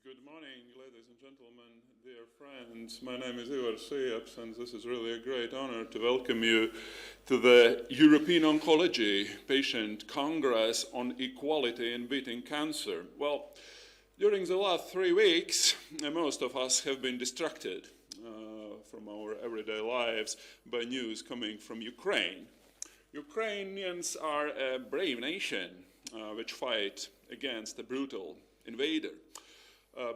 Good morning, ladies and gentlemen, dear friends. My name is Ivar Sieps, and this is really a great honor to welcome you to the European Oncology Patient Congress on Equality in Beating Cancer. Well, during the last 3 weeks, most of us have been distracted from our everyday lives by news coming from Ukraine. Ukrainians are a brave nation which fight against a brutal invader.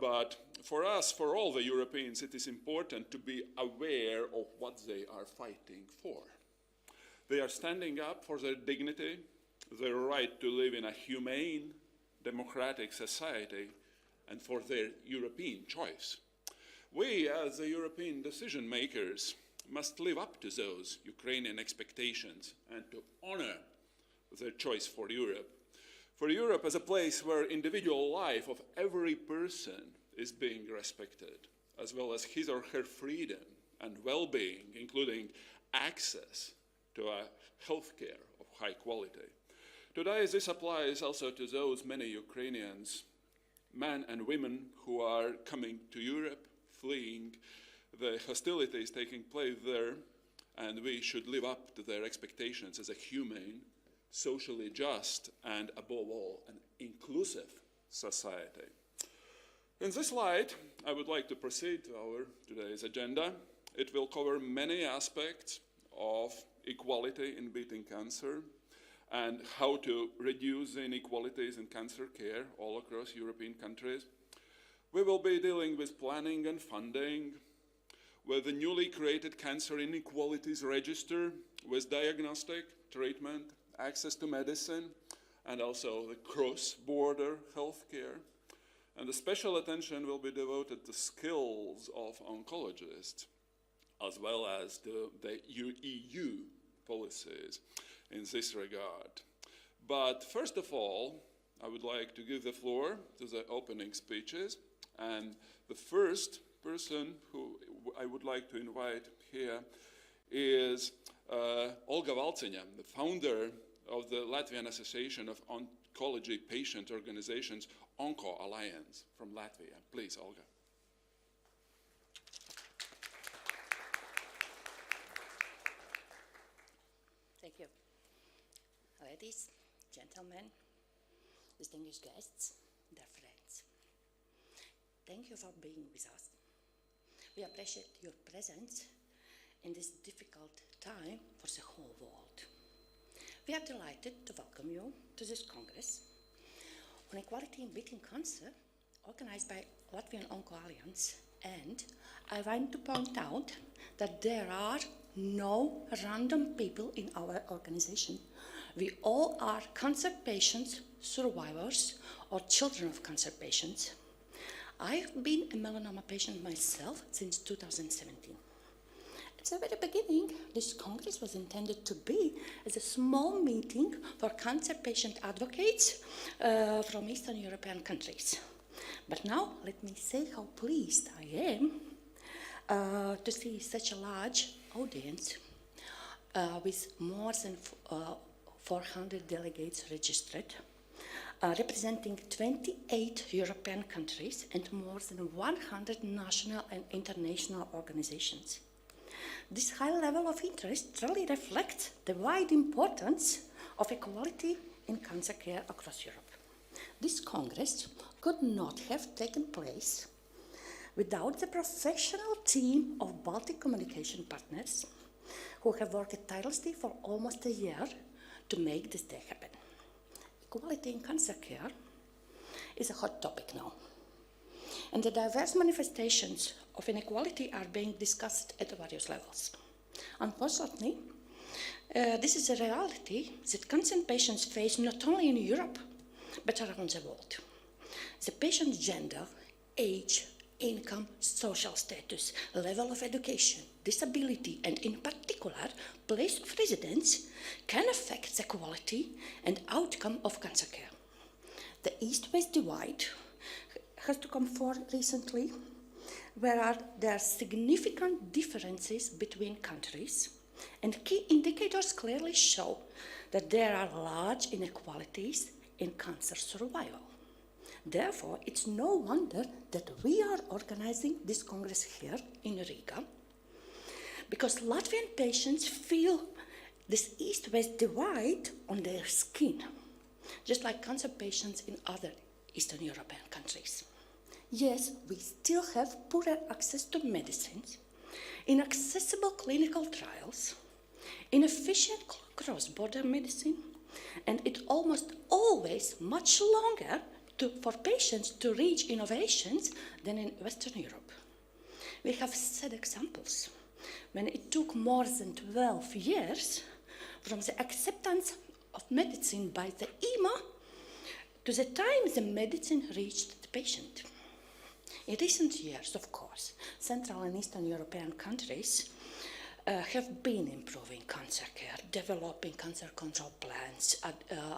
But for us, for all the Europeans, it is important to be aware of what they are fighting for. They are standing up for their dignity, their right to live in a humane, democratic society, and for their European choice. We, as the European decision makers, must live up to those Ukrainian expectations and to honor their choice for Europe. For Europe as a place where individual life of every person is being respected, as well as his or her freedom and well-being, including access to a healthcare of high quality. Today, this applies also to those many Ukrainians, men and women, who are coming to Europe, fleeing the hostilities taking place there, and we should live up to their expectations as a humane, socially just, and above all, an inclusive society. In this light, I would like to proceed to our today's agenda. It will cover many aspects of equality in beating cancer and how to reduce the inequalities in cancer care all across European countries. We will be dealing with planning and funding, with the newly created Cancer Inequalities Register, with diagnostic, treatment, access to medicine, and also the cross-border healthcare. And the special attention will be devoted to skills of oncologists, as well as to the EU policies in this regard. But first of all, I would like to give the floor to the opening speeches. And the first person who I would like to invite here is Olga Valciņa, the founder of the Latvian Association of Oncology Patient Organizations, Onko Alliance from Latvia. Please, Olga. Thank you. Ladies, gentlemen, distinguished guests, dear friends. Thank you for being with us. We appreciate your presence in this difficult time for the whole world. We are delighted to welcome you to this Congress on Equality in Beating Cancer, organized by Latvian Onko Alliance. And I want to point out that there are no random people in our organization. We all are cancer patients, survivors, or children of cancer patients. I've been a melanoma patient myself since 2017. At the very beginning, this Congress was intended to be as a small meeting for cancer patient advocates from Eastern European countries. But now, let me say how pleased I am to see such a large audience with more than 400 delegates registered, representing 28 European countries and more than 100 national and international organizations. This high level of interest really reflects the wide importance of equality in cancer care across Europe. This Congress could not have taken place without the professional team of Baltic communication partners who have worked tirelessly for almost a year to make this day happen. Equality in cancer care is a hot topic now, and the diverse manifestations of inequality are being discussed at various levels. Unfortunately, this is a reality that cancer patients face not only in Europe, but around the world. The patient's gender, age, income, social status, level of education, disability, and in particular, place of residence can affect the quality and outcome of cancer care. The East-West divide has to come forward recently, where there are significant differences between countries, and key indicators clearly show that there are large inequalities in cancer survival. Therefore, it's no wonder that we are organizing this Congress here in Riga, because Latvian patients feel this East-West divide on their skin, just like cancer patients in other Eastern European countries. Yes, we still have poorer access to medicines, inaccessible clinical trials, inefficient cross-border medicine, and it almost always much longer for patients to reach innovations than in Western Europe. We have sad examples when it took more than 12 years from the acceptance of medicine by the EMA to the time the medicine reached the patient. In recent years, of course, Central and Eastern European countries have been improving cancer care, developing cancer control plans,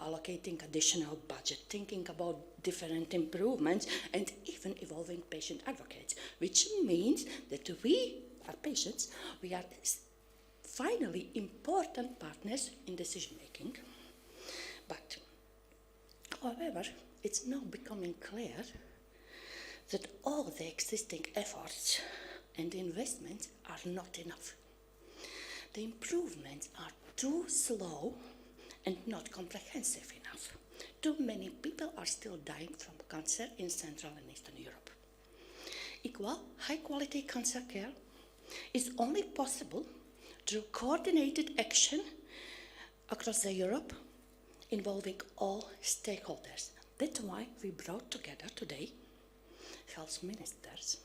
allocating additional budget, thinking about different improvements, and even evolving patient advocates, which means that we, our patients, we are finally important partners in decision making. But, however, it's now becoming clear that all the existing efforts and investments are not enough. The improvements are too slow and not comprehensive enough. Too many people are still dying from cancer in Central and Eastern Europe. Equal, high-quality cancer care is only possible through coordinated action across Europe involving all stakeholders. That's why we brought together today health ministers,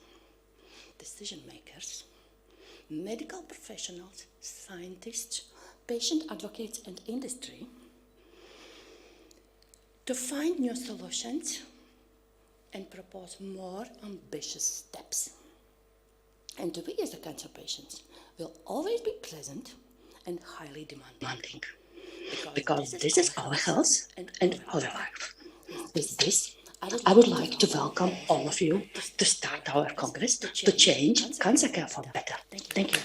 decision makers, medical professionals, scientists, patient advocates, and industry to find new solutions and propose more ambitious steps. And we as the cancer patients will always be present and highly demanding. Because this is our health and our life. With this, I would like to welcome all of you to start our Congress to change cancer care for better. Thank you.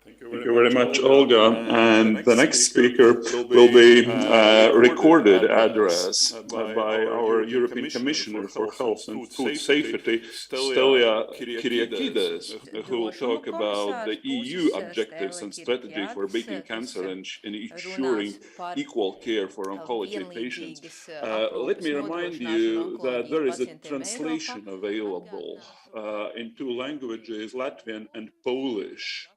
Thank you very much, Olga. And the next speaker will be a recorded address by our European Commissioner for Health and Food Safety, Stelia Kyriakides, who will talk about the EU objectives and strategy for beating cancer and ensuring equal care for oncology patients. Let me remind you that there is a translation available in two languages, Latvian and Polish.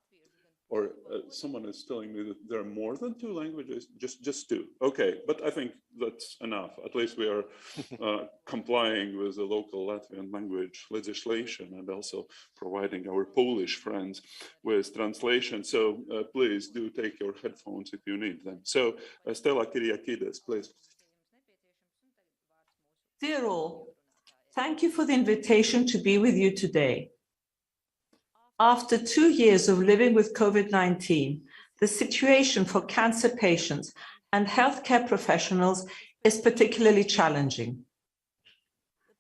Or someone is telling me that there are more than two languages, just two. Okay, but I think that's enough. At least we are complying with the local Latvian language legislation and also providing our Polish friends with translation. So please do take your headphones if you need them. So Stella Kyriakides, please. Dear all, thank you for the invitation to be with you today. After 2 years of living with COVID-19, the situation for cancer patients and healthcare professionals is particularly challenging.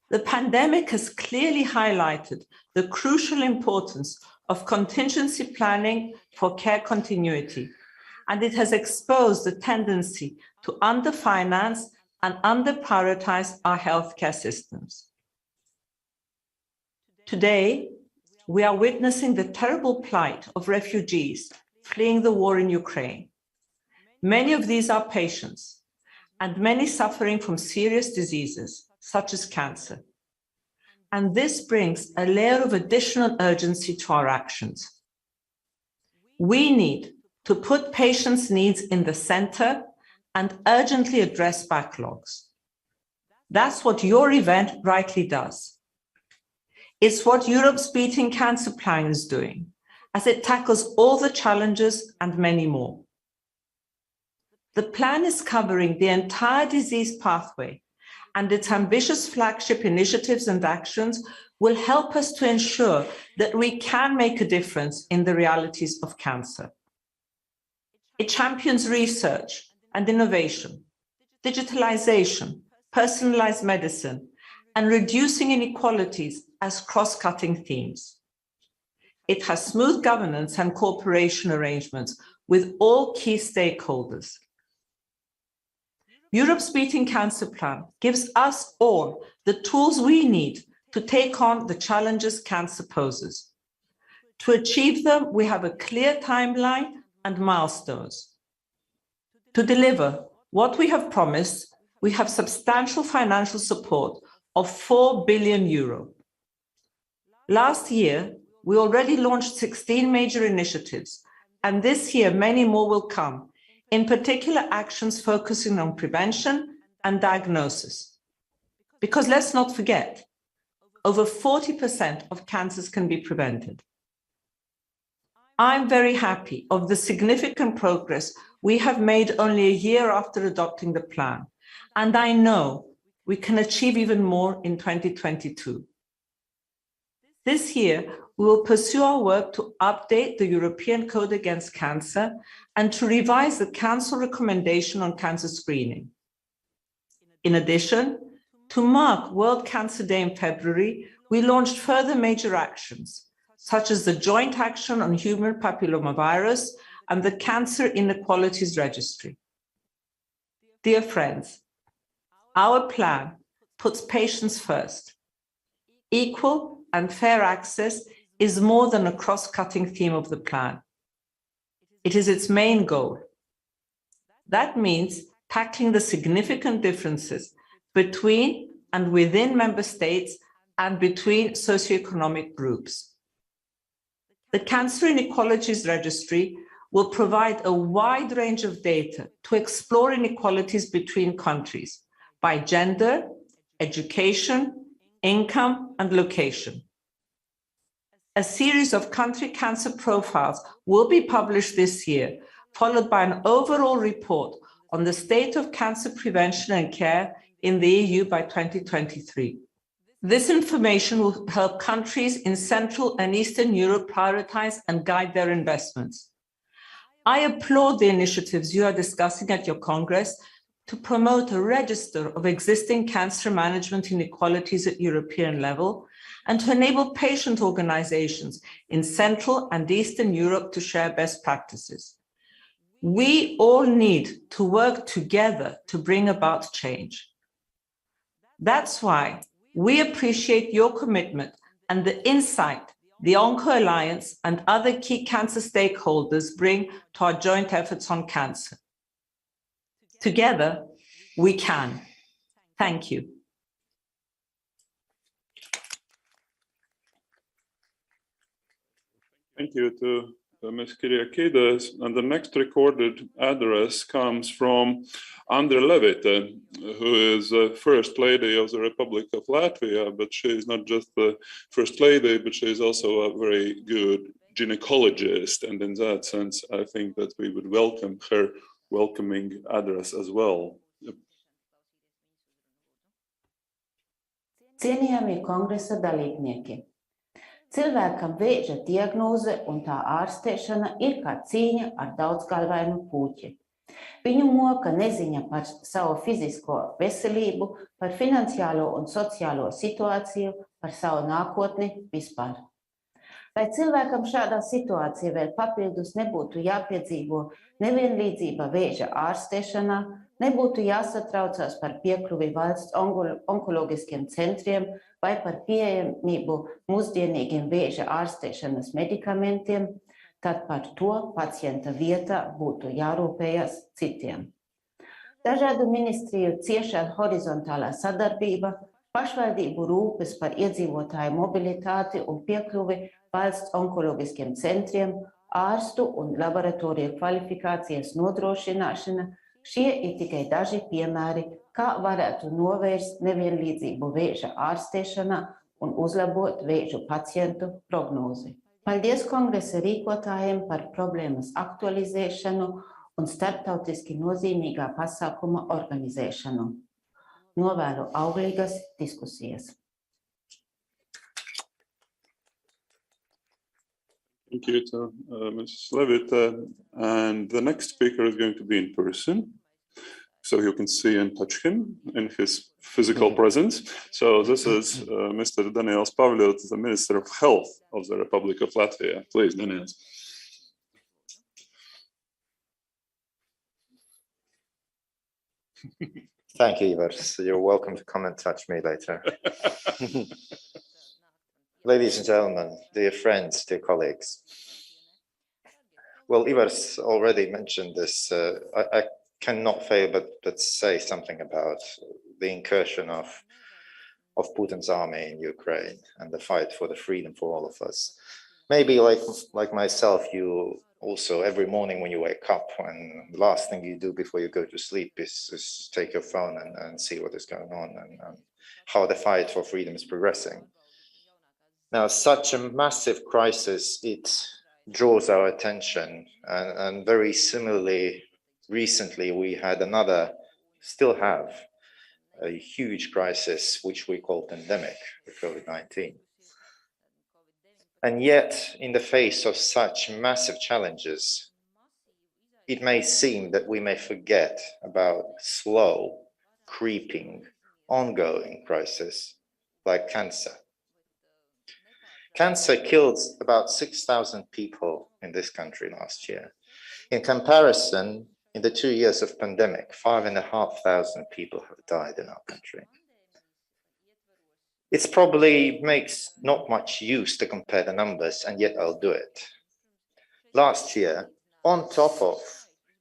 The pandemic has clearly highlighted the crucial importance of contingency planning for care continuity, and it has exposed the tendency to underfinance and underprioritize our healthcare systems. Today, we are witnessing the terrible plight of refugees fleeing the war in Ukraine. Many of these are patients, and many suffering from serious diseases, such as cancer. And this brings a layer of additional urgency to our actions. We need to put patients' needs in the center and urgently address backlogs. That's what your event rightly does. It's what Europe's Beating Cancer Plan is doing, as it tackles all the challenges and many more. The plan is covering the entire disease pathway, and its ambitious flagship initiatives and actions will help us to ensure that we can make a difference in the realities of cancer. It champions research and innovation, digitalization, personalized medicine, and reducing inequalities as cross-cutting themes. It has smooth governance and cooperation arrangements with all key stakeholders, Europe's Beating Cancer Plan gives us all the tools we need to take on the challenges cancer poses. To achieve them, we have a clear timeline and milestones. To deliver what we have promised, we have substantial financial support of €4 billion. Last year, we already launched 16 major initiatives, and this year many more will come, in particular actions focusing on prevention and diagnosis. Because let's not forget, over 40% of cancers can be prevented. I'm very happy of the significant progress we have made only a year after adopting the plan, and I know we can achieve even more in 2022. This year, we will pursue our work to update the European Code Against Cancer and to revise the Council recommendation on cancer screening. In addition, to mark World Cancer Day in February, we launched further major actions, such as the Joint Action on Human Papillomavirus and the Cancer Inequalities Registry. Dear friends, our plan puts patients first. Equal and fair access is more than a cross-cutting theme of the plan. It is its main goal. That means tackling the significant differences between and within member states and between socioeconomic groups. The Cancer Inequalities Registry will provide a wide range of data to explore inequalities between countries by gender, education, income, and location. A series of country cancer profiles will be published this year, followed by an overall report on the state of cancer prevention and care in the EU by 2023. This information will help countries in Central and Eastern Europe prioritize and guide their investments. I applaud the initiatives you are discussing at your Congress to promote a register of existing cancer management inequalities at European level and to enable patient organizations in Central and Eastern Europe to share best practices. We all need to work together to bring about change. That's why we appreciate your commitment and the insight the Onco Alliance and other key cancer stakeholders bring to our joint efforts on cancer. Together, we can. Thank you. Thank you to Ms. Kyriakides. And the next recorded address comes from Andra Levite, who is the First Lady of the Republic of Latvia, but she is not just the First Lady, but she is also a very good gynecologist. And in that sense, I think that we would welcome her welcoming address as well. Cienījamie kongresa dalībnieki, cilvēkam vēža diagnoze un tā ārstēšana ir kā cīņa ar daudzgalvainu puķi. Viņu moka neziņa par savu fizisko veselību, par finansiālo un sociālo situāciju, par savu nākotni vispār. Lai cilvēkam šādā situācijā vēl papildus nebūtu jāpiedzīvo nevienlīdzība vēža ārstēšanā, nebūtu jāsatraucās par piekļuvi valsts onkologiskiem centriem vai par pieejamību mūsdienīgiem vēža ārstēšanas medikamentiem, tad par to pacienta vietā būtu jārūpējas citiem. Dažādu ministriju ciešā horizontālā sadarbība, pašvaldību rūpes par iedzīvotāju mobilitāti un piekļuvi valsts onkologiskiem centriem, ārstu un laboratoriju kvalifikācijas nodrošināšana, šie ir tikai daži piemēri, kā varētu novērst nevienlīdzību vēža ārstēšanā un uzlabot vēžu pacientu prognozi. Paldies kongresa rīkotājiem par problēmas aktualizēšanu un starptautiski nozīmīgā pasākuma organizēšanu. Novēlu auglīgas diskusijas. Thank you to Mrs. Levite. And the next speaker is going to be in person, so you can see and touch him in his physical presence. So this is Mr. Daniels Pavliotis, the Minister of Health of the Republic of Latvia. Please, Daniels. Thank you, Ivars. You're welcome to come and touch me later. Ladies and gentlemen, dear friends, dear colleagues. Well, Ivars already mentioned this. I cannot fail but say something about the incursion of Putin's army in Ukraine and the fight for the freedom for all of us. Maybe like myself, you also every morning when you wake up, and the last thing you do before you go to sleep is take your phone and see what is going on and how the fight for freedom is progressing. Now, such a massive crisis, it draws our attention, and very similarly, recently we had still have a huge crisis, which we call pandemic, the COVID-19. And yet, in the face of such massive challenges, it may seem that we may forget about slow, creeping, ongoing crises like cancer. Cancer killed about 6,000 people in this country last year. In comparison, in the 2 years of pandemic, 5,500 people have died in our country. It probably makes not much use to compare the numbers, and yet I'll do it. Last year, on top of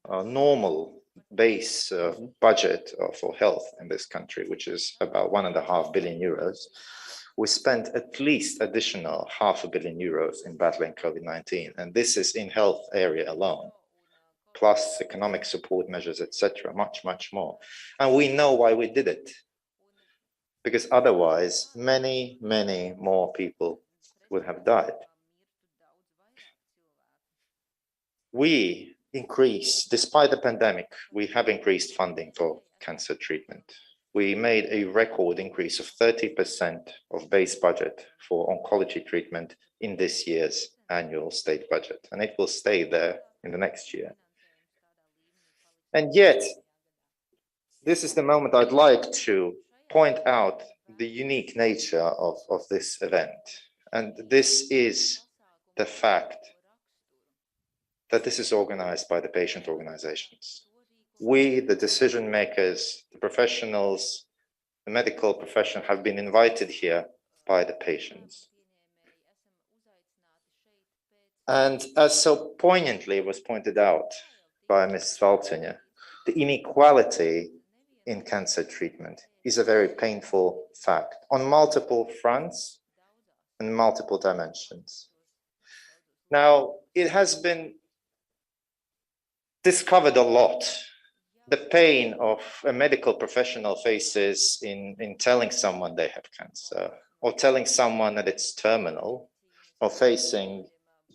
a normal base budget for health in this country, which is about 1.5 billion euros, we spent at least additional €500 million in battling COVID-19, and this is in health area alone, plus economic support measures, etc., much more. And we know why we did it. Because otherwise, many more people would have died. We increase, despite the pandemic, we have increased funding for cancer treatment. We made a record increase of 30% of base budget for oncology treatment in this year's annual state budget, and it will stay there in the next year. And yet, this is the moment I'd like to point out the unique nature of this event. And this is the fact that this is organized by the patient organizations. We, the decision makers, the professionals, the medical profession, have been invited here by the patients. And as so poignantly was pointed out by Ms. Valtinger, the inequality in cancer treatment is a very painful fact on multiple fronts and multiple dimensions. Now, it has been discovered a lot, the pain of a medical professional faces in telling someone they have cancer, or telling someone that it's terminal, or facing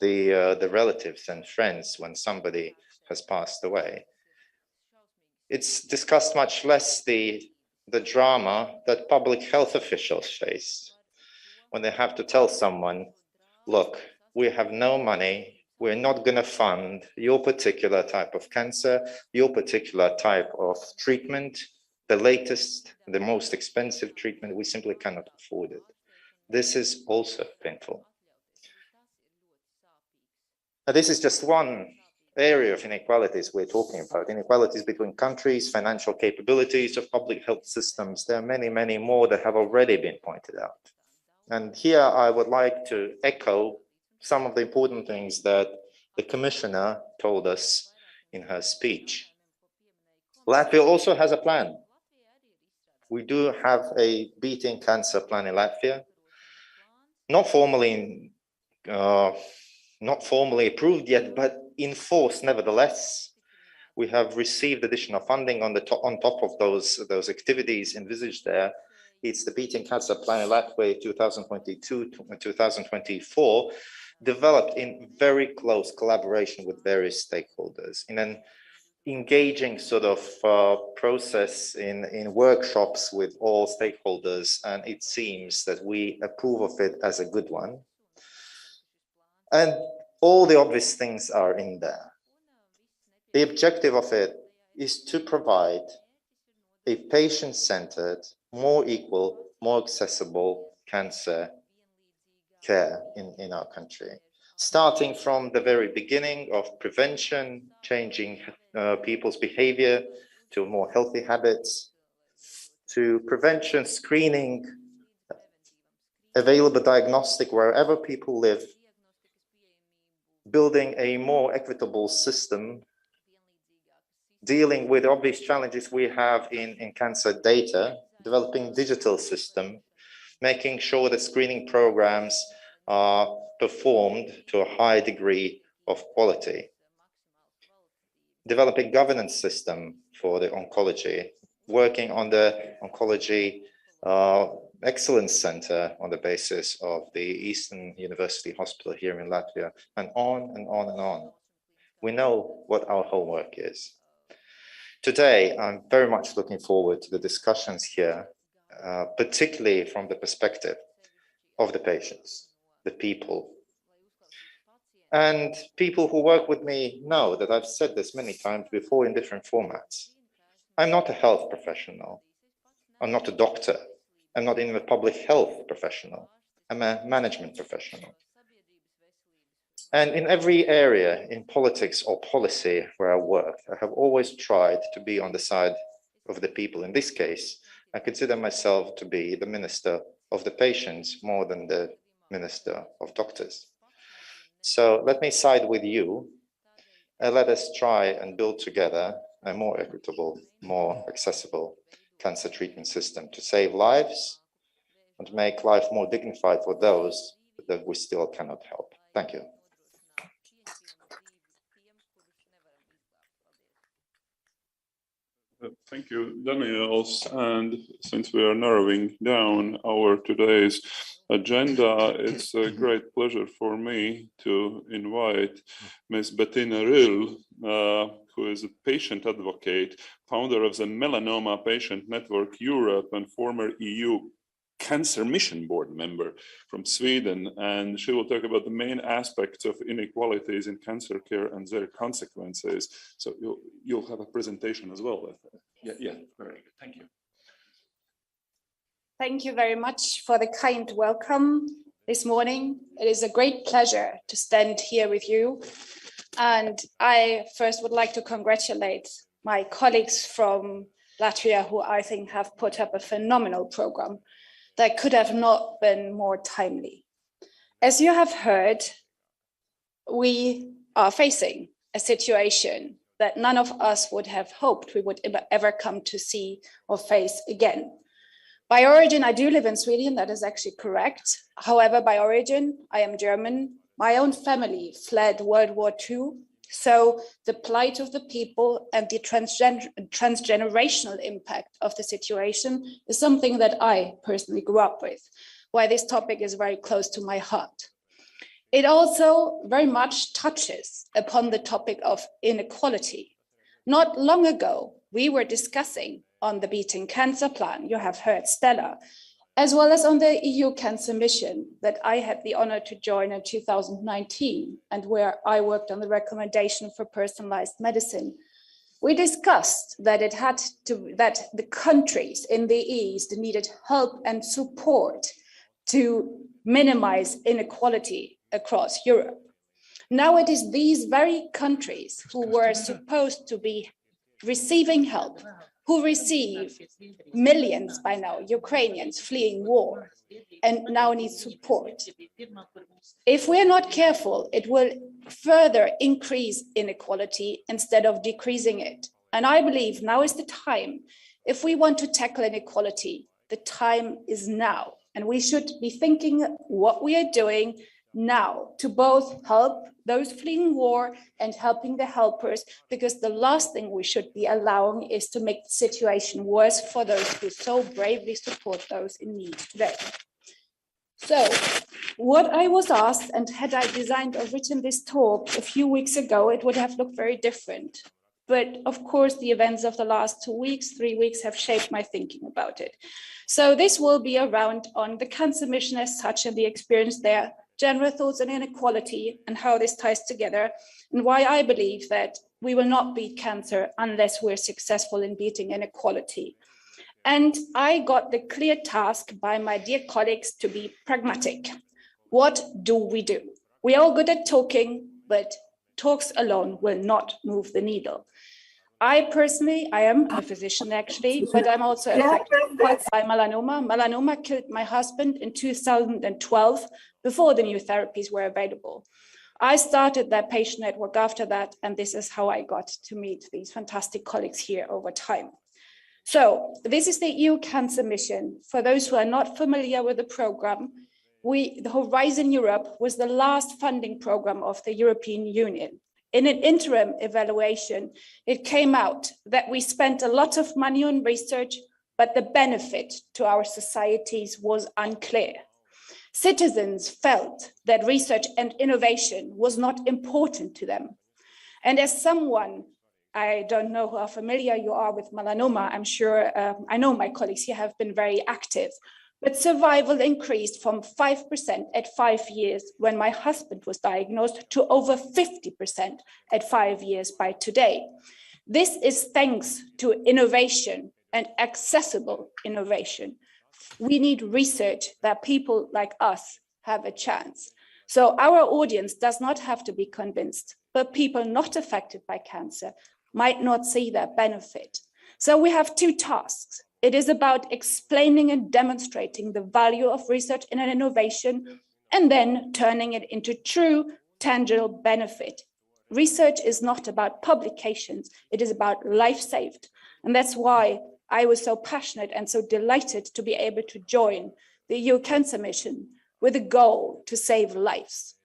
the relatives and friends when somebody has passed away. It's discussed much less the drama that public health officials face when they have to tell someone, look, we have no money, we're not going to fund your particular type of cancer, your particular type of treatment, the latest, the most expensive treatment, we simply cannot afford it. This is also painful. And this is just one area of inequalities we're talking about. Inequalities between countries, financial capabilities of public health systems. There are many more that have already been pointed out. And here I would like to echo some of the important things that the Commissioner told us in her speech. Latvia also has a plan. We do have a beating cancer plan in Latvia, not formally approved yet, but in force nevertheless. We have received additional funding on top of those activities envisaged there. It's the Beating Cancer Plan in Latvia 2022 to 2024, developed in very close collaboration with various stakeholders in an engaging sort of process in workshops with all stakeholders, and it seems that we approve of it as a good one. And all the obvious things are in there. The objective of it is to provide a patient-centered, more equal, more accessible cancer care in our country, starting from the very beginning of prevention, changing people's behavior, to more healthy habits, to prevention, screening, available diagnostic wherever people live, building a more equitable system, dealing with obvious challenges we have in cancer data, developing digital system, making sure that screening programs are performed to a high degree of quality, developing governance system for the oncology, working on the oncology Excellence Center on the basis of the Eastern University Hospital here in Latvia, and on and on and on. We know what our homework is. Today, I'm very much looking forward to the discussions here, particularly from the perspective of the patients, the people. And people who work with me know that I've said this many times before in different formats. I'm not a health professional. I'm not a doctor. I'm not even a public health professional. I'm a management professional. And in every area in politics or policy where I work, I have always tried to be on the side of the people. In this case, I consider myself to be the minister of the patients more than the minister of doctors. So let me side with you and let us try and build together a more equitable, more accessible cancer treatment system to save lives and to make life more dignified for those that we still cannot help. Thank you. Thank you, Daniels. And since we are narrowing down our today's agenda, it's a great pleasure for me to invite Ms. Bettina Rill, who is a patient advocate, founder of the Melanoma Patient Network Europe and former EU Cancer Mission Board member from Sweden. And she will talk about the main aspects of inequalities in cancer care and their consequences. So you'll have a presentation as well. Yeah, very good. Thank you. Thank you very much for the kind welcome this morning. It is a great pleasure to stand here with you. And I first would like to congratulate my colleagues from Latvia, who I think have put up a phenomenal program that could have not been more timely. As you have heard, we are facing a situation that none of us would have hoped we would ever come to see or face again. By origin, I do live in Sweden, that is actually correct. However, by origin, I am German. My own family fled World War II. So the plight of the people and the transgenerational impact of the situation is something that I personally grew up with, why this topic is very close to my heart. It also very much touches upon the topic of inequality. Not long ago, we were discussing on the Beating Cancer Plan, you have heard Stella, as well as on the EU Cancer Mission that I had the honor to join in 2019, and where I worked on the recommendation for personalized medicine. We discussed that that the countries in the East needed help and support to minimize inequality across Europe. Now it is these very countries who were supposed to be receiving help, who receive millions by now, Ukrainians fleeing war, and now need support. If we're not careful, it will further increase inequality instead of decreasing it. And I believe now is the time. If we want to tackle inequality, the time is now. And we should be thinking what we are doing now to both help those fleeing war and helping the helpers, because the last thing we should be allowing is to make the situation worse for those who so bravely support those in need today. So what I was asked, and had I designed or written this talk a few weeks ago, it would have looked very different. But of course, the events of the last 2 weeks, 3 weeks have shaped my thinking about it. So this will be around on the Cancer Mission as such and the experience there, general thoughts on inequality and how this ties together, and why I believe that we will not beat cancer unless we're successful in beating inequality. And I got the clear task by my dear colleagues to be pragmatic. What do? We are all good at talking, but talks alone will not move the needle. I am a physician actually, but I'm also affected by melanoma. Melanoma killed my husband in 2012 before the new therapies were available. I started that patient network after that, and this is how I got to meet these fantastic colleagues here over time. So this is the EU Cancer Mission. For those who are not familiar with the program, the Horizon Europe was the last funding program of the European Union. In an interim evaluation, it came out that we spent a lot of money on research, but the benefit to our societies was unclear. Citizens felt that research and innovation was not important to them. And as someone, I don't know how familiar you are with melanoma, I'm sure, I know my colleagues here have been very active, but survival increased from 5% at 5 years when my husband was diagnosed to over 50% at 5 years by today. This is thanks to innovation and accessible innovation. We need research that people like us have a chance. So our audience does not have to be convinced, but people not affected by cancer might not see that benefit. So we have two tasks. It is about explaining and demonstrating the value of research and innovation, and then turning it into true, tangible benefit. Research is not about publications, it is about life saved. And that's why I was so passionate and so delighted to be able to join the EU Cancer Mission with a goal to save lives.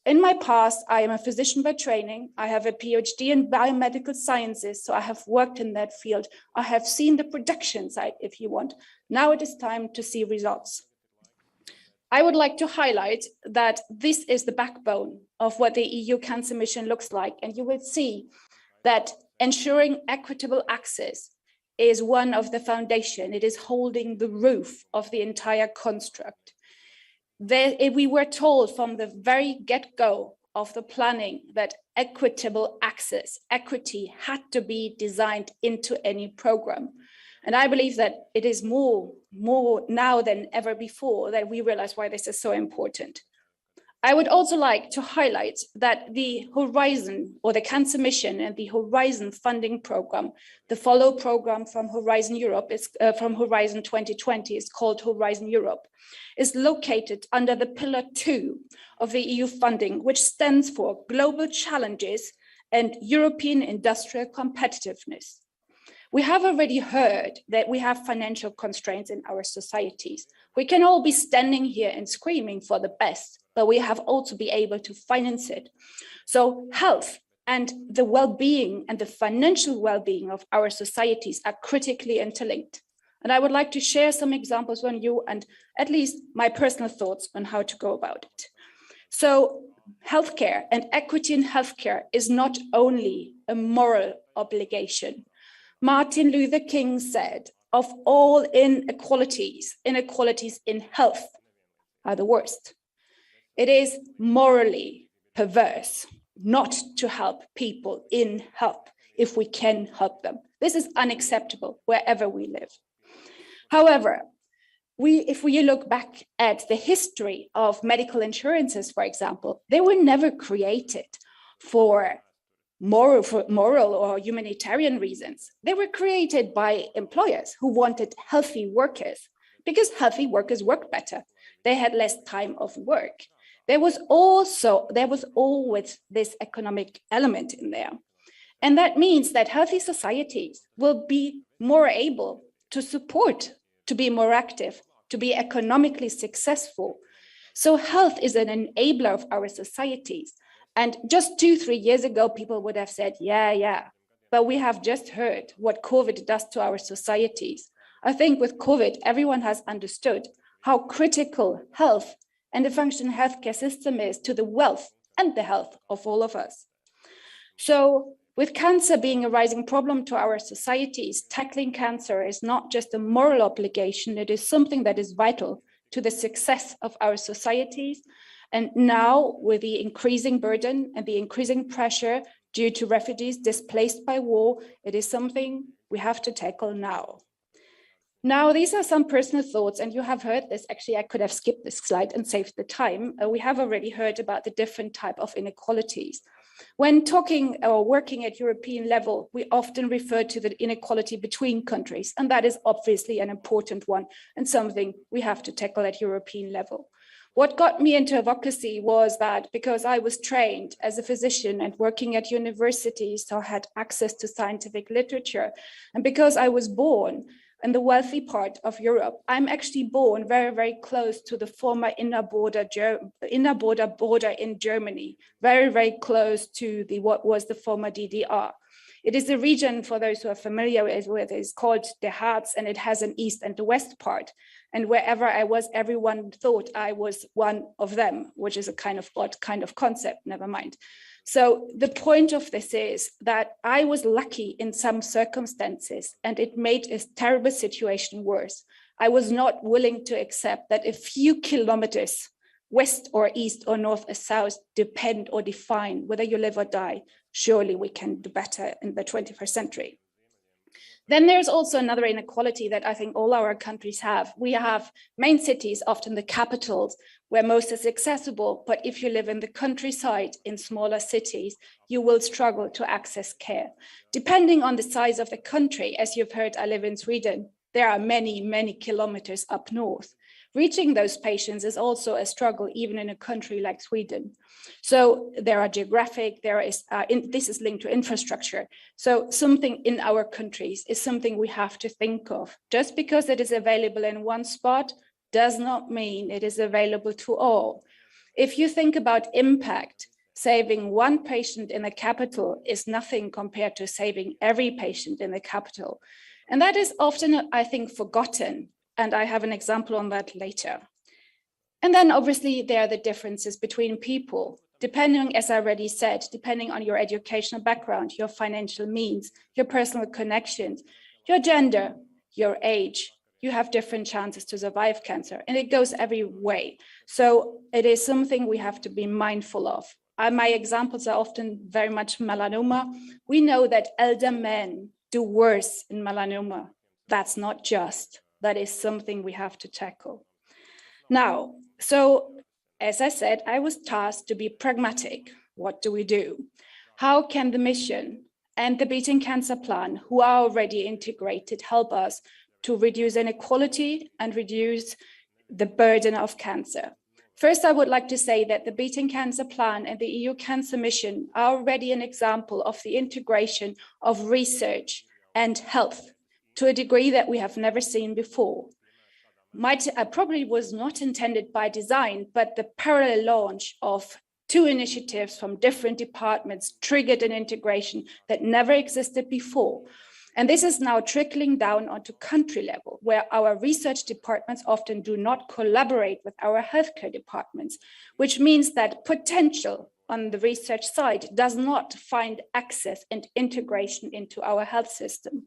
In my past, I am a physician by training. I have a PhD in biomedical sciences, so I have worked in that field. I have seen the production side, if you want. Now it is time to see results. I would like to highlight that this is the backbone of what the EU Cancer Mission looks like, and you will see that ensuring equitable access is one of the foundation. It is holding the roof of the entire construct. We were told from the very get-go of the planning that equitable access, equity had to be designed into any program. And I believe that it is more now than ever before that we realize why this is so important. I would also like to highlight that the Horizon, or the Cancer Mission, and the Horizon funding program, the follow program from Horizon Europe, from Horizon 2020, is called Horizon Europe, is located under the Pillar 2 of the EU funding, which stands for Global Challenges and European Industrial Competitiveness. We have already heard that we have financial constraints in our societies. We can all be standing here and screaming for the best, but we have also be able to finance it. So health and the well-being and the financial well-being of our societies are critically interlinked. And I would like to share some examples on you and at least my personal thoughts on how to go about it. So healthcare and equity in healthcare is not only a moral obligation. Martin Luther King said, of all inequalities, inequalities in health are the worst. It is morally perverse not to help people in health if we can help them. This is unacceptable wherever we live. However, if we look back at the history of medical insurances, for example, they were never created for moral or humanitarian reasons. They were created by employers who wanted healthy workers because healthy workers work better. They had less time of work. There was always this economic element in there. And that means that healthy societies will be more able to support, to be more active, to be economically successful. So health is an enabler of our societies. And just 2-3 years ago, people would have said, yeah, but we have just heard what COVID does to our societies. I think with COVID, everyone has understood how critical health and the functional healthcare system is to the wealth and the health of all of us. So with cancer being a rising problem to our societies, tackling cancer is not just a moral obligation, it is something that is vital to the success of our societies. And now, with the increasing burden and the increasing pressure due to refugees displaced by war, it is something we have to tackle now. Now, these are some personal thoughts, and you have heard this. Actually, I could have skipped this slide and saved the time. We have already heard about the different type of inequalities. When talking or working at European level, we often refer to the inequality between countries, and that is obviously an important one and something we have to tackle at European level. What got me into advocacy was that because I was trained as a physician and working at universities, so I had access to scientific literature, and because I was born in the wealthy part of Europe, I'm actually born very, very close to the former inner border in Germany, very, very close to what was the former DDR. It is a region, for those who are familiar with, is called the Harz, and it has an east and a west part. And wherever I was, everyone thought I was one of them, which is a kind of odd kind of concept, never mind. So the point of this is that I was lucky in some circumstances, and it made a terrible situation worse. I was not willing to accept that a few kilometers west or east or north or south depend or define whether you live or die. Surely we can do better in the 21st century. Then there's also another inequality that I think all our countries have. We have main cities, often the capitals, where most is accessible. But if you live in the countryside, in smaller cities, you will struggle to access care. Depending on the size of the country, as you've heard, I live in Sweden, there are many, many kilometers up north. Reaching those patients is also a struggle, even in a country like Sweden. So there are geographic, this is linked to infrastructure. So something in our countries is something we have to think of. Just because it is available in one spot does not mean it is available to all. If you think about impact, saving one patient in the capital is nothing compared to saving every patient in the capital. And that is often, I think, forgotten. And I have an example on that later. And then obviously there are the differences between people, depending, as I already said, depending on your educational background, your financial means, your personal connections, your gender, your age, you have different chances to survive cancer, and it goes every way. So it is something we have to be mindful of. My examples are often very much melanoma. We know that elder men do worse in melanoma. That's not just. That is something we have to tackle. Now, so as I said, I was tasked to be pragmatic. What do we do? How can the mission and the Beating Cancer Plan, who are already integrated, help us to reduce inequality and reduce the burden of cancer? First, I would like to say that the Beating Cancer Plan and the EU Cancer Mission are already an example of the integration of research and health to a degree that we have never seen before. Probably was not intended by design, but the parallel launch of two initiatives from different departments triggered an integration that never existed before. And this is now trickling down onto country level, where our research departments often do not collaborate with our healthcare departments, which means that potential on the research side does not find access and integration into our health system.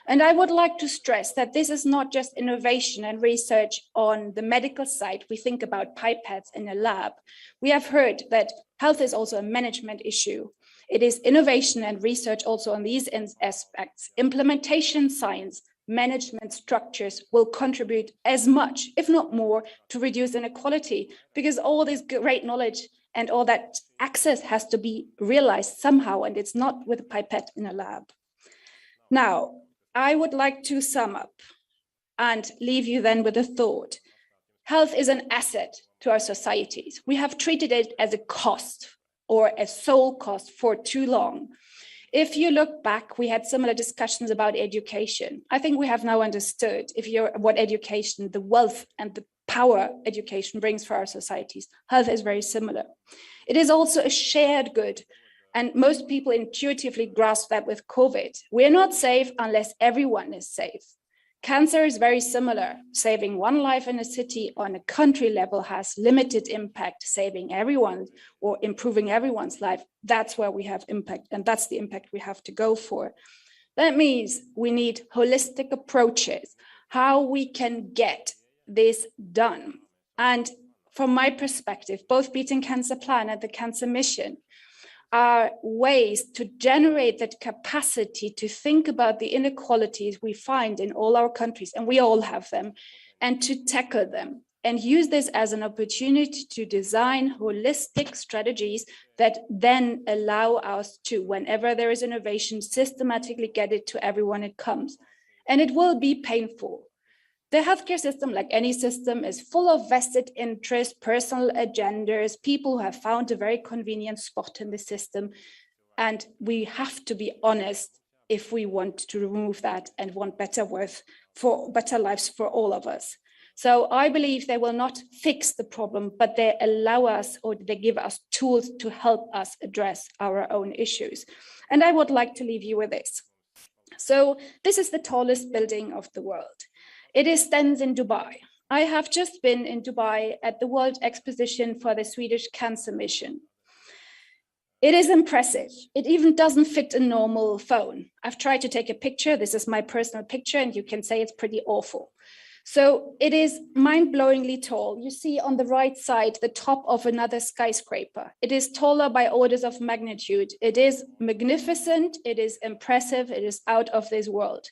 And I would like to stress that this is not just innovation and research on the medical side. We think about pipettes in a lab. We have heard that health is also a management issue. It is innovation and research also on these aspects. Implementation science, management structures will contribute as much, if not more, to reduce inequality, because all this great knowledge and all that access has to be realized somehow, and it's not with a pipette in a lab. Now, I would like to sum up and leave you then with a thought. Health is an asset to our societies. We have treated it as a cost or a sole cost for too long. If you look back, we had similar discussions about education. I think we have now understood what education, the wealth and the power education brings for our societies. Health is very similar. It is also a shared good. And most people intuitively grasp that with COVID. We're not safe unless everyone is safe. Cancer is very similar. Saving one life in a city on a country level has limited impact. Saving everyone or improving everyone's life, that's where we have impact. And that's the impact we have to go for. That means we need holistic approaches, how we can get this done. And from my perspective, both Beating Cancer Plan and the Cancer Mission are ways to generate that capacity to think about the inequalities we find in all our countries, and we all have them, and to tackle them. and use this as an opportunity to design holistic strategies that then allow us to, whenever there is innovation, systematically get it to everyone it comes. And it will be painful. The healthcare system, like any system, is full of vested interests, personal agendas, people who have found a very convenient spot in the system. And we have to be honest if we want to remove that and want better lives for all of us. So I believe they will not fix the problem, but they allow us, or they give us tools to help us address our own issues. And I would like to leave you with this. So this is the tallest building of the world. It stands in Dubai. I have just been in Dubai at the World Exposition for the Swedish Cancer Mission. It is impressive. It even doesn't fit a normal phone. I've tried to take a picture. This is my personal picture, and you can say it's pretty awful. So it is mind-blowingly tall. You see on the right side, the top of another skyscraper. It is taller by orders of magnitude. It is magnificent. It is impressive. It is out of this world.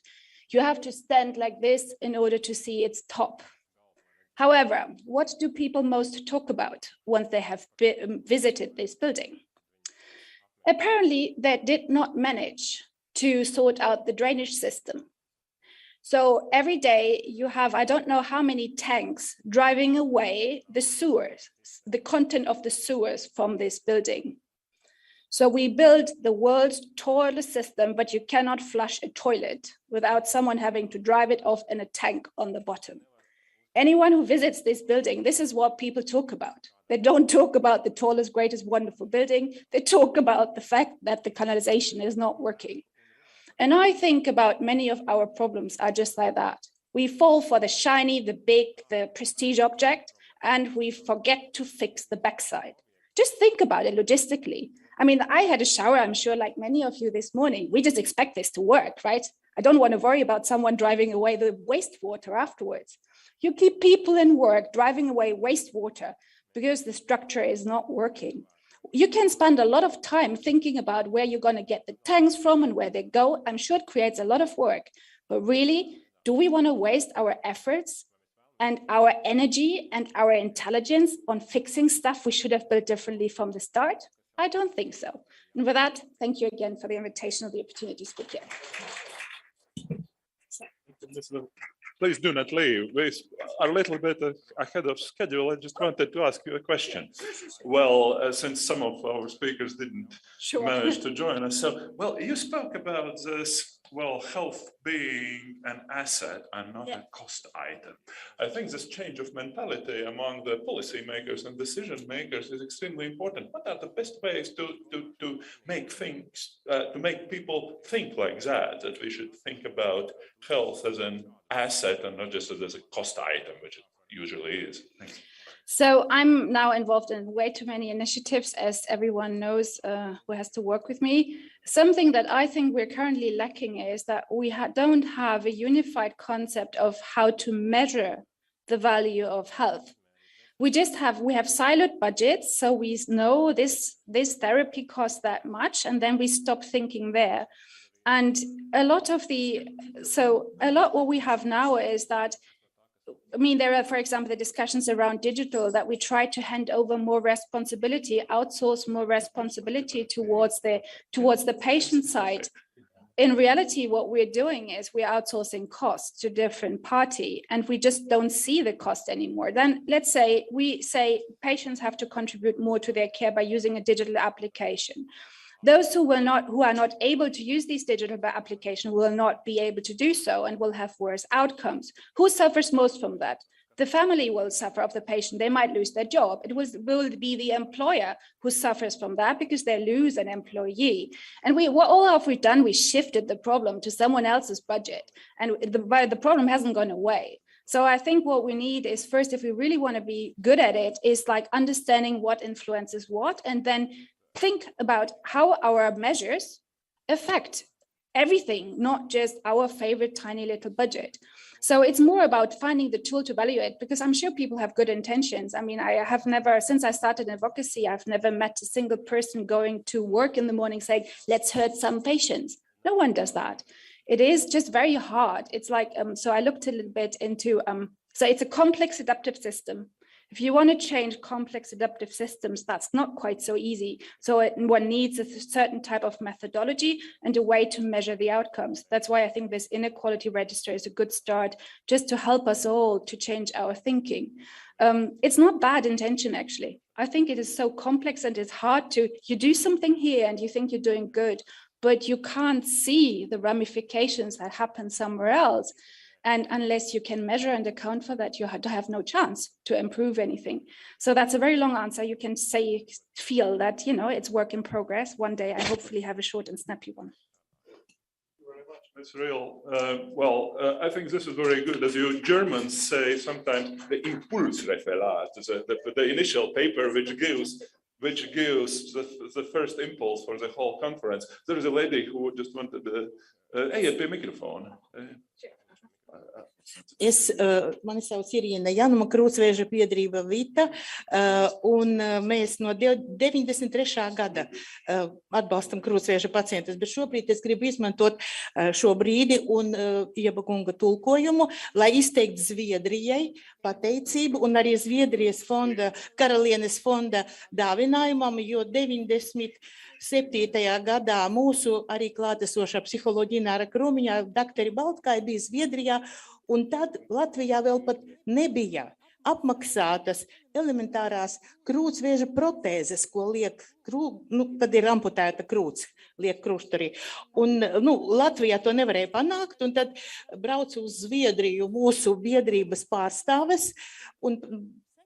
You have to stand like this in order to see its top. However, what do people most talk about once they have visited this building? Apparently, they did not manage to sort out the drainage system. So every day you have, I don't know how many tanks driving away the sewers, the content of the sewers from this building. So we built the world's tallest system, but you cannot flush a toilet without someone having to drive it off in a tank on the bottom. Anyone who visits this building, this is what people talk about. They don't talk about the tallest, greatest, wonderful building. They talk about the fact that the canalization is not working. And I think about many of our problems are just like that. We fall for the shiny, the big, the prestige object, and we forget to fix the backside. Just think about it logistically. I mean, I had a shower, I'm sure, like many of you this morning. We just expect this to work, right? I don't want to worry about someone driving away the wastewater afterwards. You keep people in work driving away wastewater because the structure is not working. You can spend a lot of time thinking about where you're going to get the tanks from and where they go. I'm sure it creates a lot of work. But really, do we want to waste our efforts and our energy and our intelligence on fixing stuff we should have built differently from the start? I don't think so. And with that, thank you again for the invitation and the opportunity to speak here. Please do not leave. We are a little bit ahead of schedule. I just wanted to ask you a question. Well, since some of our speakers didn't manage to join us. So, well, you spoke about this, well, health being an asset and not a cost item. I think this change of mentality among the policymakers and decision makers is extremely important. What are the best ways to make things, to make people think like that we should think about health as an asset and not just as a cost item, which it usually is? Thanks. So I'm now involved in way too many initiatives, as everyone knows who has to work with me. Something that I think we're currently lacking is that we don't have a unified concept of how to measure the value of health. We have siloed budgets, so we know this therapy costs that much, and then we stop thinking there. And what we have now is that, I mean, there are, for example, the discussions around digital that we try to hand over more responsibility, outsource more responsibility towards the patient side. In reality, what we're doing is we're outsourcing costs to different party, and we just don't see the cost anymore. Then let's say we say patients have to contribute more to their care by using a digital application. Those who are not able to use these digital applications will not be able to do so and will have worse outcomes. Who suffers most from that? The family will suffer of the patient. They might lose their job. It will be the employer who suffers from that because they lose an employee. And all have we done? We shifted the problem to someone else's budget, and the problem hasn't gone away. So I think what we need is, first, if we really want to be good at it, is like understanding what influences what, and then think about how our measures affect everything, not just our favorite tiny little budget. So it's more about finding the tool to evaluate, because I'm sure people have good intentions. I mean, I have never, since I started advocacy, I've never met a single person going to work in the morning saying, let's hurt some patients. No one does that. It is just very hard. It's like, so I looked a little bit into So it's a complex adaptive system. If you want to change complex adaptive systems, that's not quite so easy. So one needs a certain type of methodology and a way to measure the outcomes. That's why I think this inequality register is a good start, just to help us all to change our thinking. It's not bad intention, actually. I think it is so complex and it's hard to, you do something here and you think you're doing good, but you can't see the ramifications that happen somewhere else. And unless you can measure and account for that, you have no chance to improve anything. So that's a very long answer. You can say, feel that, you know, it's work in progress. One day I hopefully have a short and snappy one. Thank you very much, Ms. Real. I think this is very good. As you Germans say sometimes, the Impulsreferat, the initial paper which gives the first impulse for the whole conference. There is a lady who just wanted to, hey, microphone. Mani sauc Irīna Januma, krūtsvēža biedrība Vita, un mēs no 93. gada atbalstam krūtsvēža pacientus, bet šobrīd es gribu izmantot šo brīdi un Ieba kunga tulkojumu, lai izteikt Zviedrijai pateicību un arī Zviedrijas fonda, Karalienes fonda dāvinājumam, jo 97. gadā mūsu arī klātesošā psiholoģināra Krumiņā doktori Baltkai bija Zviedrijā, un tad Latvijā vēl pat nebija apmaksātas elementārās krūtsvēža protēzes, ko liek, kad ir amputēta krūts, liek krusturī. Un Latvijā to nevarēja panākt, un tad braucu uz Zviedriju mūsu biedrības pārstāves, un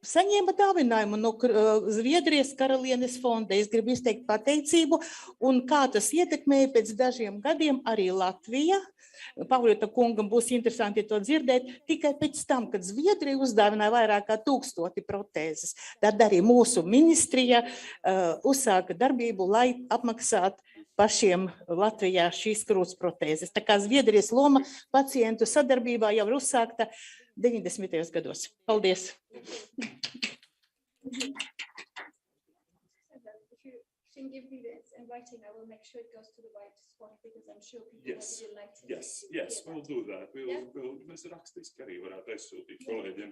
saņēma dāvinājumu no Zviedrijas Karalienes fonda. Es gribu izteikt pateicību, un kā tas ietekmēja pēc dažiem gadiem arī Latvija. Pavļota kungam būs interesanti to dzirdēt, tikai pēc tam, kad Zviedrija uzdāvināja vairāk kā 1000 protēzes. Tad arī mūsu ministrija uzsāka darbību, lai apmaksātu pašiem Latvijā šīs krūts protēzes. Tā kā Zviedrijas loma pacientu sadarbībā jau ir uzsākta 90. gados. Paldies! Give me this in writing, I will make sure it goes to the right spot because I'm sure people would like to. Yes, we'll do that. Mēs rakstiski arī varētu aizsūtīt kolēģiem.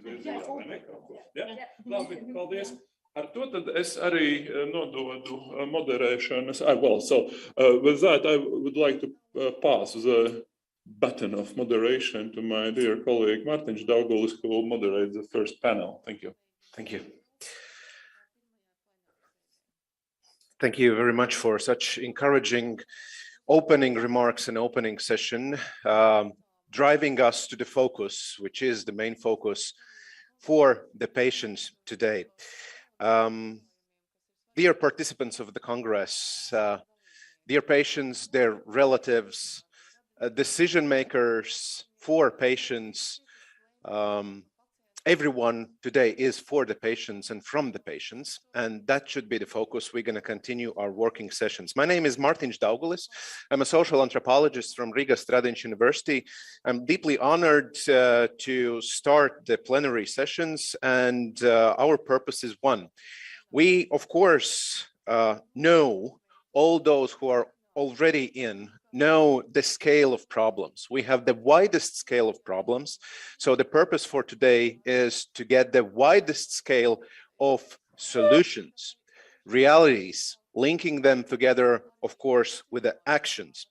Labi, paldies. Ar to tad es arī nododu moderēšanas. With that, I would like to pass the button of moderation to my dear colleague Mārtiņš Daugulis, who will moderate the first panel. Thank you. Thank you. Thank you very much for such encouraging opening remarks and opening session, driving us to the focus, which is the main focus for the patients today. Dear participants of the Congress, dear patients, their relatives, decision makers for patients, everyone today is for the patients and from the patients, and that should be the focus. We're going to continue our working sessions. My name is Mārtiņš Daugulis. I'm a social anthropologist from Riga Stradiņš University. I'm deeply honored to start the plenary sessions, and our purpose is one. We, of course, know all those who are already know the scale of problems. We have the widest scale of problems. So the purpose for today is to get the widest scale of solutions, realities, linking them together, of course, with the actions.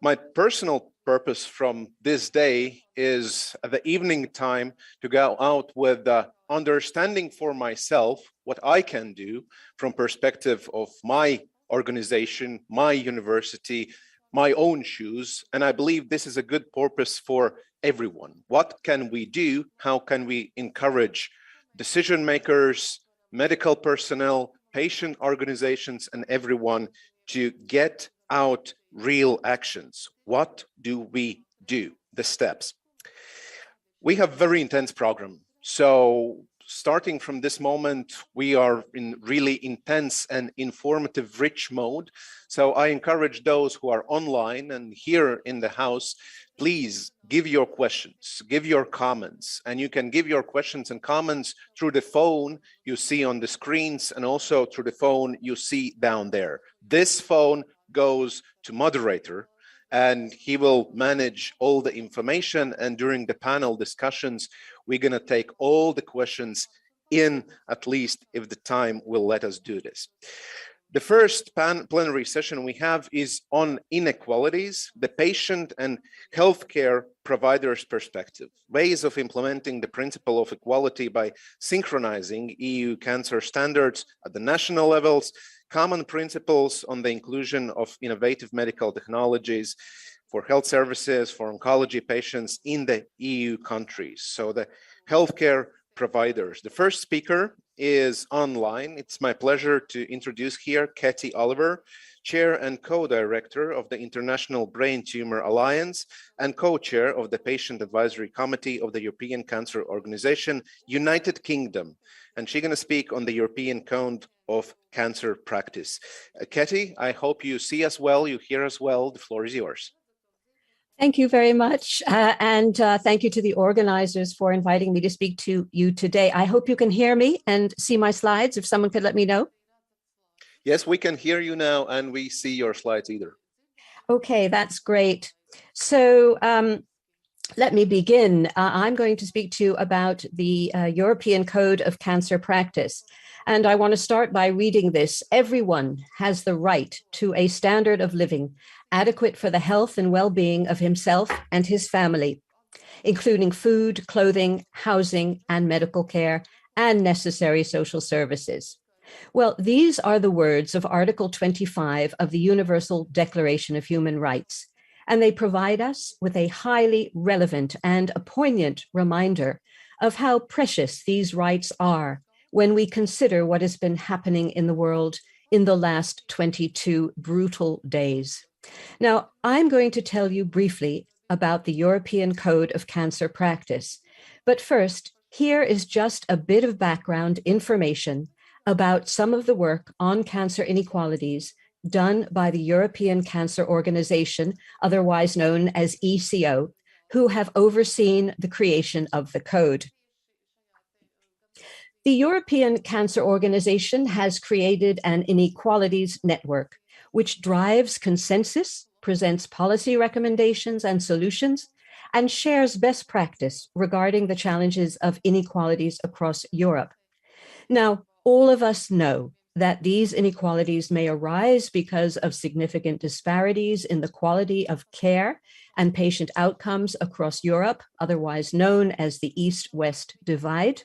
My personal purpose from this day is at the evening time to go out with the understanding for myself what I can do from perspective of my organization, my university, my own shoes, and I believe this is a good purpose for everyone. What can we do? How can we encourage decision makers, medical personnel, patient organizations, and everyone to get out real actions? What do we do? The steps. We have a very intense program. So starting from this moment, we are in really intense and informative, rich mode. So I encourage those who are online and here in the house, please give your questions, give your comments, and you can give your questions and comments through the phone you see on the screens and also through the phone you see down there. This phone goes to moderator, and he will manage all the information. And during the panel discussions, we're going to take all the questions in, at least if the time will let us do this. The first plenary session we have is on inequalities, the patient and healthcare providers' perspective, ways of implementing the principle of equality by synchronizing EU cancer standards at the national levels, common principles on the inclusion of innovative medical technologies for health services, for oncology patients in the EU countries. So the healthcare providers. The first speaker is online. It's my pleasure to introduce here Katie Oliver, Chair and Co-Director of the International Brain Tumor Alliance and Co-Chair of the Patient Advisory Committee of the European Cancer Organization, United Kingdom. And she's going to speak on the European Code of Cancer Practice. Katie, I hope you see us well, you hear us well. The floor is yours. Thank you very much. And thank you to the organizers for inviting me to speak to you today. I hope you can hear me and see my slides. If someone could let me know. Yes, we can hear you now and we see your slides either. Okay, that's great. So let me begin. I'm going to speak to you about the European Code of Cancer Practice. And I want to start by reading this. Everyone has the right to a standard of living adequate for the health and well-being of himself and his family, including food, clothing, housing, and medical care, and necessary social services. Well, these are the words of Article 25 of the Universal Declaration of Human Rights, and they provide us with a highly relevant and a poignant reminder of how precious these rights are when we consider what has been happening in the world in the last 22 brutal days. Now, I'm going to tell you briefly about the European Code of Cancer Practice. But first, here is just a bit of background information about some of the work on cancer inequalities done by the European Cancer Organization, otherwise known as ECO, who have overseen the creation of the code. The European Cancer Organization has created an inequalities network, which drives consensus, presents policy recommendations and solutions, and shares best practice regarding the challenges of inequalities across Europe. Now, all of us know that these inequalities may arise because of significant disparities in the quality of care and patient outcomes across Europe, otherwise known as the East-West divide.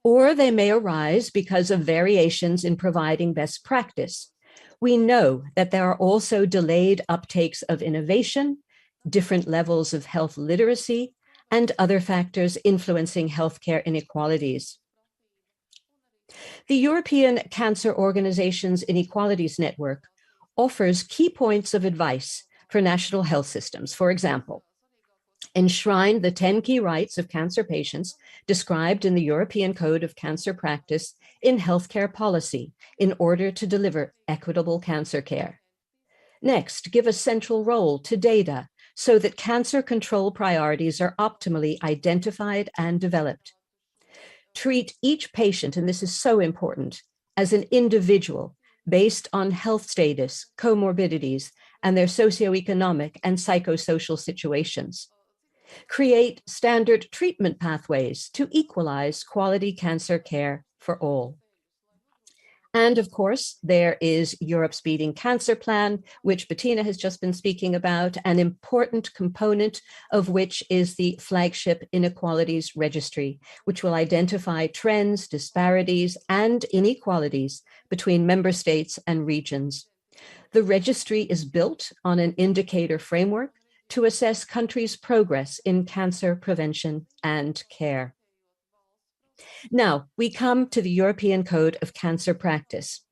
Or they may arise because of variations in providing best practice. We know that there are also delayed uptakes of innovation, different levels of health literacy, and other factors influencing healthcare inequalities. The European Cancer Organization's Inequalities Network offers key points of advice for national health systems. For example, enshrine the 10 key rights of cancer patients described in the European Code of Cancer Practice in healthcare policy in order to deliver equitable cancer care. Next, give a central role to data so that cancer control priorities are optimally identified and developed. Treat each patient, and this is so important, as an individual based on health status, comorbidities, and their socioeconomic and psychosocial situations. Create standard treatment pathways to equalize quality cancer care for all. And of course, there is Europe's Beating Cancer Plan, which Bettina has just been speaking about, an important component of which is the flagship Inequalities Registry, which will identify trends, disparities, and inequalities between member states and regions. The registry is built on an indicator framework to assess countries' progress in cancer prevention and care. Now, we come to the European Code of Cancer Practice.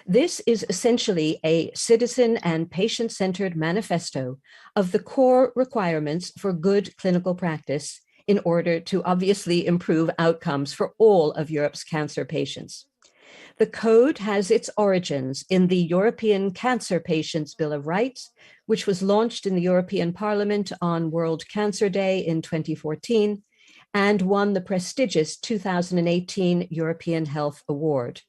This is essentially a citizen and patient-centered manifesto of the core requirements for good clinical practice in order to obviously improve outcomes for all of Europe's cancer patients. The code has its origins in the European Cancer Patients Bill of Rights, which was launched in the European Parliament on World Cancer Day in 2014, and won the prestigious 2018 European Health Award.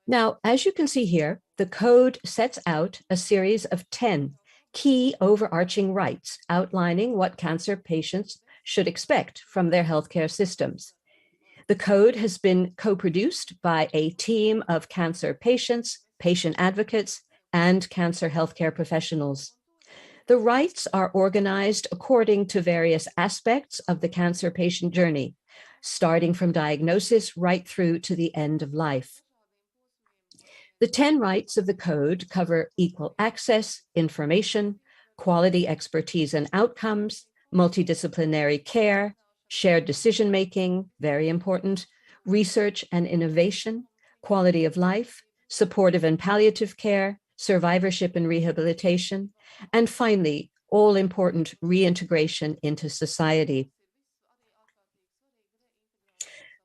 Now, as you can see here, the code sets out a series of 10 key overarching rights outlining what cancer patients should expect from their healthcare systems. The code has been co-produced by a team of cancer patients, patient advocates, and cancer healthcare professionals. The rights are organized according to various aspects of the cancer patient journey, starting from diagnosis right through to the end of life. The 10 rights of the code cover equal access, information, quality expertise and outcomes, multidisciplinary care, shared decision-making, very important, research and innovation, quality of life, supportive and palliative care, survivorship and rehabilitation, and finally, all-important reintegration into society.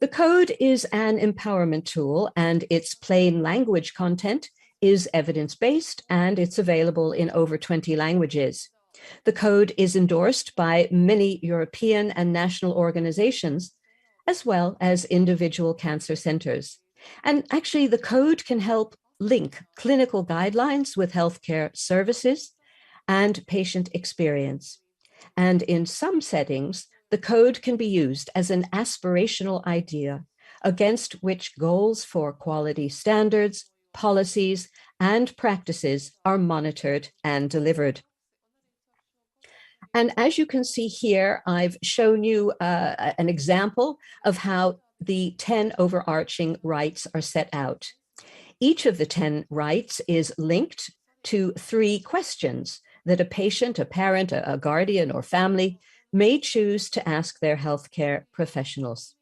The code is an empowerment tool, and its plain language content is evidence-based, and it's available in over 20 languages. The code is endorsed by many European and national organizations, as well as individual cancer centers. And actually, the code can help link clinical guidelines with healthcare services and patient experience. And in some settings, the code can be used as an aspirational idea against which goals for quality standards, policies, and practices are monitored and delivered. And as you can see here, I've shown you an example of how the 10 overarching rights are set out. Each of the 10 rights is linked to 3 questions that a patient, a parent, a guardian, or family may choose to ask their healthcare professionals.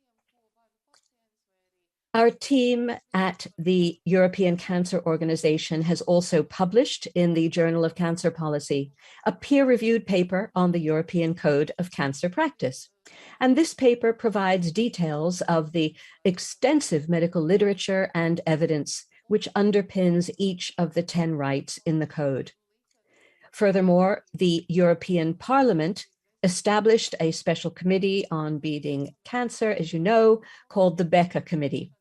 Our team at the European Cancer Organization has also published in the Journal of Cancer Policy a peer-reviewed paper on the European Code of Cancer Practice. And this paper provides details of the extensive medical literature and evidence which underpins each of the 10 rights in the code. Furthermore, the European Parliament established a special committee on beating cancer, as you know, called the BECA Committee.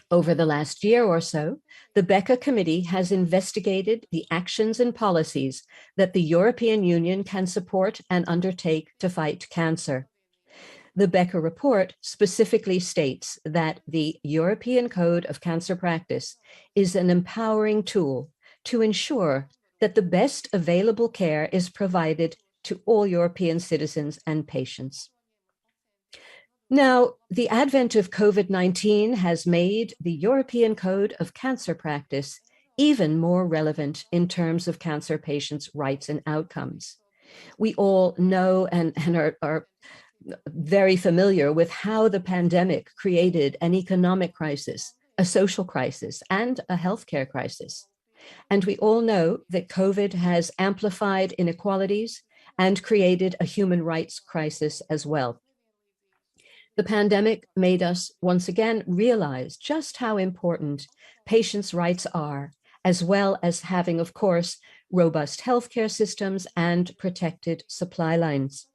Over the last year or so, the BECA Committee has investigated the actions and policies that the European Union can support and undertake to fight cancer. The BECA report specifically states that the European Code of Cancer Practice is an empowering tool to ensure that the best available care is provided to all European citizens and patients. Now, the advent of COVID-19 has made the European Code of Cancer Practice even more relevant in terms of cancer patients' rights and outcomes. We all know and are very familiar with how the pandemic created an economic crisis, a social crisis, and a healthcare crisis. And we all know that COVID has amplified inequalities and created a human rights crisis as well. The pandemic made us once again realize just how important patients' rights are, as well as having, of course, robust healthcare systems and protected supply lines.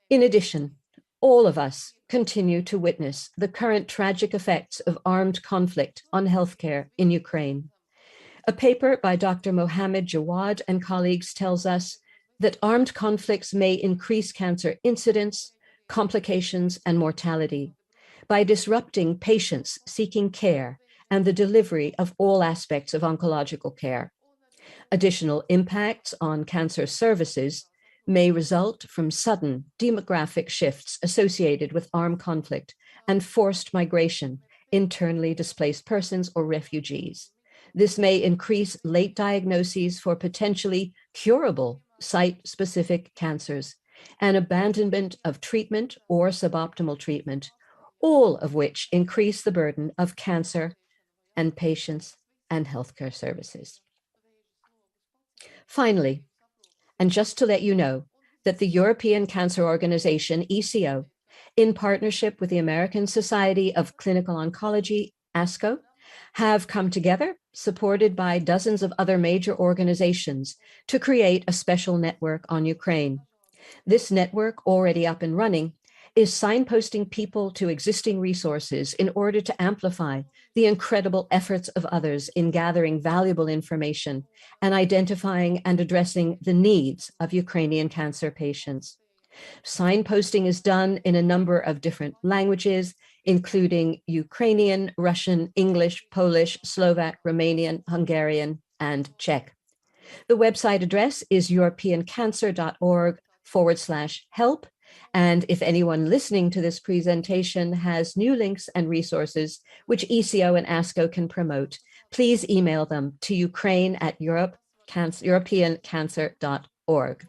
In addition, all of us continue to witness the current tragic effects of armed conflict on healthcare in Ukraine. A paper by Dr. Mohammed Jawad and colleagues tells us that armed conflicts may increase cancer incidence, complications, and mortality by disrupting patients seeking care and the delivery of all aspects of oncological care. Additional impacts on cancer services may result from sudden demographic shifts associated with armed conflict and forced migration, internally displaced persons, or refugees. This may increase late diagnoses for potentially curable site-specific cancers and abandonment of treatment or suboptimal treatment, all of which increase the burden of cancer and patients and healthcare services. Finally, and just to let you know that the European Cancer Organization, ECO, in partnership with the American Society of Clinical Oncology, ASCO, have come together, supported by dozens of other major organizations, to create a special network on Ukraine. This network, already up and running, is signposting people to existing resources in order to amplify the incredible efforts of others in gathering valuable information and identifying and addressing the needs of Ukrainian cancer patients. Signposting is done in a number of different languages, including Ukrainian, Russian, English, Polish, Slovak, Romanian, Hungarian, and Czech. The website address is europeancancer.org/help. And if anyone listening to this presentation has new links and resources which ECO and ASCO can promote, please email them to ukraine@europeancancer.org.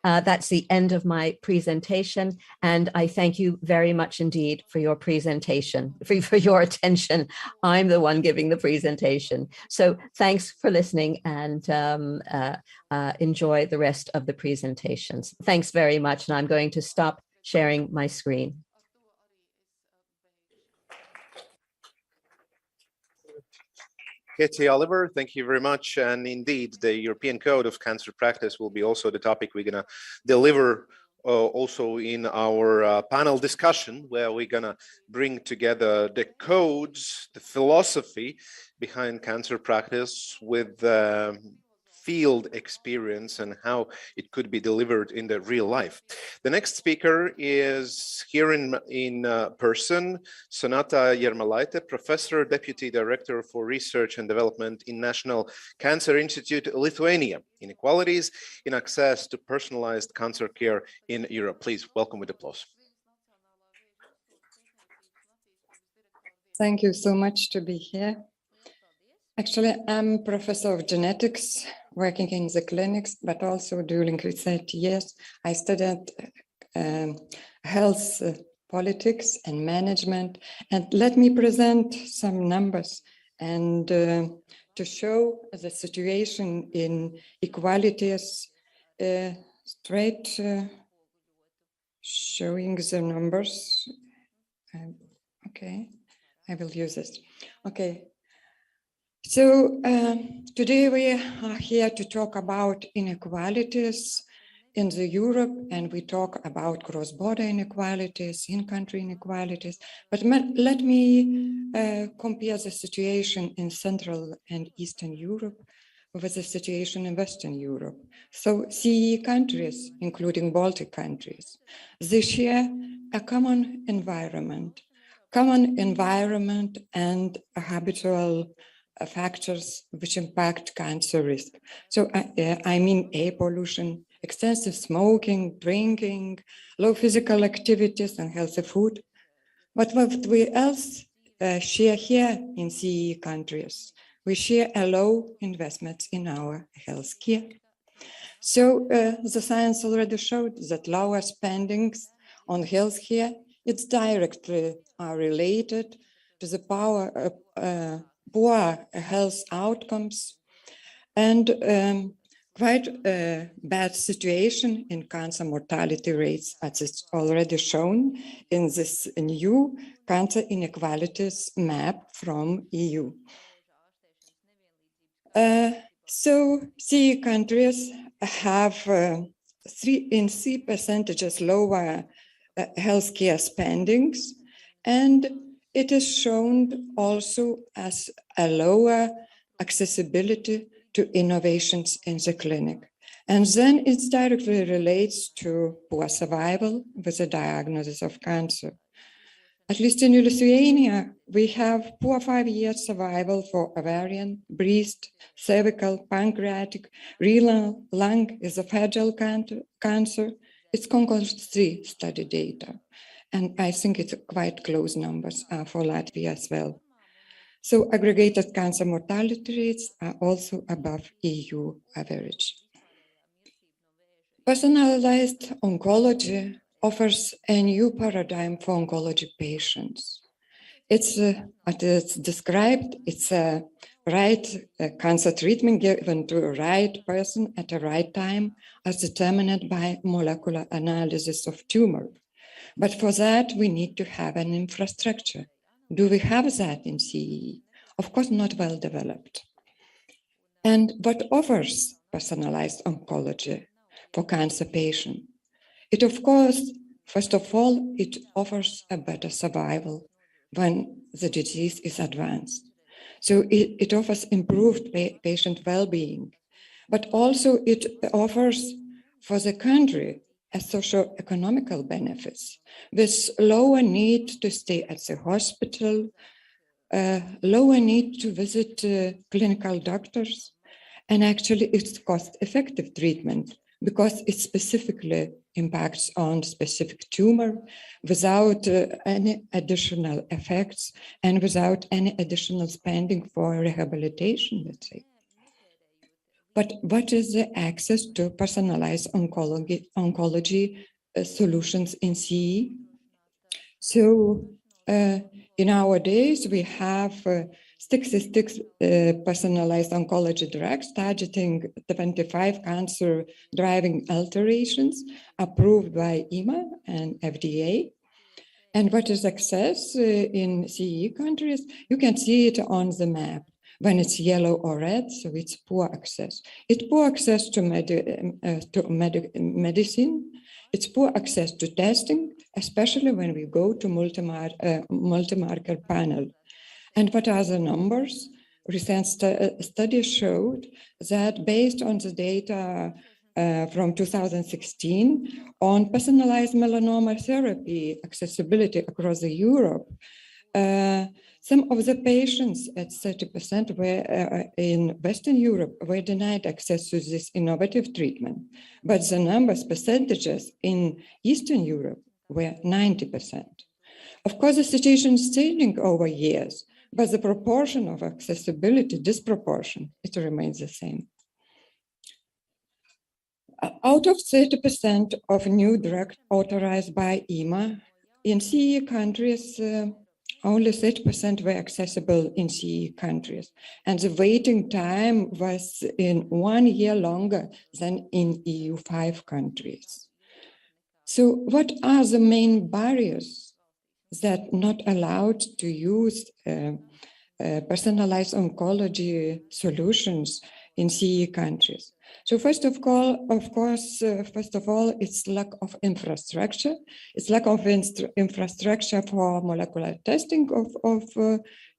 That's the end of my presentation, and I thank you very much indeed for your presentation, for your attention. I'm the one giving the presentation. So thanks for listening, and enjoy the rest of the presentations. Thanks very much, and I'm going to stop sharing my screen. Katie Oliver, thank you very much. And indeed, the European Code of Cancer Practice will be also the topic we're going to deliver also in our panel discussion, where we're going to bring together the codes, the philosophy behind cancer practice with field experience and how it could be delivered in the real life. The next speaker is here in person, Sonata Yermalaite, Professor, Deputy Director for Research and Development in National Cancer Institute, Lithuania, Inequalities in Access to Personalized Cancer Care in Europe. Please welcome with applause. Thank you so much to be here. Actually, I'm professor of genetics, working in the clinics, but also during 30 years, I studied health politics and management. And let me present some numbers and to show the situation in equalities, straight showing the numbers. Okay, I will use this. Okay. So today we are here to talk about inequalities in the Europe, and we talk about cross-border inequalities, in-country inequalities. But let me compare the situation in Central and Eastern Europe with the situation in Western Europe. So CE countries, including Baltic countries, they share a common environment and a habitual factors which impact cancer risk. So I mean air pollution, extensive smoking, drinking, low physical activities and healthy food. But what we else share here in CE countries, we share a low investment in our healthcare. So the science already showed that lower spendings on healthcare, it's directly related to the poor health outcomes and quite a bad situation in cancer mortality rates, as it's already shown in this new cancer inequalities map from EU. So CE countries have 3% lower healthcare spendings, and it is shown also as a lower accessibility to innovations in the clinic. And then it directly relates to poor survival with the diagnosis of cancer. At least in Lithuania, we have poor 5-year survival for ovarian, breast, cervical, pancreatic, renal, lung, esophageal cancer. It's Concourse 3 study data. And I think it's quite close numbers for Latvia as well. So aggregated cancer mortality rates are also above EU average. Personalized oncology offers a new paradigm for oncology patients. It's, as it's described, it's a right cancer treatment given to a right person at the right time as determined by molecular analysis of tumor. But for that, we need to have an infrastructure. Do we have that in CE? Of course, not well developed. And what offers personalized oncology for cancer patients? It, of course, First of all, it offers a better survival when the disease is advanced. So it offers improved patient well-being, but also it offers for the country a socio-economical benefits with lower need to stay at the hospital, lower need to visit clinical doctors, and actually it's cost-effective treatment because it specifically impacts on specific tumor without any additional effects and without any additional spending for rehabilitation, let's say. But what is the access to personalized oncology solutions in CE? So in our days, we have 66 personalized oncology drugs targeting 25 cancer-driving alterations approved by EMA and FDA. And what is access in CE countries? You can see it on the map. When it's yellow or red, so it's poor access. It's poor access to medicine. It's poor access to testing, especially when we go to multi-marker panel. And what are the numbers? Recent studies showed that based on the data from 2016 on personalized melanoma therapy accessibility across Europe, some of the patients at 30% were in Western Europe were denied access to this innovative treatment, but the numbers, percentages in Eastern Europe were 90%. Of course, the situation is changing over years, but the proportion of accessibility, disproportion, it remains the same. Out of 30% of new drugs authorized by EMA, in CE countries, only 30% were accessible in CE countries, and the waiting time was in 1 year longer than in EU5 countries. So what are the main barriers that not allowed to use personalized oncology solutions in CE countries? So first of all, it's lack of infrastructure. It's lack of infrastructure for molecular testing of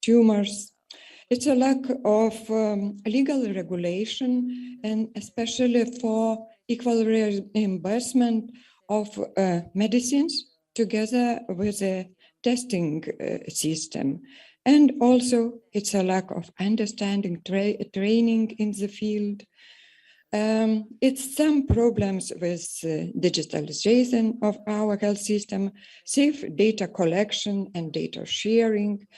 tumors. It's a lack of legal regulation, and especially for equal reimbursement of medicines together with a testing system. And also it's a lack of understanding, training in the field. It's some problems with digitalization of our health system, safe data collection and data sharing.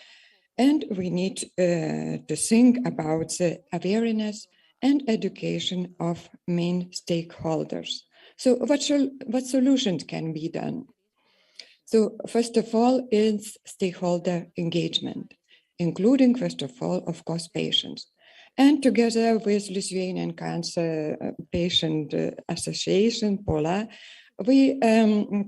And we need to think about the awareness and education of main stakeholders. So what solutions can be done? So first of all is stakeholder engagement, including first of all, of course, patients. And together with Lithuanian Cancer Patient Association, POLA, we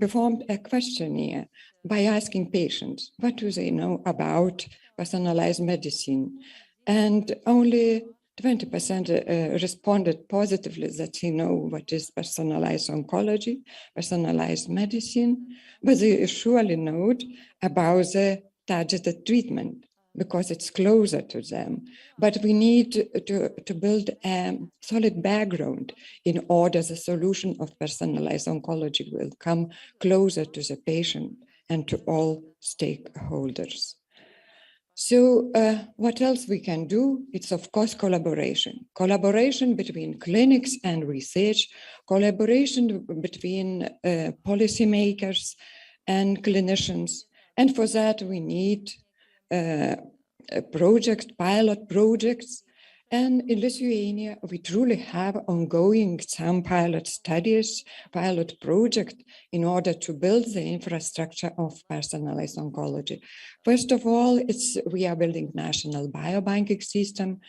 performed a questionnaire by asking patients, what do they know about personalized medicine? And only 20% responded positively that they know what is personalized oncology, personalized medicine, but they surely know about the targeted treatment, because it's closer to them. But we need to build a solid background in order the solution of personalized oncology will come closer to the patient and to all stakeholders. So what else we can do? It's of course collaboration. Collaboration between clinics and research, collaboration between policymakers and clinicians. And for that we need pilot projects. And in Lithuania, we truly have ongoing some pilot studies, pilot project in order to build the infrastructure of personalized oncology. First of all, we are building national biobanking system.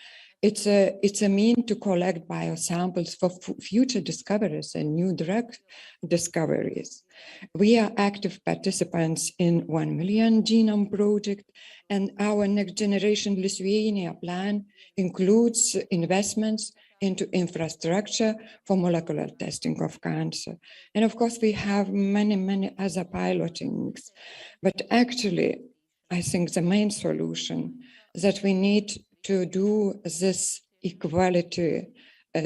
It's a mean to collect biosamples for future discoveries and new drug discoveries. We are active participants in 1 million genome project, and our next generation Lithuania plan includes investments into infrastructure for molecular testing of cancer. And of course, we have many other pilotings. But actually, I think the main solution is that we need to do this equality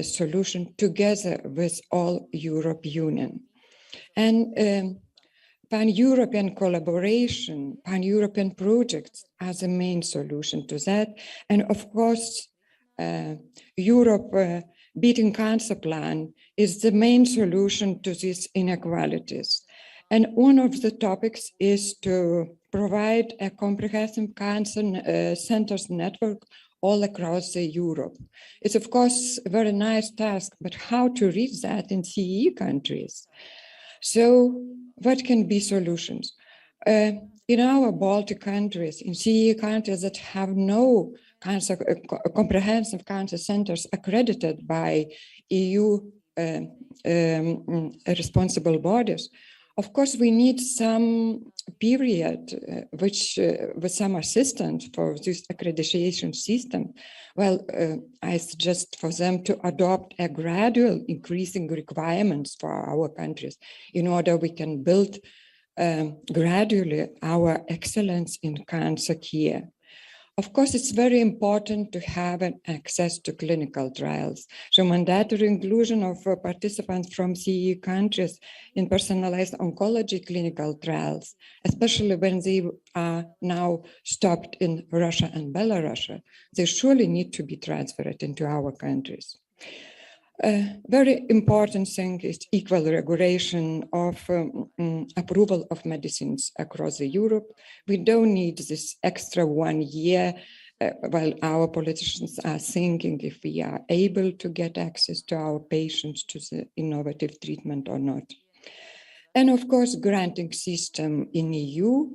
solution together with all Europe Union. And pan-European collaboration, pan-European projects are the main solution to that. And of course, Europe Beating Cancer Plan is the main solution to these inequalities. And one of the topics is to provide a comprehensive cancer centers network all across Europe. It's of course a very nice task, but how to reach that in CE countries? So what can be solutions? In our Baltic countries, in CE countries that have no comprehensive cancer centers accredited by EU responsible bodies, of course, we need some period with some assistance for this accreditation system. Well, I suggest for them to adopt a gradual increasing requirements for our countries in order we can build gradually our excellence in cancer care. Of course, it's very important to have an access to clinical trials. So mandatory inclusion of participants from CE countries in personalized oncology clinical trials, especially when they are now stopped in Russia and Belarus, they surely need to be transferred into our countries. Very important thing is equal regulation of approval of medicines across Europe. We don't need this extra 1 year while our politicians are thinking if we are able to get access to our patients to the innovative treatment or not. And of course, granting system in EU,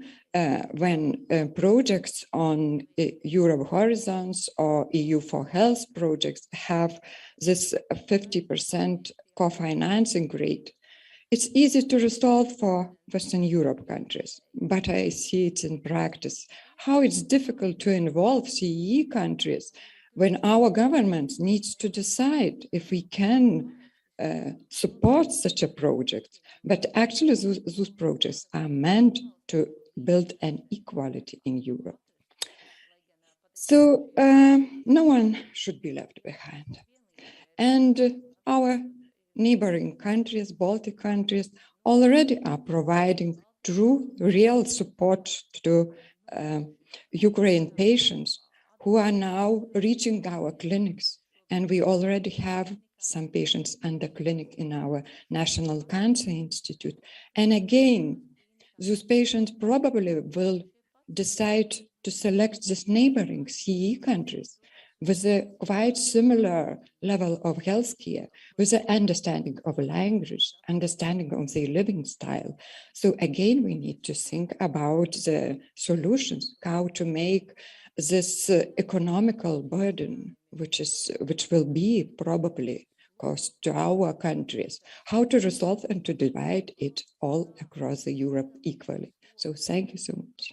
when projects on Europe Horizons or EU for Health projects have this 50% co-financing rate, it's easy to resolve for Western Europe countries, but I see it in practice, how it's difficult to involve CE countries when our government needs to decide if we can support such a project. But actually those projects are meant to build an equality in Europe. So no one should be left behind. And our neighboring countries, Baltic countries, already are providing true, real support to Ukraine patients who are now reaching our clinics. And we already have some patients under clinic in our National Cancer Institute. And again, those patients probably will decide to select these neighboring CE countries with a quite similar level of healthcare, with an understanding of language, understanding of their living style. So again, we need to think about the solutions, how to make this economical burden, which will be probably cost to our countries, how to resolve and to divide it all across Europe equally. So thank you so much.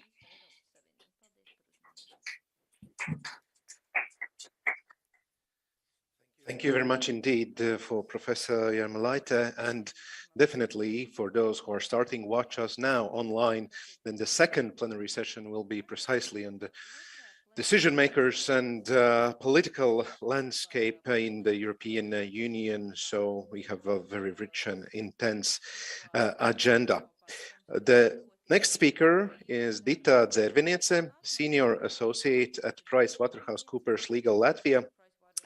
Thank you very much indeed for Professor Jarmolaite, and definitely for those who are starting watch us now online, then the second plenary session will be precisely on the decision makers and political landscape in the European Union. So we have a very rich and intense agenda. The next speaker is Dita Dzerviniece, Senior Associate at PricewaterhouseCoopers Legal Latvia.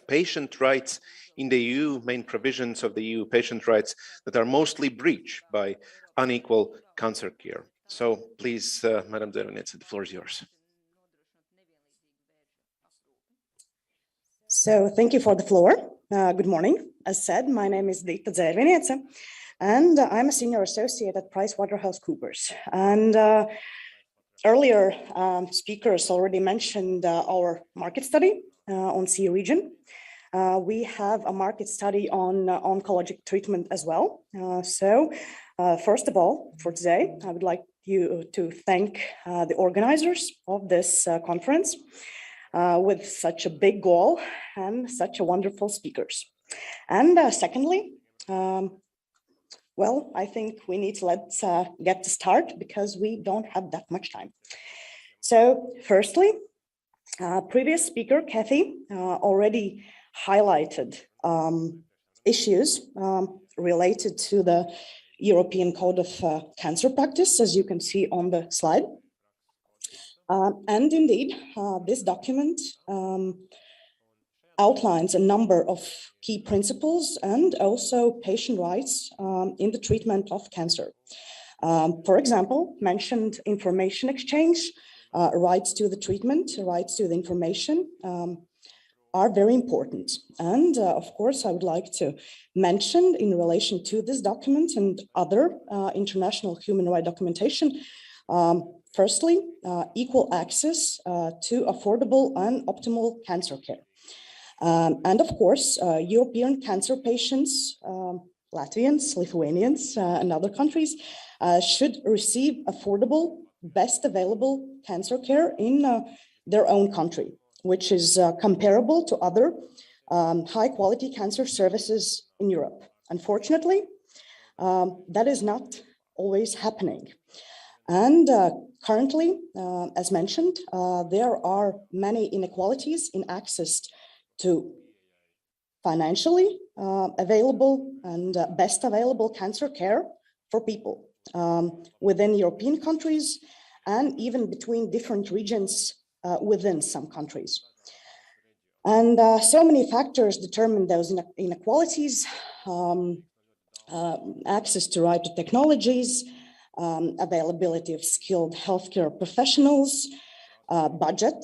Patient rights in the EU, main provisions of the EU patient rights that are mostly breached by unequal cancer care. So please, Madam Dzerviniece, the floor is yours. So thank you for the floor. Good morning. As said, my name is Dita Dzerviniece, and I'm a senior associate at PricewaterhouseCoopers. And earlier speakers already mentioned our market study on CE region. We have a market study on oncologic treatment as well. So first of all, for today, I would like you to thank the organizers of this conference. with such a big goal and such a wonderful speakers. And secondly, well, I think we need to let's get to start because we don't have that much time. So firstly, previous speaker, Kathy, already highlighted issues related to the European Code of Cancer Practice, as you can see on the slide. And indeed, this document outlines a number of key principles and also patient rights in the treatment of cancer. For example, mentioned information exchange, rights to the treatment, rights to the information are very important. And of course, I would like to mention in relation to this document and other international human rights documentation, firstly, equal access to affordable and optimal cancer care. And of course, European cancer patients, Latvians, Lithuanians, and other countries should receive affordable, best available cancer care in their own country, which is comparable to other high quality cancer services in Europe. Unfortunately, that is not always happening. And currently, as mentioned, there are many inequalities in access to financially available and best available cancer care for people within European countries and even between different regions within some countries. And so many factors determine those inequalities, access to right to technologies, availability of skilled healthcare professionals, budget,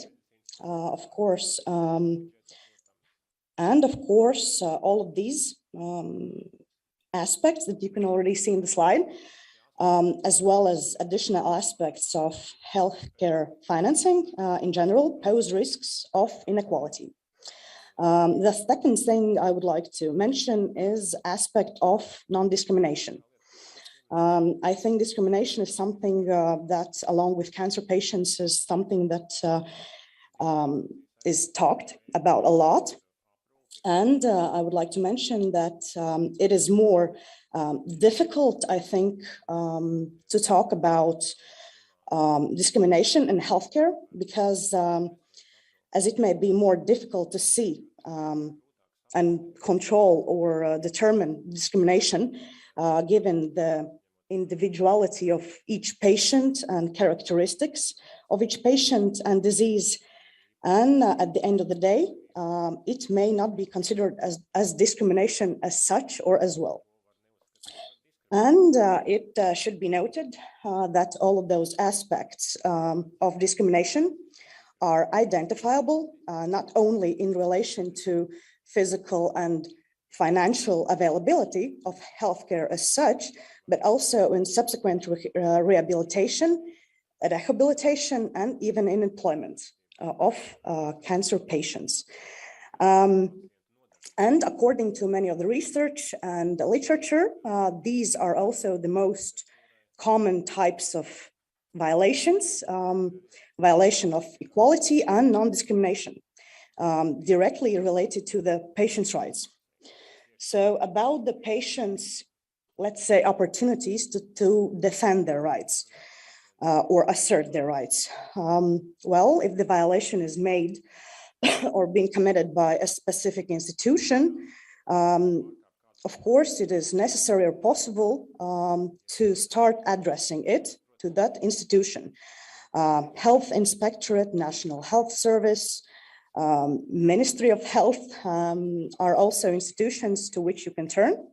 of course, and of course, all of these aspects that you can already see in the slide, as well as additional aspects of healthcare financing in general, pose risks of inequality. The second thing I would like to mention is aspect of non-discrimination. I think discrimination is something that, along with cancer patients, is something that is talked about a lot. And I would like to mention that it is more difficult, I think, to talk about discrimination in healthcare because as it may be more difficult to see and control or determine discrimination given the individuality of each patient and characteristics of each patient and disease. And at the end of the day, it may not be considered as discrimination as such or as well. And it should be noted that all of those aspects of discrimination are identifiable, not only in relation to physical and financial availability of healthcare as such, but also in subsequent rehabilitation, and even in employment of cancer patients. And according to many of the research and the literature, these are also the most common types of violations, violation of equality and non-discrimination, directly related to the patient's rights. So about the patient's, let's say, opportunities to defend their rights or assert their rights. Well, if the violation is made or being committed by a specific institution, of course, it is necessary or possible to start addressing it to that institution. Health Inspectorate, National Health Service, Ministry of Health are also institutions to which you can turn.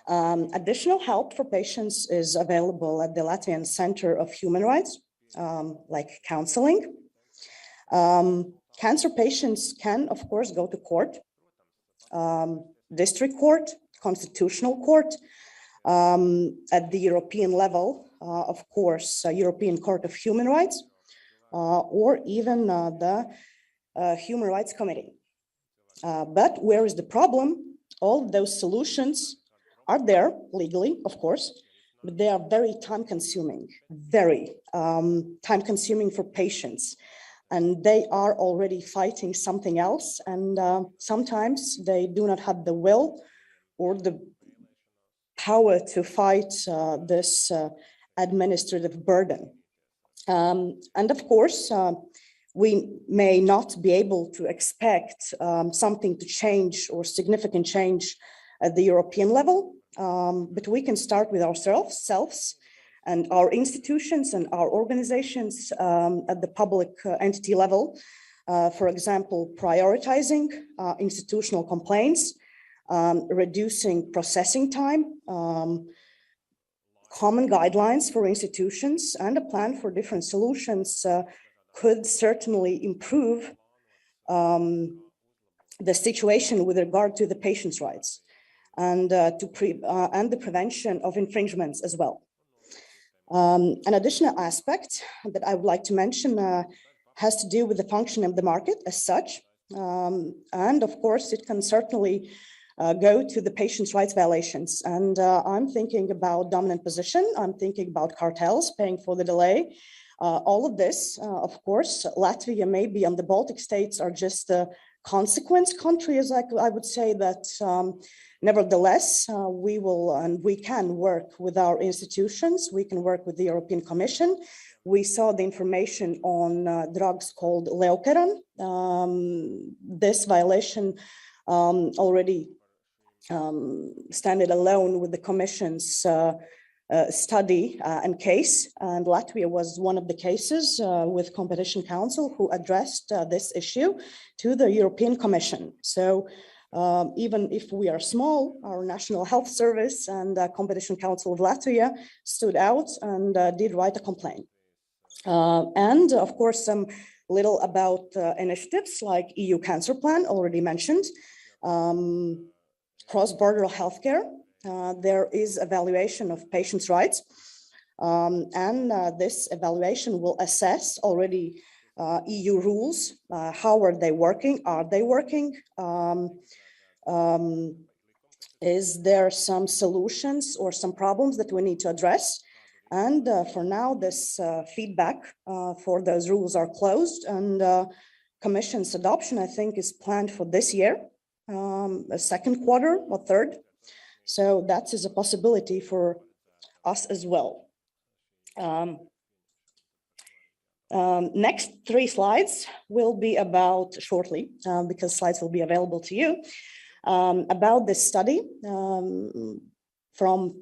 Additional help for patients is available at the Latvian Center of Human Rights, like counseling. Cancer patients can, of course, go to court, district court, constitutional court, at the European level, of course, European Court of Human Rights, or even the Human Rights Committee. But where is the problem? All those solutions are there legally, of course, but they are very time consuming for patients. and they are already fighting something else. And sometimes they do not have the will or the power to fight this administrative burden. And of course, we may not be able to expect something to change or significant change at the European level, but we can start with ourselves and our institutions and our organizations at the public entity level. For example, prioritizing institutional complaints, reducing processing time, common guidelines for institutions, and a plan for different solutions could certainly improve the situation with regard to the patient's rights and the prevention of infringements as well. An additional aspect that I would like to mention has to do with the function of the market as such. And of course, it can certainly go to the patient's rights violations. And I'm thinking about dominant position. I'm thinking about cartels paying for the delay. All of this, of course, Latvia maybe and the Baltic states are just consequence countries. I would say that nevertheless, we will and we can work with our institutions. We can work with the European Commission. We saw the information on drugs called Leukeran. This violation already standing alone with the Commission's study and case, and Latvia was one of the cases with Competition Council who addressed this issue to the European Commission. So even if we are small, our National Health Service and Competition Council of Latvia stood out and did write a complaint. And of course, some little about initiatives like EU Cancer Plan, already mentioned, cross-border healthcare. There is evaluation of patients' rights, and this evaluation will assess already EU rules. How are they working? Are they working? Is there some solutions or some problems that we need to address? And for now, this feedback for those rules are closed, and Commission's adoption, I think, is planned for this year, a second quarter or third. So that is a possibility for us as well. Next 3 slides will be about shortly, because slides will be available to you, about this study from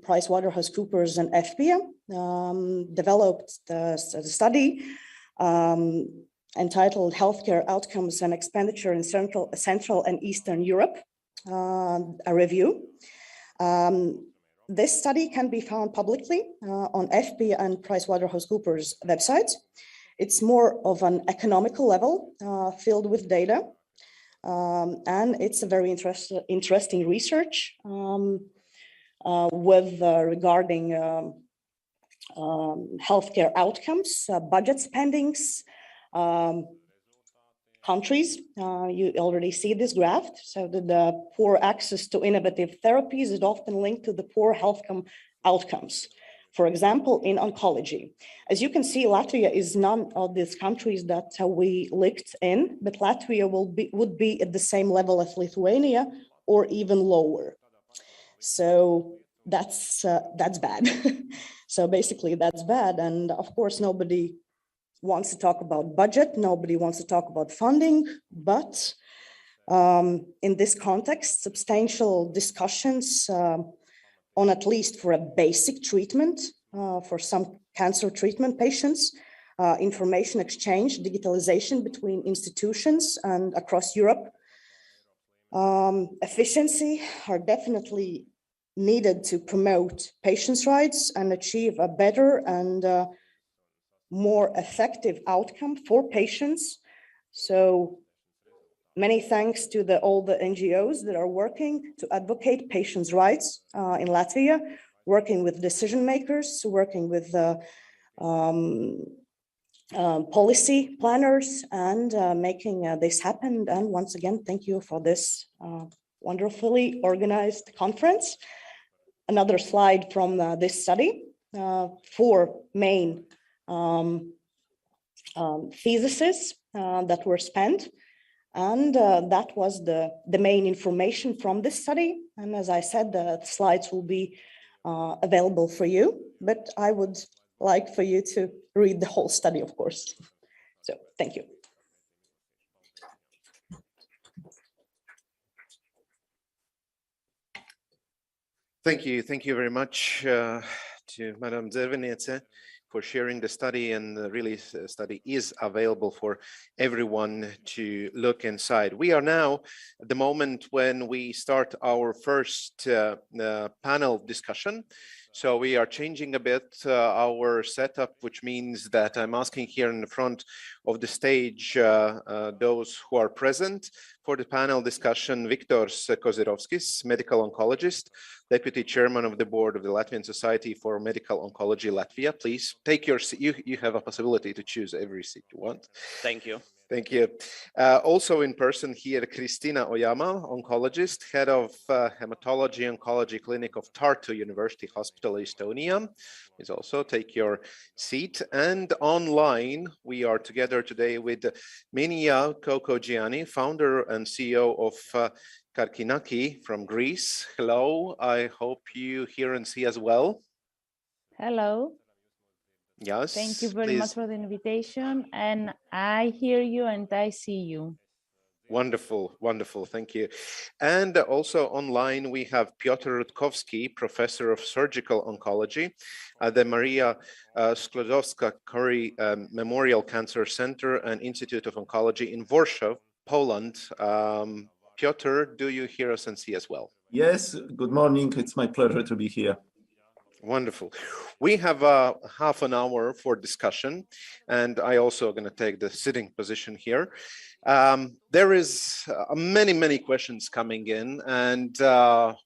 PricewaterhouseCoopers and FPA, developed the study entitled Healthcare Outcomes and Expenditure in Central and Eastern Europe, a review. This study can be found publicly on FP and PricewaterhouseCoopers websites. It's more of an economical level filled with data, and it's a very interesting research with regarding healthcare outcomes, budget spendings, countries. You already see this graph. So the poor access to innovative therapies is often linked to the poor health outcomes. For example, in oncology. As you can see, Latvia is none of these countries that we looked in, but Latvia would be at the same level as Lithuania or even lower. So that's bad. So basically that's bad. And of course, nobody wants to talk about budget. Nobody wants to talk about funding, but in this context, substantial discussions on at least for a basic treatment for some cancer treatment patients, information exchange, digitalization between institutions and across Europe, efficiency are definitely needed to promote patients' rights and achieve a better and more effective outcome for patients. So many thanks to all the NGOs that are working to advocate patients' rights in Latvia, working with decision makers, working with policy planners, and making this happen. And once again, thank you for this wonderfully organized conference. Another slide from this study, 4 main theses that were spent. And that was the main information from this study. And as I said, the slides will be available for you, but I would like for you to read the whole study, of course. So thank you. Thank you very much to Madam Zervenece for sharing the study, and really the study is available for everyone to look inside. We are now at the moment when we start our first panel discussion. So we are changing a bit our setup, which means that I'm asking here in the front of the stage those who are present for the panel discussion: Viktoras Kozirovskis, medical oncologist, Deputy Chairman of the Board of the Latvian Society for Medical Oncology Latvia. Please take your seat. You have a possibility to choose every seat you want. Thank you. Thank you. Also in person here, Kristina Ojama, oncologist, head of Hematology Oncology Clinic of Tartu University Hospital, Estonia. Please also take your seat. And online, we are together today with Minia Kokogianni, founder and CEO of Karkinaki from Greece. Hello, I hope you hear and see as well. Hello. Yes. Thank you very much for the invitation, and I hear you and I see you. Wonderful, wonderful, thank you. And also online we have Piotr Rutkowski, Professor of Surgical Oncology at the Maria Sklodowska-Curie Memorial Cancer Center and Institute of Oncology in Warsaw, Poland. Piotr, do you hear us and see as well? Yes, good morning, it's my pleasure to be here. Wonderful. We have half an hour for discussion, and I also going to take the sitting position here. There is many questions coming in, and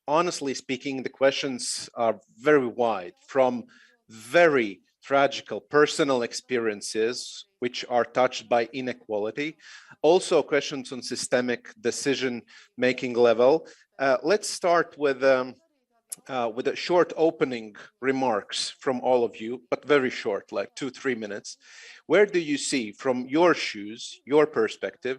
honestly speaking, the questions are very wide, from very tragical personal experiences which are touched by inequality, also questions on systemic decision-making level. Let's start with a short opening remarks from all of you, but very short, like 2-3 minutes. Where do you see, from your shoes, your perspective,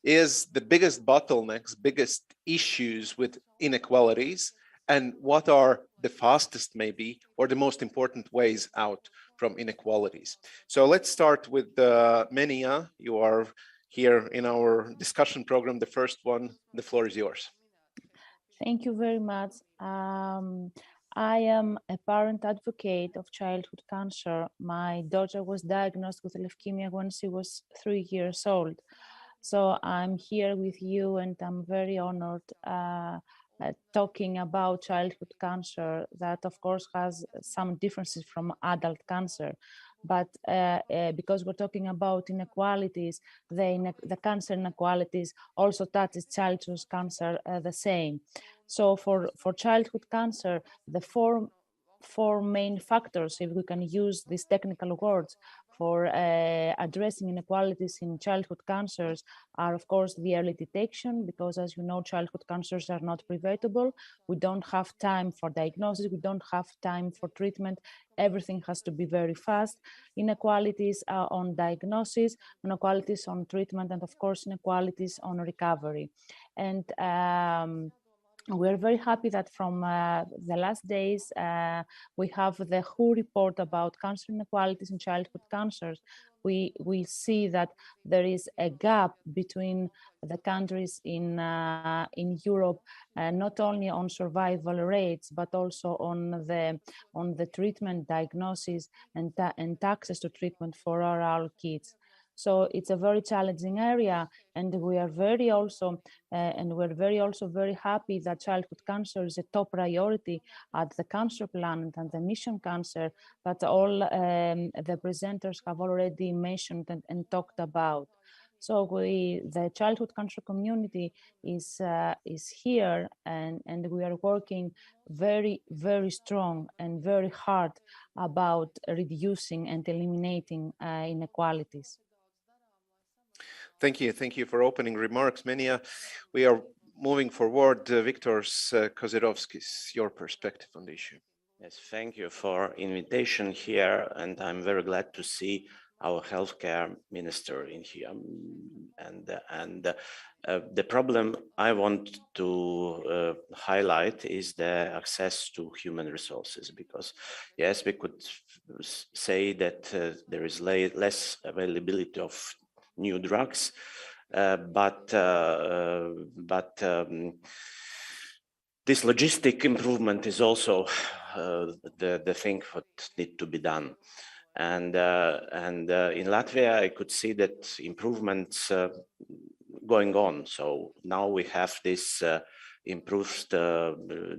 is the biggest bottlenecks, biggest issues with inequalities, and what are the fastest maybe, or the most important ways out from inequalities? So let's start with Menia. You are here in our discussion program, the first one. The floor is yours. Thank you very much. I am a parent advocate of childhood cancer. My daughter was diagnosed with leukemia when she was 3 years old. So I'm here with you, and I'm very honored talking about childhood cancer that of course has some differences from adult cancer. But because we're talking about inequalities, the cancer inequalities also touches childhood cancer the same. So for childhood cancer, the four main factors, if we can use these technical words, for addressing inequalities in childhood cancers are, of course, the early detection, because as you know, childhood cancers are not preventable. We don't have time for diagnosis. We don't have time for treatment. Everything has to be very fast. Inequalities on diagnosis, inequalities on treatment, and of course, inequalities on recovery. And we're very happy that from the last days, we have the WHO report about cancer inequalities in childhood cancers. We see that there is a gap between the countries in Europe, not only on survival rates, but also on the treatment, diagnosis, and access to treatment for our kids. So it's a very challenging area, and we're very also very happy that childhood cancer is a top priority at the cancer plan and the mission cancer that all the presenters have already mentioned and talked about. So the childhood cancer community is here, and we are working very, very strong and very hard about reducing and eliminating inequalities. Thank you for opening remarks, Menia. We are moving forward. Viktoras Kozirovskis, your perspective on the issue. Yes, thank you for invitation here, and I'm very glad to see our healthcare minister in here. The problem I want to highlight is the access to human resources, because yes, we could say that there is less availability of new drugs, but this logistic improvement is also the thing that need to be done. And in Latvia, I could see that improvements going on. So now we have this improved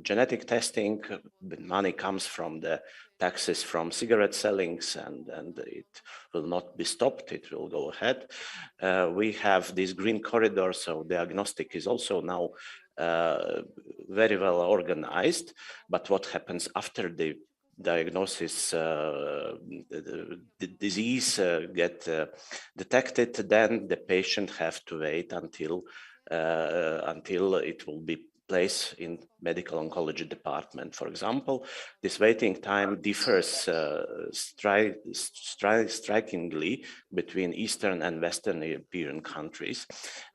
genetic testing. The money comes from the taxes from cigarette sellings, and it will not be stopped. It will go ahead. We have this green corridor, so diagnostic is also now very well organized. But what happens after the diagnosis, the disease get detected, then the patient have to wait until it will be placed in medical oncology department. For example, this waiting time differs strikingly between Eastern and Western European countries.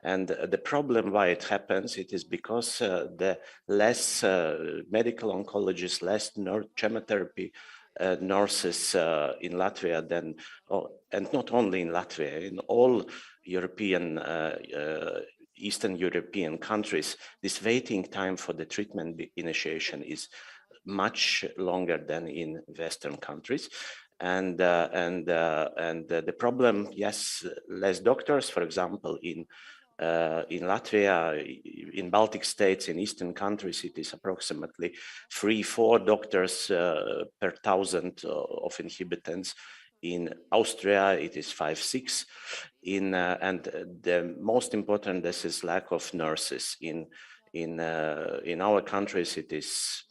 And the problem why it happens, it is because the less medical oncologists, less chemotherapy nurses in Latvia than, and not only in Latvia, in all European Eastern European countries, this waiting time for the treatment initiation is much longer than in Western countries. And the problem, yes, less doctors, for example, in Latvia, in Baltic states, in Eastern countries, it is approximately 3-4 doctors per 1,000 of inhabitants. In Austria, it is 5-6. And the most important, this is lack of nurses. In our countries, it is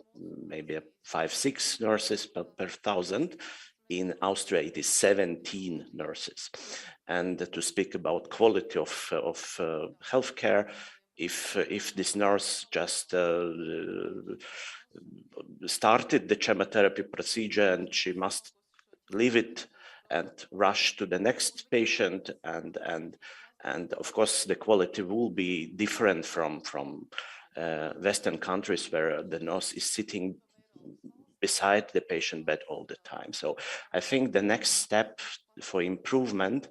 maybe 5-6 nurses per 1,000. In Austria, it is 17 nurses. And to speak about quality of healthcare, if this nurse just started the chemotherapy procedure and she must leave it and rush to the next patient, and of course the quality will be different from Western countries where the nurse is sitting beside the patient bed all the time. So I think the next step for improvement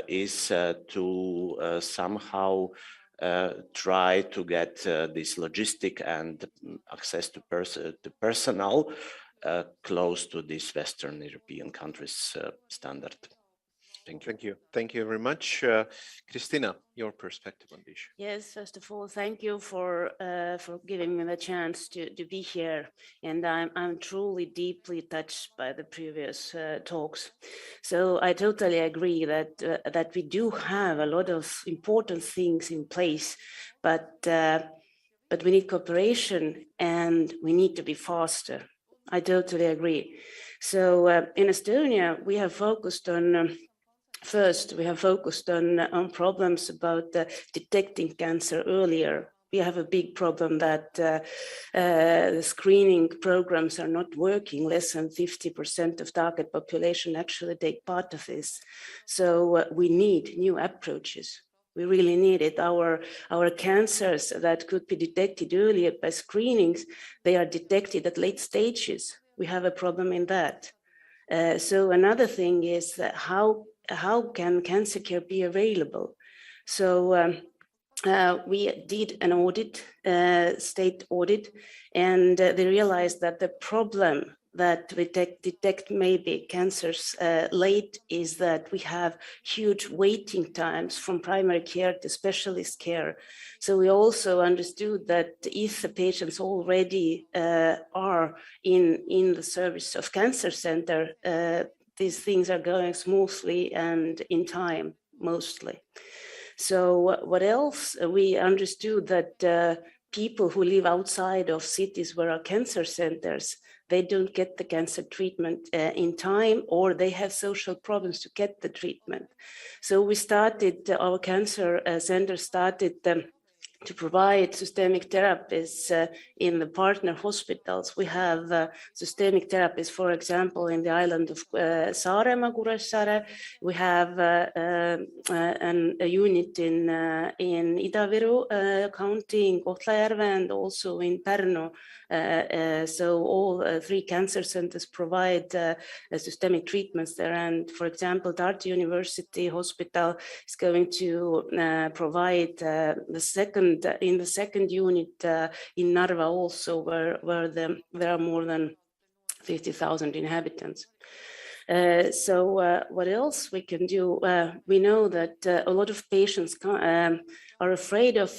is to somehow try to get this logistic and access to personnel close to this Western European countries standard. Thank you. Thank you very much. Christina, your perspective on this. Yes, first of all, thank you for giving me the chance to be here. And I'm truly deeply touched by the previous talks. So I totally agree that we do have a lot of important things in place, but we need cooperation and we need to be faster. I totally agree. So in Estonia, we have focused on first, we have focused on problems about detecting cancer earlier. We have a big problem that the screening programs are not working. Less than 50% of target population actually take part of this. So we need new approaches. We really need it. Our cancers that could be detected earlier by screenings, they are detected at late stages. We have a problem in that. So another thing is that how can cancer care be available? So we did an audit, state audit, and they realized that the problem that we detect maybe cancers late is that we have huge waiting times from primary care to specialist care. So we also understood that if the patients already are in the service of cancer center, these things are going smoothly and in time, mostly. So what else? We understood that people who live outside of cities where are cancer centers, they don't get the cancer treatment in time, or they have social problems to get the treatment. So we started, our cancer center started to provide systemic therapies in the partner hospitals. We have systemic therapies, for example, in the island of Saaremaa, Kuressaare. We have a unit in Ida-Viru County, in Kohtla-Järve, and also in Pärnu. So all 3 cancer centers provide systemic treatments there. And for example, Tartu University Hospital is going to provide in the second unit in Narva also, where there are more than 50,000 inhabitants. So what else we can do? We know that a lot of patients are afraid of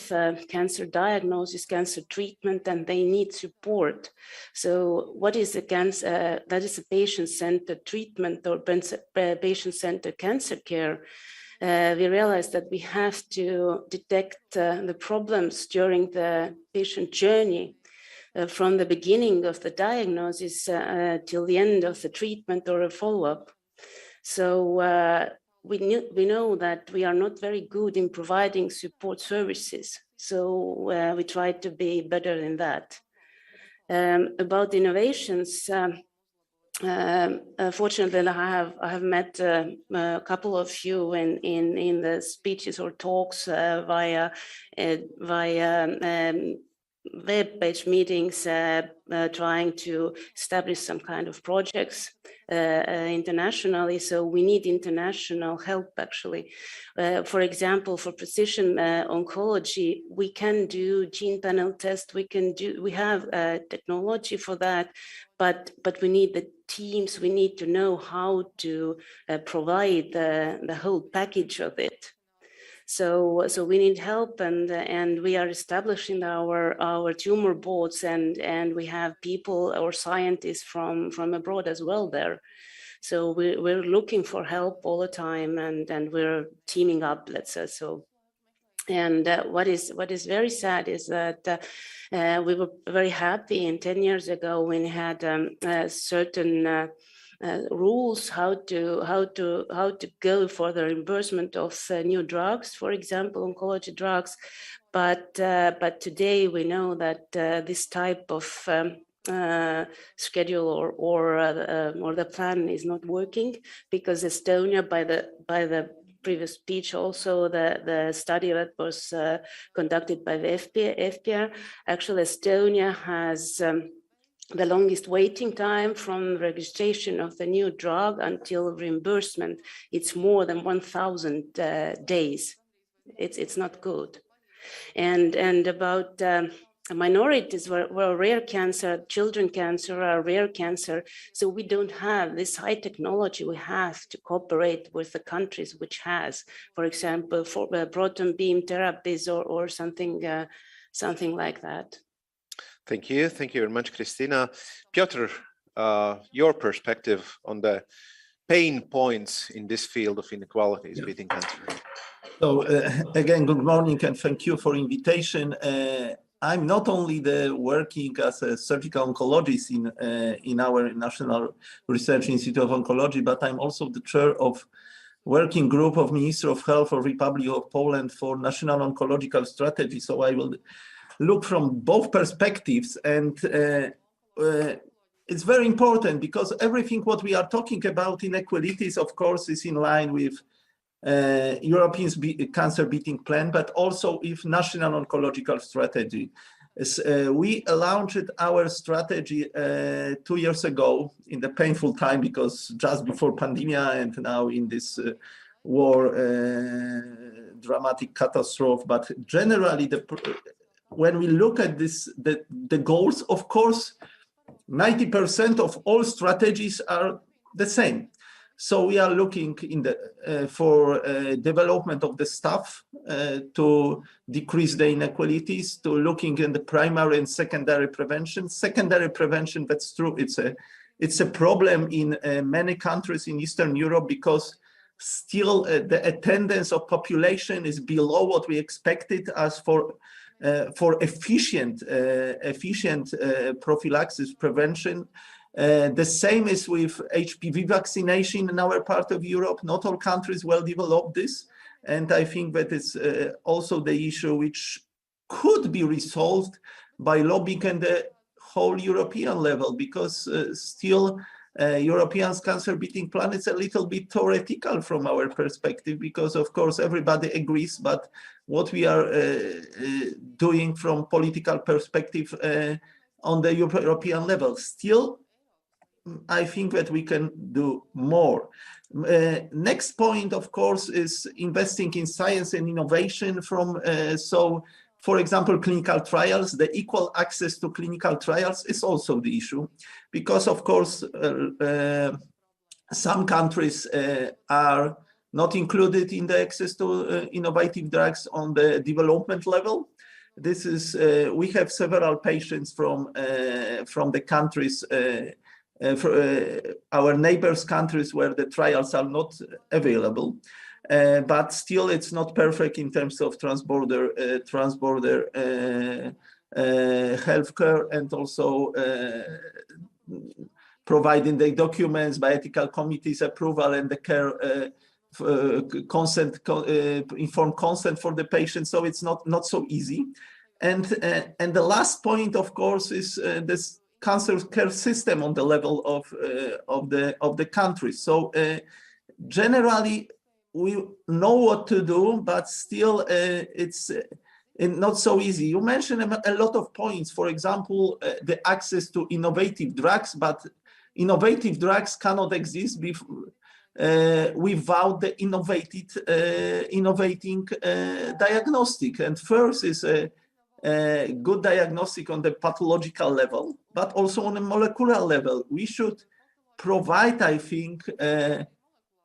cancer diagnosis, cancer treatment, and they need support. So what is a cancer? That is a patient-centered treatment or patient-centered cancer care. We realized that we have to detect the problems during the patient journey, from the beginning of the diagnosis till the end of the treatment or a follow-up. So we know that we are not very good in providing support services. So we try to be better in that. About innovations, fortunately, I have met a couple of you in the speeches or talks via web-based meetings, trying to establish some kind of projects internationally. So we need international help, actually. For example, for precision oncology, we can do gene panel tests. We have technology for that, but we need the teams. We need to know how to provide the whole package of it. So we need help, and we are establishing our tumor boards, and we have people or scientists from abroad as well there. So we're looking for help all the time, and we're teaming up, let's say so. And what is very sad is that we were very happy, and 10 years ago when we had certain rules how to go for the reimbursement of new drugs, for example, oncology drugs. But today we know that this type of schedule or the plan is not working, because Estonia, by the previous speech, also the study that was conducted by the FPR, actually Estonia has the longest waiting time from registration of the new drug until reimbursement. It's more than 1,000 days. It's not good. And about minorities, were rare cancer, children cancer are rare cancer. So we don't have this high technology. We have to cooperate with the countries which has, for example, for proton beam therapies or something like that. Thank you very much, Christina. Piotr, your perspective on the pain points in this field of inequalities beating cancer. So again, good morning and thank you for invitation. I'm not only working as a surgical oncologist in our National Research Institute of Oncology, but I'm also the chair of working group of Minister of Health of Republic of Poland for National Oncological Strategy. So I will look from both perspectives, and it's very important because everything what we are talking about inequalities, of course, is in line with European cancer beating plan, but also with National Oncological Strategy. We launched our strategy 2 years ago in the painful time, because just before pandemic and now in this war, dramatic catastrophe. But generally, when we look at this, the goals, of course, 90% of all strategies are the same. So we are looking for development of the staff to decrease the inequalities, to looking in the primary and secondary prevention. Secondary prevention, that's true. It's a problem in many countries in Eastern Europe, because still the attendance of population is below what we expected as for efficient prophylaxis prevention. The same is with HPV vaccination in our part of Europe. Not all countries well developed this, and I think that is also the issue which could be resolved by lobbying at the whole European level, because still European cancer beating plan is a little bit theoretical from our perspective, because of course everybody agrees, but what we are doing from political perspective on the European level, still I think that we can do more. Next point, of course, is investing in science and innovation from, so for example, clinical trials. The equal access to clinical trials is also the issue, because of course, some countries are not included in the access to innovative drugs on the development level. This is, we have several patients from the countries, our neighbors' countries where the trials are not available, but still it's not perfect in terms of transborder healthcare, and also providing the documents by ethical committees approval and the care informed consent for the patient. So it's not so easy. And the last point, of course, is this cancer care system on the level of the country. So generally we know what to do, but still it's not so easy. You mentioned a lot of points, for example, the access to innovative drugs, but innovative drugs cannot exist without the innovating diagnostic. And first is a good diagnostic on the pathological level, but also on a molecular level. We should provide, I think,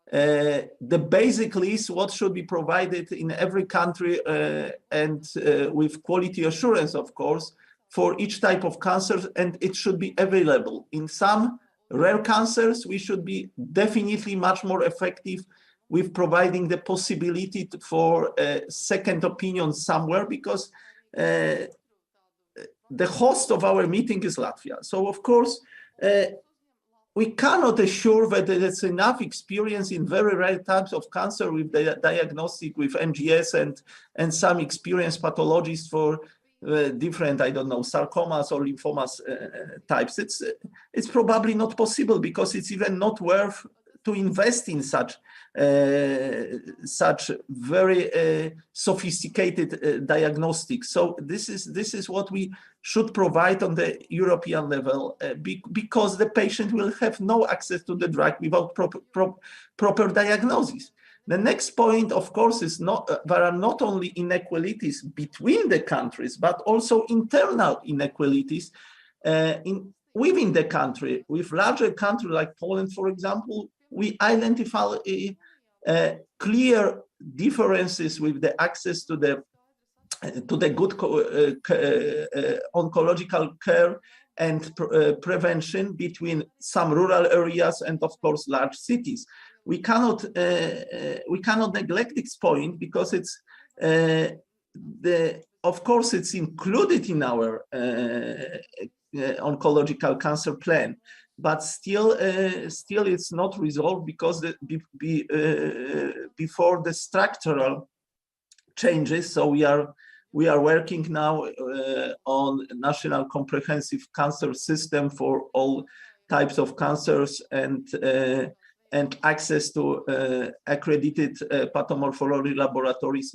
the basic list, what should be provided in every country, and with quality assurance, of course, for each type of cancer, and it should be available. In some rare cancers, we should be definitely much more effective with providing the possibility for a second opinion somewhere, because the host of our meeting is Latvia. So of course, we cannot assure that there's enough experience in very rare types of cancer with the diagnostic with NGS and some experienced pathologists for different, I don't know, sarcomas or lymphomas types. It's probably not possible, because it's even not worth to invest in such very sophisticated diagnostics. So this is what we should provide on the European level, because the patient will have no access to the drug without proper diagnosis. The next point, of course, is there are not only inequalities between the countries, but also internal inequalities within the country. With larger countries like Poland, for example, we identify clear differences with the access to the good oncological care and prevention between some rural areas and, of course, large cities. We cannot neglect this point, because it's of course it's included in our oncological cancer plan, but still it's not resolved, because before the structural changes. So we are working now on a national comprehensive cancer system for all types of cancers, and access to accredited pathomorphology laboratories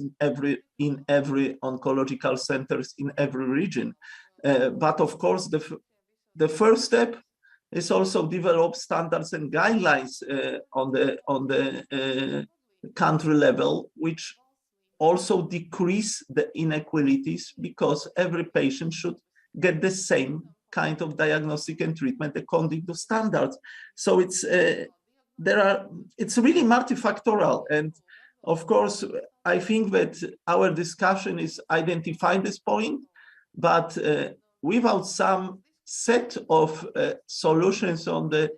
in every oncological centers in every region. But of course, the first step is also develop standards and guidelines on the country level, which also decrease the inequalities, because every patient should get the same kind of diagnostic and treatment according to standards. So it's really multifactorial, and of course I think that our discussion is identifying this point, but without some set of solutions on the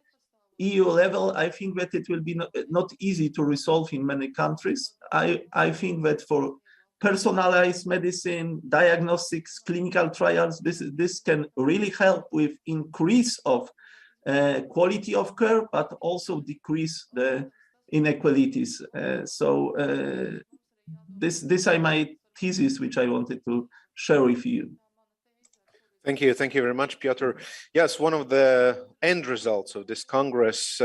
EU level, I think that it will be not easy to resolve in many countries. I think that for personalized medicine, diagnostics, clinical trials, this can really help with increase of quality of care, but also decrease the inequalities. So this is my thesis, which I wanted to share with you. Thank you very much, Piotr. Yes, one of the end results of this Congress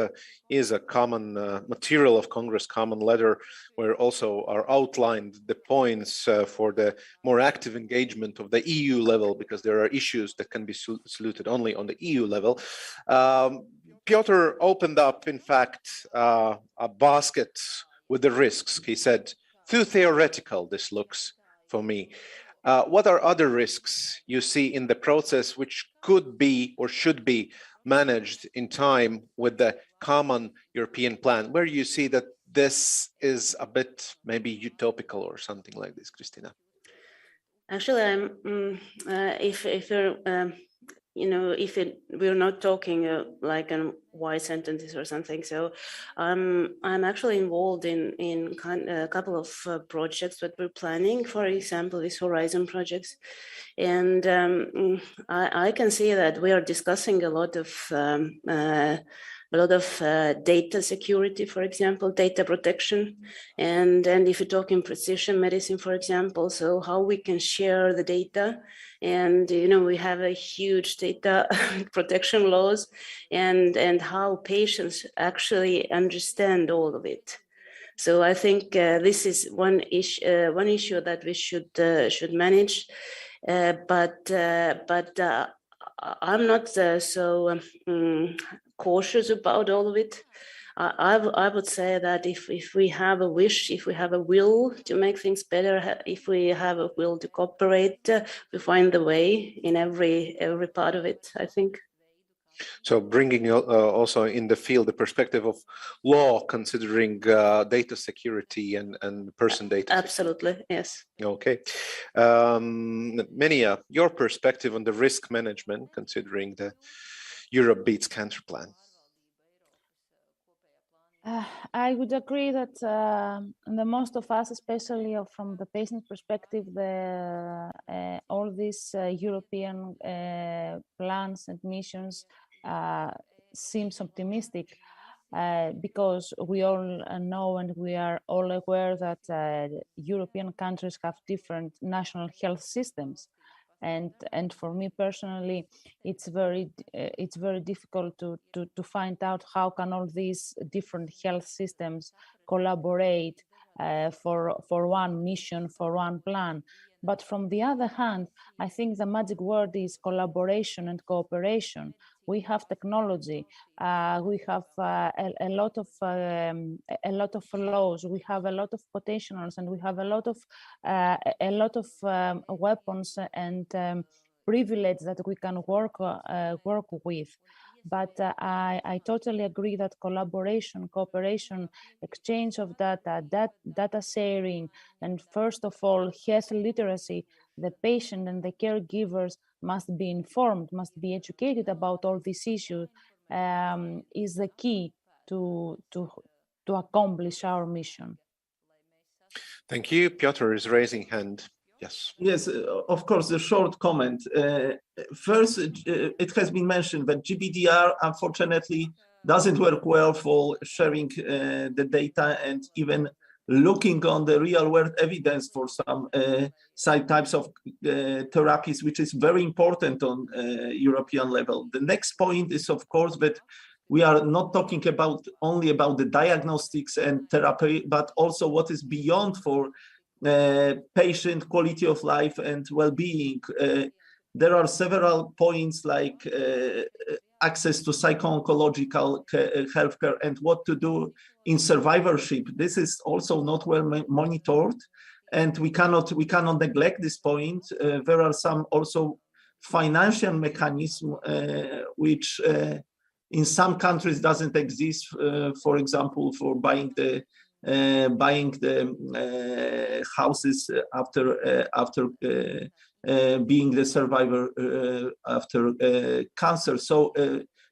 is a common material of Congress, common letter, where also are outlined the points for the more active engagement of the EU level, because there are issues that can be soluted only on the EU level. Piotr opened up, in fact, a basket with the risks. He said, too theoretical this looks for me. What are other risks you see in the process which could be or should be managed in time with the common European plan, where you see that this is a bit maybe utopical or something like this, Christina? Actually, we're not talking like in wide sentences or something. So I'm actually involved in a couple of projects that we're planning. For example, these Horizon projects, and I can see that we are discussing a lot of data security, for example, data protection, and if you talk in precision medicine, for example, so how we can share the data. And we have a huge data protection laws, and how patients actually understand all of it. So I think this is one issue that we should manage, but I'm not so cautious about all of it. I would say that if we have a wish, if we have a will to make things better, if we have a will to cooperate, we find the way in every part of it, I think. So bringing also in the field the perspective of law, considering data security and person data. Absolutely, yes. Okay. Menia, your perspective on the risk management, considering the Europe Beats Cancer Plan. I would agree that the most of us, especially from the patient perspective, all these European plans and missions seems optimistic because we all know and we are all aware that European countries have different national health systems. And for me personally, it's very difficult to find out how can all these different health systems collaborate for one mission, for one plan. But from the other hand, I think the magic word is collaboration and cooperation. We have technology, we have a lot of laws, we have a lot of potentials, and we have a lot of weapons and privilege that we can work with. But I totally agree that collaboration, cooperation, exchange of data, data sharing, and first of all, health literacy, the patient and the caregivers must be informed, must be educated about all these issues, is the key to accomplish our mission. Thank you. Piotr is raising hand. Yes. Yes, of course, a short comment. First, it has been mentioned that GDPR, unfortunately, doesn't work well for sharing the data and even looking on the real world evidence for some types of therapies, which is very important on European level. The next point is, of course, that we are not talking only about the diagnostics and therapy, but also what is beyond for patient quality of life and well-being. There are several points like access to psycho-oncological healthcare and what to do in survivorship. This is also not well monitored, and we cannot neglect this point. There are some also financial mechanisms which in some countries doesn't exist. For example, for buying the houses after being the survivor after cancer. So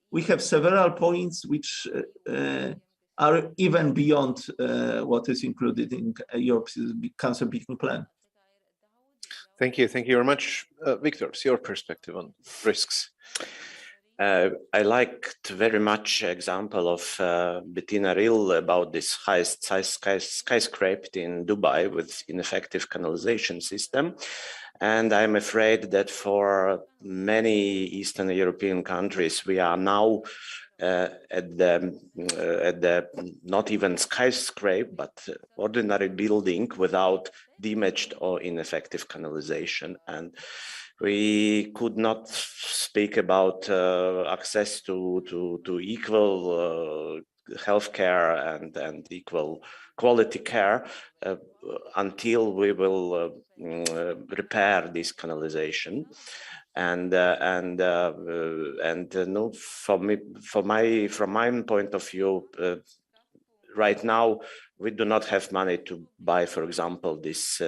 we have several points which are even beyond what is included in Europe's cancer beating plan. Thank you very much. Victor, your perspective on risks. I liked very much example of Bettina Rill about this skyscraper in Dubai with ineffective canalization system. And I'm afraid that for many Eastern European countries, we are now at the not even skyscraper, but ordinary building without damaged or ineffective canalization. And we could not speak about access to equal healthcare and equal quality care until we will repair this canalization. And no, from my point of view, right now we do not have money to buy, for example, this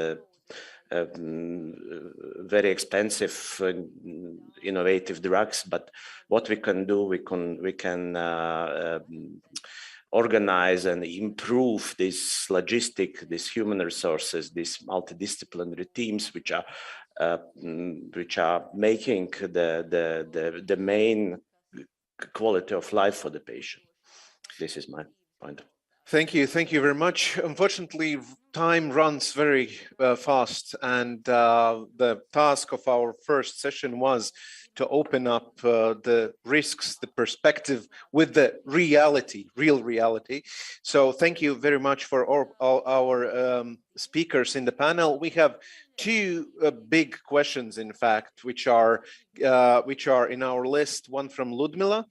very expensive innovative drugs. But what we can do, we can organize and improve this logistic, these human resources, these multidisciplinary teams, which are making the main quality of life for the patient. This is my point. Thank you very much. Unfortunately, time runs very fast, and the task of our first session was to open up the risks, the perspective with the reality, real reality. So thank you very much for all our speakers in the panel. We have two big questions, in fact, which are in our list. One from Ludmila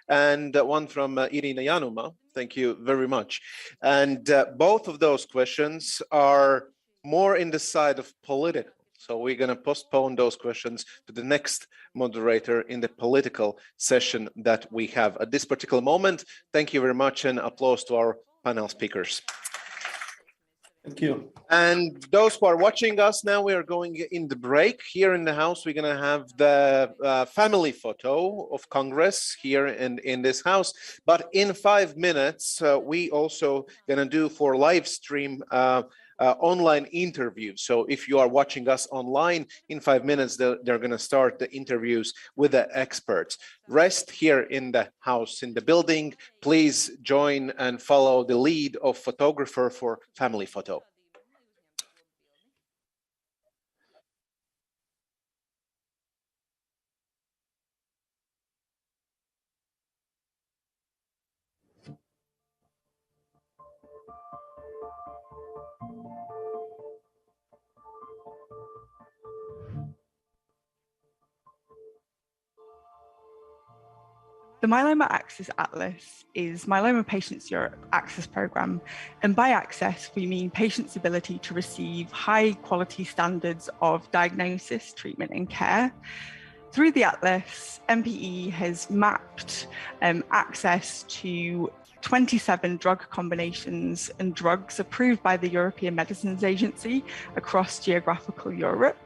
and one from Irina Januma. Thank you very much. And both of those questions are more in the side of political. So we're going to postpone those questions to the next moderator in the political session that we have at this particular moment. Thank you very much, and applause to our panel speakers. Thank you. And those who are watching us now, we are going in the break. Here in the house, we're going to have the family photo of Congress here in this house. But in 5 minutes, we also going to do for live stream online interview. So if you are watching us online, in 5 minutes, they're going to start the interviews with the experts. Rest here in the house, in the building. Please join and follow the lead of photographer for family photo. The Myeloma Access Atlas is Myeloma Patients Europe Access Programme, and by access we mean patients' ability to receive high quality standards of diagnosis, treatment and care. Through the Atlas, MPE has mapped access to 27 drug combinations and drugs approved by the European Medicines Agency across geographical Europe.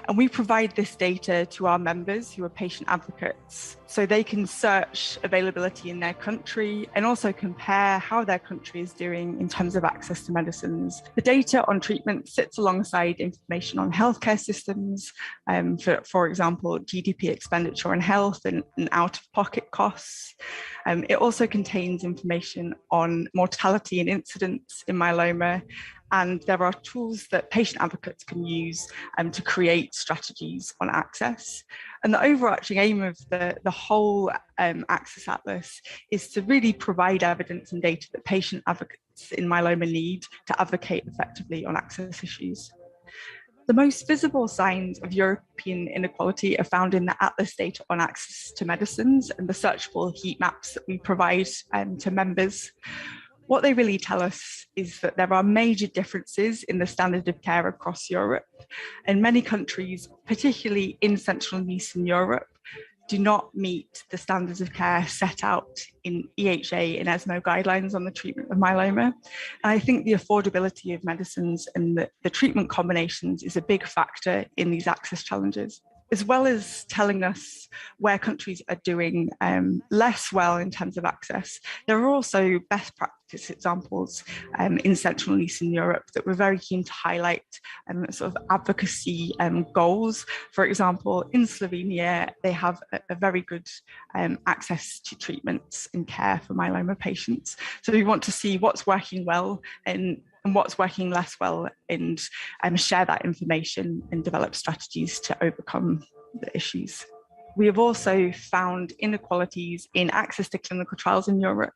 And we provide this data to our members who are patient advocates, so they can search availability in their country and also compare how their country is doing in terms of access to medicines. The data on treatment sits alongside information on healthcare systems, for example, GDP expenditure on health and out-of-pocket costs. It also contains information on mortality and incidence in myeloma, and there are tools that patient advocates can use to create strategies on access. And the overarching aim of the whole Access Atlas is to really provide evidence and data that patient advocates in myeloma need to advocate effectively on access issues. The most visible signs of European inequality are found in the Atlas data on access to medicines and the searchable heat maps that we provide to members. What they really tell us is that there are major differences in the standard of care across Europe, and many countries, particularly in Central and Eastern Europe, do not meet the standards of care set out in EHA and ESMO guidelines on the treatment of myeloma. And I think the affordability of medicines and the treatment combinations is a big factor in these access challenges. as well as telling us where countries are doing less well in terms of access, there are also best practice examples in Central and Eastern Europe that we're very keen to highlight sort of advocacy goals. For example, in Slovenia, they have a very good access to treatments and care for myeloma patients. So we want to see what's working well and what's working less well, and share that information and develop strategies to overcome the issues. We have also found inequalities in access to clinical trials in Europe,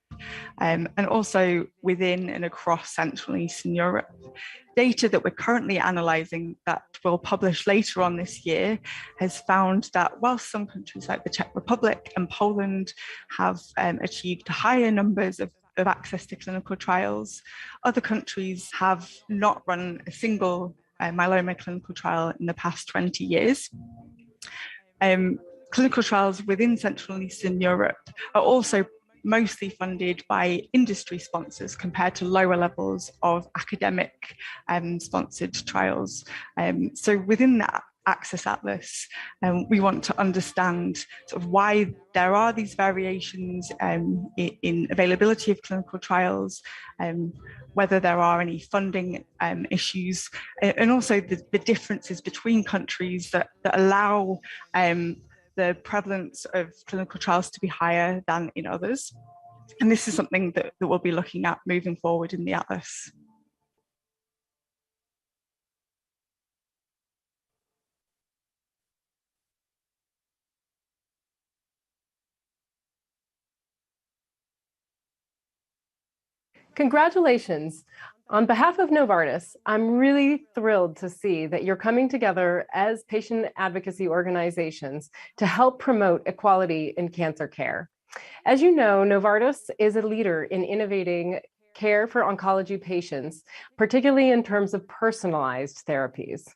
and also within and across Central and Eastern Europe. Data that we're currently analysing that we'll publish later on this year has found that whilst some countries like the Czech Republic and Poland have achieved higher numbers of access to clinical trials, other countries have not run a single myeloma clinical trial in the past 20 years. Clinical trials within Central and Eastern Europe are also mostly funded by industry sponsors compared to lower levels of academic sponsored trials. So within that Access Atlas, we want to understand sort of why there are these variations in availability of clinical trials, whether there are any funding issues, and also the differences between countries that allow the prevalence of clinical trials to be higher than in others. And this is something that we'll be looking at moving forward in the Atlas. Congratulations. On behalf of Novartis, I'm really thrilled to see that you're coming together as patient advocacy organizations to help promote equality in cancer care. As you know, Novartis is a leader in innovating care for oncology patients, particularly in terms of personalized therapies.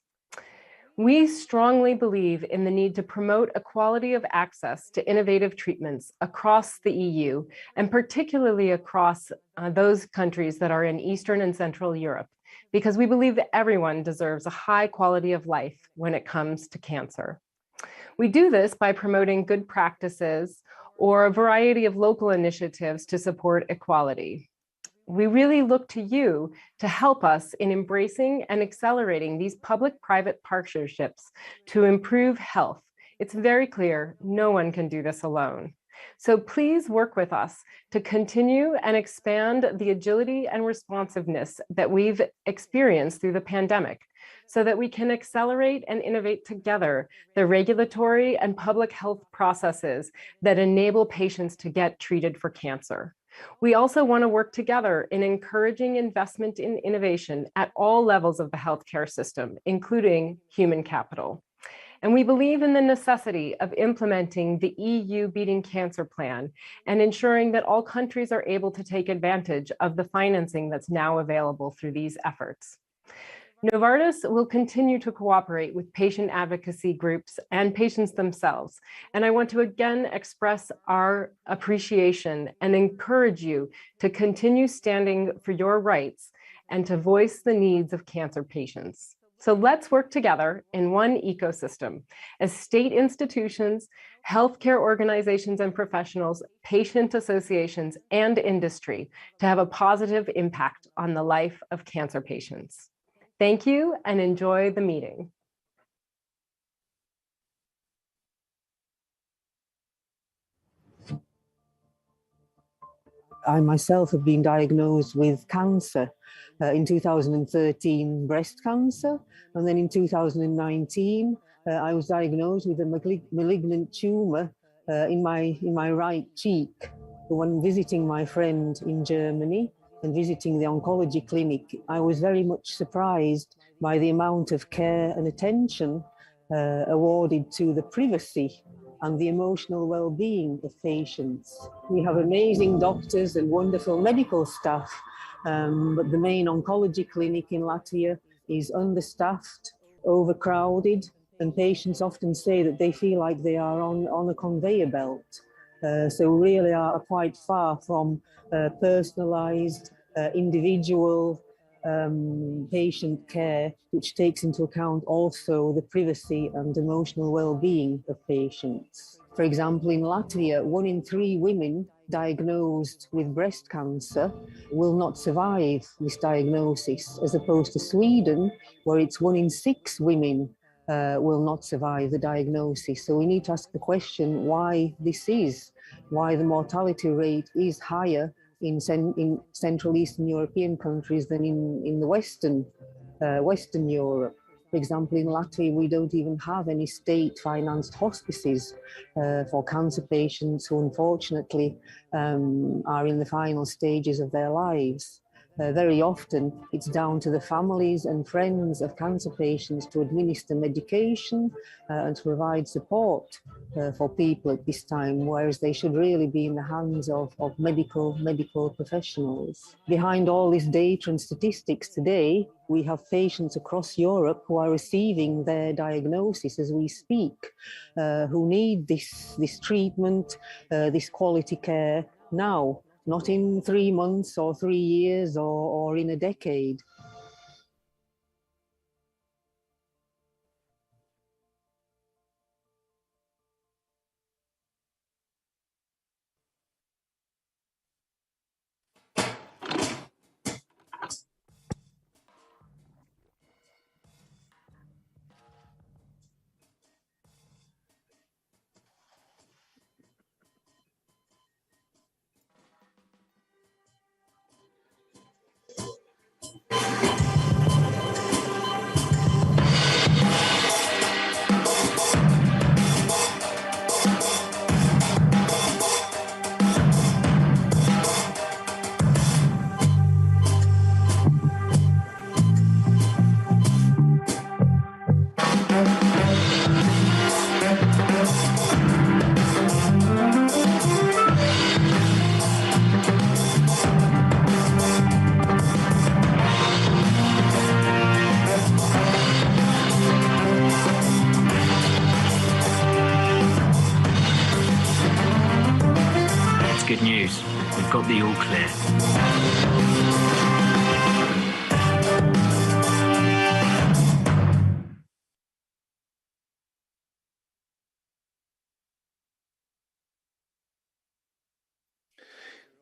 We strongly believe in the need to promote equality of access to innovative treatments across the EU, and particularly across those countries that are in Eastern and Central Europe, because we believe that everyone deserves a high quality of life when it comes to cancer. We do this by promoting good practices or a variety of local initiatives to support equality. We really look to you to help us in embracing and accelerating these public-private partnerships to improve health. It's very clear no one can do this alone. So please work with us to continue and expand the agility and responsiveness that we've experienced through the pandemic, so that we can accelerate and innovate together the regulatory and public health processes that enable patients to get treated for cancer. We also want to work together in encouraging investment in innovation at all levels of the healthcare system, including human capital. And we believe in the necessity of implementing the EU Beating Cancer Plan and ensuring that all countries are able to take advantage of the financing that's now available through these efforts. Novartis will continue to cooperate with patient advocacy groups and patients themselves. And I want to again express our appreciation and encourage you to continue standing for your rights and to voice the needs of cancer patients. So let's work together in one ecosystem as state institutions, healthcare organizations and professionals, patient associations, and industry to have a positive impact on the life of cancer patients. Thank you and enjoy the meeting. I myself have been diagnosed with cancer. In 2013, breast cancer, and then in 2019, I was diagnosed with a malignant tumor in my right cheek. When visiting my friend in Germany and visiting the oncology clinic, I was very much surprised by the amount of care and attention awarded to the privacy and the emotional well-being of patients. We have amazing doctors and wonderful medical staff, but the main oncology clinic in Latvia is understaffed, overcrowded, and patients often say that they feel like they are on a conveyor belt. So really are quite far from personalized, individual patient care, which takes into account also the privacy and emotional well-being of patients. For example, in Latvia, 1 in 3 women diagnosed with breast cancer will not survive this diagnosis, as opposed to Sweden, where it's 1 in 6 women will not survive the diagnosis. So we need to ask the question why this is, why the mortality rate is higher in Central Eastern European countries than in the Western Europe. For example, in Latvia, we don't even have any state-financed hospices for cancer patients who unfortunately are in the final stages of their lives. Very often, it's down to the families and friends of cancer patients to administer medication and to provide support for people at this time, whereas they should really be in the hands of medical professionals. Behind all this data and statistics today, we have patients across Europe who are receiving their diagnosis as we speak, who need this treatment, this quality care now, not in 3 months or 3 years or in a decade. Good news, we've got the all clear.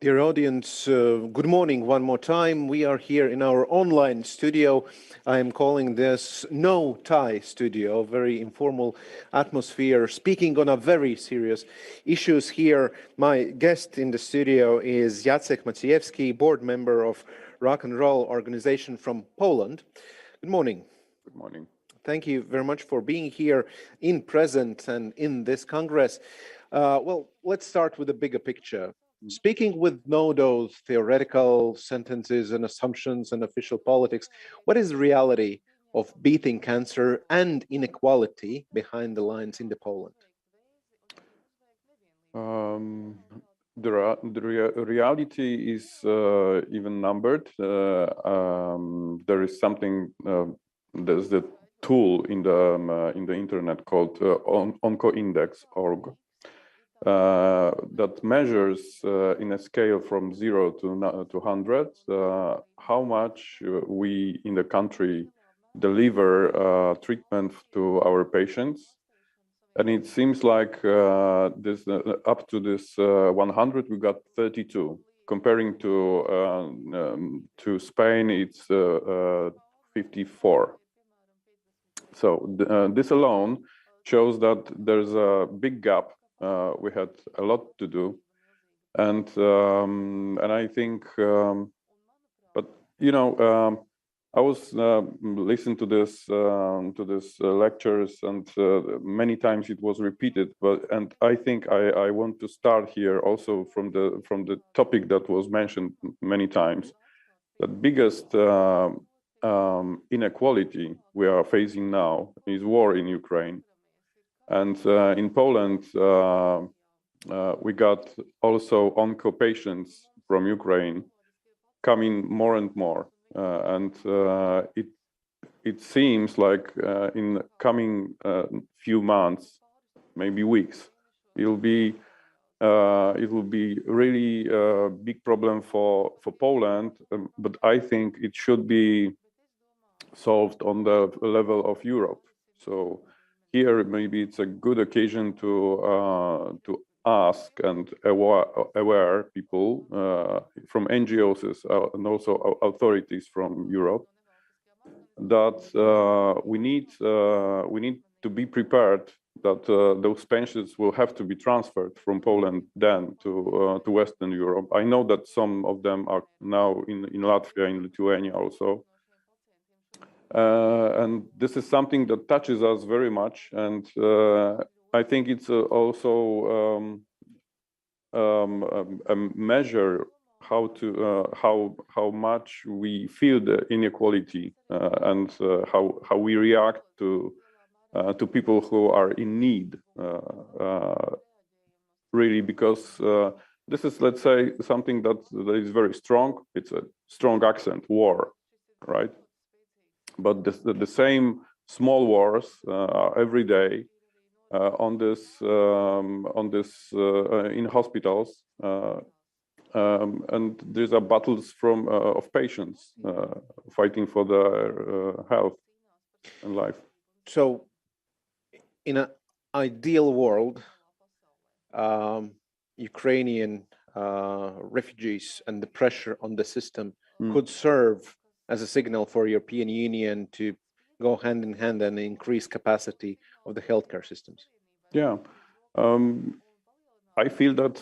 Dear audience, good morning one more time. We are here in our online studio. I am calling this No Tie Studio, very informal atmosphere, speaking on a very serious issues here. My guest in the studio is Jacek Maciejewski, board member of Rock and Roll Organization from Poland. Good morning. Good morning. Thank you very much for being here in present and in this Congress. Well, let's start with the bigger picture. Speaking with no those theoretical sentences and assumptions and official politics, what is the reality of beating cancer and inequality behind the lines in Poland? The reality is even numbered. There is something. There's the tool in the internet called onkologinių.org. That measures in a scale from 0 to 100 how much we in the country deliver treatment to our patients, and it seems like this up to this 100 we got 32. Comparing to Spain, it's 54. So this alone shows that there's a big gap. We had a lot to do, and I think, but you know, I was listening to this lectures, and many times it was repeated. And I think I want to start here also from the topic that was mentioned many times. The biggest inequality we are facing now is war in Ukraine. And in Poland, we got also onco patients from Ukraine coming more and more. And it seems like in coming few months, maybe weeks, it'll be it will be really a big problem for Poland, but I think it should be solved on the level of Europe. So here maybe it's a good occasion to ask and aware people from NGOs and also authorities from Europe that we need to be prepared that those pensions will have to be transferred from Poland then to Western Europe. I know that some of them are now in Latvia, in Lithuania also. And this is something that touches us very much, and I think it's also a measure how much we feel the inequality and how we react to people who are in need, really, because this is, let's say, something that is very strong. It's a strong accent, war, right? But the same small wars every day in hospitals, and these are battles of patients fighting for their health and life. So, in an ideal world, Ukrainian refugees and the pressure on the system could serve as a signal for European Union to go hand in hand and increase capacity of the healthcare systems. Yeah, I feel that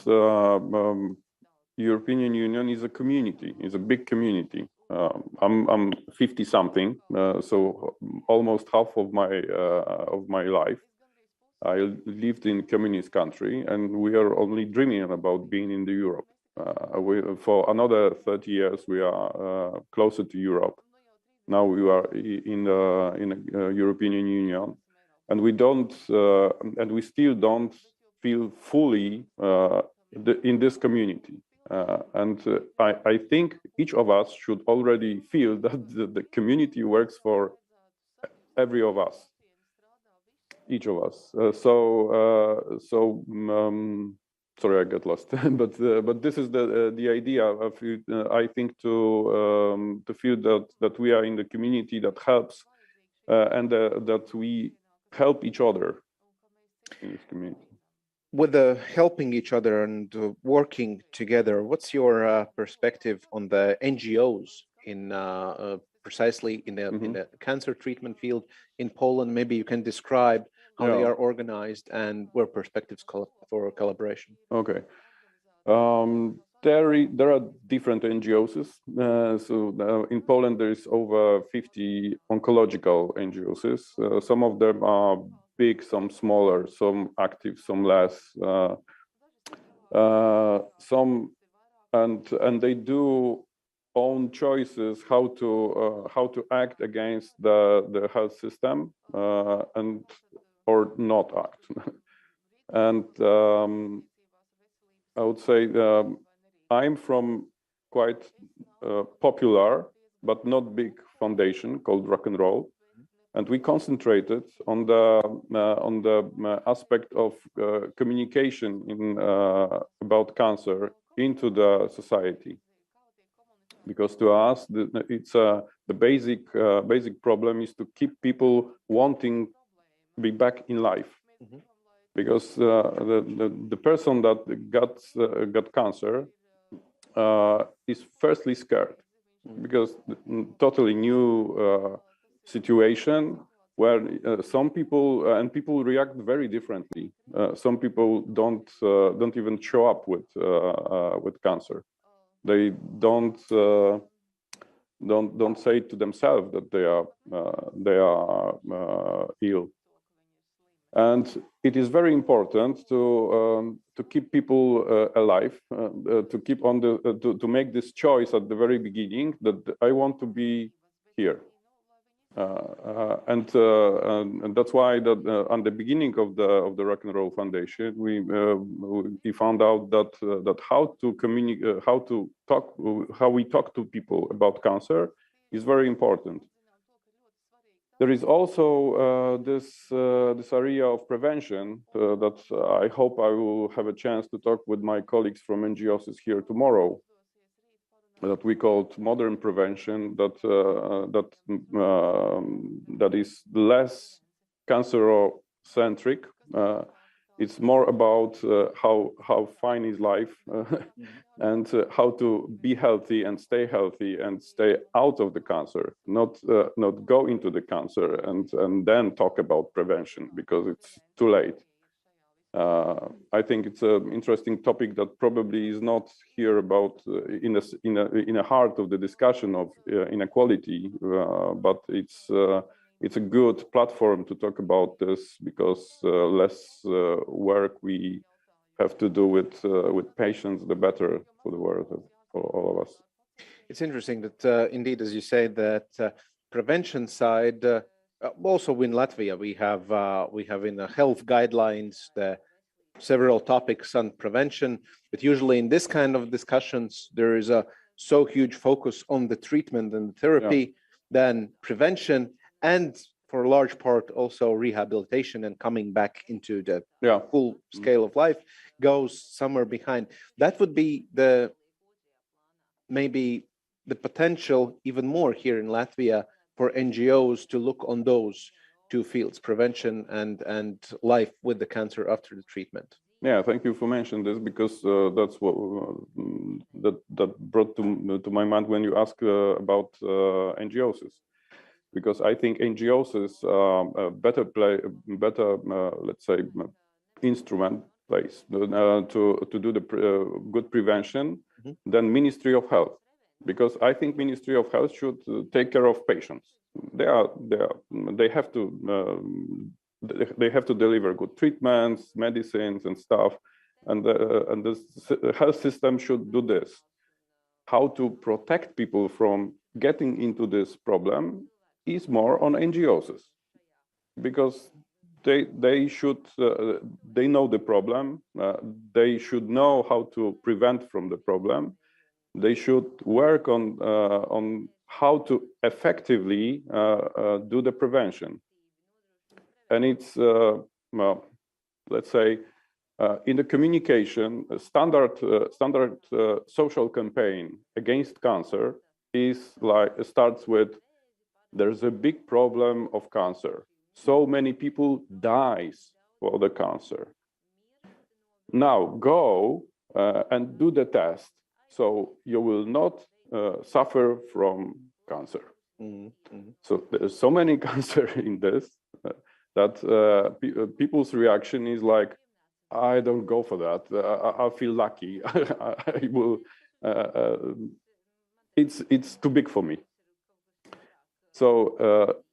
European Union is a community, is a big community. I'm 50-something, so almost half of my life I lived in communist country, and we are only dreaming about being in the Europe. For another 30 years, we are closer to Europe. Now we are in the European Union, and we still don't feel fully in this community. I think each of us should already feel that the community works for every of us, each of us. Sorry, I got lost. but this is the idea of I think to feel that we are in the community that helps and that we help each other in this community. With the helping each other and working together, what's your perspective on the NGOs in precisely in the cancer treatment field in Poland? Maybe you can describe how they are organized and where perspectives for collaboration. Okay. There are different NGOs. In Poland, there is over 50 oncological NGOs. Some of them are big, some smaller, some active, some less. And they do own choices how to act against the health system or not act. And I would say I'm from quite popular but not big foundation called Rock and Roll, and we concentrated on the aspect of communication about cancer into the society, because to us it's the basic problem is to keep people wanting to be back in life. Because the person that got cancer is firstly scared, because totally new situation where some people and people react very differently. Some people don't even show up with cancer. They don't say to themselves that they are ill. And it is very important to keep people alive, to keep on to make this choice at the very beginning that I want to be here, and that's why that on the beginning of the Rock and Roll Foundation we found out that how to communicate, how we talk to people about cancer is very important. There is also this area of prevention that I hope I will have a chance to talk with my colleagues from NGOs here tomorrow, that we call modern prevention, that is less cancer-centric. It's more about how fine is life and how to be healthy and stay out of the cancer, not go into the cancer and then talk about prevention because it's too late. I think it's an interesting topic that probably is not here about in the heart of the discussion of inequality, but it's a good platform to talk about this because less work we have to do with patients, the better for the world, for all of us. It's interesting that indeed, as you say, that prevention side, also in Latvia, we have in the health guidelines several topics on prevention, but usually in this kind of discussions, there is a so huge focus on the treatment and therapy, then prevention, and for a large part also rehabilitation and coming back into the full scale of life goes somewhere behind. That would be maybe the potential even more here in Latvia for NGOs to look on those two fields, prevention and life with the cancer after the treatment. Yeah, thank you for mentioning this because that's what that brought to my mind when you ask about NGOs. Because I think NGOs is a better let's say, instrument place to do the good prevention than Ministry of Health. Because I think Ministry of Health should take care of patients. They have to deliver good treatments, medicines, and stuff, and the health system should do this. How to protect people from getting into this problem is more on NGOs, because they should they know the problem. They should know how to prevent from the problem. They should work on how to effectively do the prevention. And it's well, let's say in the communication, a standard social campaign against cancer starts with, there's a big problem of cancer. So many people dies for the cancer. Now go and do the test, so you will not suffer from cancer. So there's so many cancer in this that people's reaction is like, I don't go for that. I feel lucky. I will. It's too big for me. So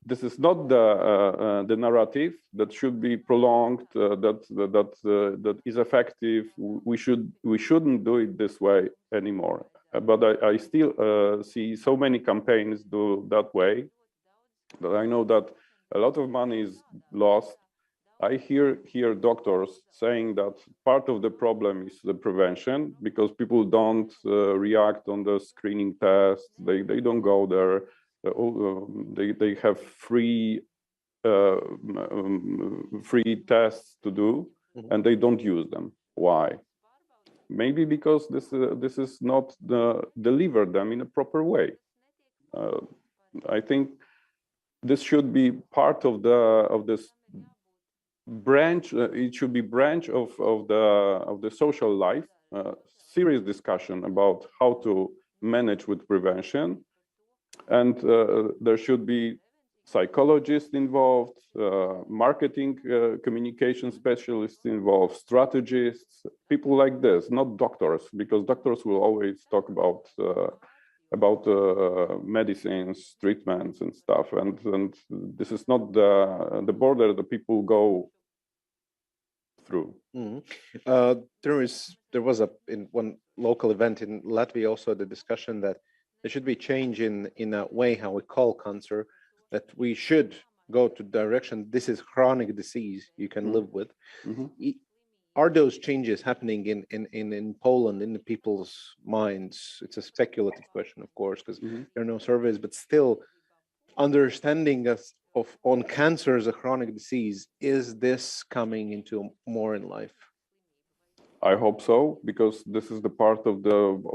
this is not the narrative that should be prolonged. That is effective. We shouldn't do it this way anymore. But I still see so many campaigns do that way that I know that a lot of money is lost. I hear doctors saying that part of the problem is the prevention, because people don't react on the screening tests. They don't go there. They have free tests to do, and they don't use them. Why? Maybe because this is not delivered them in a proper way. I think this should be part of this branch. It should be branch of the social life. Serious discussion about how to manage with prevention, and there should be psychologists involved, marketing, communication specialists involved, strategists, people like this, not doctors, because doctors will always talk about medicines, treatments, and stuff, and this is not the border that people go through. There was in one local event in Latvia also the discussion that there should be change in a way how we call cancer, that we should go to direction, this is chronic disease you can live with. Are those changes happening in Poland, in the people's minds? It's a speculative question, of course, because there are no surveys, but still understanding us on cancer as a chronic disease, is this coming into more in life? I hope so, because this is the part of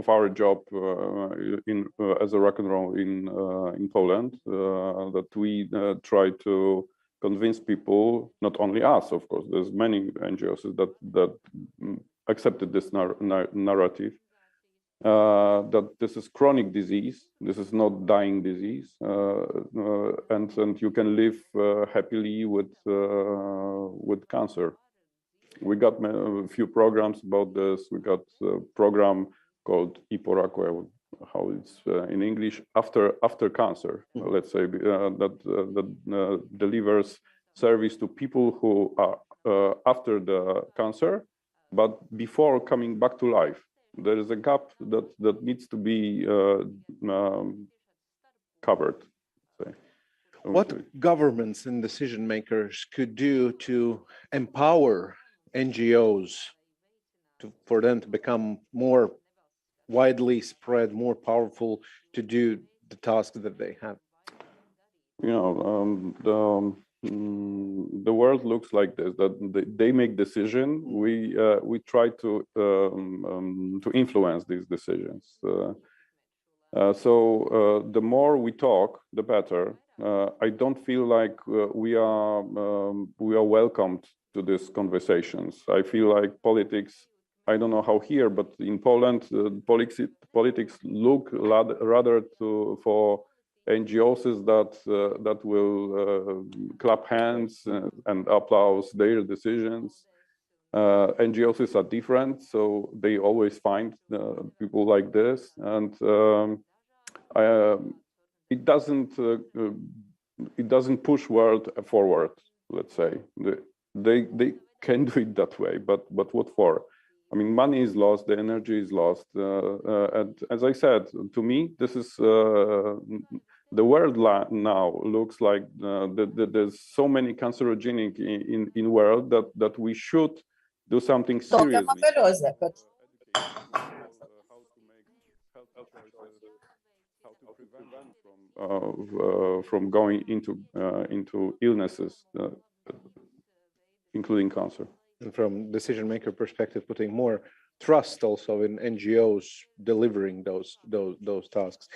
our job as a rock and roll in Poland, that we try to convince people, not only us, of course. There's many NGOs that accepted this narrative, that this is chronic disease, this is not dying disease, and you can live happily with cancer. We got a few programs about this. We got a program called IPORAKO, how it's in English, after cancer, let's say, that delivers service to people who are after the cancer, but before coming back to life. There is a gap that needs to be covered. Say. What governments and decision makers could do to empower NGOs for them to become more widely spread, more powerful to do the tasks that they have? You know, the world looks like this, that they make decision. We try to influence these decisions. So the more we talk, the better. I don't feel like we are welcomed to these conversations. I feel like politics, I don't know how here, but in Poland, politics look rather for NGOs that will clap hands and applause their decisions. NGOs are different, so they always find people like this, and it doesn't push world forward. Let's say they can do it that way, but what for? I mean, money is lost, the energy is lost, and as I said, to me, this is the world now looks like there's so many carcinogenic in world that we should do something seriously. From going into illnesses, including cancer. And from decision maker perspective, putting more trust also in NGOs delivering those tasks.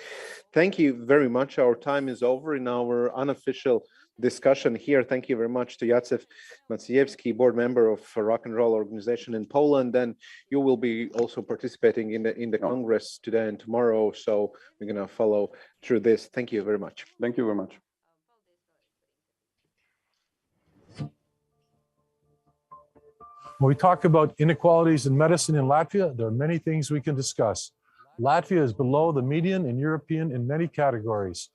Thank you very much. Our time is over in our unofficial discussion here. Thank you very much to Jacek Maciejewski, board member of Rock and Roll organization in Poland. And you will be also participating in the Congress today and tomorrow. So we're going to follow through this. Thank you very much. Thank you very much. When we talk about inequalities in medicine in Latvia, there are many things we can discuss. Latvia is below the median in European in many categories.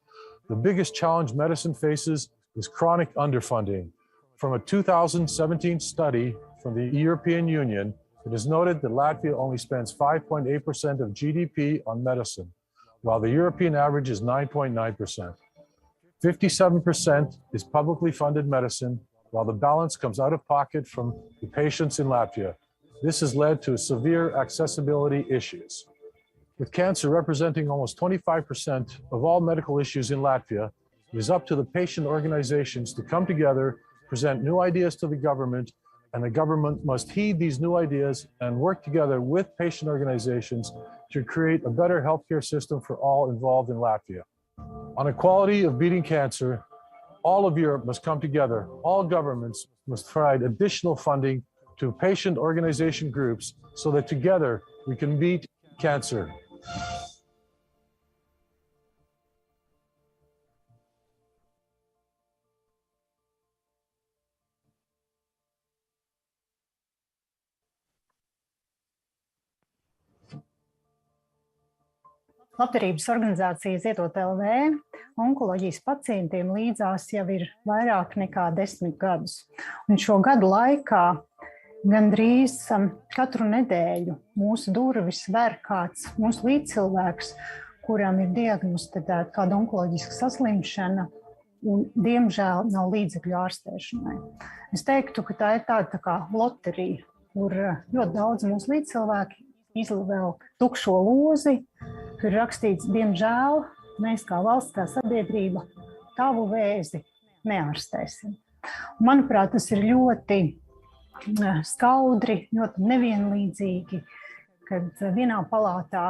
The biggest challenge medicine faces is chronic underfunding. From a 2017 study from the European Union, it is noted that Latvia only spends 5.8% of GDP on medicine, while the European average is 9.9%. 57% is publicly funded medicine, while the balance comes out of pocket from the patients in Latvia. This has led to severe accessibility issues. With cancer representing almost 25% of all medical issues in Latvia, it is up to the patient organizations to come together, present new ideas to the government, and the government must heed these new ideas and work together with patient organizations to create a better healthcare system for all involved in Latvia. On equality of beating cancer, all of Europe must come together. All governments must provide additional funding to patient organization groups so that together we can beat cancer. Labdarības organizācija Ziedot LV onkoloģijas pacientiem līdzās jau ir vairāk nekā 10 gadus. Un šo gadu laikā gandrīz katru nedēļu mūsu durvis ver kāds mūsu līdzcilvēks, kuram ir diagnosticēta kāda onkoloģiska saslimšana un, diemžēl, nav līdzekļu ārstēšanai. Es teiktu, ka tā ir tāda tā kā loterija, kur ļoti daudz mūsu līdzcilvēki izvelk tukšo lozi, kur rakstīts, diemžēl, mēs kā valsts, kā sabiedrība, tavu vēzi neārstēsim. Manuprāt, tas ir ļoti skaudri, ļoti nevienlīdzīgi, kad vienā palātā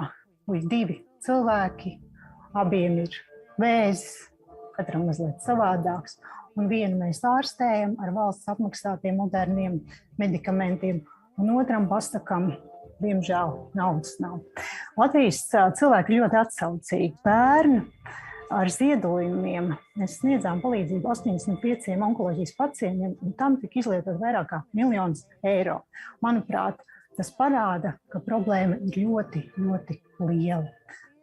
ir 2 cilvēki, abiem ir vēzis, katram mazliet savādāks, un vienu mēs ārstējam ar valsts apmaksātiem moderniem medikamentiem, un otram pasakam, diemžēl, naudas nav. Latvijas cilvēki ir ļoti atsaucīgi. Bērni ar ziedojumiem mēs sniedzām palīdzību 85 onkoloģijas pacientiem, un tam tika izlietot vairāk kā 1 miljons eiro. Manuprāt, tas parāda, ka problēma ir ļoti, ļoti liela.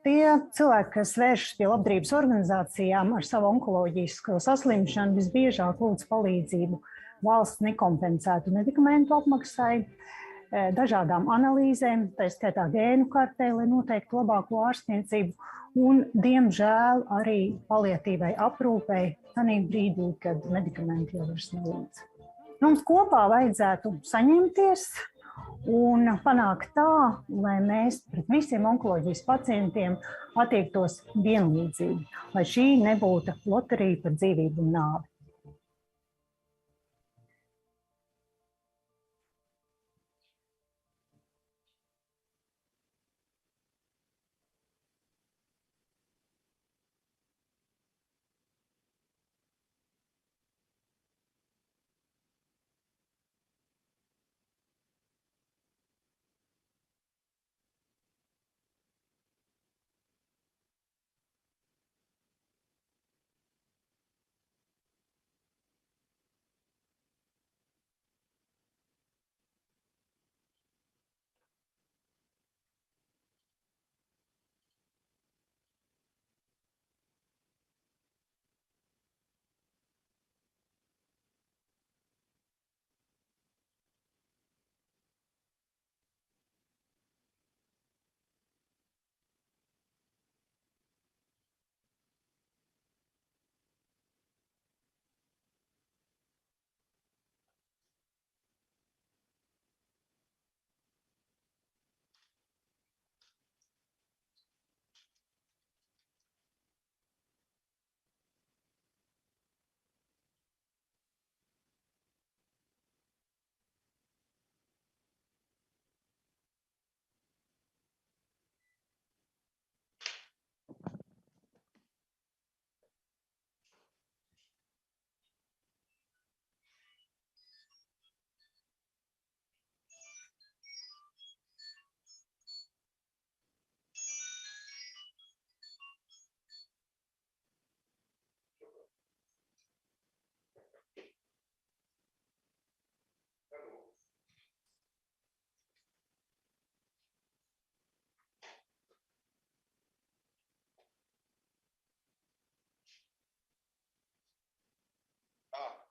Tie cilvēki, kas vēršas pie labdarības organizācijām ar savu onkoloģisko saslimšanu, visbiežāk lūdz palīdzību valsts nekompensētu medikamentu apmaksai, dažādām analīzēm, tā skaitā gēnu kartē, lai noteiktu labāko ārstniecību, un, diemžēl, arī paliatīvai aprūpei tādā brīdī, kad medikamenti jau vairs nelīdz. Mums kopā vajadzētu saņemties un panākt tā, lai mēs pret visiem onkoloģijas pacientiem attiektos vienlīdzīgi, lai šī nebūtu loterija par dzīvību un nāvi.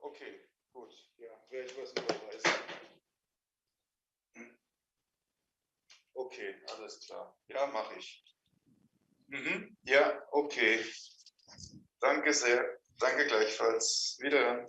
Okay, gut. Ja, werde ich was überweisen. Okay, alles klar. Ja, mache ich. Ja, okay. Danke sehr. Danke gleichfalls. Wiederhören.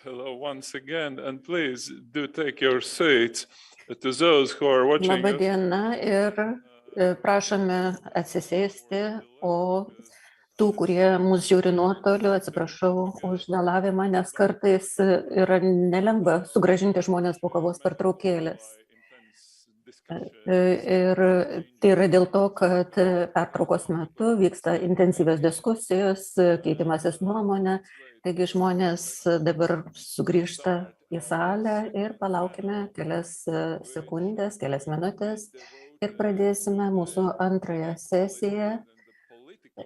Hello once again, and please do take your seats. To those who are watching Labą us, dieną ir prašome atsisėsti, o tų, kurie mus žiūri nuotoliu, atsiprašau už vėlavimą, nes kartais yra nelengva sugrąžinti žmonės po kavos pertraukėlės. Ir tai yra dėl to, kad pertraukos metu vyksta intensyvios diskusijos, keitimasis nuomonė, taigi žmonės dabar sugrįžta į salę ir palaukime kelias sekundės, kelias minutės ir pradėsime mūsų antrąją sesiją.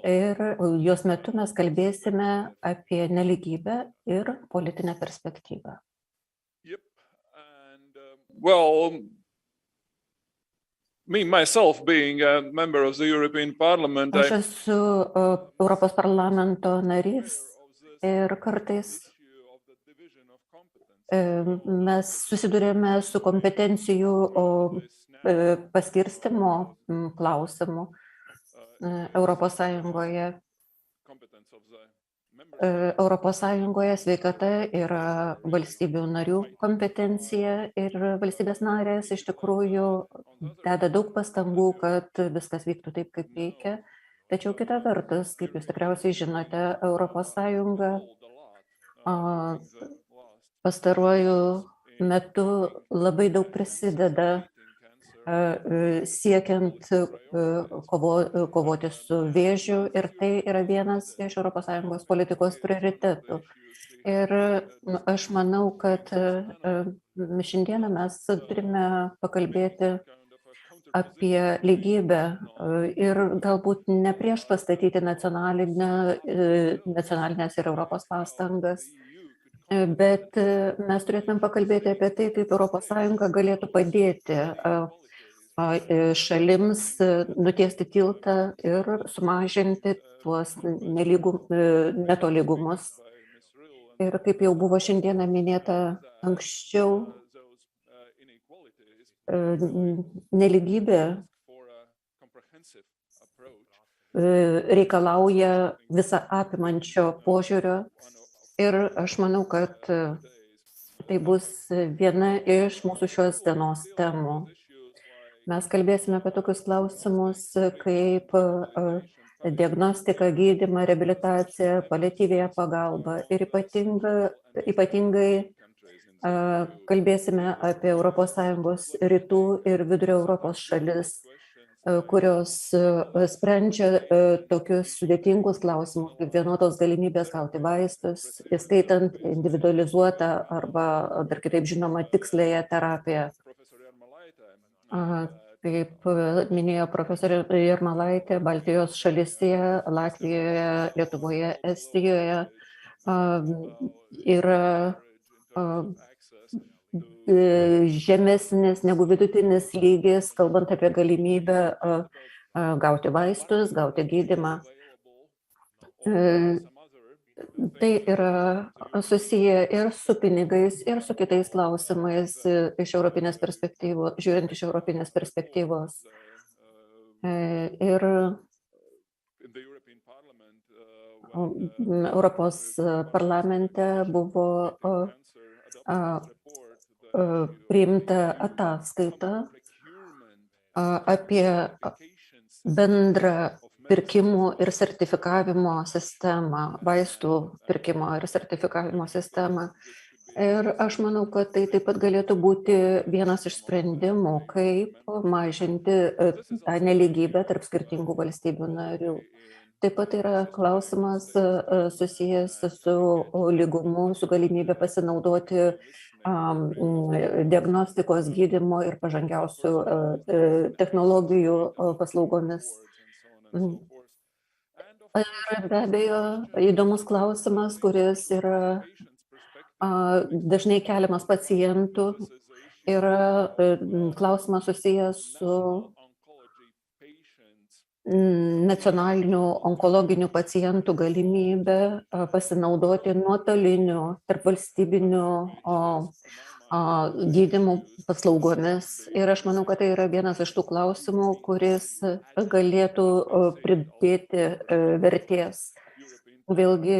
Ir jos metu mes kalbėsime apie nelygybę ir politinę perspektyvą. well, me myself being a member of the European Parliament, Aš esu Europos parlamento narys ir kartais mes susidurėme su kompetencijų paskirstimo klausimu Europos Sąjungoje. Europos Sąjungoje sveikata yra valstybių narių kompetencija ir valstybės narės iš tikrųjų deda daug pastangų, kad viskas vyktų taip, kaip reikia. Tačiau kita vertus, kaip jūs tikriausiai žinote, Europos Sąjunga pastaruoju metu labai daug prisideda siekiant kovoti su vėžiu ir tai yra vienas iš ES politikos prioritetų. Ir aš manau, kad šiandieną mes turime pakalbėti apie lygybę ir galbūt ne prieš pastatyti nacionalinės ir Europos pastangas, bet mes turėtume pakalbėti apie tai, kaip ES galėtų padėti šalims nutiesti tiltą ir sumažinti tuos netolygumus. Ir kaip jau buvo šiandieną minėta anksčiau, nelygybė reikalauja visą apimančio požiūrio ir aš manau, kad tai bus viena iš mūsų šios dienos temų. Mes kalbėsime apie tokius klausimus kaip diagnostika, gydymą, reabilitaciją, paliatyviąją pagalbą ir ypatingai kalbėsime apie ES rytų ir vidurio Europos šalis, kurios sprendžia tokius sudėtingus klausimus kaip vienodos galimybės gauti vaistus, įskaitant individualizuotą arba dar kitaip žinoma tikslėją terapiją. Kaip minėjo profesorė Jarmalaitė, Baltijos šalyse, Latvijoje, Lietuvoje, Estijoje yra žemesnis negu vidutinis lygis, kalbant apie galimybę gauti vaistus, gauti gydymą. Tai yra susiję ir su pinigais, ir su kitais klausimais iš europinės perspektyvos, žiūrint iš europinės perspektyvos. Ir Europos parlamente buvo priimta ataskaita apie bendrą pirkimų ir sertifikavimo sistemą, vaistų pirkimo ir sertifikavimo sistemą. Ir aš manau, kad tai taip pat galėtų būti vienas iš sprendimų, kaip mažinti tą nelygybę tarp skirtingų valstybių narių. Taip pat yra klausimas susijęs su lygumu, su galimybė pasinaudoti diagnostikos, gydymo ir pažangiausių technologijų paslaugomis. Ir be abejo, įdomus klausimas, kuris yra dažnai keliamas pacientų, yra klausimas susijęs su nacionalinių onkologinių pacientų galimybę pasinaudoti nuotoliniu tarpvalstybiniu gydymų paslaugomis. Ir aš manau, kad tai yra vienas iš tų klausimų, kuris galėtų pridėti vertės vėlgi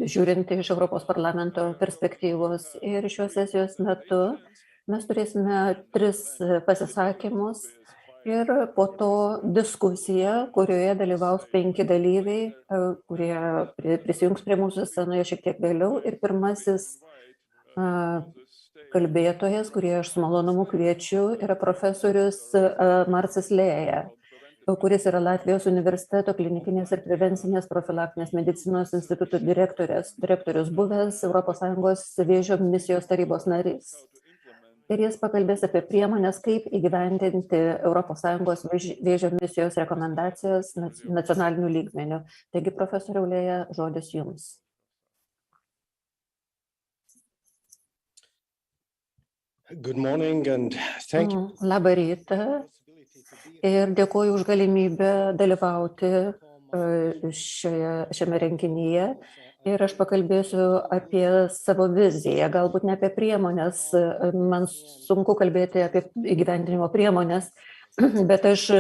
žiūrint iš Europos parlamento perspektyvos. Ir šios sesijos metu mes turėsime 3 pasisakymus ir po to diskusiją, kurioje dalyvaus 5 dalyviai, kurie prisijungs prie mūsų scenoje šiek tiek vėliau. Ir pirmasis kalbėtojas, kurį aš su malonumu kviečiu, yra profesorius Marcis Lėja, kuris yra Latvijos universiteto klinikinės ir prevencinės profilaktinės medicinos instituto direktorius, buvęs ES vėžio misijos tarybos narys. Ir jis pakalbės apie priemonės, kaip įgyvendinti ES vėžio misijos rekomendacijas nacionaliniu lygmeniu. Taigi, profesoriau Lėja, žodis jums. Good morning and thank you. Labą rytą ir dėkuoju už galimybę dalyvauti šiame renginyje. Ir aš pakalbėsiu apie savo viziją, galbūt ne apie priemonės. Man sunku kalbėti apie įgyvendinimo priemonės, bet aš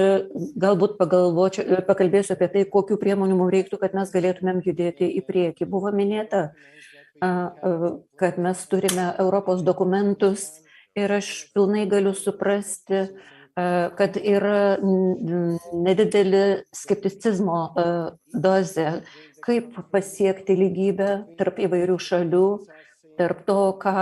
galbūt pakalbėsiu apie tai, kokių priemonių mums reiktų, kad mes galėtumėm judėti į priekį. Buvo minėta, kad mes turime Europos dokumentus ir aš pilnai galiu suprasti, kad yra nedidelė skepticizmo dozė, kaip pasiekti lygybę tarp įvairių šalių, tarp to, ką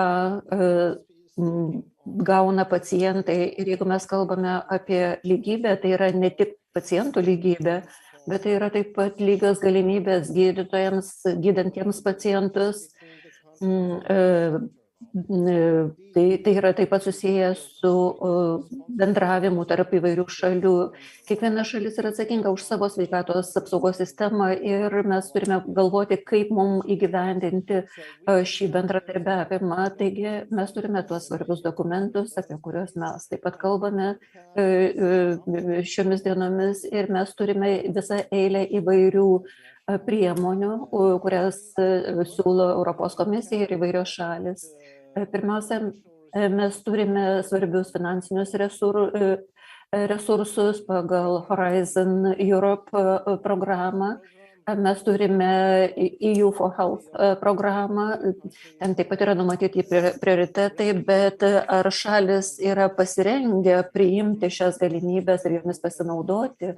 gauna pacientai. Ir jeigu mes kalbame apie lygybę, tai yra ne tik pacientų lygybė, bet tai yra taip pat lygios galimybės gydytojams, gydantiems pacientus. Tai yra taip pat susijęs su bendravimu tarp įvairių šalių. Kiekviena šalis yra atsakinga už savo sveikatos apsaugos sistemą ir mes turime galvoti, kaip mums įgyvendinti šį bendradarbiavimą. Taigi mes turime tuos svarbius dokumentus, apie kuriuos mes taip pat kalbame šiomis dienomis, ir mes turime visą eilę įvairių priemonių, kurias siūlo Europos komisija ir įvairios šalis. Pirmiausia, mes turime svarbius finansinius resursus pagal Horizon Europe programą. Mes turime EU for Health programą, ten taip pat yra numatyti prioritetai, bet ar šalis yra pasirengę priimti šias galimybės ir jomis pasinaudoti?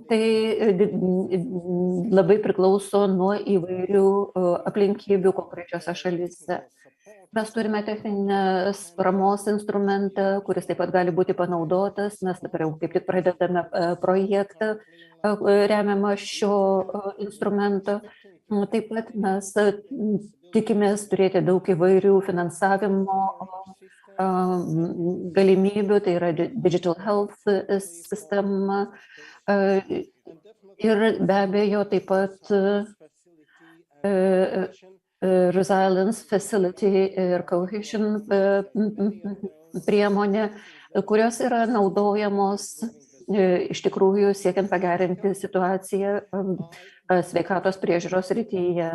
Tai labai priklauso nuo įvairių aplinkybių konkrečiose šalyse. Mes turime techninės paramos instrumentą, kuris taip pat gali būti panaudotas. Mes dabar jau kaip tik pradedame projektą remiamą šio instrumento. Taip pat mes tikimės turėti daug įvairių finansavimo galimybių, tai yra Digital Health sistema. Ir be abejo taip pat Resilience Facility ir Cohesion priemonė, kurios yra naudojamos iš tikrųjų siekiant pagerinti situaciją sveikatos priežiūros srityje.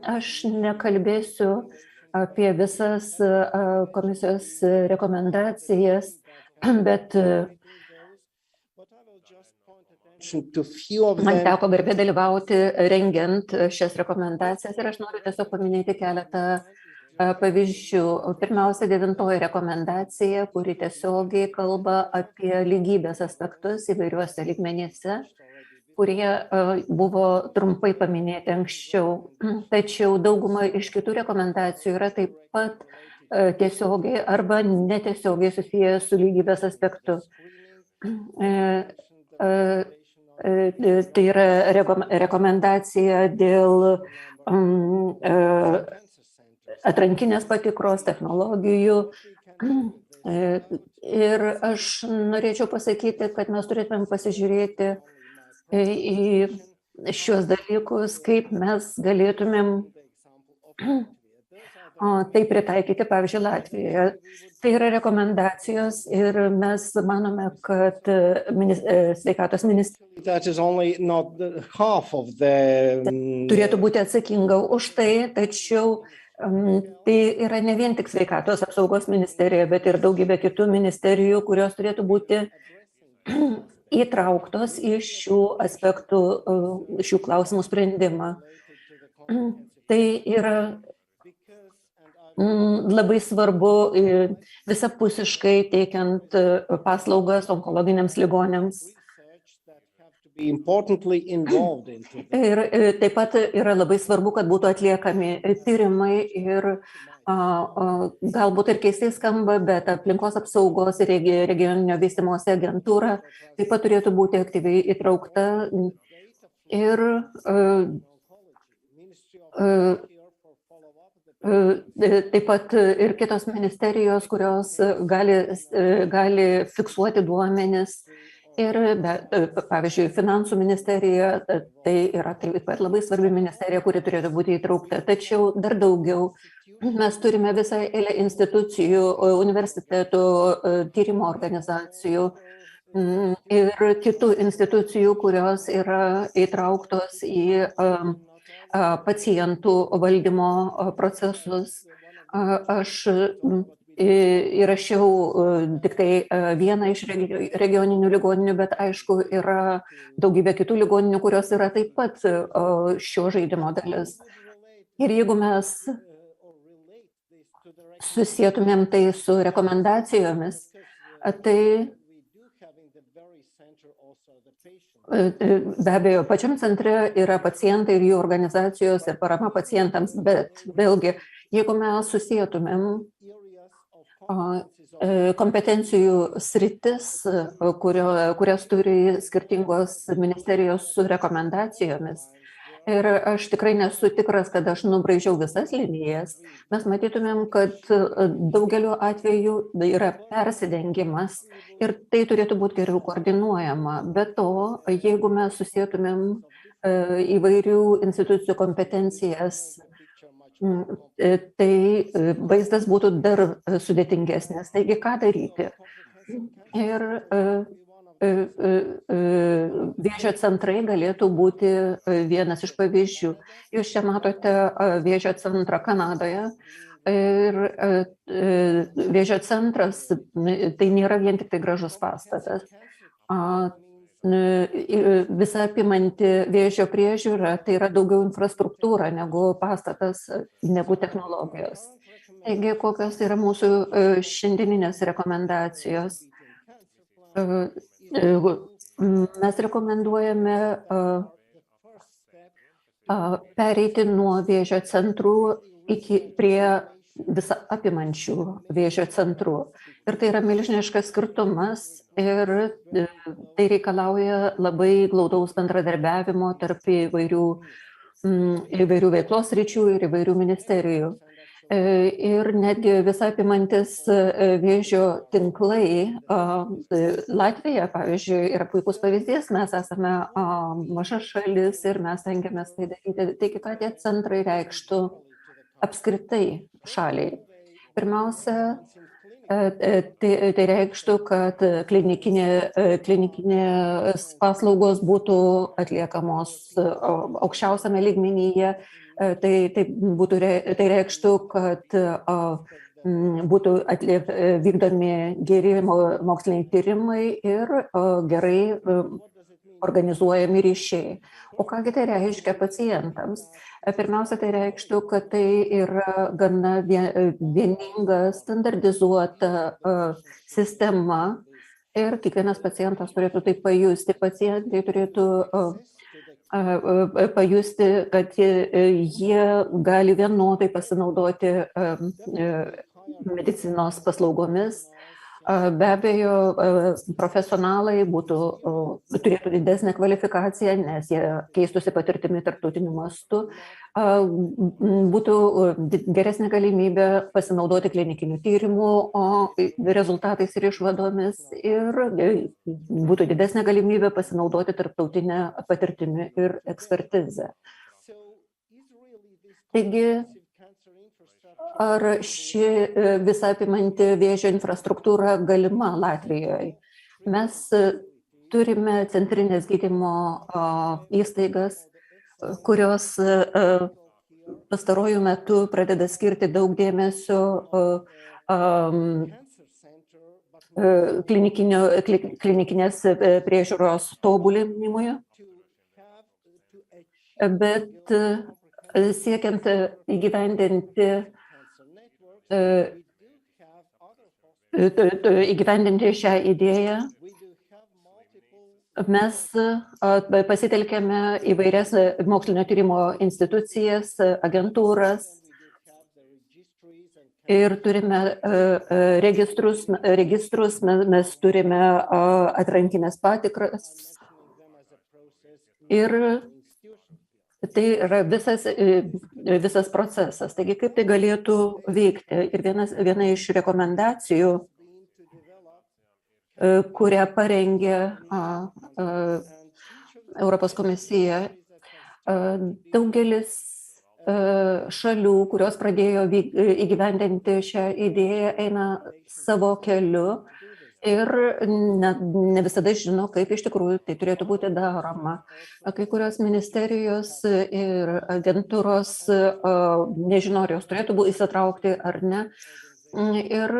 Aš nekalbėsiu apie visas komisijos rekomendacijas, bet man teko garbė dalyvauti rengiant šias rekomendacijas ir aš noriu tiesiog paminėti keletą pavyzdžių. Pirmiausia, 9 rekomendacija, kuri tiesiogiai kalba apie lygybės aspektus įvairiuose lygmenyse, kurie buvo trumpai paminėti anksčiau. Tačiau dauguma iš kitų rekomendacijų yra taip pat tiesiogiai arba netiesiogiai susiję su lygybės aspektu. Tai yra rekomendacija dėl atrankinės patikros, technologijų. Ir aš norėčiau pasakyti, kad mes turėtumėm pasižiūrėti į šios dalykus, kaip mes galėtumėm tai pritaikyti, pavyzdžiui, Latvijoje. Tai yra rekomendacijos ir mes manome, kad sveikatos ministerija turėtų būti atsakinga už tai, tačiau tai yra ne vien tik sveikatos apsaugos ministerija, bet ir daugybė kitų ministerijų, kurios turėtų būti įtrauktos į šių aspektų, šių klausimų sprendimą. Tai yra labai svarbu visapusiškai teikiant paslaugas onkologiniams ligoniams. Ir taip pat yra labai svarbu, kad būtų atliekami tyrimai ir galbūt ir keistai skamba, bet aplinkos apsaugos ir regioninio vystymosi agentūra taip pat turėtų būti aktyviai įtraukta ir taip pat ir kitos ministerijos, kurios gali fiksuoti duomenis. Ir, pavyzdžiui, finansų ministerija, tai yra taip pat labai svarbi ministerija, kuri turėtų būti įtraukta. Tačiau dar daugiau mes turime visą eilę institucijų, universitetų, tyrimo organizacijų ir kitų institucijų, kurios yra įtrauktos į pacientų valdymo procesus. Aš įrašiau tik tai vieną iš regioninių ligoninių, bet aišku, yra daugybė kitų ligoninių, kurios yra taip pat šio žaidimo dalis. Ir jeigu mes susietumėm tai su rekomendacijomis, tai be abejo, pačiam centre yra pacientai ir jų organizacijos ir parama pacientams, bet vėlgi, jeigu mes susietumėm kompetencijų sritis, kurias turi skirtingos ministerijos su rekomendacijomis. Ir aš tikrai nesu tikras, kad aš nubraižiau visas linijas. Mes matytumėm, kad daugeliu atveju yra persidengimas ir tai turėtų būti geriau koordinuojama. Be to, jeigu mes susietumėm įvairių institucijų kompetencijas, tai vaizdas būtų dar sudėtingesnis. Taigi, ką daryti? Ir vėžio centrai galėtų būti vienas iš pavyzdžių. Jūs čia matote vėžio centrą Kanadoje. Ir vėžio centras tai nėra vien tik tai gražus pastatas. Visa apimanti vėžio priežiūra, tai yra daugiau infrastruktūra negu pastatas, negu technologijos. Taigi, kokios yra mūsų šiandieninės rekomendacijos? Mes rekomenduojame pereiti nuo vėžio centrų prie visą apimančių vėžio centrų. Ir tai yra milžiniškas skirtumas ir tai reikalauja labai glaudaus bendradarbiavimo tarp įvairių veiklos sričių ir įvairių ministerijų. Ir netgi visą apimantis vėžio tinklai. Latvija, pavyzdžiui, yra puikus pavyzdys, mes esame maža šalis ir mes stengiamės tai daryti. Taigi, ką tie centrai reikštų apskritai šaliai. Pirmiausia, tai reikštų, kad klinikinės paslaugos būtų atliekamos aukščiausiame lygmenyje. Tai reikštų, kad būtų vykdomi geri moksliniai tyrimai ir gerai organizuojami ryšiai. O kągi tai reiškia pacientams? Pirmiausia, tai reikštų, kad tai yra gana vieninga, standardizuota sistema ir kiekvienas pacientas turėtų tai pajusti. Pacientai turėtų pajusti, kad jie gali vienodai pasinaudoti medicinos paslaugomis. Be abejo, profesionalai turėtų didesnę kvalifikaciją, nes jie keistųsi patirtimi tarptautiniu mastu. Būtų geresnė galimybė pasinaudoti klinikinių tyrimų rezultatais ir išvadomis ir būtų didesnė galimybė pasinaudoti tarptautinę patirtimi ir ekspertizę. Taigi, ar ši visa apimanti vėžio infrastruktūra galima Latvijoje? Mes turime centrinės gydymo įstaigas, kurios pastaruoju metu pradeda skirti daug dėmesio klinikinės priežiūros tobulinimui, bet siekiant įgyvendinti šią idėją, mes pasitelkėme įvairias mokslinio tyrimo institucijas, agentūras ir turime registrus, mes turime atrankinės patikras ir tai yra visas procesas. Taigi, kaip tai galėtų veikti? Ir viena iš rekomendacijų, kurią parengė Europos komisija, daugelis šalių, kurios pradėjo įgyvendinti šią idėją, eina savo keliu ir ne visada žino, kaip iš tikrųjų tai turėtų būti daroma. Kai kurios ministerijos ir agentūros nežino, ar jos turėtų būti įsitraukti ar ne. Ir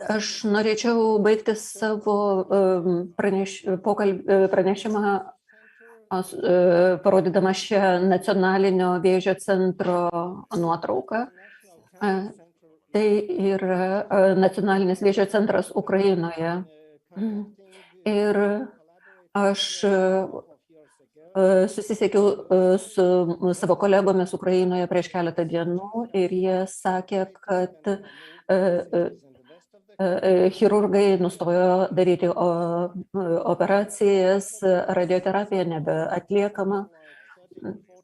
aš norėčiau baigti savo pranešimą parodydama šią nacionalinio vėžio centro nuotrauką. Tai yra nacionalinis vėžio centras Ukrainoje. Ir aš susisiekiau su savo kolegomis Ukrainoje prieš keletą dienų ir jie sakė, kad chirurgai nustojo daryti operacijas, radioterapija nebeatliekama.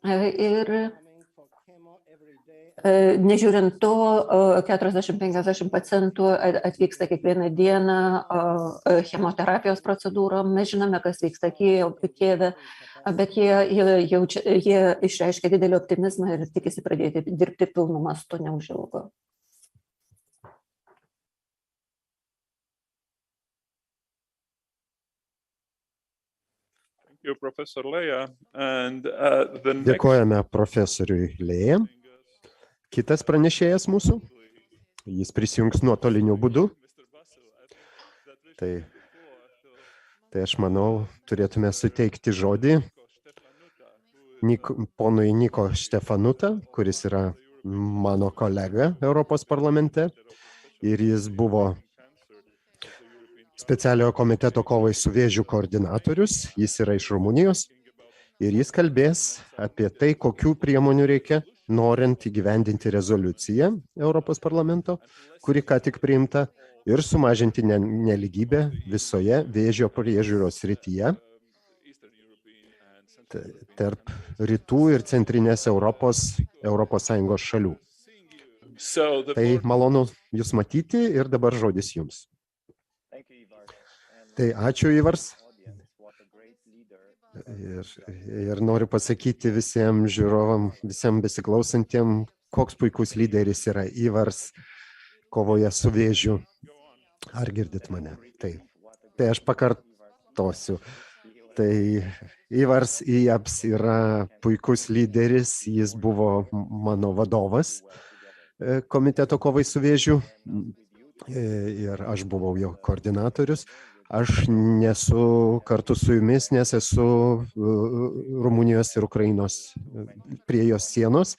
Ir nežiūrint to, 40-50 pacientų atvyksta kiekvieną dieną chemoterapijos procedūrom. Mes žinome, kas vyksta Kijeve, bet jie išreiškia didelį optimizmą ir tikisi pradėti dirbti pilnu mastu neužilgo. Dėkojame profesoriui Lėja. Kitas pranešėjas mūsų, jis prisijungs nuotoliniu būdu. Tai aš manau, turėtume suteikti žodį ponui Niko Štefanuta, kuris yra mano kolega Europos parlamente ir jis buvo Specialiojo komiteto kovai su vėžiu koordinatorius, jis yra iš Rumunijos ir jis kalbės apie tai, kokių priemonių reikia, norint įgyvendinti rezoliuciją Europos parlamento, kuri ką tik priimta, ir sumažinti nelygybę visoje vėžio priežiūros srityje tarp rytų ir centrinės Europos Sąjungos šalių. Tai malonu jūs matyti ir dabar žodis jums. Tai ačiū, Ivars. Ir noriu pasakyti visiems žiūrovam, visiems besiklausantiem, koks puikus lyderis yra Ivars kovoje su vėžiu. Ar girdit mane? Tai aš pakartosiu. Tai Ivars Ijaps yra puikus lyderis, jis buvo mano vadovas komiteto kovai su vėžiu ir aš buvau jo koordinatorius. Aš nesu kartu su jumis, nes esu Rumunijos ir Ukrainos prie jos sienos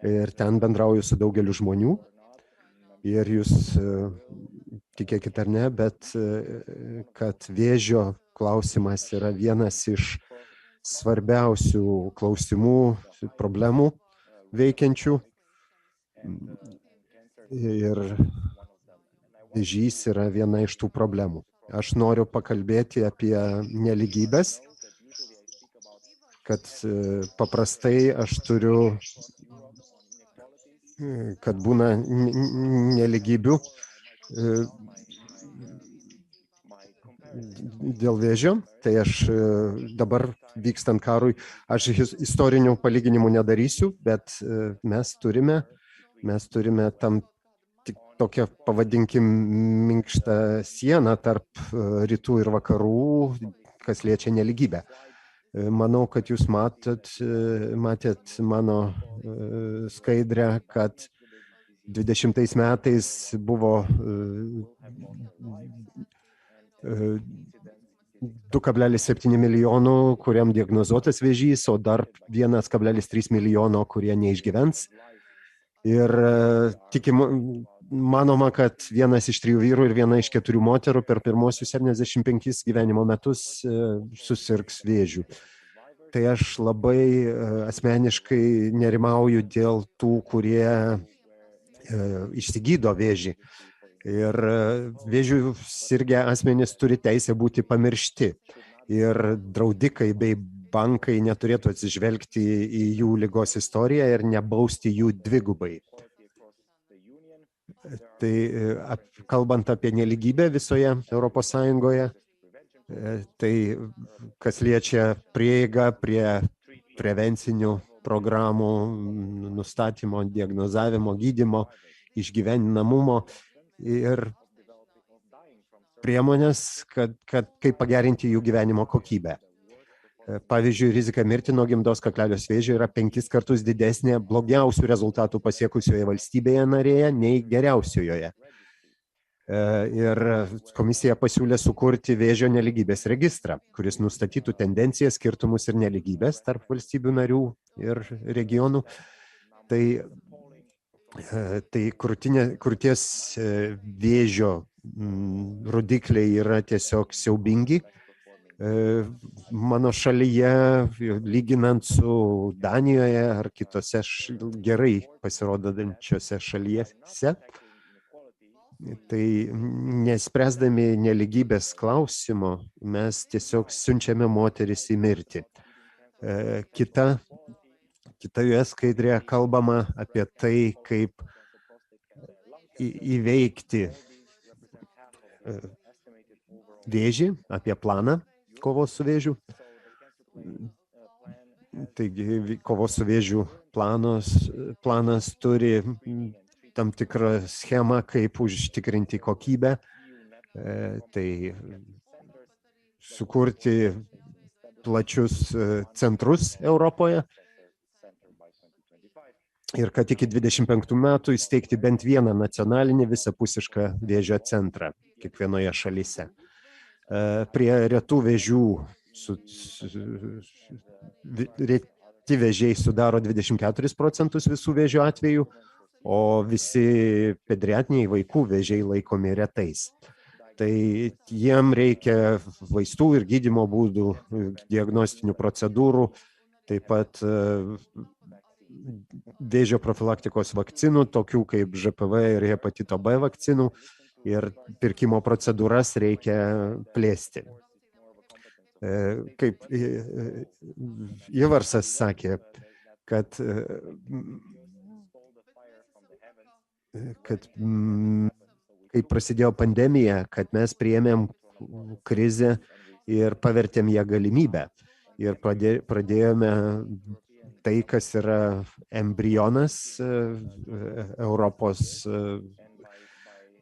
ir ten bendrauju su daugeliu žmonių. Ir jūs tikėkit ar ne, bet kad vėžio klausimas yra vienas iš svarbiausių klausimų, problemų veikiančių. Ir vėžys yra viena iš tų problemų. Aš noriu pakalbėti apie nelygybės, kad paprastai aš turiu, kad būna nelygybių dėl vėžio. Tai aš dabar vykstant karui, aš istorinių palyginimų nedarysiu, bet mes turime tam tokią, pavadinkim, minkštą sieną tarp rytų ir vakarų, kas liečia nelygybę. Manau, kad jūs matėt mano skaidrę, kad 2020 metais buvo 2,7 milijonų, kuriam diagnozuotas vėžys, o dar 1,3 milijono, kurie neišgyvens. Ir manoma, kad 1 iš 3 vyrų ir 1 iš 4 moterų per pirmosius 75 gyvenimo metus susirgs vėžiu. Tai aš labai asmeniškai nerimauju dėl tų, kurie išsigydo vėžį. Ir vėžių sirgę asmenys turi teisę būti pamiršti. Ir draudikai bei bankai neturėtų atsižvelgti į jų ligos istoriją ir nebausti jų dvigubai. Tai kalbant apie nelygybę visoje Europos Sąjungoje, tai kas liečia prieigą prie prevencinių programų, nustatymo, diagnozavimo, gydymo, išgyveninamumo ir priemonės, kaip pagerinti jų gyvenimo kokybę. Pavyzdžiui, rizika mirti nuo gimdos kaklelio vėžio yra 5 kartus didesnė blogiausių rezultatų pasiekusioje valstybėje narėje nei geriausioje. Ir komisija pasiūlė sukurti vėžio nelygybės registrą, kuris nustatytų tendencijas, skirtumus ir nelygybės tarp valstybių narių ir regionų. Tai krūties vėžio rodikliai yra tiesiog siaubingi. Mano šalyje, lyginant su Danijoje ar kitose gerai pasirodančiose šalyse, tai nespręsdami nelygybės klausimo, mes tiesiog siunčiame moteris į mirtį. Kitoje skaidrėje kalbama apie tai, kaip įveikti vėžį, apie planą kovos su vėžiu. Taigi, kovos su vėžiu planas turi tam tikrą schemą, kaip užtikrinti kokybę, tai sukurti plačius centrus Europoje ir kad iki 25 metų įsteigti bent vieną nacionalinį visapusišką vėžio centrą kiekvienoje šalyse. Prie retų vėžių, reti vėžiai sudaro 24% visų vėžio atvejų, o visi pediatriniai vaikų vėžiai laikomi retais. Tai jiem reikia vaistų ir gydymo būdų, diagnostinių procedūrų, taip pat vėžio profilaktikos vakcinų, tokių kaip ŽPV ir hepatito B vakcinų, ir pirkimo procedūras reikia plėsti. Kaip Ivarsas sakė, kad kai prasidėjo pandemija, kad mes priėmėm krizę ir pavertėm ją galimybę. Ir pradėjome tai, kas yra embrionas Europos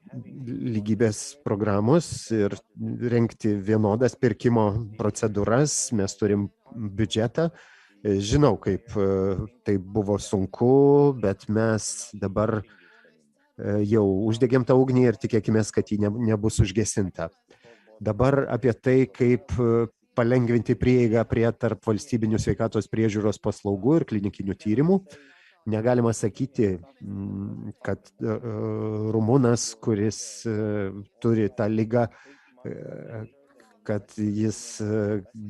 lygybės programos ir rengti vienodas pirkimo procedūras. Mes turim biudžetą. Žinau, kaip tai buvo sunku, bet mes dabar jau uždegėm tą ugnį ir tikėkime, kad ji nebus užgesinta. Dabar apie tai, kaip palengvinti prieigą prie tarp valstybinių sveikatos priežiūros paslaugų ir klinikinių tyrimų. Negalima sakyti, kad rumunas, kuris turi tą ligą, kad jis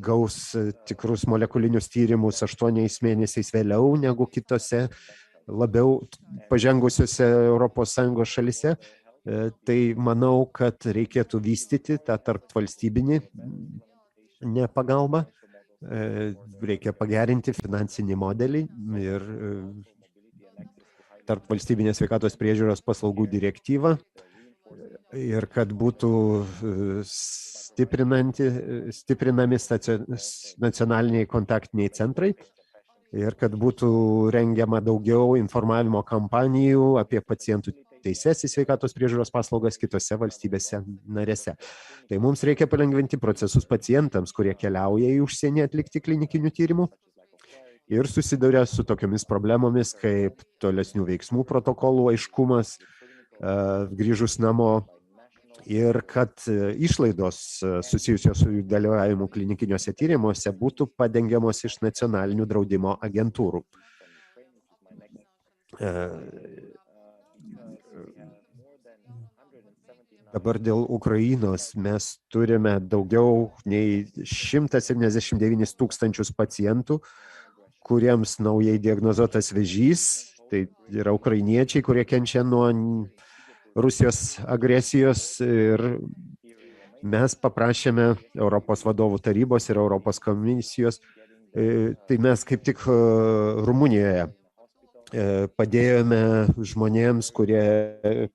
gaus tikrus molekulinius tyrimus 8 mėnesiais vėliau negu kitose labiau pažengusiose ES šalyse. Tai manau, kad reikėtų vystyti tą tarpvalstybinį pagalbą. Reikia pagerinti finansinį modelį ir tarp valstybinės sveikatos priežiūros paslaugų direktyvą ir kad būtų stiprinami nacionaliniai kontaktiniai centrai ir kad būtų rengiama daugiau informavimo kampanijų apie pacientų teises į sveikatos priežiūros paslaugas kitose valstybėse narėse. Tai mums reikia palengvinti procesus pacientams, kurie keliauja į užsienį atlikti klinikinių tyrimų. ir susiduria su tokiomis problemomis kaip tolesnių veiksmų protokolų aiškumas, grįžus namo, ir kad išlaidos susijusios su jų dalyvavimu klinikiniuose tyrimuose būtų padengiamos iš nacionalinių draudimo agentūrų. Dabar dėl Ukrainos mes turime daugiau nei 179 tūkstančius pacientų, kuriems naujai diagnozuotas vėžys. Tai yra ukrainiečiai, kurie kenčia nuo Rusijos agresijos, ir mes paprašėme Europos vadovų tarybos ir Europos komisijos, tai mes kaip tik Rumunijoje padėjome žmonėms, kurie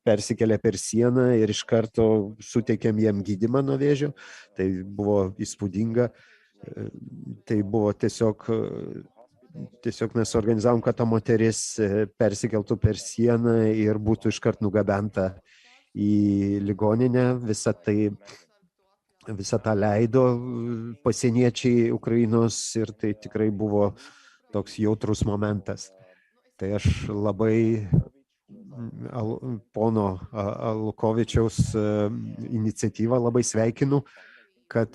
persikėlė per sieną, ir iš karto suteikėm jiem gydymą nuo vėžio. Tai buvo įspūdinga. Tai buvo tiesiog mes organizavom, kad ta moteris persikeltų per sieną ir būtų iškart nugabenta į ligoninę. Visą tą leido pasieniečiai Ukrainos, ir tai tikrai buvo toks jautrus momentas. Tai aš labai pono Alukovičiaus iniciatyvą labai sveikinu, kad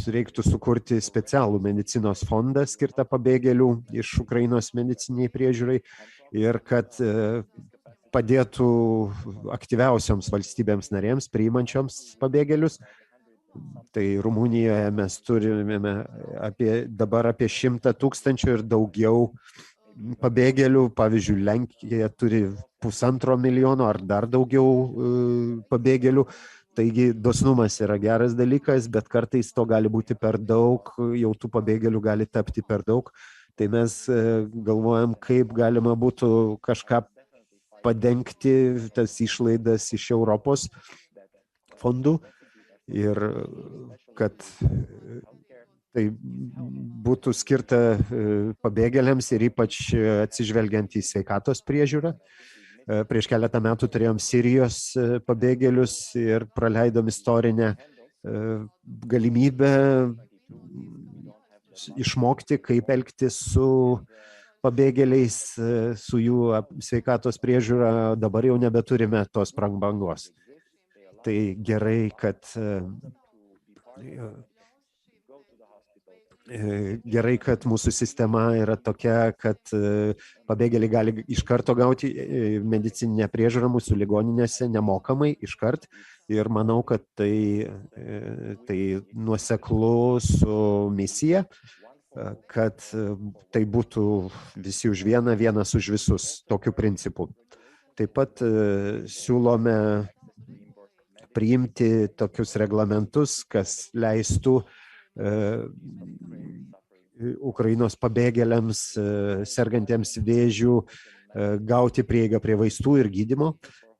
reiktų sukurti specialų medicinos fondą skirtą pabėgėlių iš Ukrainos medicininiai priežiūrai, ir kad padėtų aktyviausioms valstybėms narėms priimančioms pabėgėlius. Tai Rumunijoje mes turime dabar apie 100 tūkstančių ir daugiau pabėgėlių. Pavyzdžiui, Lenkija turi 1,5 milijono ar dar daugiau pabėgėlių. Taigi dosnumas yra geras dalykas, bet kartais to gali būti per daug, jau tų pabėgėlių gali tapti per daug. Tai mes galvojam, kaip galima būtų kažką padengti, tas išlaidas iš Europos fondų, ir kad tai būtų skirta pabėgėliams ir ypač atsižvelgiant į sveikatos priežiūrą. Prieš keletą metų turėjom Sirijos pabėgėlius ir praleidom istorinę galimybę išmokti, kaip elgtis su pabėgėliais, su jų sveikatos priežiūra. Dabar jau nebeturime tos prabangos. Tai gerai, kad mūsų sistema yra tokia, kad pabėgėliai gali iš karto gauti medicininę priežiūrą mūsų ligoninėse nemokamai iškart. Ir manau, kad tai nuoseklu su misija, kad tai būtų visi už vieną, vienas už visus, tokiu principu. Taip pat siūlome priimti tokius reglamentus, kas leistų Ukrainos pabėgėliams, sergantiems vėžių, gauti prieigą prie vaistų ir gydymo.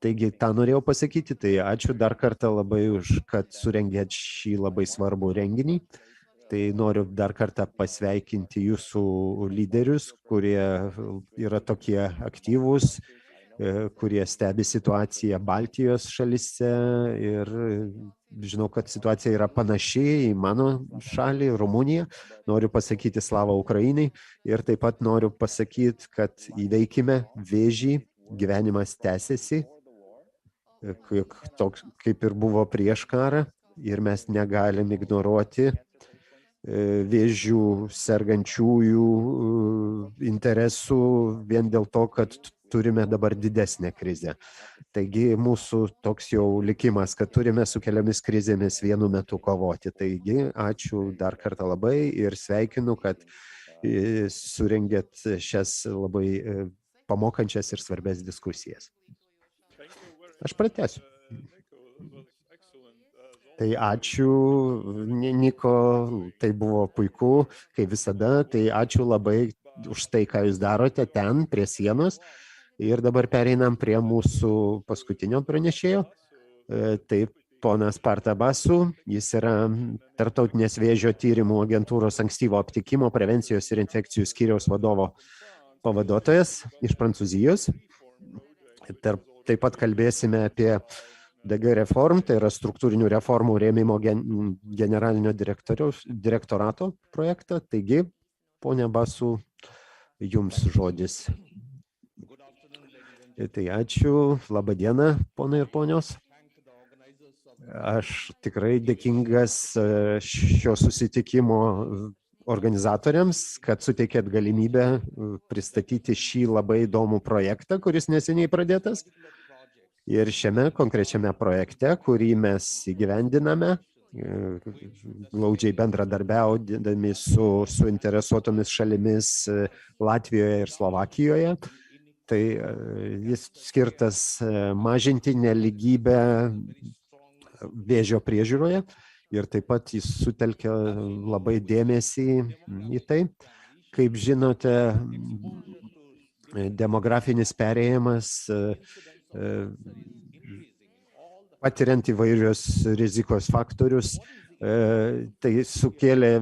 Taigi tą norėjau pasakyti. Tai ačiū dar kartą labai kad surengėt šį labai svarbų renginį. Tai noriu dar kartą pasveikinti jūsų lyderius, kurie yra tokie aktyvūs, kurie stebi situaciją Baltijos šalyse, ir žinau, kad situacija yra panaši į mano šalį, Rumuniją. Noriu pasakyti slava Ukrainai, ir taip pat noriu pasakyti, kad įveikime vėžį, gyvenimas tęsiasi, toks kaip ir buvo prieš karą, ir mes negalim ignoruoti vėžių sergančiųjų interesų vien dėl to, kad turime dabar didesnę krizę. Taigi mūsų toks jau likimas, kad turime su keliomis krizėmis vienu metu kovoti. Taigi ačiū dar kartą labai ir sveikinu, kad surengėt šias labai pamokančias ir svarbės diskusijas. Aš pratęsiu. Tai ačiū, Niko, tai buvo puiku, kaip visada. Tai ačiū labai už tai, ką jūs darote ten, prie sienos. Ir dabar pereinam prie mūsų paskutinio pranešėjo. Tai ponas Partabasu, jis yra Tarptautinės vėžio tyrimų agentūros ankstyvo aptikimo, prevencijos ir infekcijų skyriaus vadovo pavaduotojas iš Prancūzijos. Taip pat kalbėsime apie DG Reform, tai yra struktūrinių reformų rėmimo generalinio direktorato projektą. Taigi, ponia Basu, jums žodis. Tai ačiū, laba diena, ponai ir ponios. Aš tikrai dėkingas šio susitikimo organizatoriams, kad suteikėt galimybę pristatyti šį labai įdomų projektą, kuris neseniai pradėtas. Ir šiame konkrečiame projekte, kurį mes įgyvendiname, glaudžiai bendradarbiaudami su suinteresuotomis šalimis Latvijoje ir Slovakijoje, tai jis skirtas mažinti nelygybę vėžio priežiūroje ir taip pat jis sutelkia labai dėmesį į tai. Kaip žinote, demografinis perėjimas, patiriant įvairius rizikos faktorius, tai sukėlė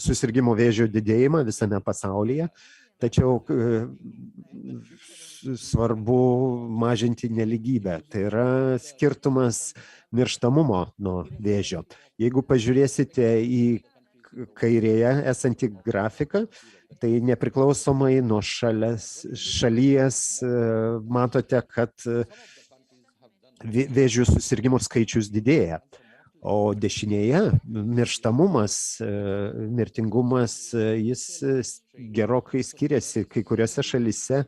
susirgimų vėžio didėjimą visame pasaulyje. Tačiau svarbu mažinti nelygybę. Tai yra skirtumas mirštamumo nuo vėžio. Jeigu pažiūrėsite į kairėje esantį grafiką, tai nepriklausomai nuo šalies matote, kad vėžių susirgimų skaičius didėja. O dešinėje mirštamumas, mirtingumas, jis gerokai skiriasi kai kuriuose šalyse.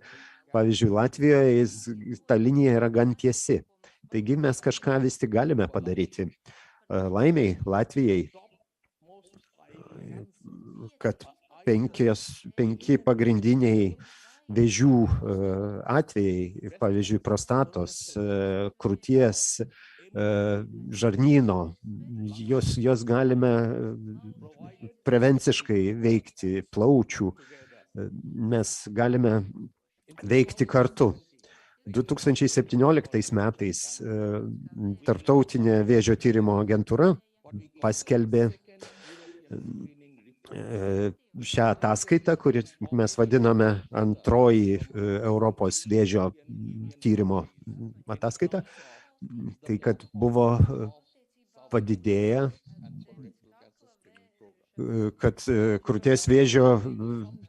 Pavyzdžiui, Latvijoje ta linija yra gan tiesi. Taigi mes kažką vis tik galime padaryti. Laimiai Latvijai, kad 5 pagrindiniai vėžių atvejai, pavyzdžiui, prostatos, krūties, žarnyno, jos galime prevenciškai veikti, plaučių, mes galime veikti kartu. 2017 metais Tarptautinė vėžio tyrimo agentūra paskelbė šią ataskaitą, kurį mes vadiname antroji Europos vėžio tyrimo ataskaita. Tai kad buvo padidėję, kad krūties vėžio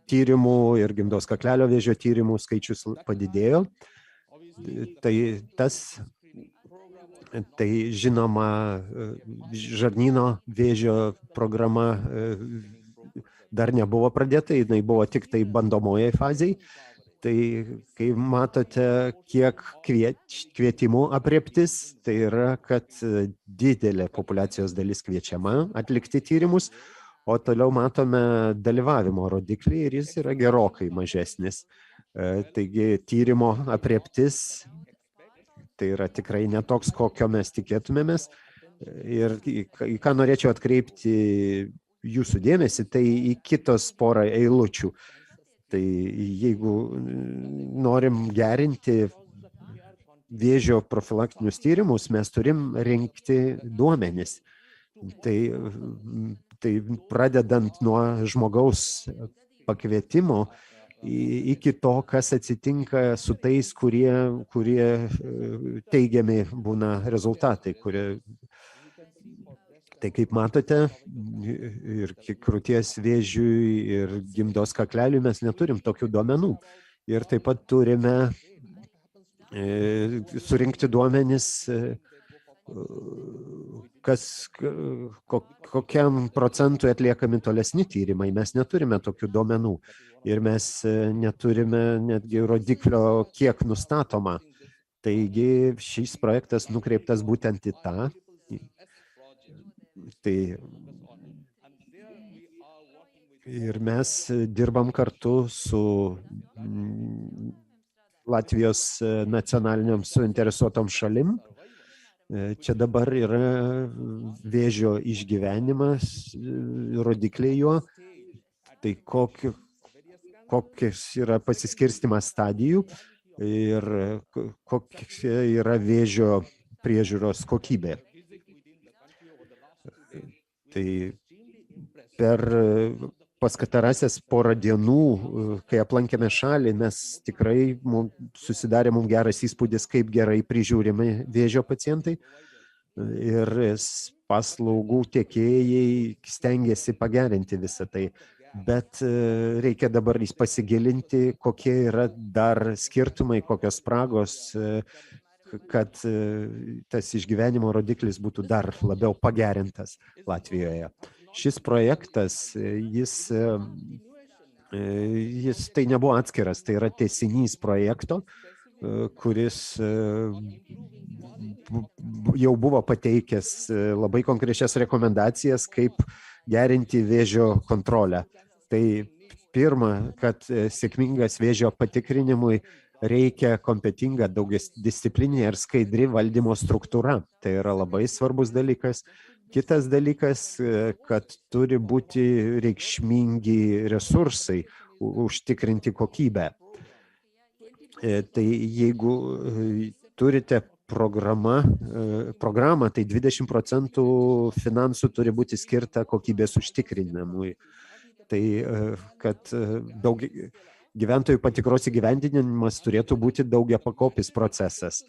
tyrimų ir gimdos kaklelio vėžio tyrimų skaičius padidėjo. Tai žinoma, žarnyno vėžio programa dar nebuvo pradėta, jinai buvo tik tai bandomojai fazėje. Tai kai matote, kiek kvietimų aprėptis, tai yra, kad didelė populiacijos dalis kviečiama atlikti tyrimus, o toliau matome dalyvavimo rodiklį ir jis yra gerokai mažesnis. Taigi tyrimo aprėptis tai yra tikrai netoks, kokio mes tikėtumėmės. Ir į ką norėčiau atkreipti jūsų dėmesį, tai į kitos porą eilučių. Tai jeigu norim gerinti vėžio profilaktinius tyrimus, mes turim rinkti duomenis. Tai pradedant nuo žmogaus pakvietimo iki to, kas atsitinka su tais, kurie teigiami būna rezultatai. Tai kaip matote, ir krūties vėžiui, ir gimdos kakleliui mes neturim tokių duomenų. Ir taip pat turime surinkti duomenis, kokiam procentui atliekami tolesni tyrimai. Mes neturime tokių duomenų. Ir mes neturime netgi rodiklio, kiek nustatoma. Taigi šis projektas nukreiptas būtent į tą. Tai ir mes dirbam kartu su Latvijos nacionaliniam suinteresuotom šalim. Čia dabar yra vėžio išgyvenimas, rodikliai jo. Tai kokios yra pasiskirstimas stadijų ir kokia yra vėžio priežiūros kokybė. Tai per pastarąsias porą dienų, kai aplankėme šalį, mes tikrai susidarė mums geras įspūdis, kaip gerai prižiūrimi vėžio pacientai. Ir paslaugų tiekėjai stengiasi pagerinti visą tai. bet reikia dabar pasigilinti, kokie yra dar skirtumai, kokios spragos, kad tas išgyvenimo rodiklis būtų dar labiau pagerintas Latvijoje. Šis projektas, jis tai nebuvo atskiras, tai yra tęsinys projekto, kuris jau buvo pateikęs labai konkrečias rekomendacijas, kaip gerinti vėžio kontrolę. Tai pirma, kad sėkmingas vėžio patikrinimui reikia kompetinga daugiadisciplininė ir skaidri valdymo struktūra. Tai yra labai svarbus dalykas. Kitas dalykas, kad turi būti reikšmingi resursai užtikrinti kokybę. Tai jeigu turite programą, tai 20% finansų turi būti skirta kokybės užtikrinimui. Tai kad gyventojų patikros įgyvendinimas turėtų būti daugiapakopis procesas,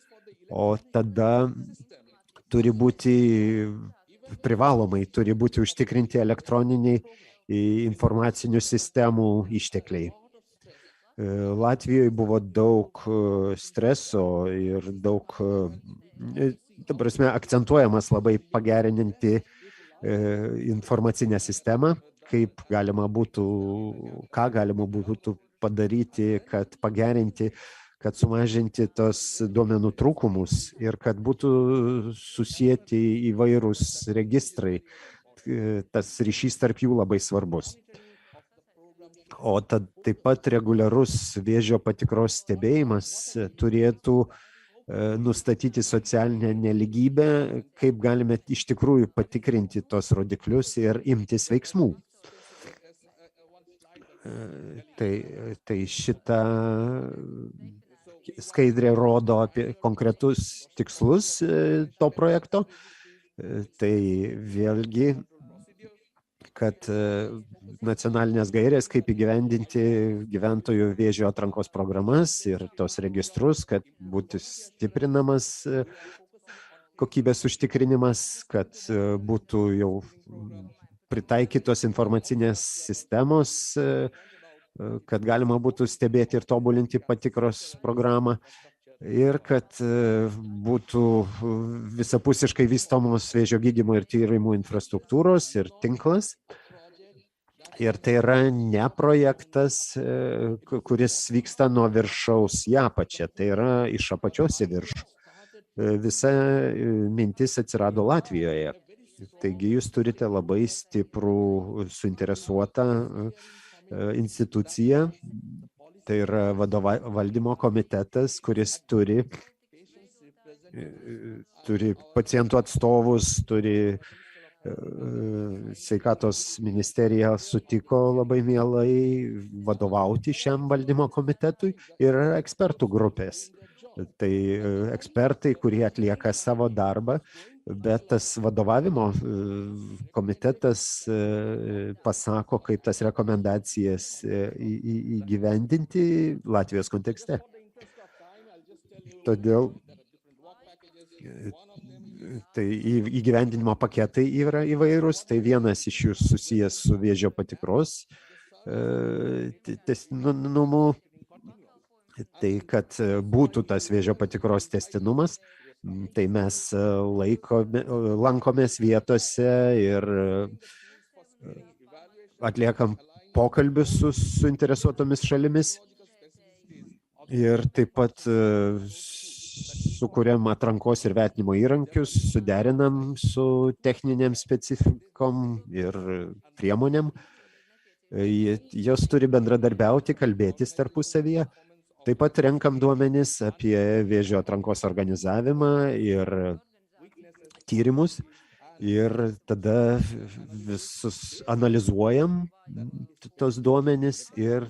o tada turi būti privalomai, turi būti užtikrinti elektroniniai informacinių sistemų ištekliai. Latvijoje buvo daug streso ir daug, ta prasme, akcentuojamas labai pagerinti informacinę sistemą, kaip galima būtų, ką galima būtų padaryti, kad pagerinti, kad sumažinti tos duomenų trūkumus ir kad būtų susijęti įvairūs registrai. Tas ryšys tarp jų labai svarbus. O taip pat reguliarus vėžio patikros stebėjimas turėtų nustatyti socialinę nelygybę, kaip galime iš tikrųjų patikrinti tos rodiklius ir imtis veiksmų. Tai šitą skaidrė rodo apie konkretus tikslus to projekto. Tai vėlgi, kad nacionalinės gairės, kaip įgyvendinti gyventojų vėžio atrankos programas ir tos registrus, kad būtų stiprinamas kokybės užtikrinimas, kad būtų jau pritaikytos informacinės sistemos, kad galima būtų stebėti ir tobulinti patikros programą ir kad būtų visapusiškai vystomos vėžio gydymo ir tyrimų infrastruktūros ir tinklas. Ir tai yra ne projektas, kuris vyksta nuo viršaus į apačią, tai yra iš apačios į viršų. Visa mintis atsirado Latvijoje. Taigi jūs turite labai stiprų suinteresuotą instituciją. Tai yra valdymo komitetas, kuris turi pacientų atstovus, turi sveikatos ministerija sutiko labai mielai vadovauti šiam valdymo komitetui ir ekspertų grupės. Tai ekspertai, kurie atlieka savo darbą, bet tas vadovavimo komitetas pasako, kaip tas rekomendacijas įgyvendinti Latvijos kontekste. Todėl tai įgyvendinimo paketai yra įvairūs, tai vienas iš jų susijęs su vėžio patikros tęstinumu, tai kad būtų tas vėžio patikros tęstinumas. Tai mes lankomės vietose ir atliekam pokalbius su suinteresuotomis šalimis ir taip pat sukuriam atrankos ir vertinimo įrankius, suderinam su techninėm specifikom ir priemonėm. Jos turi bendradarbiauti, kalbėtis tarpusavyje. Taip pat renkam duomenis apie vėžio atrankos organizavimą ir tyrimus ir tada visus analizuojam tos duomenis ir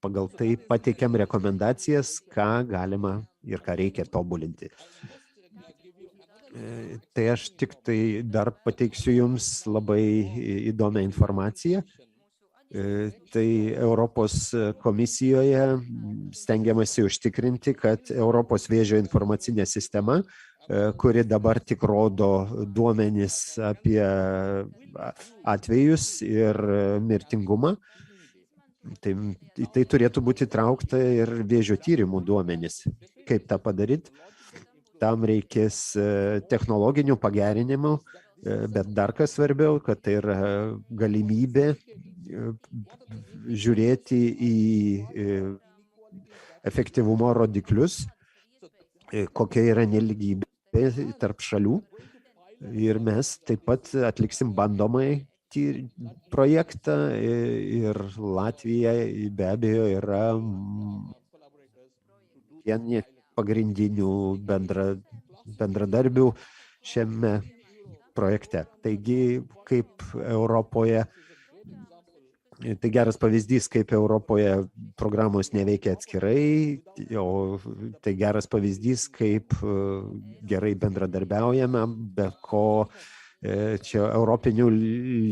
pagal tai pateikiam rekomendacijas, ką galima ir ką reikia tobulinti. Tai aš tik tai dar pateiksiu jums labai įdomią informaciją. Tai Europos komisijoje stengiamasi užtikrinti, kad Europos vėžio informacinė sistema, kuri dabar tik rodo duomenis apie atvejus ir mirtingumą, tai turėtų būti įtraukta ir vėžio tyrimų duomenis. Kaip tą padaryti? Tam reikės technologinių pagerinimų, bet dar kas svarbiau, kad tai yra galimybė žiūrėti į efektyvumo rodiklius, kokia yra nelygybė tarp šalių. Ir mes taip pat atliksim bandomai projektą ir Latvija be abejo yra vieni pagrindinių bendradarbių šiame projekte. Taigi, kaip Europoje, tai geras pavyzdys, kaip Europoje programos neveikia atskirai, o tai geras pavyzdys, kaip gerai bendradarbiaujame, be ko čia europinių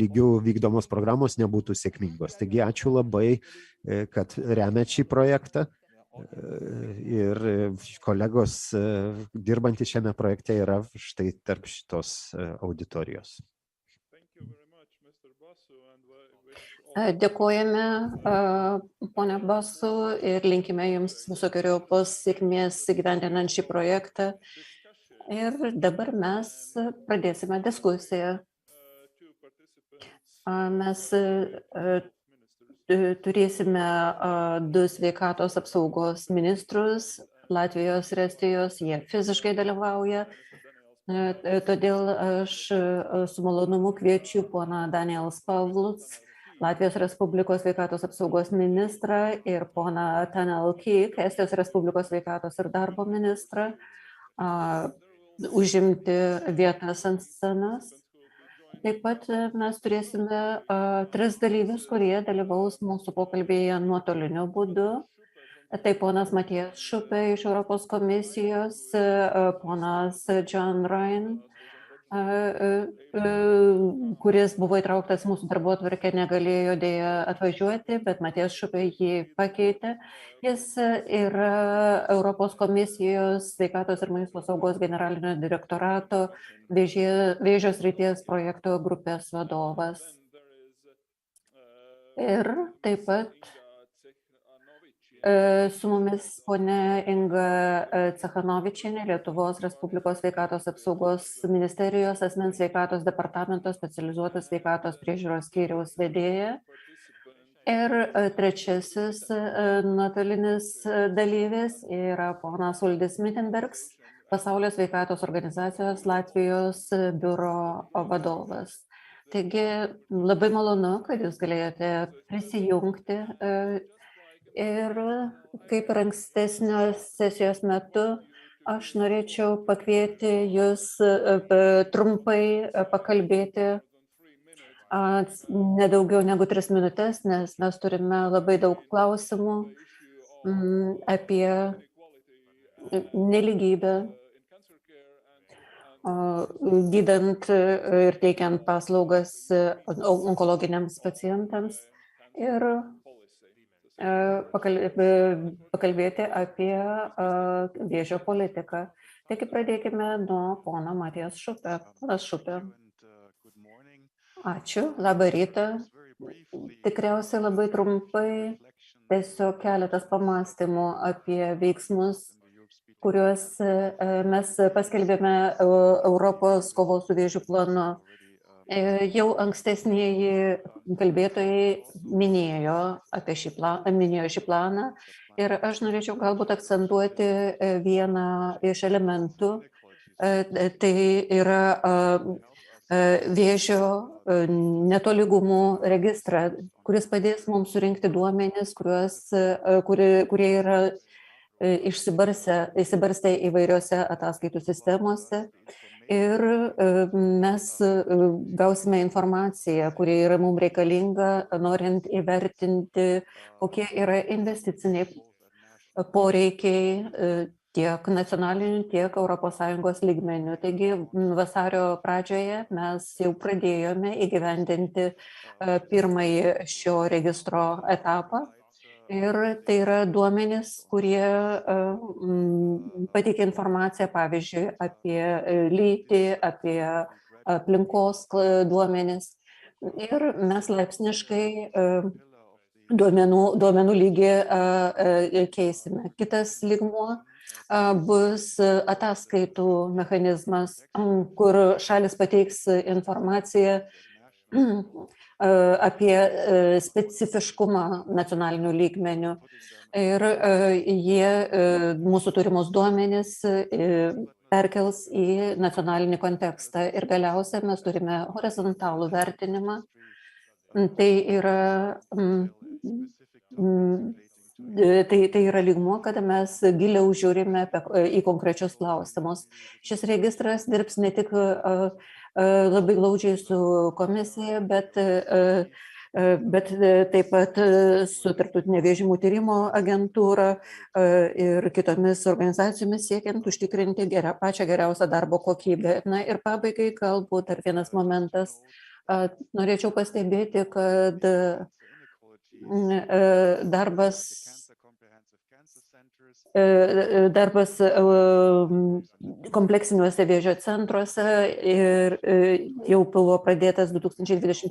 lygių vykdomos programos nebūtų sėkmingos. Taigi, ačiū labai, kad remiat šį projektą. Ir kolegos dirbantys šiame projekte yra štai tarp šitos auditorijos. Dėkojame, ponia Basu, ir linkime jums visokiojopos sėkmės įgyvendinant šį projektą. Ir dabar mes pradėsime diskusiją. Mes turėsime du sveikatos apsaugos ministrus, Latvijos ir Estijos, jie fiziškai dalyvauja. Todėl aš su malonumu kviečiu poną Daniels Pavluc, Latvijos Respublikos sveikatos apsaugos ministrą, ir poną Tanel Kik, Estijos Respublikos sveikatos ir darbo ministrą, užimti vietas ant scenos. Taip pat mes turėsime 3 dalyvius, kurie dalyvaus mūsų pokalbėje nuotoliniu būdu. Tai ponas Matijas Šupė iš Europos komisijos, ponas John Ryan, kuris buvo įtrauktas mūsų darbotvarkę, negalėjo dėja atvažiuoti, bet Matijas Šupė jį pakeitė. Jis yra Europos komisijos sveikatos ir maisto saugos generalinio direktorato vėžio srities projekto grupės vadovas. Ir taip pat su mumis ponia Inga Cechanovičienė, Lietuvos Respublikos sveikatos apsaugos ministerijos asmens sveikatos departamento specializuotos sveikatos priežiūros skyriaus vedėja. Ir trečiasis nuotolinis dalyvis yra ponas Uldis Mittenbergs, Pasaulio sveikatos organizacijos Latvijos biuro vadovas. Taigi labai malonu, kad jūs galėjote prisijungti. Ir kaip ir ankstesnios sesijos metu, aš norėčiau pakvieti jūs trumpai pakalbėti nedaugiau negu 3 minutės, nes mes turime labai daug klausimų apie nelygybę, gydant ir teikiant paslaugas onkologiniams pacientams. Ir pakalbėti apie vėžio politiką. Taigi pradėkime nuo pono Matijas Šupė. Ponas Šupė. Ačiū, labą rytą. Tikriausiai labai trumpai, tiesiog keletas pamąstymų apie veiksmus, kuriuos mes paskelbėme Europos kovos su vėžiu planu. Jau ankstesnieji kalbėtojai minėjo šį planą ir aš norėčiau galbūt akcentuoti vieną iš elementų. Tai yra vėžio netolygumų registrą, kuris padės mums surinkti duomenis, kurie yra išsibarstę įvairiose ataskaitų sistemose. Ir mes gausime informaciją, kuri yra mums reikalinga, norint įvertinti, kokie yra investiciniai poreikiai tiek nacionaliniu, tiek ES lygmeniu. Taigi vasario pradžioje mes jau pradėjome įgyvendinti pirmąjį šio registro etapą. Ir tai yra duomenys, kurie pateikia informaciją, pavyzdžiui, apie lytį, apie aplinkos duomenys. Ir mes laipsniškai duomenų lygį keisime. Kitas lygmuo bus ataskaitų mechanizmas, kur šalis pateiks informaciją apie specifiškumą nacionalinių lygmenių. Ir jie mūsų turimus duomenis perkels į nacionalinį kontekstą. Ir galiausiai mes turime horizontalų vertinimą. Tai yra lygmuo, kada mes giliau žiūrime į konkrečius klausimus. Šis registras dirbs ne tik labai glaudžiai su komisija, bet taip pat su tarptautinė vėžimų tyrimo agentūra ir kitomis organizacijomis siekiant užtikrinti pačią geriausią darbo kokybę. Na ir pabaigai galbūt dar vienas momentas. Norėčiau pastebėti, kad darbas kompleksiniuose vėžio centruose ir jau buvo pradėtas 2021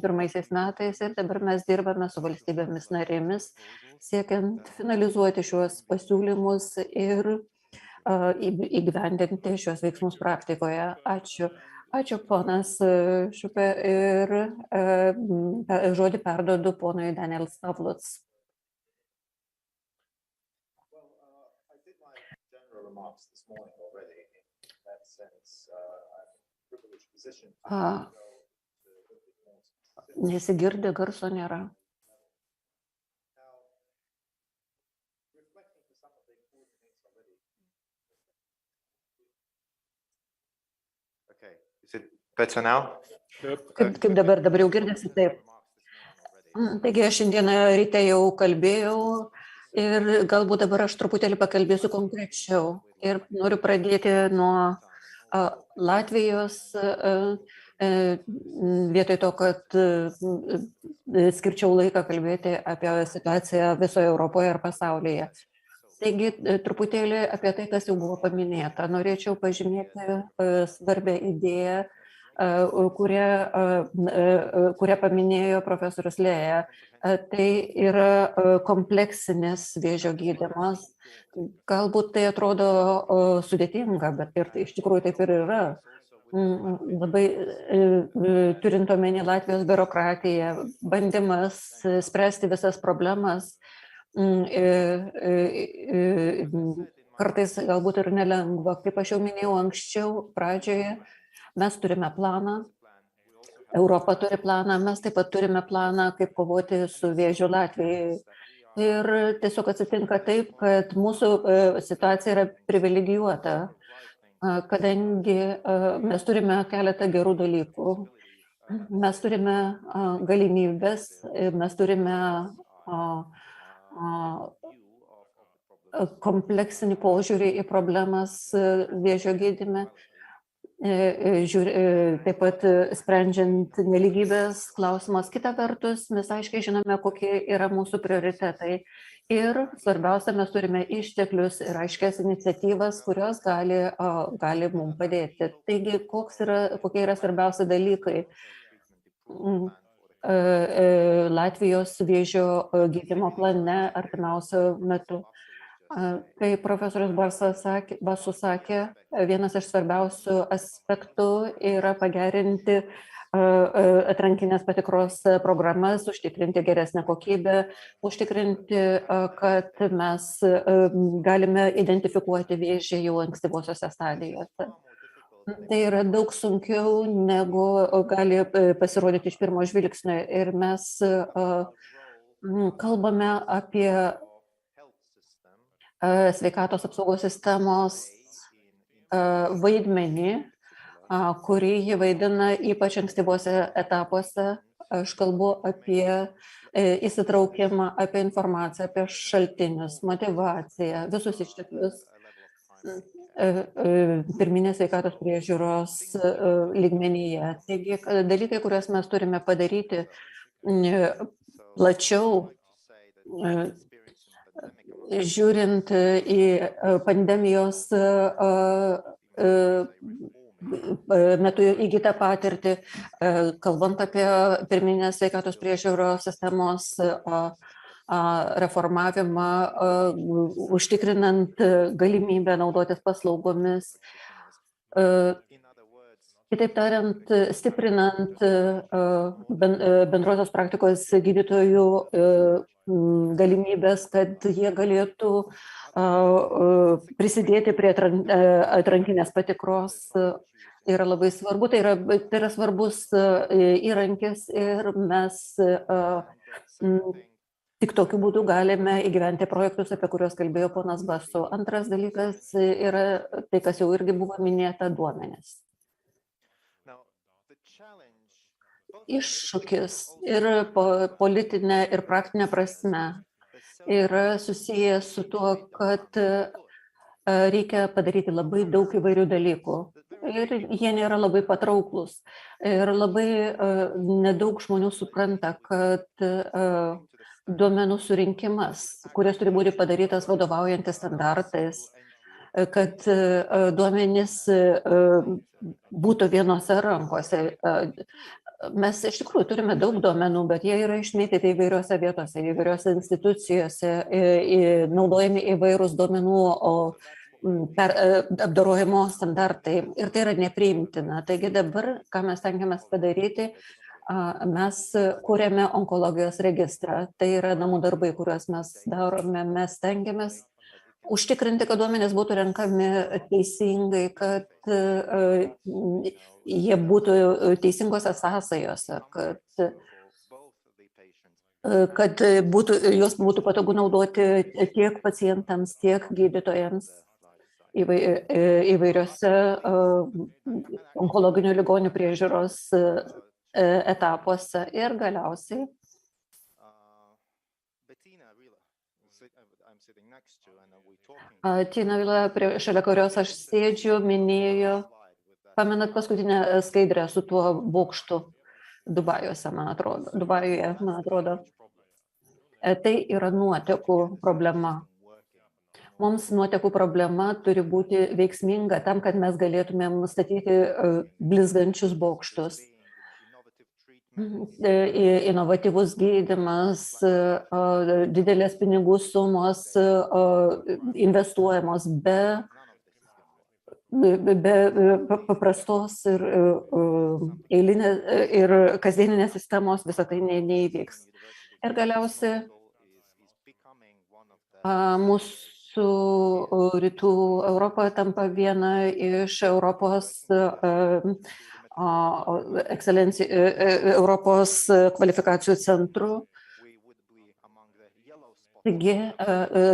metais ir dabar mes dirbame su valstybėmis narėmis, siekiant finalizuoti šiuos pasiūlymus ir įgyvendinti šios veiksmus praktikoje. Ačiū. Ačiū, ponas Šupė, ir žodį perduodu ponui Daniel Stavlots. Nesigirdi, garso nėra. Better now? Kaip dabar jau girdėsi, taip. Taigi aš šiandieną ryte jau kalbėjau ir galbūt dabar aš truputėlį pakalbėsiu konkrečiau. Ir noriu pradėti nuo Latvijos, vietoj to, kad skirčiau laiką kalbėti apie situaciją visoje Europoje ir pasaulyje. Taigi truputėlį apie tai, kas jau buvo paminėta. Norėčiau pažymėti svarbią idėją, kurią paminėjo profesorius Lėja. Tai yra kompleksinis vėžio gydymas. Galbūt tai atrodo sudėtinga, bet ir iš tikrųjų taip ir yra. Labai turint omeny Latvijos biurokratiją, bandymas spręsti visas problemas, kartais galbūt ir nelengva. Kaip aš jau minėjau anksčiau, pradžioje, mes turime planą, Europa turi planą, mes taip pat turime planą, kaip kovoti su vėžiu Latvijai. Ir tiesiog atsitinka taip, kad mūsų situacija yra privilegijuota, kadangi mes turime keletą gerų dalykų. Mes turime galimybės, mes turime kompleksinį požiūrį į problemas vėžio gydyme. Taip pat sprendžiant nelygybės klausimas. Kita vertus, mes aiškiai žinome, kokie yra mūsų prioritetai. Ir svarbiausia, mes turime išteklius ir aiškias iniciatyvas, kurios gali mums padėti. Taigi, kokie yra svarbiausi dalykai Latvijos vėžio gydymo plane artimiausiu metu? Kai profesorius Basu sakė, vienas iš svarbiausių aspektų yra pagerinti atrankinės patikros programas, užtikrinti geresnę kokybę, užtikrinti, kad mes galime identifikuoti vėžį jau ankstyvosiose stadijose. Tai yra daug sunkiau, negu gali pasirodyti iš pirmo žvilgsnio. Ir mes kalbame apie sveikatos apsaugos sistemos vaidmenį, kurį jį vaidina ypač ankstyvose etapuose. Aš kalbu apie įsitraukimą, apie informaciją, apie šaltinius, motivaciją, visus išteklius. pirminės sveikatos priežiūros lygmenyje. Taigi, dalykai, kuriuos mes turime padaryti plačiau, žiūrint į pandemijos metu įgytą patirtį, kalbant apie pirminės sveikatos priežiūros sistemos reformavimą, užtikrinant galimybę naudotis paslaugomis. Kitaip tariant, stiprinant bendrosios praktikos gydytojų galimybės, kad jie galėtų prisidėti prie atrankinės patikros, yra labai svarbu. Tai yra svarbus įrankis ir mes tik tokiu būdu galime įgyventi projektus, apie kuriuos kalbėjo ponas Basu. Antras dalykas yra tai, kas jau irgi buvo minėta, duomenys. Iššūkis ir politinė ir praktinė prasme yra susijęs su tuo, kad reikia padaryti labai daug įvairių dalykų ir jie nėra labai patrauklus. Ir labai nedaug žmonių supranta, kad duomenų surinkimas, kuris turi būti padarytas vadovaujantis standartais, kad duomenys būtų vienose rankose. Mes iš tikrųjų turime daug duomenų, bet jie yra išmėtyti įvairiose vietose, įvairiose institucijose, naudojami įvairūs duomenų apdorojimo standartai ir tai yra nepriimtina. Taigi dabar, ką mes tengiamės padaryti, mes kūrėme onkologijos registrą. Tai yra namų darbai, kuriuos mes darome. Mes tengiamės užtikrinti, kad duomenys būtų renkami teisingai, kad jie būtų teisingose sąsajose, kad juos būtų patogu naudoti tiek pacientams, tiek gydytojams įvairiose onkologinių ligonių priežiūros etapuose. Ir galiausiai Tina Vila, šalia kurios aš sėdžiu, minėjo, pamenat paskutinę skaidrę su tuo bokštu Dubajuje, man atrodo. Tai yra nuotekų problema. Mums nuotekų problema turi būti veiksminga tam, kad mes galėtumėm statyti blizgančius bokštus. Inovatyvus gydymas, didelės pinigų sumos investuojamos be paprastos ir eilinės ir kasdieninės sistemos, visą tai neįvyks. Ir galiausiai mūsų Rytų Europoje tampa viena iš Europos Europos kvalifikacijų centrų. Taigi,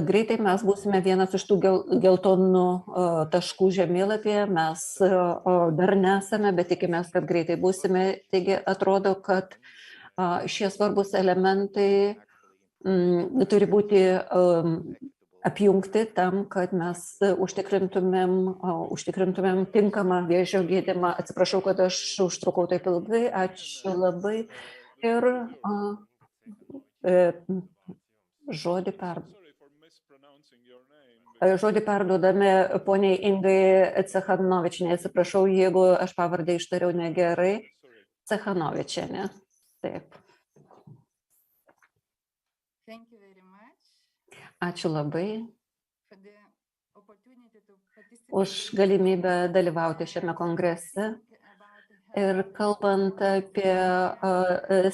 greitai mes būsime vienas iš tų geltonų taškų žemėlapyje. Mes dar nesame, bet tikimės, kad greitai būsime. Taigi, atrodo, kad šie svarbus elementai turi būti apjungti tam, kad mes užtikrintumėm tinkamą vėžio gydymą. Atsiprašau, kad aš užtrukau taip ilgai. Ačiū labai. Ir žodį perduodame poniai Ingai Cechanovičienė. Atsiprašau, jeigu aš pavardę ištariau negerai. Cechanovičienė. Taip. Ačiū labai už galimybę dalyvauti šiame kongrese. Ir kalbant apie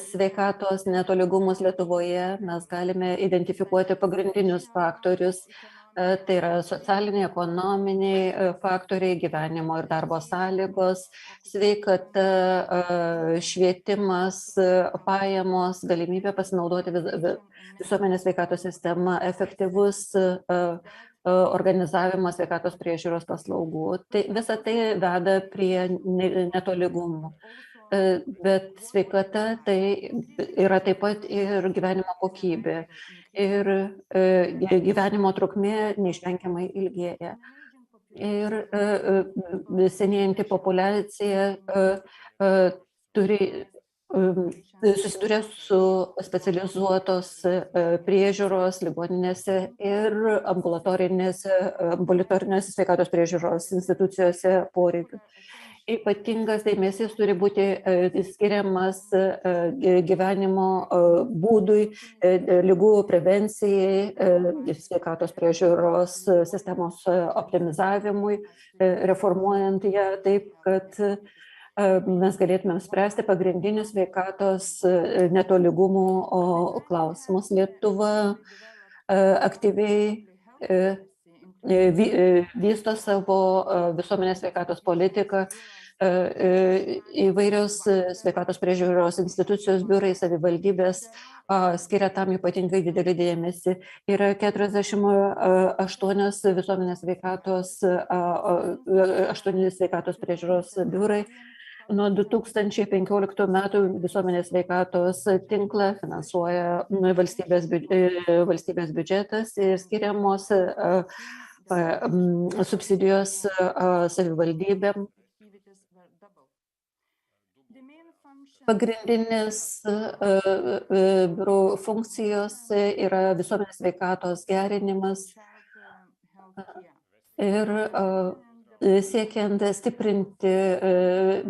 sveikatos netolygumus Lietuvoje, mes galime identifikuoti pagrindinius faktorius. Tai yra socialiniai, ekonominiai faktoriai, gyvenimo ir darbo sąlygos, sveikata, švietimas, pajamos, galimybė pasinaudoti visuomenės sveikatos sistema, efektyvus organizavimas sveikatos priežiūros paslaugų. Tai visa tai veda prie netolygumų. Bet sveikata tai yra taip pat ir gyvenimo kokybė. Ir gyvenimo trukmė neišvengiamai ilgėja. Ir senėjanti populiacija susiduria su specializuotos priežiūros ligoninėse ir ambulatorinės sveikatos priežiūros institucijose poreikių. Ypatingas dėmesys turi būti skiriamas gyvenimo būdui, ligų prevencijai, sveikatos priežiūros sistemos optimizavimui, reformuojant ją taip, kad mes galėtumėm spręsti pagrindinius sveikatos netolygumų klausimus. Lietuva aktyviai vysto savo visuomenės sveikatos politiką, įvairios sveikatos priežiūros institucijos, biurai, savivaldybės skiria tam ypatingai didelį dėmesį. Yra 48 visuomenės sveikatos priežiūros biurai. Nuo 2015 metų visuomenės sveikatos tinklą finansuoja valstybės biudžetas ir skiriamos subsidijos savivaldybėm. Pagrindinės biurų funkcijos yra visuomenės sveikatos gerinimas ir siekiant stiprinti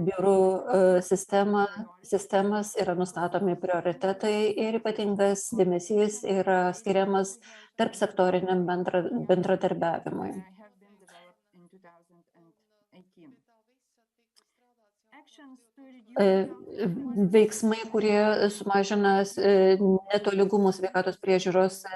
biurų sistemas yra nustatomi prioritetai ir ypatingas dėmesys yra skiriamas tarp sektoriniam bendradarbiavimui. Veiksmai, kurie sumažina netolygumus sveikatos priežiūros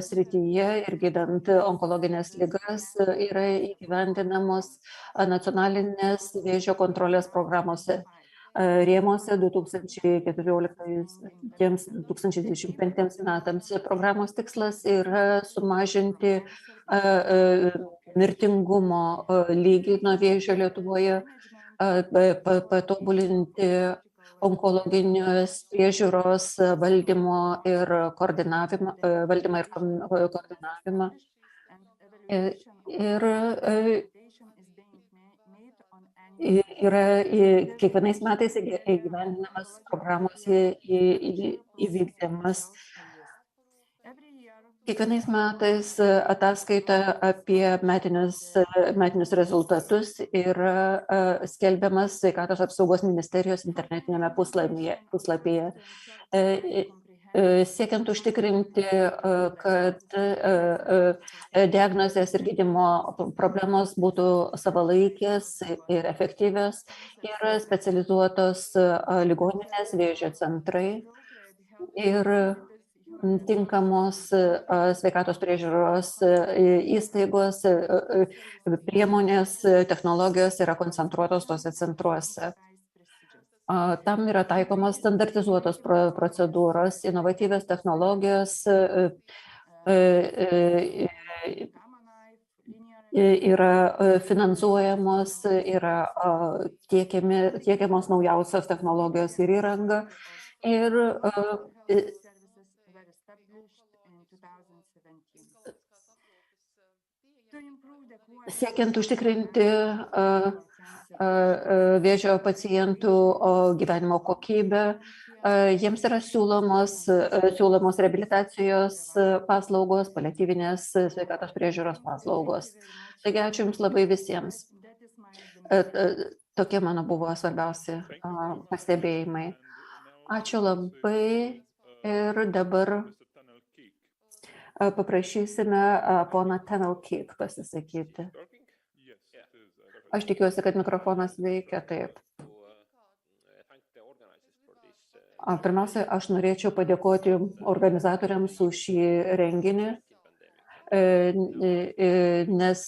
srityje ir gydant onkologinės ligas, yra įgyvendinamos nacionalinės vėžio kontrolės programose rėmose 2014-2025 metams. Programos tikslas yra sumažinti mirtingumo lygį nuo vėžio Lietuvoje, patobulinti onkologinius priežiūros valdymą ir koordinavimą. Ir yra kiekvienais metais įgyvendinamas programos įvykdymas. Kiekvienais metais ataskaita apie metinius rezultatus yra skelbiamas Sveikatos apsaugos ministerijos internetinėme puslapyje. Siekiant užtikrinti, kad diagnozės ir gydymo problemos būtų savalaikės ir efektyvios, yra specializuotos ligoninės, vėžio centrai ir tinkamos sveikatos priežiūros įstaigos, priemonės, technologijos yra koncentruotos tose centruose. Tam yra taikomas standartizuotos procedūros, inovatyvios technologijos, yra finansuojamos, yra tiekiamos naujausios technologijos ir įranga. Ir siekiant užtikrinti vėžio pacientų gyvenimo kokybę, jiems yra siūlomos reabilitacijos paslaugos, paliatyvinės sveikatos priežiūros paslaugos. Taigi ačiū Jums labai visiems. Tokie mano buvo svarbiausi pastebėjimai. Ačiū labai ir dabar paprašysime poną Tenelkeek pasisakyti. Aš tikiuosi, kad mikrofonas veikia taip. Pirmiausia, aš norėčiau padėkoti organizatoriams už šį renginį, nes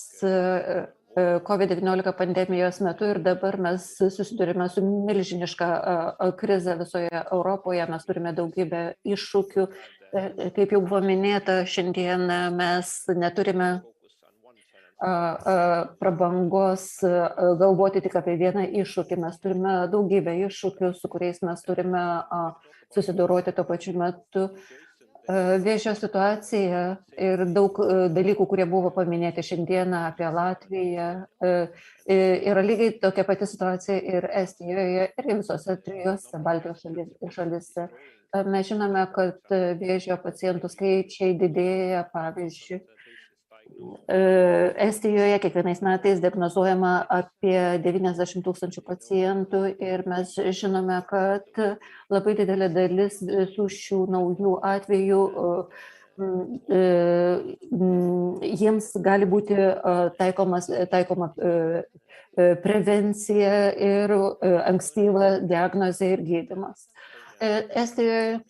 COVID-19 pandemijos metu ir dabar mes susidurime su milžiniška krize visoje Europoje, mes turime daugybę iššūkių. Kaip jau buvo minėta, šiandien mes neturime prabangos galvoti tik apie vieną iššūkį. Mes turime daugybę iššūkių, su kuriais mes turime susidoroti tuo pačiu metu. Vėžio situacija ir daug dalykų, kurie buvo paminėti šiandieną apie Latviją, yra lygiai tokia pati situacija ir Estijoje, ir visose 3 Baltijos šalyse. Mes žinome, kad vėžio pacientų skaičiai didėja, pavyzdžiui, Estijoje kiekvienais metais diagnozuojama apie 90 000 pacientų ir mes žinome, kad labai didelė dalis visų šių naujų atvejų jiems gali būti taikoma prevencija ir ankstyva diagnozė ir gydymas. Estijoje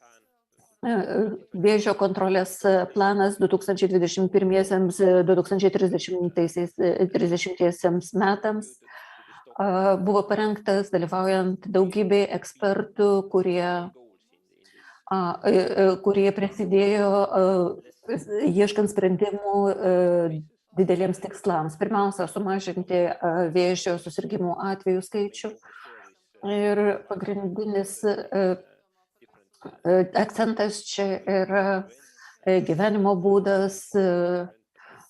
vėžio kontrolės planas 2021-2030 metams buvo parengtas dalyvaujant daugybei ekspertų, kurie prisidėjo ieškant sprendimų dideliems tikslams. Pirmiausia, sumažinti vėžio susirgimų atvejų skaičių ir pagrindinis akcentas čia yra gyvenimo būdas,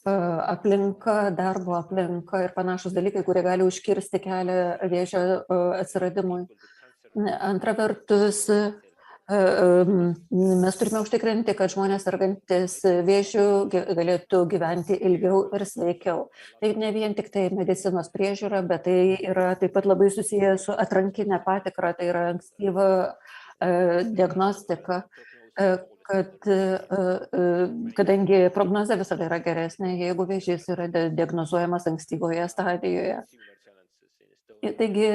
aplinka, darbo aplinka ir panašus dalykai, kurie gali užkirsti kelią vėžio atsiradimui. Antra vertus, mes turime užtikrinti, kad žmonės sergantis vėžiu galėtų gyventi ilgiau ir sveikiau. Tai ne vien tik tai medicinos priežiūra, bet tai yra taip pat labai susiję su atrankinė patikra, tai yra ankstyva diagnostika, kadangi prognozė visada yra geresnė, jeigu vėžys yra diagnozuojamas ankstyvoje stadijoje. Taigi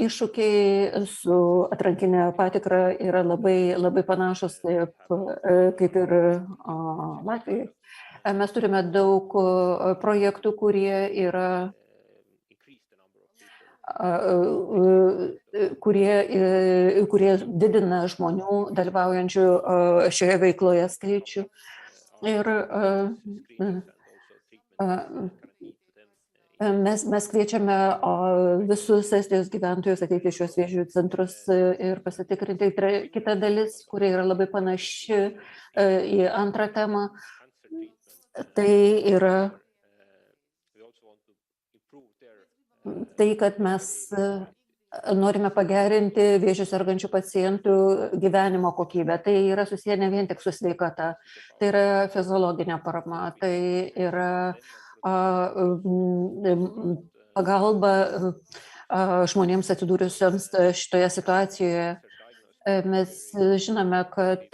iššūkiai su atrankinė patikra yra labai panašus kaip ir Latvijoje. Mes turime daug projektų, kurie didina žmonių dalyvaujančių šioje veikloje skaičių. Ir mes kviečiame visus Estijos gyventojus ateiti šios vėžių centrus ir pasitikrinti. Kita dalis, kuri yra labai panaši į antrą temą, tai yra tai, kad mes norime pagerinti vėžiu sergančių pacientų gyvenimo kokybę. Tai yra susiję ne vien tik su sveikata, tai yra fiziologinė parama, tai yra pagalba žmonėms atsidūrusiems šitoje situacijoje. Mes žinome, kad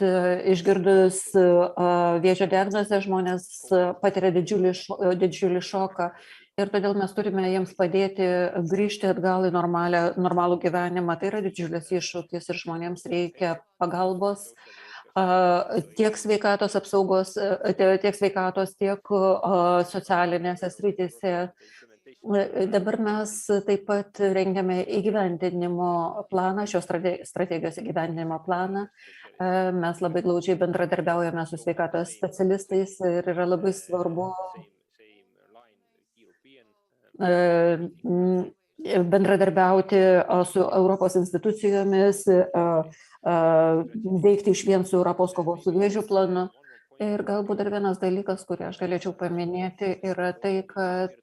išgirdus vėžio diagnozę žmonės patiria didžiulį šoką. Ir todėl mes turime jiems padėti grįžti atgal į normalų gyvenimą. Tai yra didžiulis iššūkis ir žmonėms reikia pagalbos tiek sveikatos apsaugos, tiek sveikatos, tiek socialinėse srityse. Dabar mes taip pat rengiame įgyvendinimo planą, šios strategijos įgyvendinimo planą. Mes labai glaudžiai bendradarbiaujame su sveikatos specialistais ir yra labai svarbu bendradarbiauti su Europos institucijomis, veikti išvien su Europos kovos su vėžiu planu. Ir galbūt dar vienas dalykas, kurį aš galėčiau paminėti, yra tai, kad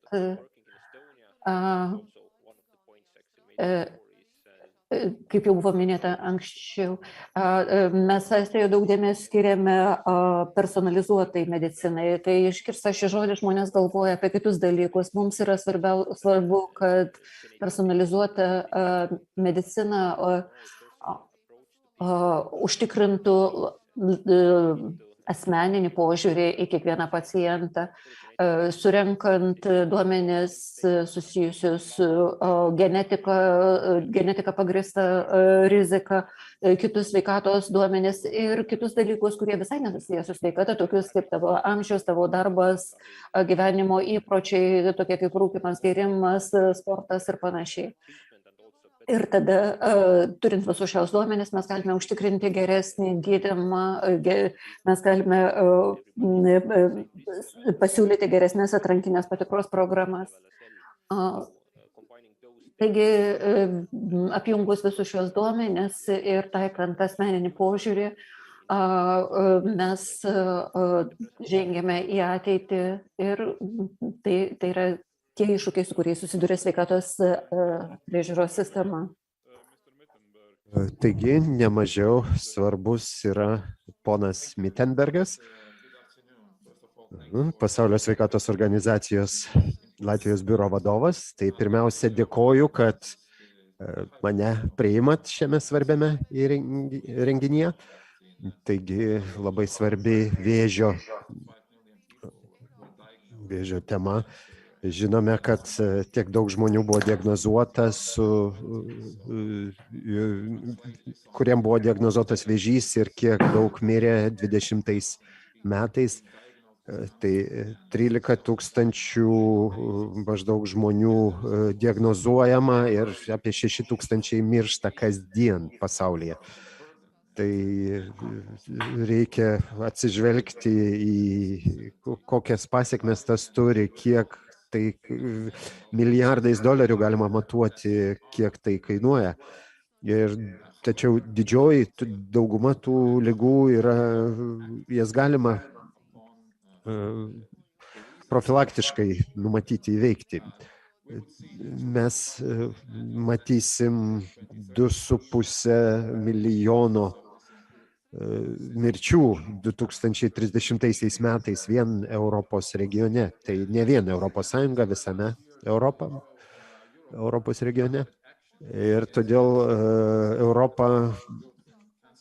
kaip jau buvo minėta anksčiau, mes Estijoje daug dėmesio skiriame personalizuotai medicinai. Kai išgirsta šį žodį, žmonės galvoja apie kitus dalykus. Mums yra svarbu, kad personalizuota medicina užtikrintų asmeninį požiūrį į kiekvieną pacientą, surenkant duomenis susijusius su genetika pagrįsta rizika, kitus sveikatos duomenis ir kitus dalykus, kurie visai nesusiję su sveikata, tokius kaip tavo amžius, tavo darbas, gyvenimo įpročiai, tokie kaip rūkymas, gėrimas, sportas ir panašiai. Ir tada, turint visus šios duomenis, mes galime užtikrinti geresnį gydymą, mes galime pasiūlyti geresnės atrankinės patikros programas. Taigi, apjungus visus šios duomenis ir taikant asmeninį požiūrį, mes žengėme į ateitį ir tai yra tie iššūkiai, su kuriais susiduria sveikatos priežiūros sistema. Taigi, nemažiau svarbus yra ponas Mittenbergas, Pasaulio sveikatos organizacijos Latvijos biuro vadovas. Tai pirmiausia, dėkoju, kad mane priimat šiame svarbiame renginyje. Taigi, labai svarbi vėžio tema. Žinome, kad tiek daug žmonių buvo diagnozuota, kuriem buvo diagnozuotas vėžys ir kiek daug mirė 20 metais. Tai 13 000 maždaug žmonių diagnozuojama ir apie 6 000 miršta kasdien pasaulyje. Tai reikia atsižvelgti į kokias pasiekmes tas turi, kiek tai milijardais dolerių galima matuoti, kiek tai kainuoja. Tačiau didžioji dauguma tų ligų yra, jas galima profilaktiškai numatyti, įveikti. Mes matysim 2,5 milijono mirčių 2030 metais vien Europos regione. Tai ne vien Europos Sąjunga, visame Europos regione. Ir todėl Europa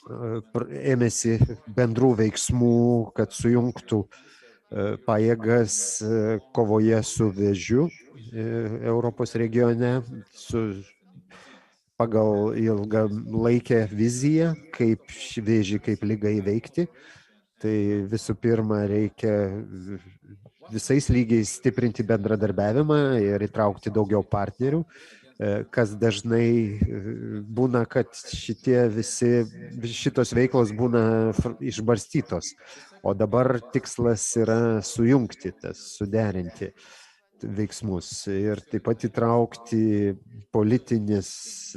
ėmėsi bendrų veiksmų, kad sujungtų pajėgas kovoje su vėžiu Europos regione, pagal ilgalaikę viziją, kaip vėžį, kaip ligą įveikti. Tai visų pirma, reikia visais lygiais stiprinti bendradarbiavimą ir įtraukti daugiau partnerių, kas dažnai būna, kad šitos veiklos būna išbarstytos. O dabar tikslas yra sujungti, suderinti veiksmus ir taip pat įtraukti politinius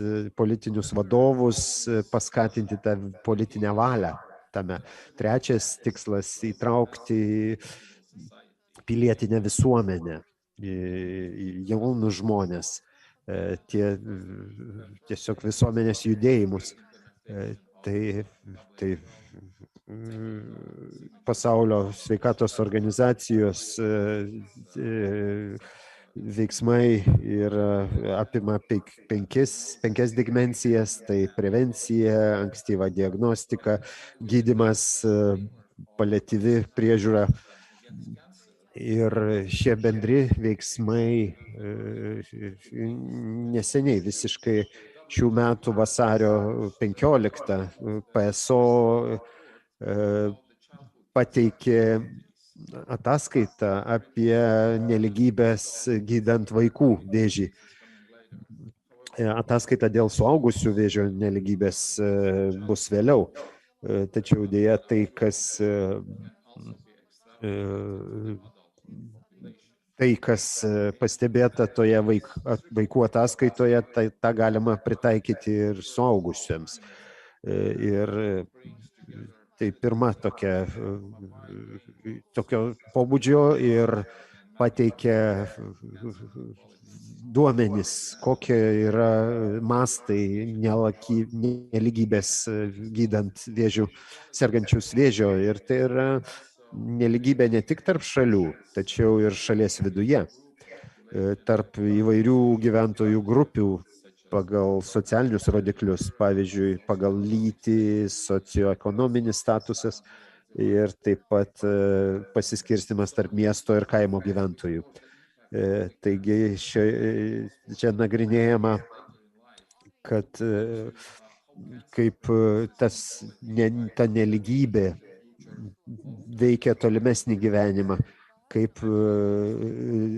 vadovus, paskatinti tą politinę valią tame. Trečias tikslas - įtraukti pilietinę visuomenę, jaunus žmonės, tiesiog visuomenės judėjimus. Tai Pasaulio sveikatos organizacijos veiksmai apima 5 dimensijas, tai prevencija, ankstyva diagnostika, gydymas, paliatyvi priežiūra. Ir šie bendri veiksmai neseniai, visiškai šių metų vasario 15 PSO pateikė ataskaitą apie nelygybės gydant vaikų vėžį. Ataskaita dėl suaugusių vėžio nelygybės bus vėliau. Tačiau dėja tai, kas pastebėta toje vaikų ataskaitoje, tą galima pritaikyti ir suaugusiems. Ir tai pirma tokio pobūdžio ir pateikia duomenis, kokie yra mastai nelygybės gydant sergančius vėžio. Ir tai yra nelygybė ne tik tarp šalių, tačiau ir šalies viduje, tarp įvairių gyventojų grupių pagal socialinius rodiklius, pavyzdžiui, pagal lytį, socioekonominis statusas ir taip pat pasiskirstimas tarp miesto ir kaimo gyventojų. Taigi čia nagrinėjama, kad kaip ta nelygybė veikia tolimesnį gyvenimą, kaip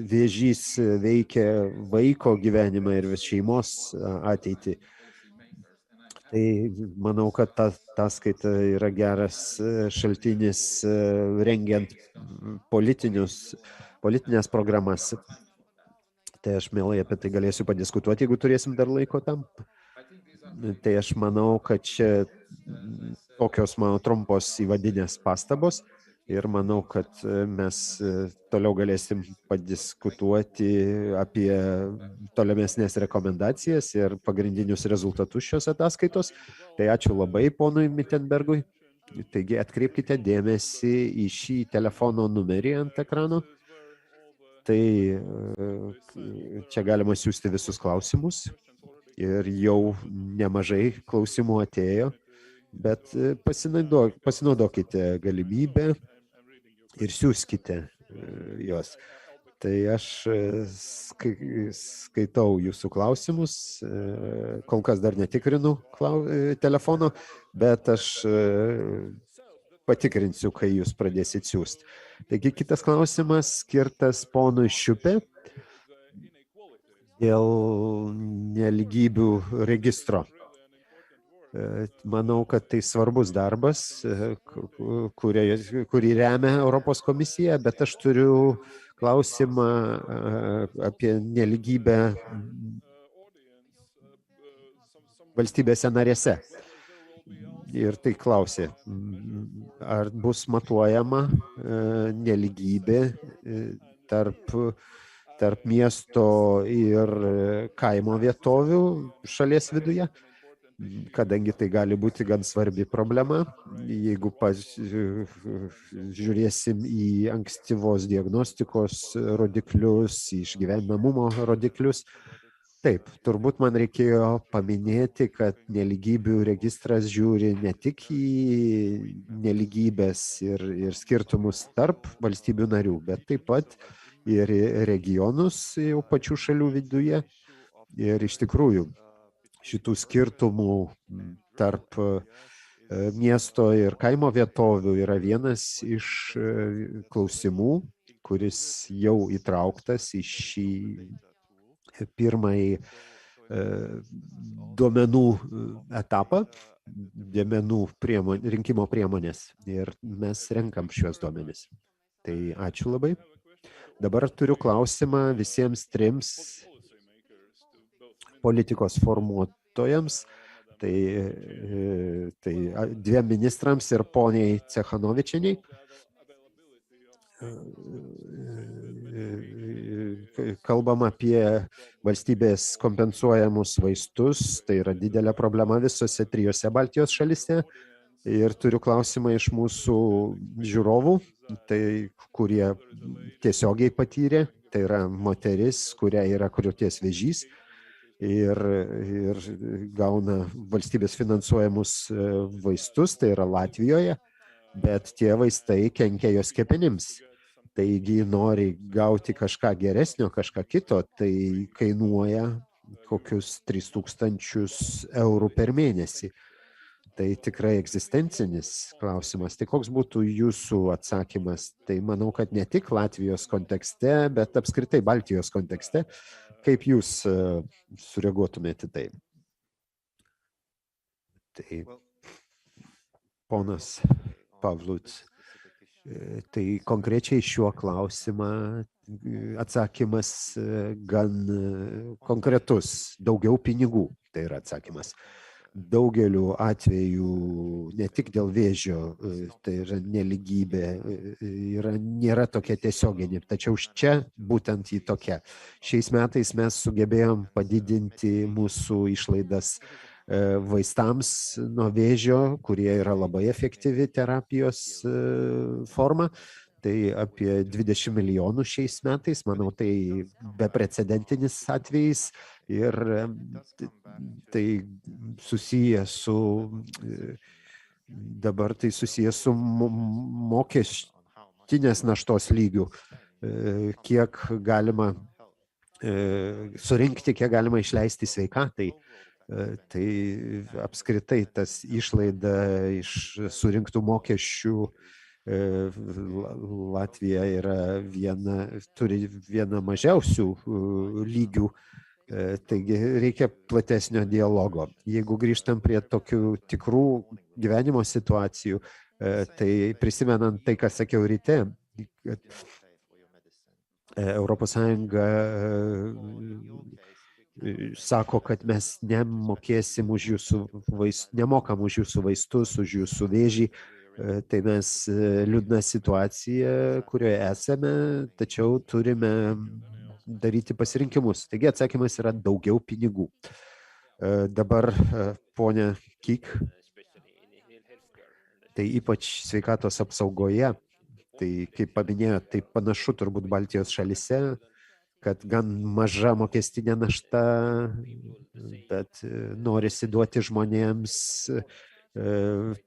vėžys veikia vaiko gyvenimą ir šeimos ateitį. Tai manau, kad ta ataskaita yra geras šaltinis rengiant politinės programas. Tai aš mielai apie tai galėsiu padiskutuoti, jeigu turėsim dar laiko tam. Tai aš manau, kad čia tokios mano trumpos įvadinės pastabos. Ir manau, kad mes toliau galėsim padiskutuoti apie tolimesnės rekomendacijas ir pagrindinius rezultatus šios ataskaitos. Tai ačiū labai ponui Mittenbergui. Taigi atkreipkite dėmesį į šį telefono numerį ant ekrano. Tai čia galima siųsti visus klausimus. Ir jau nemažai klausimų atėjo, bet pasinaudokite galimybę ir siųskite juos. Tai aš skaitau jūsų klausimus, kol kas dar netikrinu telefono, bet aš patikrinsiu, kai jūs pradėsit siųsti. Taigi kitas klausimas skirtas ponui Šiupė dėl nelygybių registro. Manau, kad tai svarbus darbas, kurį remia Europos komisija, bet aš turiu klausimą apie nelygybę valstybėse narėse. Ir tai klausė, ar bus matuojama nelygybė tarp miesto ir kaimo vietovių šalies viduje, kadangi tai gali būti gan svarbi problema. Jeigu žiūrėsim į ankstyvos diagnostikos rodiklius, į išgyvenamumo rodiklius, taip, turbūt man reikėjo paminėti, kad nelygybių registras žiūri ne tik į nelygybės ir skirtumus tarp valstybių narių, bet taip pat ir regionus jau pačių šalių viduje. Ir iš tikrųjų, šitų skirtumų tarp miesto ir kaimo vietovių yra vienas iš klausimų, kuris jau įtrauktas į šį pirmąjį duomenų etapą, duomenų rinkimo priemonės. Ir mes renkam šios duomenis. Tai ačiū labai. Dabar turiu klausimą visiems trims politikos formuotojams, tai dviem ministrams ir poniai Cechanovičieniai. Kalbam apie valstybės kompensuojamus vaistus, tai yra didelė problema visose trijose Baltijos šalyse. Ir turiu klausimą iš mūsų žiūrovų, tai kurie tiesiogiai patyrė, tai yra moteris, kuria yra krūties vėžys ir gauna valstybės finansuojamus vaistus, tai yra Latvijoje, bet tie vaistai kenkia jos kepenims. Taigi nori gauti kažką geresnio, kažką kito, tai kainuoja kokius 3000 eurų per mėnesį. Tai tikrai egzistencinis klausimas. Tai koks būtų jūsų atsakymas? Tai manau, kad ne tik Latvijos kontekste, bet apskritai Baltijos kontekste. Kaip jūs sureaguotumėte tai? Tai ponas Pavluts. Tai konkrečiai šiuo klausimą atsakymas gan konkretus. Daugiau pinigų, tai yra atsakymas. Daugeliu atvejų, ne tik dėl vėžio, tai yra nelygybė, nėra tokia tiesioginė, tačiau čia būtent jį tokia. Šiais metais mes sugebėjom padidinti mūsų išlaidas vaistams nuo vėžio, kurie yra labai efektyvi terapijos forma. Tai apie 20 milijonų šiais metais, manau, tai beprecedentinis atvejis ir tai susiję su, dabar tai susiję su mokestinės naštos lygių, kiek galima surinkti, kiek galima išleisti sveikatai. Tai apskritai tas išlaida iš surinktų mokesčių Latvija turi vieną mažiausių lygių, taigi reikia platesnio dialogo. Jeigu grįžtam prie tokių tikrų gyvenimo situacijų, tai prisimenant tai, ką sakiau ryte, kad Europos Sąjunga sako, kad mes nemokėsim už jūsų nemokam už jūsų vaistus, už jūsų vėžį, tai mes liūdna situacija, kurioje esame, tačiau turime daryti pasirinkimus. Taigi atsakymas yra daugiau pinigų. Dabar ponia Kyk, tai ypač sveikatos apsaugoje, tai kaip paminėjo, tai panašu turbūt Baltijos šalyse, kad gan maža mokestinė našta, bet norisi duoti žmonėms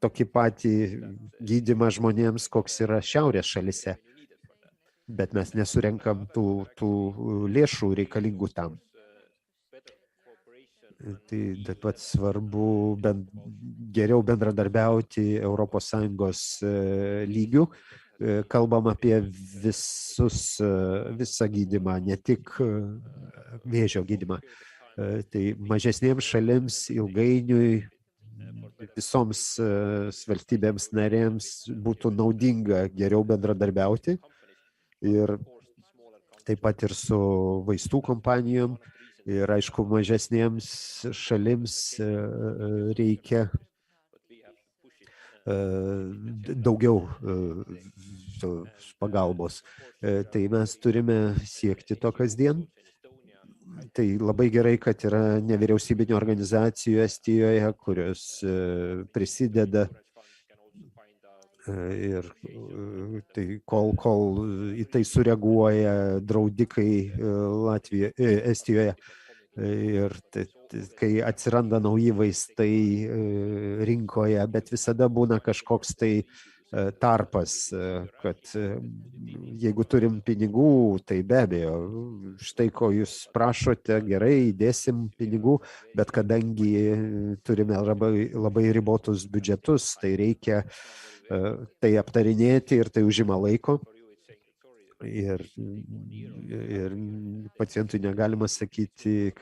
tokį patį gydymą žmonėms, koks yra šiaurės šalyse. Bet mes nesurenkam tų lėšų reikalingų tam. Tai taip pat svarbu geriau bendradarbiauti ES lygių. Kalbam apie visą gydymą, ne tik vėžio gydymą. Tai mažesniems šalims ilgainiui visoms valstybėms narėms būtų naudinga geriau bendradarbiauti ir taip pat ir su vaistų kompanijom. Ir aišku, mažesniems šalims reikia daugiau pagalbos. Tai mes turime siekti to kasdien. Tai labai gerai, kad yra nevyriausybinių organizacijų Estijoje, kurios prisideda. Ir tai kol į tai sureaguoja draudikai Estijoje. Ir kai atsiranda nauji vaistai rinkoje, bet visada būna kažkoks tai tarpas, kad jeigu turim pinigų, tai be abejo, štai ko jūs prašote, gerai, įdėsim pinigų, bet kadangi turime labai ribotus biudžetus, tai reikia tai aptarinėti ir tai užima laiko. Ir pacientui negalima sakyti,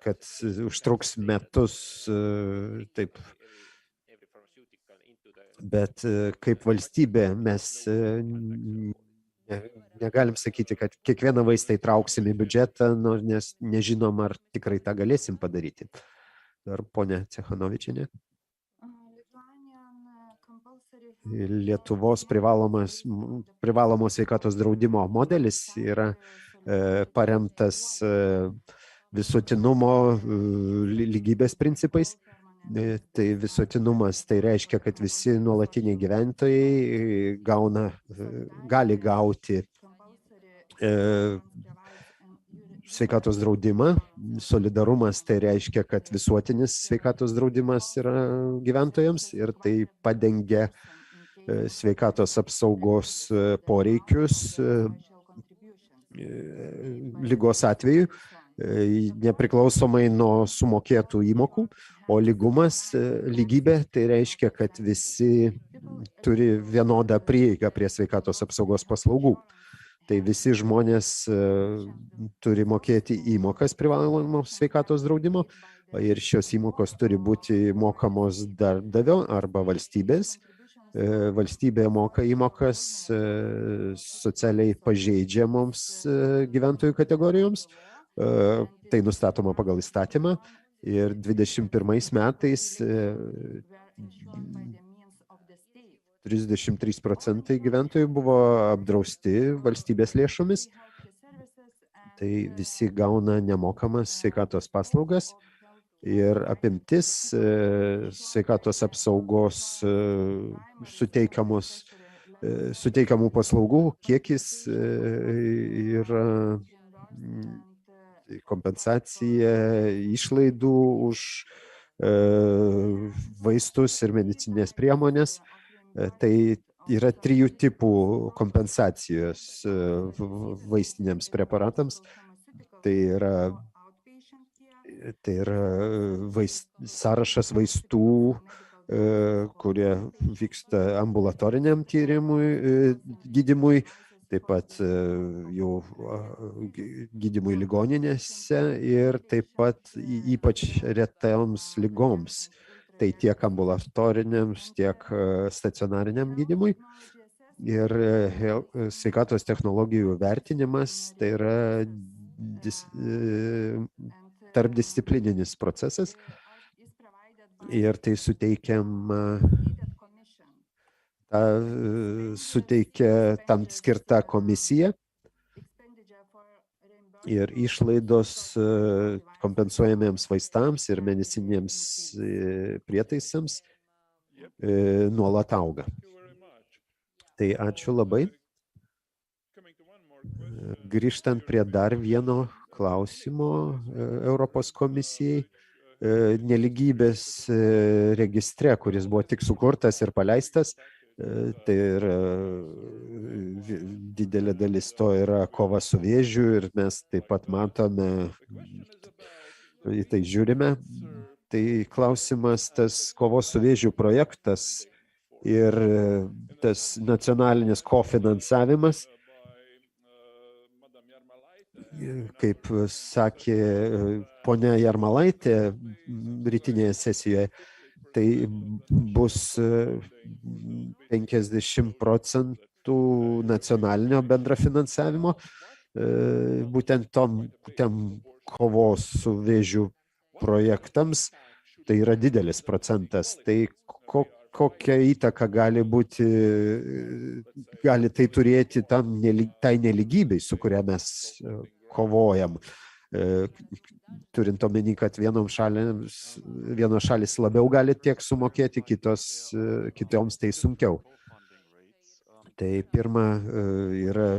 kad užtruks metus, taip. Bet kaip valstybė mes negalim sakyti, kad kiekvieną vaistą įtrauksim į biudžetą, nes nežinom, ar tikrai tą galėsim padaryti. Ar ponia Cechanovičienė? Lietuvos privalomos sveikatos draudimo modelis yra paremtas visuotinumo lygybės principais. Tai visuotinumas tai reiškia, kad visi nuolatiniai gyventojai gali gauti sveikatos draudimą. Solidarumas tai reiškia, kad visuotinis sveikatos draudimas yra gyventojams ir tai padengia sveikatos apsaugos poreikius ligos atveju, nepriklausomai nuo sumokėtų įmokų, o lygybė tai reiškia, kad visi turi vienodą prieigą prie sveikatos apsaugos paslaugų. Tai visi žmonės turi mokėti įmokas privalomos sveikatos draudimo ir šios įmokos turi būti mokamos darbdavio arba valstybės. Valstybė moka įmokas socialiai pažeidžiamoms gyventojų kategorijoms. Tai nustatoma pagal įstatymą ir 21 metais 33% gyventojų buvo apdrausti valstybės lėšomis. Tai visi gauna nemokamas sveikatos paslaugas ir apimtis sveikatos apsaugos suteikiamų paslaugų kiekis yra kompensacija išlaidų už vaistus ir medicinės priemonės. Tai yra 3 tipų kompensacijos vaistiniams preparatams. Tai yra sąrašas vaistų, kurie vyksta ambulatoriniam gydymui, taip pat jau gydymui ligoninėse ir taip pat ypač retoms ligoms. Tai tiek ambulatoriniams, tiek stacionariniam gydymui. Ir sveikatos technologijų vertinimas tai yra tarpdisciplininis procesas ir tai suteikia tam skirta komisija ir išlaidos kompensuojamiems vaistams ir medicininiams prietaisams nuolat auga. Tai ačiū labai. Grįžtant prie dar vieno klausimo Europos komisijai, nelygybės registre, kuris buvo tik sukurtas ir paleistas, tai yra didelė dalis to yra kova su vėžiu ir mes taip pat matome, į tai žiūrime. Tai klausimas, tas kovos su vėžiu projektas ir tas nacionalinis kofinansavimas, kaip sakė ponia Jarmalaitė rytinėje sesijoje, tai bus 50% nacionalinio bendrafinansavimo, būtent tom kovos su vėžiu projektams, tai yra didelis procentas. Tai kokią įtaką gali tai turėti tai nelygybei, su kuria mes kovojam, turint omeny, kad vienos šalis labiau gali tiek sumokėti, kitoms tai sunkiau. Tai pirma yra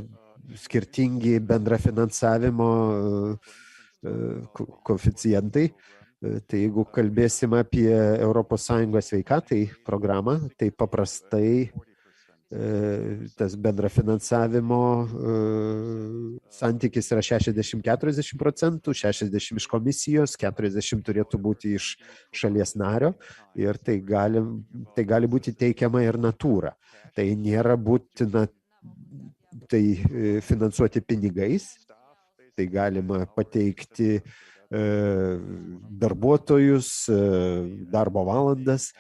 skirtingi bendrafinansavimo koeficientai. Tai jeigu kalbėsim apie ES sveikatai programą, tai paprastai tas bendrafinansavimo santykis yra 60-40%, 60% iš komisijos, 40% turėtų būti iš šalies nario ir tai gali būti teikiama ir natūra. Tai nėra būtina tai finansuoti pinigais, tai galima pateikti darbuotojus, darbo valandas.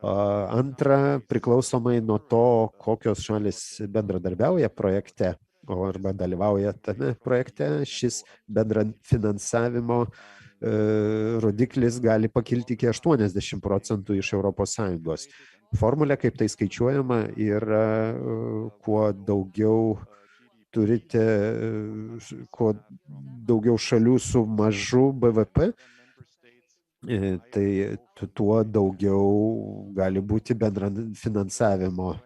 Antra, priklausomai nuo to, kokios šalis bendradarbiauja projekte arba dalyvauja tame projekte, šis bendrafinansavimo rodiklis gali pakilti iki 80% iš ES. Formulė, kaip tai skaičiuojama, yra kuo daugiau turite, kuo daugiau šalių su mažu BVP, tai tuo daugiau gali būti bendrafinansavimo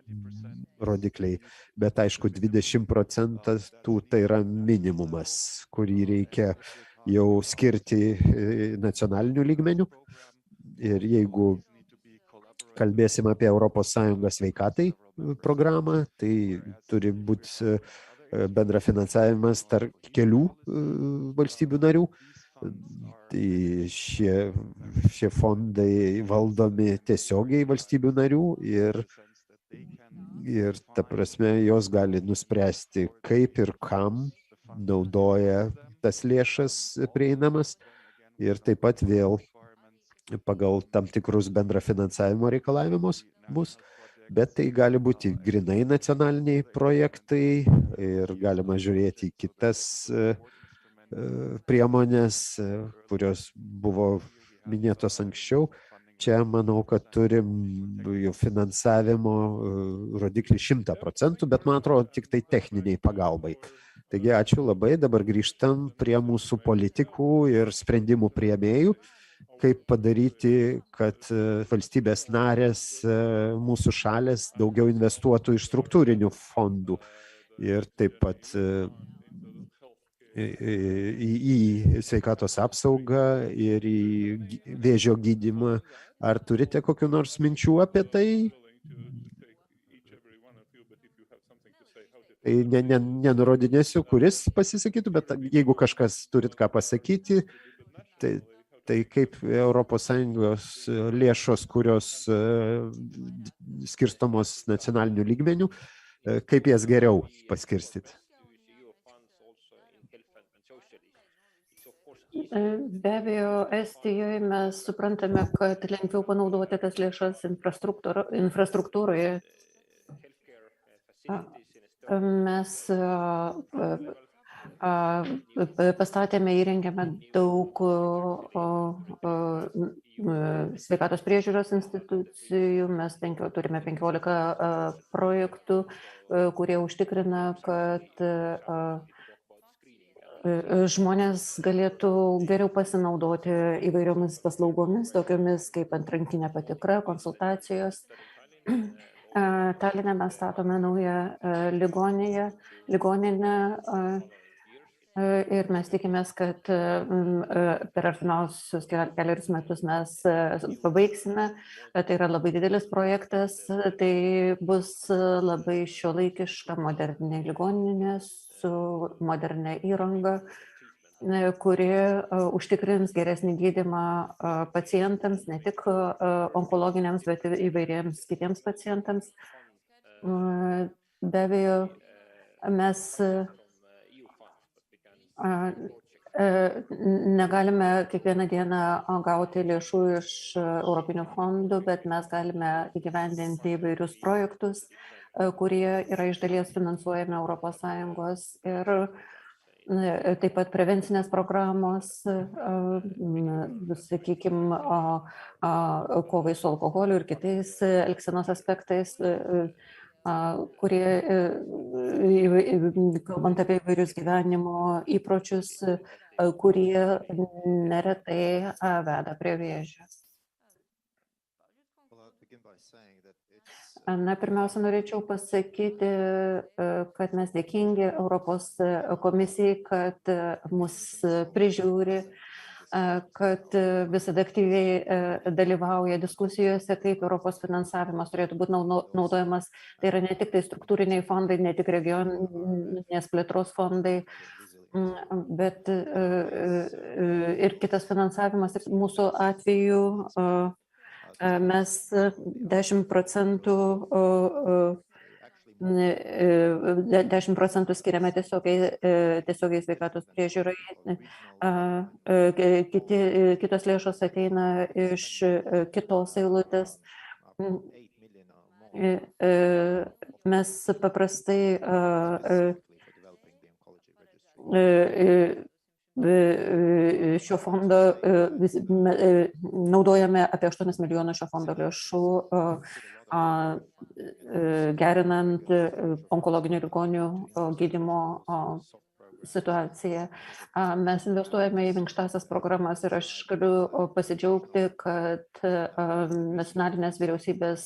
rodikliai. Bet aišku, 20% tai yra minimumas, kurį reikia jau skirti nacionaliniu lygmeniu. Ir jeigu kalbėsim apie ES sveikatai programą, tai turi būti bendrafinansavimas tarp kelių valstybių narių. Tai šie fondai valdomi tiesiogiai valstybių narių ir ta prasme jos gali nuspręsti, kaip ir kam naudoja tas lėšas prieinamas ir taip pat vėl pagal tam tikrus bendrafinansavimo reikalavimus bus. Bet tai gali būti grinai nacionaliniai projektai ir galima žiūrėti į kitas priemonės, kurios buvo minėtos anksčiau. Čia manau, kad turim jau finansavimo rodiklį 100%, bet man atrodo tik tai techniniai pagalbai. Taigi ačiū labai, dabar grįžtam prie mūsų politikų ir sprendimų priėmėjų. Kaip padaryti, kad valstybės narės, mūsų šalės daugiau investuotų iš struktūrinių fondų ir taip pat į sveikatos apsaugą ir į vėžio gydymą. Ar turite kokių nors minčių apie tai? Tai nenurodinėsiu, kuris pasisakytų, bet jeigu kažkas turit ką pasakyti, tai kaip ES lėšos, kurios skirstomos nacionaliniu lygmeniu, kaip jas geriau paskirstyti? Be abejo, Estijoje mes suprantame, kad lengviau panaudoti tas lėšas infrastruktūroje. Mes Pastatėme, įrengėme daug sveikatos priežiūros institucijų, mes turime 15 projektų, kurie užtikrina, kad žmonės galėtų geriau pasinaudoti įvairiomis paslaugomis, tokiomis kaip antrankinė patikra, konsultacijos. Taline mes statome naują ligoninę ir mes tikimės, kad per artimiausius keliarius metus mes pabaigsime. Tai yra labai didelis projektas, tai bus labai šiuolaikiška moderni ligoninė su modernia įranga, kuri užtikrins geresnį gydymą pacientams, ne tik onkologiniams, bet ir įvairiems kitiems pacientams. Be abejo, mes negalime kiekvieną dieną gauti lėšų iš europinių fondų, bet mes galime įgyvendinti įvairius projektus, kurie yra iš dalies finansuojami ES ir taip pat prevencinės programos, sakykime, kovai su alkoholiu ir kitais elgsenos aspektais, kurie, kalbant apie įvairius gyvenimo įpročius, kurie neretai veda prie vėžio. Na, pirmiausia, norėčiau pasakyti, kad mes dėkingi Europos komisijai, kad mus prižiūri, kad visada aktyviai dalyvauja diskusijose, kaip Europos finansavimas turėtų būti naudojamas. Tai yra ne tik tai struktūriniai fondai, ne tik regioninės plėtros fondai, bet ir kitas finansavimas. Ir mūsų atveju mes 10% skiriame tiesiogiai sveikatos priežiūrai, kitos lėšos ateina iš kitos eilutės. Mes paprastai šio fondo naudojame apie 8 milijonų šio fondo lėšų, gerinant onkologinių ligonių gydymo situaciją. Mes investuojame į minkštąsias programas ir aš galiu pasidžiaugti, kad nacionalinės vyriausybės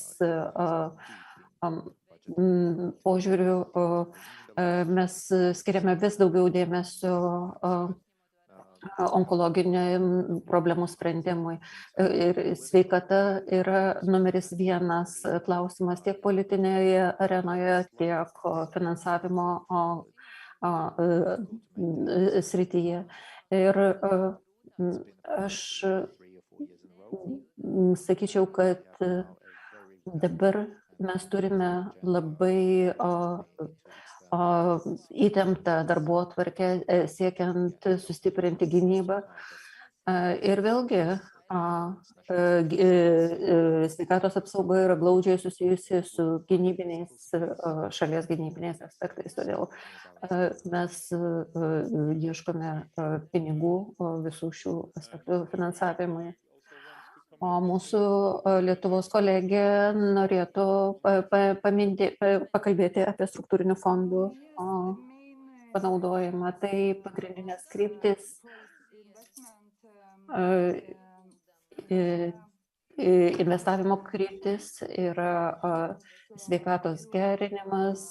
požiūriu mes skiriame vis daugiau dėmesio onkologinių problemų sprendimui. Ir sveikata yra numeris 1 klausimas tiek politinėje arenoje, tiek finansavimo srityje. Ir aš sakyčiau, kad dabar mes turime labai įtemptą darbotvarkę siekiant sustiprinti gynybą. Ir vėlgi, sveikatos apsauga yra glaudžiai susijusi su šalies gynybiniais aspektais, todėl mes ieškome pinigų visų šių aspektų finansavimui. O mūsų Lietuvos kolegė norėtų pakalbėti apie struktūrinių fondų panaudojimą. Tai pagrindinės kryptis investavimo kryptis yra sveikatos gerinimas,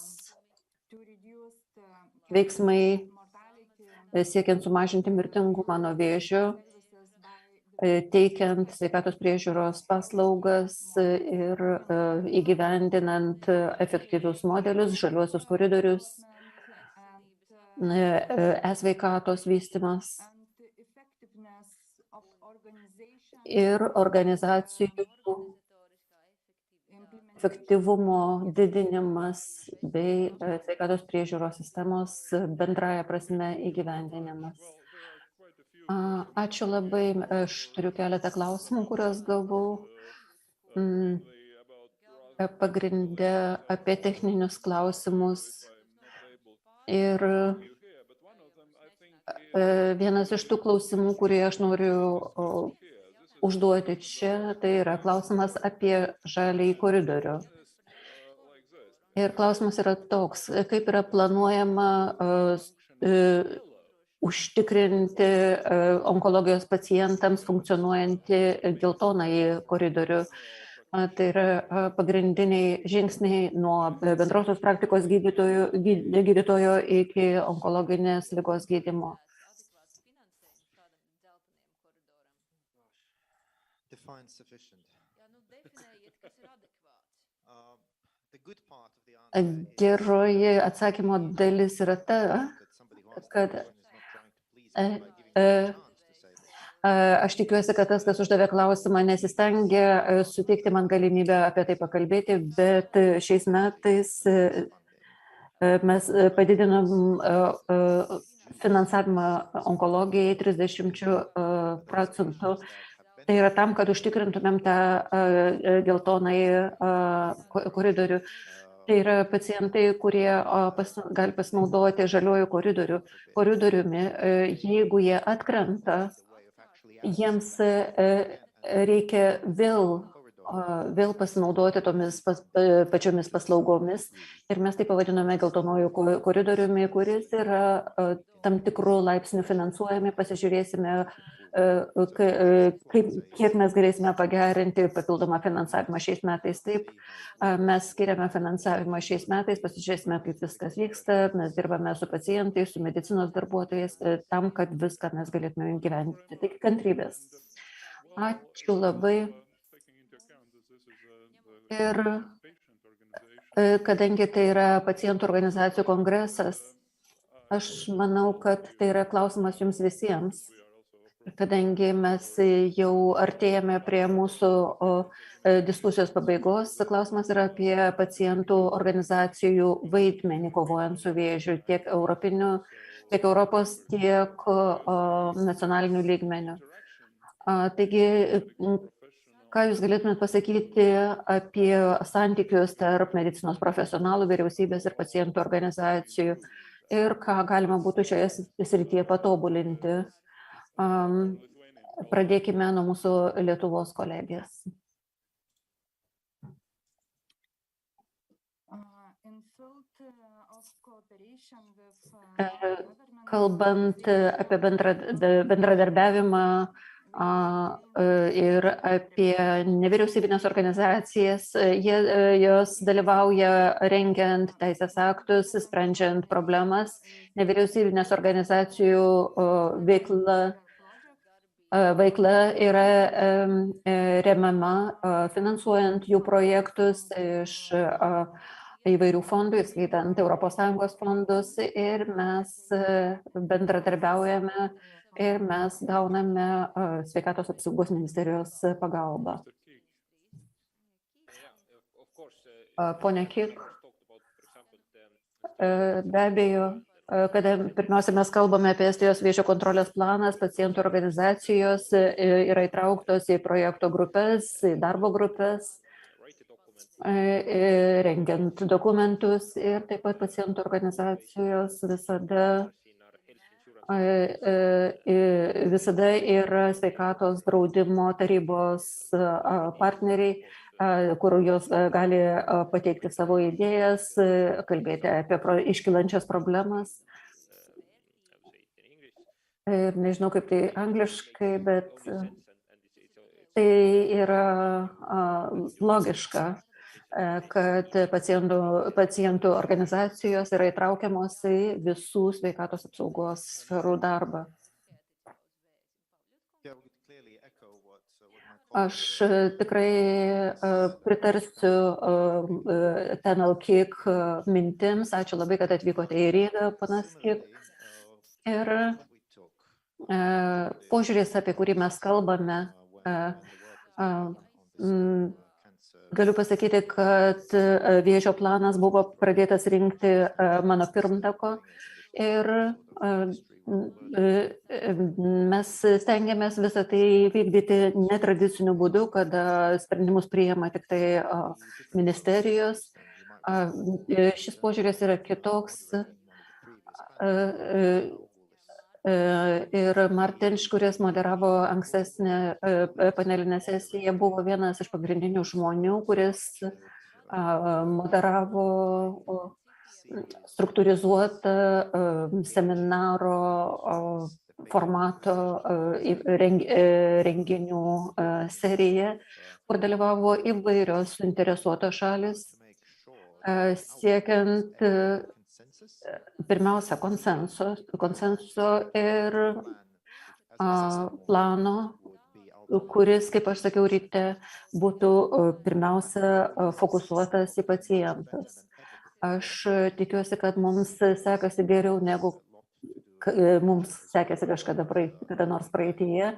veiksmai siekiant sumažinti mirtingumą nuo vėžio, teikiant sveikatos priežiūros paslaugas ir įgyvendinant efektyvius modelius, žaliuosius koridorius, e-sveikatos vystymas ir organizacijų efektyvumo didinimas bei sveikatos priežiūros sistemos bendraja prasme įgyvendinimas. Ačiū labai, aš turiu keletą klausimų, kuriuos gavau. Pagrinde apie techninius klausimus ir Vienas iš tų klausimų, kurį aš noriu užduoti čia, tai yra klausimas apie žaliąjį koridorių. Ir klausimas yra toks, kaip yra planuojama užtikrinti onkologijos pacientams funkcionuojantį geltonąjį koridorių. Tai yra pagrindiniai žingsniai nuo bendrosios praktikos gydytojo iki onkologinės ligos gydymo. Geroji atsakymo dalis yra ta, kad aš tikiuosi, kad tas, kas uždavė klausimą, nesistengia suteikti man galimybę apie tai pakalbėti, bet šiais metais mes padidinom finansavimą onkologijai 30%. Tai yra tam, kad užtikrintumėm tą geltonąjį koridorių. Tai yra pacientai, kurie gali pasinaudoti žaliuoju koridoriumi. Jeigu jie atkrenta, jiems reikia vėl pasinaudoti tomis pačiomis paslaugomis. Ir mes tai pavadinome geltonuoju koridoriumi, kuris yra tam tikrų laipsnių finansuojami. Pasižiūrėsime, kiek mes galėsime pagerinti papildomą finansavimą šiais metais. Taip, mes skiriame finansavimą šiais metais, pasižiūrėsime, kaip viskas vyksta. Mes dirbame su pacientais, su medicinos darbuotojais, tam, kad viską mes galėtume įgyvendinti. Taigi kantrybės. Ačiū labai. Ir kadangi tai yra pacientų organizacijų kongresas, aš manau, kad tai yra klausimas jums visiems. Kadangi mes jau artėjame prie mūsų diskusijos pabaigos, klausimas yra apie pacientų organizacijų vaidmenį kovojant su vėžiu tiek Europos, tiek nacionaliniu lygmeniu. Taigi, ką jūs galėtumėt pasakyti apie santykius tarp medicinos profesionalų, vyriausybės ir pacientų organizacijų ir ką galima būtų šioje srityje patobulinti? Pradėkime nuo mūsų Lietuvos kolegės. Kalbant apie bendradarbiavimą ir apie nevyriausybinės organizacijas, jos dalyvauja rengiant teisės aktus, sprendžiant problemas. Nevyriausybinės organizacijų veikla yra remiama finansuojant jų projektus iš įvairių fondų, įskaitant ES fondus, ir mes bendradarbiaujame ir mes gauname sveikatos apsaugos ministerijos pagalbą. Pone Kik, be abejo, kada pirmiausia mes kalbame apie Estijos vėžio kontrolės planas, pacientų organizacijos yra įtrauktos į projekto grupės, į darbo grupės, rengiant dokumentus, ir taip pat pacientų organizacijos visada yra sveikatos draudimo tarybos partneriai, kur jos gali pateikti savo idėjas, kalbėti apie iškilančias problemas. Ir nežinau, kaip tai angliškai, bet tai yra logiška, kad pacientų organizacijos yra įtraukiamos į visų sveikatos apsaugos sferų darbą. Aš tikrai pritarsiu Tenal Kik mintims. Ačiū labai, kad atvykote į Rygą, panas Kik. Ir požiūris, apie kurį mes kalbame, galiu pasakyti, kad vėžio planas buvo pradėtas rinkti mano pirmtako ir mes stengiamės visą tai vykdyti netradiciniu būdu, kada sprendimus priima tik tai ministerijos. Šis požiūris yra kitoks. Ir Martinš, kuris moderavo ankstesnę panelinę sesiją, buvo vienas iš pagrindinių žmonių, kuris moderavo struktūrizuotą seminaro formato renginių seriją, kur dalyvavo įvairios suinteresuotos šalis, siekiant pirmiausia konsensuso ir plano, kuris, kaip aš sakiau ryte, būtų pirmiausia fokusuotas į pacientus. Aš tikiuosi, kad mums sekasi geriau negu mums sekėsi kada nors praeityje.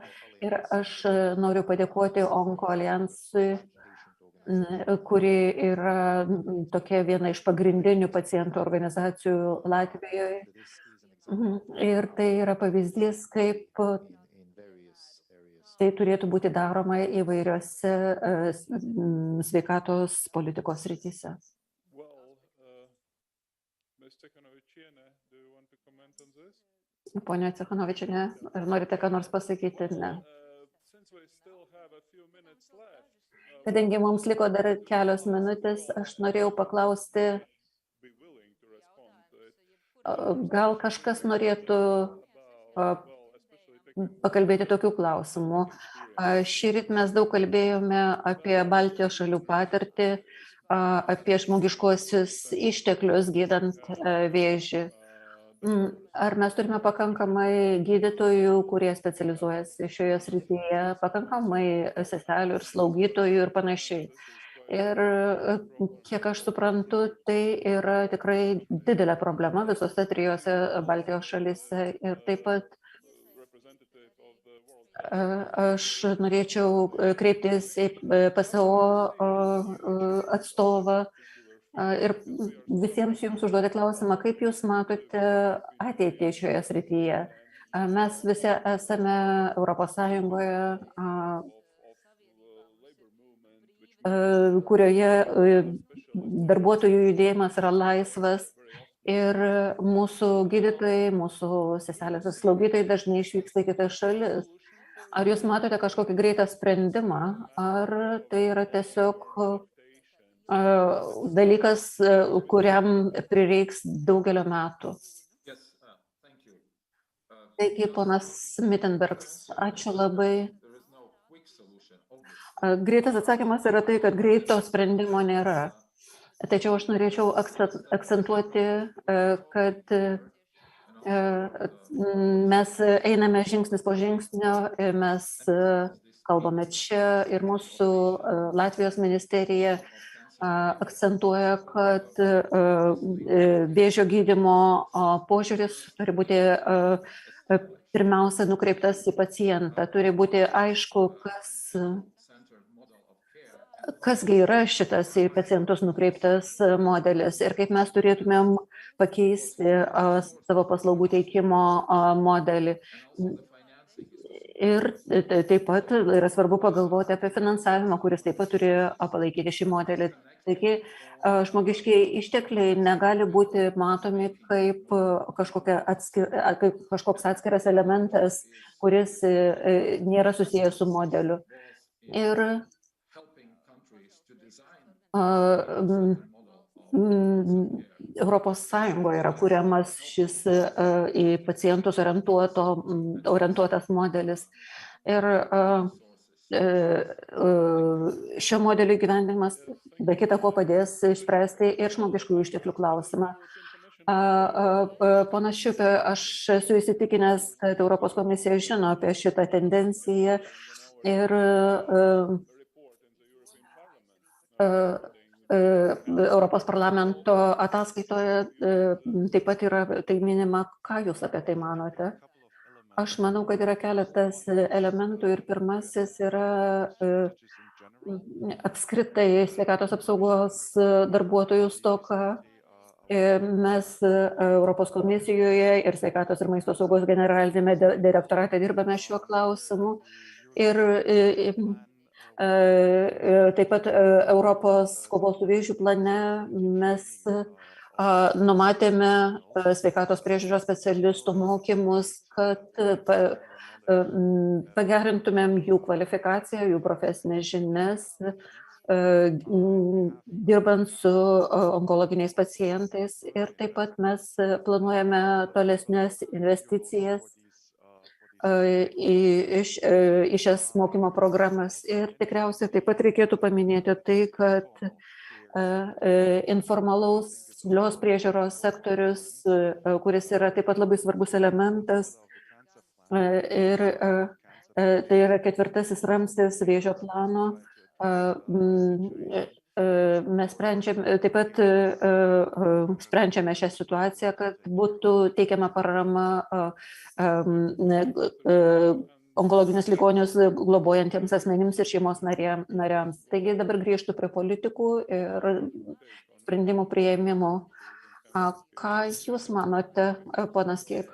Ir aš noriu padėkoti Onko alijansui, kuri yra tokia viena iš pagrindinių pacientų organizacijų Latvijoje. Ir tai yra pavyzdys, kaip tai turėtų būti daroma įvairiose sveikatos politikos srityse. Ponia Cechanovičienė, ar norite ką nors pasakyti? Ne. Kadangi mums liko dar kelios minutės, aš norėjau paklausti, gal kažkas norėtų pakalbėti tokių klausimų. Šįryt mes daug kalbėjome apie Baltijos šalių patirtį, apie žmogiškuosius išteklius gydant vėžį. Ar mes turime pakankamai gydytojų, kurie specializuojasi šioje srityje, pakankamai seselių ir slaugytojų ir panašiai. Ir kiek aš suprantu, tai yra tikrai didelė problema visose trijose Baltijos šalyse. Ir taip pat aš norėčiau kreiptis į PSO atstovą ir visiems jums užduoti klausimą, kaip jūs matote ateitį šioje srityje. Mes visi esame Europos Sąjungoje, kurioje darbuotojų judėjimas yra laisvas ir mūsų gydytojai, mūsų seselės ir slaugytojai dažnai išvyksta į kitas šalis. Ar jūs matote kažkokį greitą sprendimą, ar tai yra tiesiog dalykas, kuriam prireiks daugelio metų? Taigi, ponas Mittenbergs, ačiū labai. Greitas atsakymas yra tai, kad greito sprendimo nėra. Tačiau aš norėčiau akcentuoti, kad mes einame žingsnis po žingsnio, mes kalbame čia ir mūsų Latvijos ministerija akcentuoja, kad vėžio gydymo požiūris turi būti pirmiausia nukreiptas į pacientą. Turi būti aišku, kasgi yra šitas į pacientus nukreiptas modelis ir kaip mes turėtumėm pakeisti savo paslaugų teikimo modelį. Ir taip pat yra svarbu pagalvoti apie finansavimą, kuris taip pat turi palaikyti šį modelį. Taigi, žmogiškiai ištekliai negali būti matomi kaip kažkoks atskiras elementas, kuris nėra susijęs su modeliu. Ir Europos Sąjungoje yra kuriamas šis į pacientus orientuotas modelis. Ir šio modelio įgyvendinimas be kita ko padės išspręsti ir žmogiškųjų išteklių klausimą. Ponas Šiupė, aš esu įsitikinęs, kad Europos komisija žino apie šitą tendenciją ir Europos Parlamento ataskaitoje taip pat yra tai minima. Ką jūs apie tai manote? Aš manau, kad yra keletas elementų ir pirmasis yra apskritai sveikatos apsaugos darbuotojų stoka. Mes Europos komisijoje ir sveikatos ir maisto saugos generalinėme direktorate dirbame šiuo klausimu. Ir taip pat Europos kovos su vėžiu plane mes Numatėme sveikatos priežiūros specialistų mokymus, kad pagerintumėm jų kvalifikaciją, jų profesinės žinias, dirbant su onkologiniais pacientais. Ir taip pat mes planuojame tolesnės investicijas į šias mokymo programas. Ir tikriausiai taip pat reikėtų paminėti tai, kad informalaus priežiūros sektorius, kuris yra taip pat labai svarbus elementas, ir tai yra 4. ramstis vėžio plano. Mes taip pat sprendžiame šią situaciją, kad būtų teikiama parama onkologinius ligonius globojantiems asmenims ir šeimos nariams. Taigi dabar grįžtu prie politikų ir sprendimų priėmimo. Ką Jūs manote, ponas Kiek?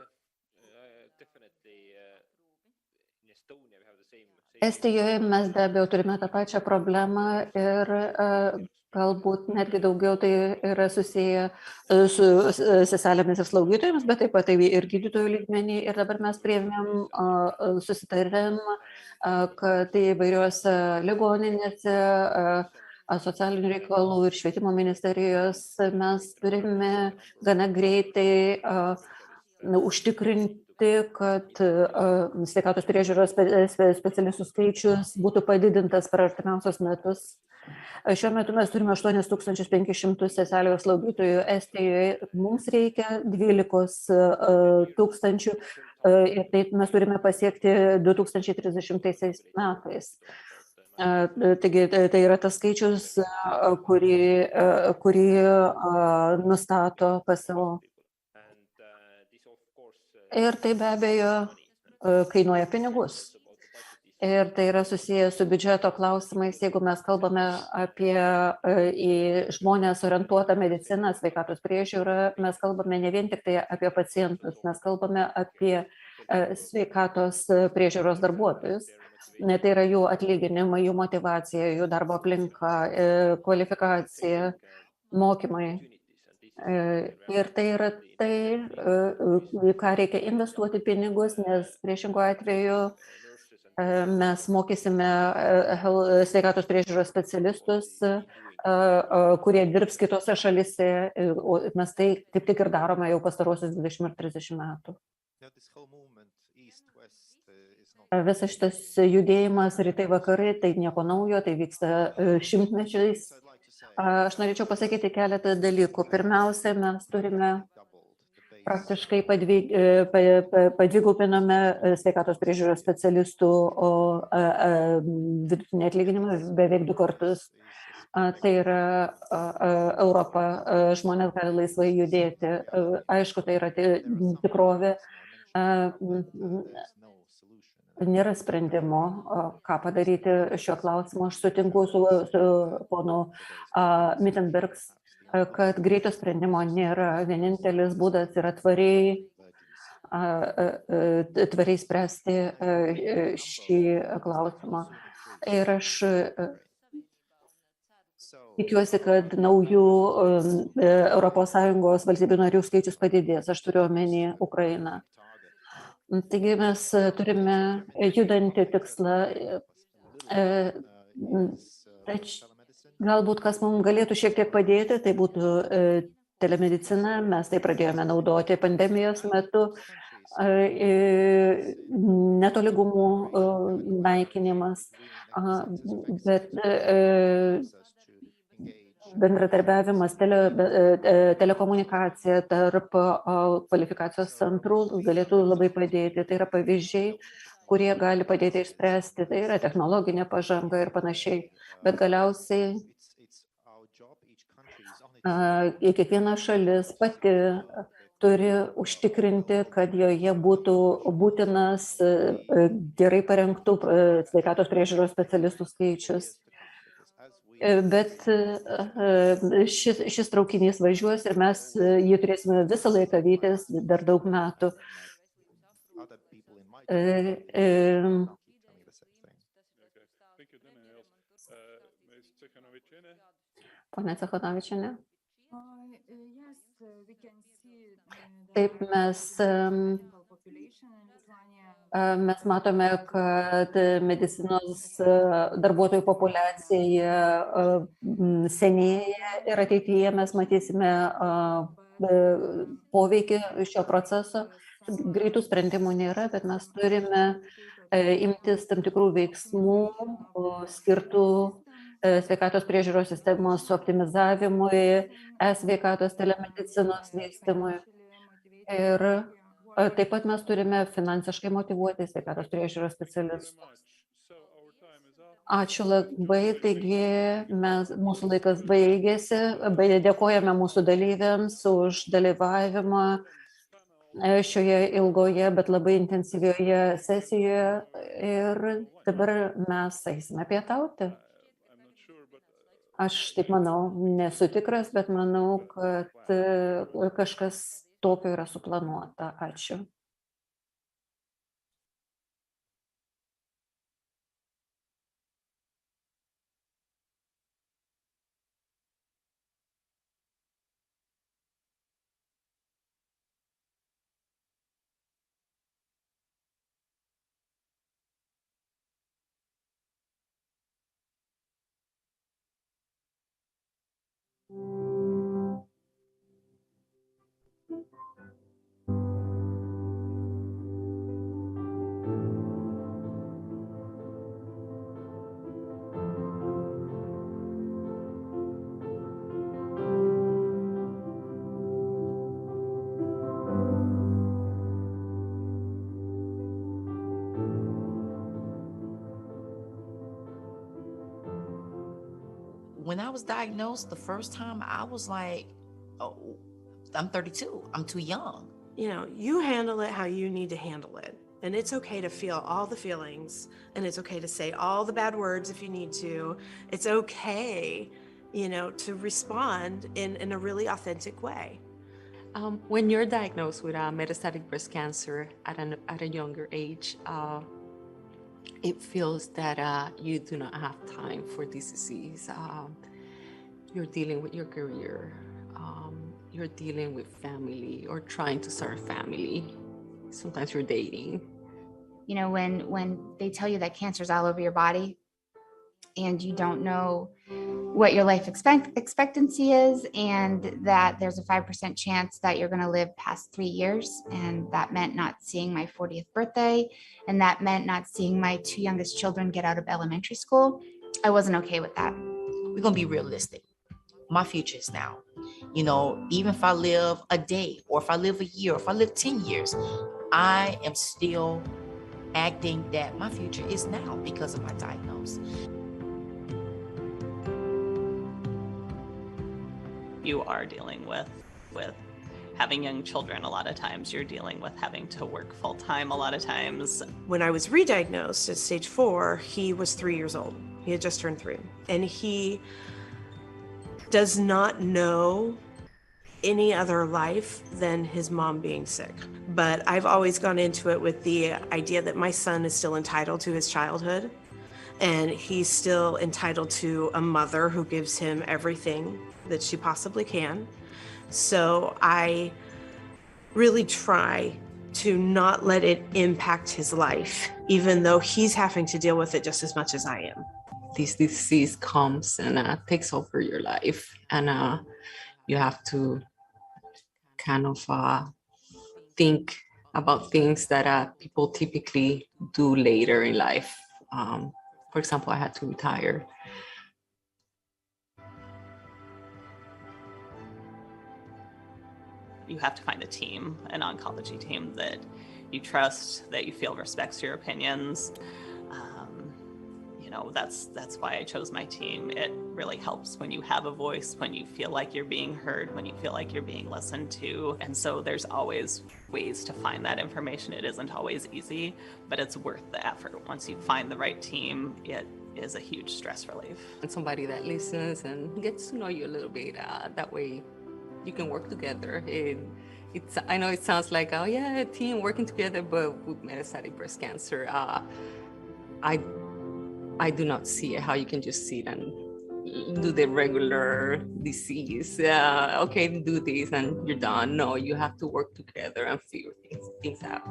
Estijoje mes be abejo turime tą pačią problemą ir galbūt netgi daugiau tai yra susiję su seselėmis ir slaugytojams, bet taip pat tai ir gydytojų lygmenį. Ir dabar mes priėmėm susitarimą, kad įvairiuose ligoninėse, socialinių reikalų ir švietimo ministerijos mes turime gana greitai užtikrinti, kad sveikatos priežiūros specialistų skaičius būtų padidintas per artimiausius metus. Šiuo metu mes turime 8500 seselių ir slaugytojų Estijoje. Mums reikia 12 000 ir taip mes turime pasiekti 2030 metais. Taigi tai yra tas skaičius, kurį nustato PSO. Ir tai be abejo kainuoja pinigus. Ir tai yra susijęs su biudžeto klausimais, jeigu mes kalbame apie į žmonės orientuotą mediciną, sveikatos priežiūrą, mes kalbame ne vien tik tai apie pacientus, mes kalbame apie sveikatos priežiūros darbuotojus. Tai yra jų atlyginimai, jų motyvacija, jų darbo aplinka, kvalifikacija, mokymai. Ir tai yra tai, ką reikia investuoti pinigus, nes priešingo atveju mes mokysime sveikatos priežiūros specialistus, kurie dirbs kitose šalise, o mes tai kaip tik ir darome jau pastarosius 20 ar 30 metų. Visas šitas judėjimas rytai vakarai, tai nieko naujo, tai vyksta šimtmečiais. Aš norėčiau pasakyti keletą dalykų. Pirmiausia, mes turime praktiškai padvigubinome sveikatos priežiūros specialistų vidutinį atlyginimą beveik 2 kartus. Tai yra Europa, žmonės gali laisvai judėti. Aišku, tai yra tikrovė. Nėra sprendimo, ką padaryti šiuo klausimu. Aš sutinku su ponu Mittenbergs, kad greito sprendimo nėra. Vienintelis būdas yra tvariai spręsti šį klausimą. Ir aš tikiuosi, kad naujų ES valstybių narių skaičius padidės. Aš turiu omeny Ukrainą. Taigi mes turime judantį tikslą. Galbūt kas mums galėtų šiek tiek padėti, tai būtų telemedicina. Mes tai pradėjome naudoti pandemijos metu. Netolygumų naikinimas, bet bendradarbiavimas, telekomunikacija tarp kvalifikacijos centrų galėtų labai padėti. Tai yra pavyzdžiai, kurie gali padėti išspręsti. Tai yra technologinė pažanga ir panašiai. Bet galiausiai kiekviena šalis pati turi užtikrinti, kad joje būtų būtinas gerai parengtų sveikatos priežiūros specialistų skaičius. Bet šis traukinys važiuos ir mes jį turėsime visą laiką vytis dar daug metų. Pone Cechanovičienė. Taip, mes matome, kad medicinos darbuotojų populiacija senėja ir ateityje mes matysime poveikį šio proceso. Greitų sprendimų nėra, bet mes turime imtis tam tikrų veiksmų skirtų sveikatos priežiūros sistemos optimizavimui, e-sveikatos telemedicinos vystymui. Ir taip pat mes turime finansiškai motyvuoti sveikatos priežiūros specialistus. Ačiū labai, taigi mūsų laikas baigėsi. Dėkojame mūsų dalyviams už dalyvavimą šioje ilgoje, bet labai intensyvioje sesijoje. Ir dabar mes eisime pietauti. Aš taip manau, nesu tikras, bet manau, kad kažkas tokio yra suplanuota. Ačiū. When I was diagnosed the first time, I was like, oh, I'm 32, I'm too young. You know, you handle it how you need to handle it. And it's okay to feel all the feelings, and it's okay to say all the bad words if you need to. It's okay, you know, to respond in a really authentic way. When you're diagnosed with metastatic breast cancer at a younger age, it feels that you do not have time for this disease. You're dealing with your career, you're dealing with family or trying to start a family. Sometimes you're dating. You know, when they tell you that cancer's all over your body and you don't know what your life expectancy is, and that there's a 5% chance that you're going to live past 3 years. And that meant not seeing my 40th birthday. And that meant not seeing my 2 youngest children get out of elementary school. I wasn't okay with that. We're going to be realistic. My future is now. You know, even if I live a day, or if I live a year, or if I live 10 years, I am still acting that my future is now because of my diagnosis. You are dealing with having young children. A lot of times you're dealing with having to work full time a lot of times. When I was re-diagnosed at stage 4, he was 3 years old. He had just turned 3. And he does not know any other life than his mom being sick. But I've always gone into it with the idea that my son is still entitled to his childhood, and he's still entitled to a mother who gives him everything that she possibly can. So I really try to not let it impact his life, even though he's having to deal with it just as much as I am. This disease comes and takes over your life, and you have to kind of think about things that people typically do later in life. For example, I had to retire. You have to find a team, an oncology team that you trust, that you feel respects your opinions. You know, that's why I chose my team. It really helps when you have a voice, when you feel like you're being heard, when you feel like you're being listened to. And so there's always ways to find that information. It isn't always easy, but it's worth the effort. Once you find the right team, it is a huge stress relief. And somebody that listens and gets to know you a little bit, that way you can work together. I know it sounds like, oh yeah, a team working together, but with metastatic breast cancer, I do not see how you can just sit and do the regular disease. Okay, do this and you're done. No, you have to work together and figure things out.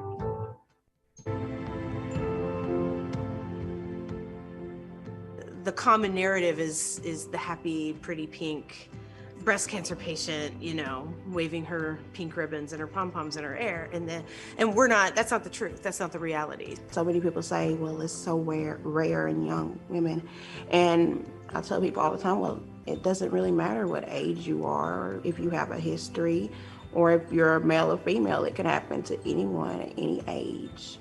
The common narrative is the happy, pretty pink breast cancer patient, you know, waving her pink ribbons and her pom-poms in her hair. And we're not, that's not the truth. That's not the reality. So many people say, well, it's so rare in young women. And I tell people all the time, well, it doesn't really matter what age you are, or if you have a history, or if you're a male or female, it can happen to anyone at any age.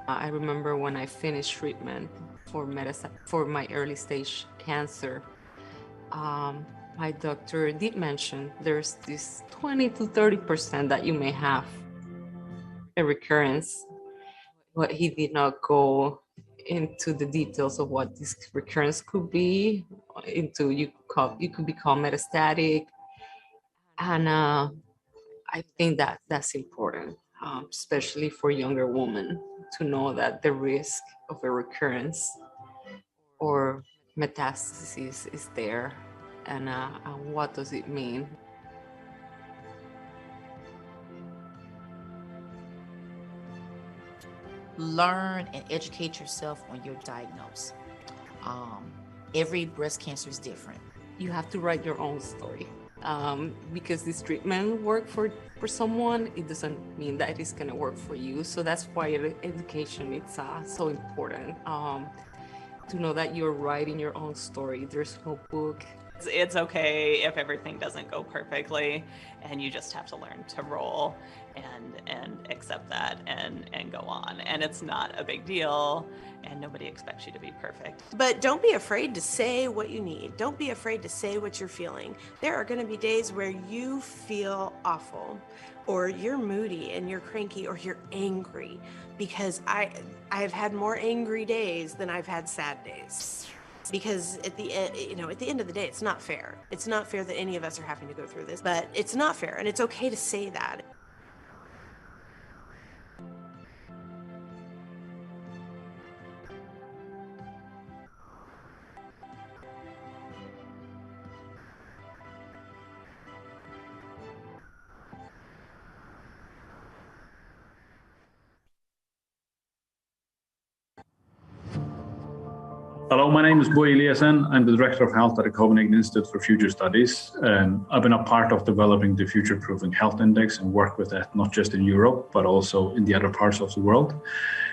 I remember when I finished treatment for my early stage cancer, my doctor did mention there's this 20 to 30% that you may have a recurrence, but he did not go into the details of what this recurrence could be. You could become metastatic, and I think that that's important, especially for younger women, to know that the risk of a recurrence or metastasis is there. And what does it mean? Learn and educate yourself when you're diagnosed. Every breast cancer is different. You have to write your own story. Because this treatment worked for someone, it doesn't mean that it's gonna work for you. So that's why education is so important. To know that you're writing your own story. There's no book. It's okay if everything doesn't go perfectly, and you just have to learn to roll and accept that and go on. And it's not a big deal, and nobody expects you to be perfect. But don't be afraid to say what you need. Don't be afraid to say what you're feeling. There are going to be days where you feel awful, or you're moody and you're cranky, or you're angry, because I've had more angry days than I've had sad days. Because at the end of the day, it's not fair. It's not fair that any of us are having to go through this, but it's not fair, and it's okay to say that. Hello, my name is Boy Eliassen. I'm the Director of Health at the Copenhagen Institute for Future Studies. I've been a part of developing the Future Proofing Health Index and work with that not just in Europe, but also in the other parts of the world.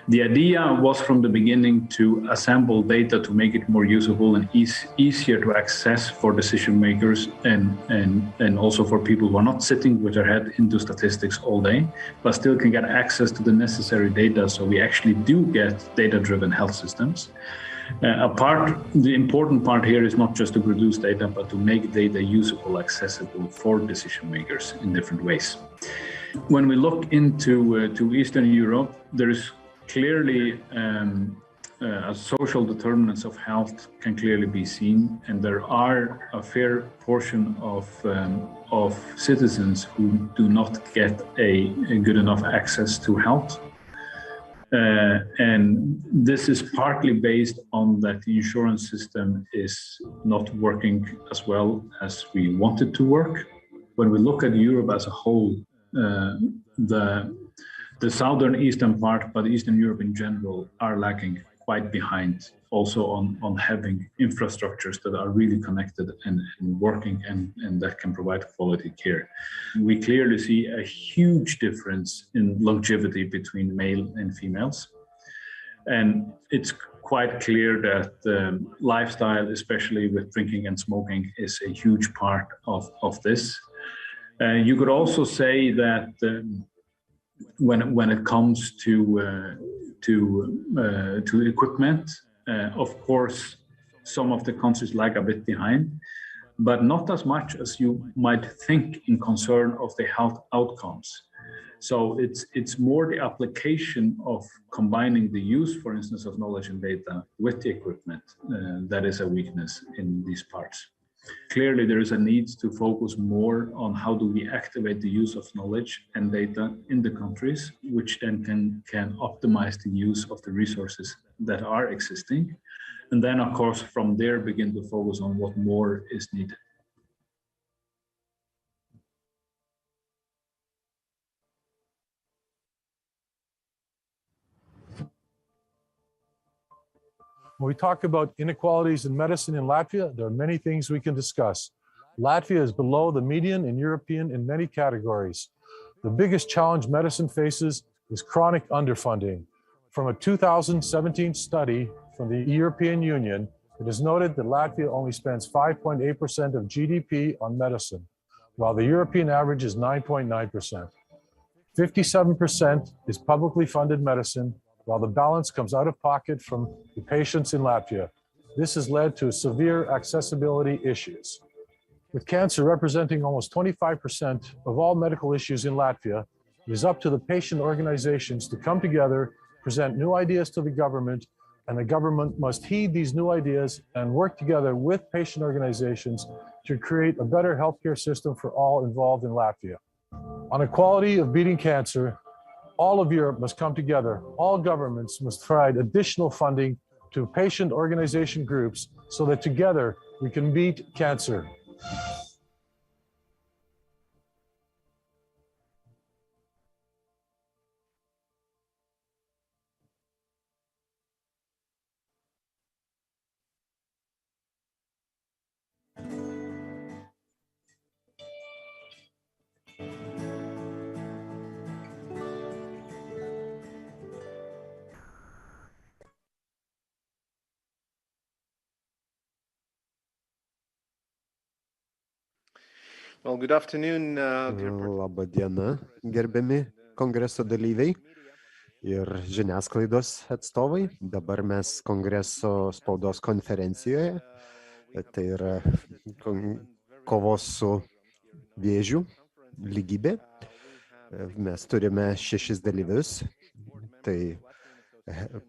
The idea was from the beginning to assemble data to make it more usable and easier to access for decision makers and also for people who are not sitting with their head into statistics all day, but still can get access to the necessary data so we actually do get data-driven health systems. The important part here is not just to produce data, but to make data usable, accessible for decision makers in different ways. When we look into Eastern Europe, there is clearly social determinants of health can clearly be seen, and there are a fair portion of citizens who do not get a good enough access to health. And this is partly based on that the insurance system is not working as well as we want it to work. When we look at Europe as a whole, the southern eastern part, but Eastern Europe in general, are lagging quite behind also on having infrastructures that are really connected and working and that can provide quality care. We clearly see a huge difference in longevity between male and females. And it's quite clear that lifestyle, especially with drinking and smoking, is a huge part of this. You could also say that when it comes to equipment, of course, some of the countries lag a bit behind, but not as much as you might think in concern of the health outcomes. So it's more the application of combining the use, for instance, of knowledge and data with the equipment that is a weakness in these parts. Clearly, there is a need to focus more on how do we activate the use of knowledge and data in the countries, which then can optimize the use of the resources that are existing. And then, of course, from there, begin to focus on what more is needed. When we talk about inequalities in medicine in Latvia, there are many things we can discuss. Latvia is below the median in European in many categories. The biggest challenge medicine faces is chronic underfunding. From a 2017 study from the European Union, it is noted that Latvia only spends 5.8% of GDP on medicine, while the European average is 9.9%. 57% is publicly funded medicine, while the balance comes out of pocket from the patients in Latvia. This has led to severe accessibility issues. With cancer representing almost 25% of all medical issues in Latvia, it is up to the patient organizations to come together, present new ideas to the government, and the government must heed these new ideas and work together with patient organizations to create a better healthcare system for all involved in Latvia. On equality of beating cancer, all of Europe must come together. All governments must provide additional funding to patient organization groups so that together we can beat cancer. Well, good afternoon. Labą dieną, gerbiami kongreso dalyviai ir žiniasklaidos atstovai. Dabar mes kongreso spaudos konferencijoje, tai yra kovos su vėžiu, lygybė. Mes turime 6 dalyvius. Tai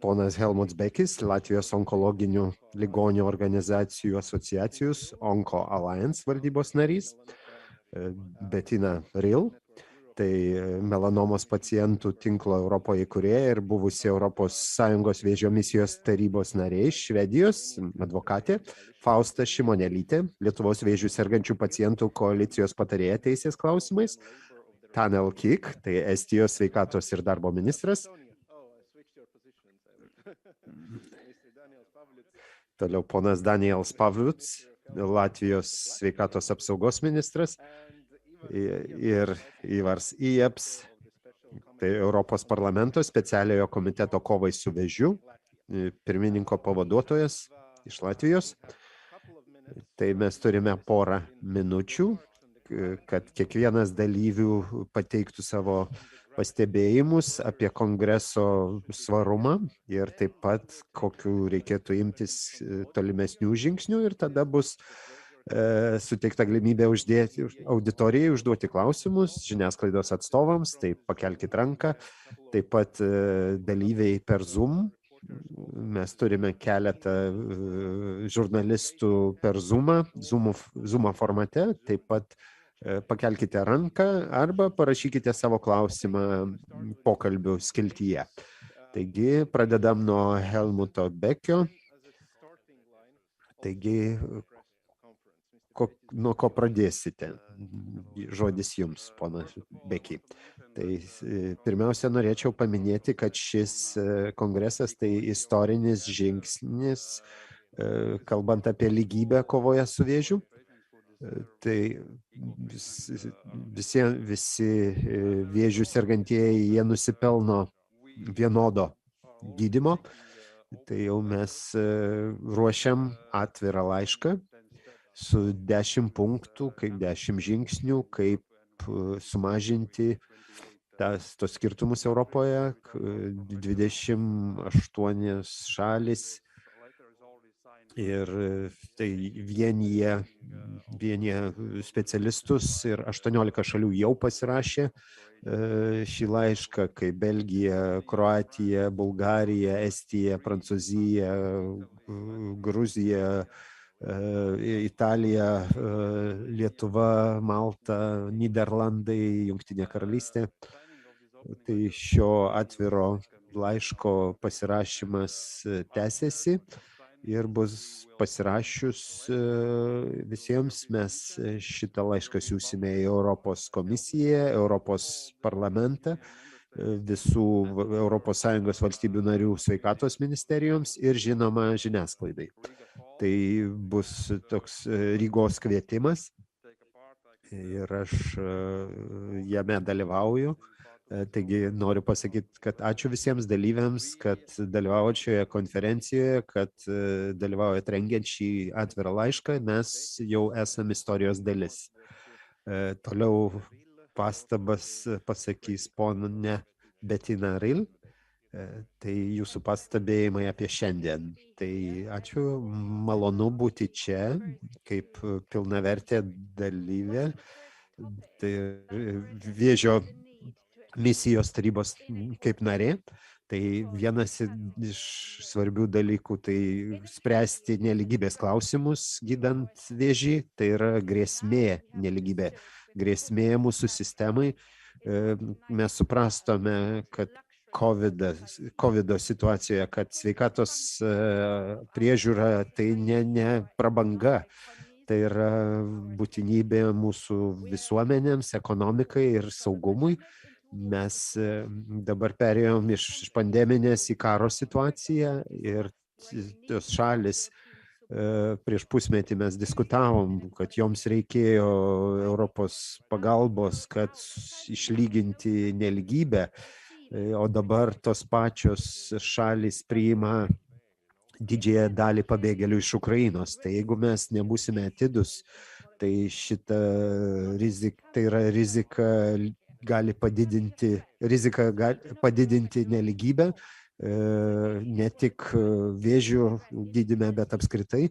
ponas Helmuts Bekis, Latvijos onkologinių ligonių organizacijų asociacijos Onko Alliance valdybos narys. Bettina Ril, tai melanomos pacientų tinklo Europoje įkūrėja ir buvusi Europos Sąjungos vėžio misijos tarybos narė iš Švedijos, advokatė Fausta Šimonelytė, Lietuvos vėžių sergančių pacientų koalicijos patarėja teisės klausimais, Tanel Kik, tai Estijos sveikatos ir darbo ministras. Toliau ponas Daniels Pavliuts, Latvijos sveikatos apsaugos ministras ir Ivars Ieps, tai Europos Parlamento Specialiojo komiteto kovai su vėžiu, pirmininko pavaduotojas iš Latvijos. Tai mes turime porą minučių, kad kiekvienas dalyvių pateiktų savo pastebėjimus apie kongreso svarumą ir taip pat kokių reikėtų imtis tolimesnių žingsnių ir tada bus suteikta galimybė auditorijai užduoti klausimus žiniasklaidos atstovams, tai pakelkit ranką, taip pat dalyviai per Zoom. Mes turime keletą žurnalistų per Zoom formate, taip pat pakelkite ranką arba parašykite savo klausimą pokalbių skiltyje. Taigi, pradedam nuo Helmuto Bekio. Taigi, nuo ko pradėsite? Žodis jums, ponas Beki. Tai pirmiausia, norėčiau paminėti, kad šis kongresas tai istorinis žingsnis, kalbant apie lygybę kovoje su vėžiu. Tai visi vėžių sergantieji, jie nusipelno vienodo gydymo. Tai jau mes ruošiam atvirą laišką su 10 punktų, kaip 10 žingsnių, kaip sumažinti tos skirtumus Europoje. 28 šalis ir tai vienyje specialistus ir 18 šalių jau pasirašė šį laišką, kaip Belgija, Kroatija, Bulgarija, Estija, Prancūzija, Gruzija, Italija, Lietuva, Malta, Niderlandai, Jungtinė karalystė. Tai šio atviro laiško pasirašymas tęsiasi ir bus pasirašius visiems. Mes šitą laišką siūsime į Europos komisiją, Europos parlamentą, visų ES valstybių narių sveikatos ministerijoms ir žinoma žiniasklaidai. Tai bus toks Rygos kvietimas ir aš jame dalyvauju. Taigi noriu pasakyti, kad ačiū visiems dalyviams, kad dalyvavo šioje konferencijoje, kad dalyvaujat rengiant šį atvirą laišką. Mes jau esame istorijos dalis. Toliau pastabas pasakys ponė Bettina Ril. Tai jūsų pastabėjimai apie šiandien. Tai ačiū, malonu būti čia kaip pilnavertė dalyvė. Tai vėžio misijos tarybos kaip narė. Tai vienas iš svarbių dalykų tai spręsti nelygybės klausimus gydant vėžį. Tai yra grėsmė nelygybė, grėsmė mūsų sistemai. Mes suprastome, kad COVID situacijoje, kad sveikatos priežiūra tai ne prabanga, tai yra būtinybė mūsų visuomenėms, ekonomikai ir saugumui. Mes dabar perėjom iš pandeminės į karo situaciją ir tos šalis prieš pusmetį mes diskutavom, kad joms reikėjo Europos pagalbos, kad išlyginti nelygybę. O dabar tos pačios šalys priima didžiąją dalį pabėgėlių iš Ukrainos. Tai jeigu mes nebūsime atidus, tai šita rizika gali padidinti nelygybę, ne tik vėžių gydyme, bet apskritai.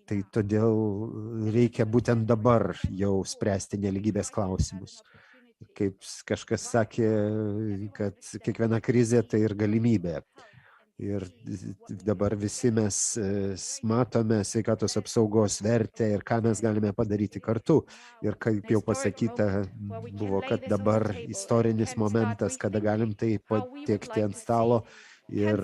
Tai todėl reikia būtent dabar jau spręsti nelygybės klausimus. Kaip kažkas sakė, kad kiekviena krizė tai ir galimybė. Ir dabar visi mes matome sveikatos apsaugos vertę ir ką mes galime padaryti kartu. Ir kaip jau pasakyta buvo, kad dabar istorinis momentas, kada galim tai patiekti ant stalo ir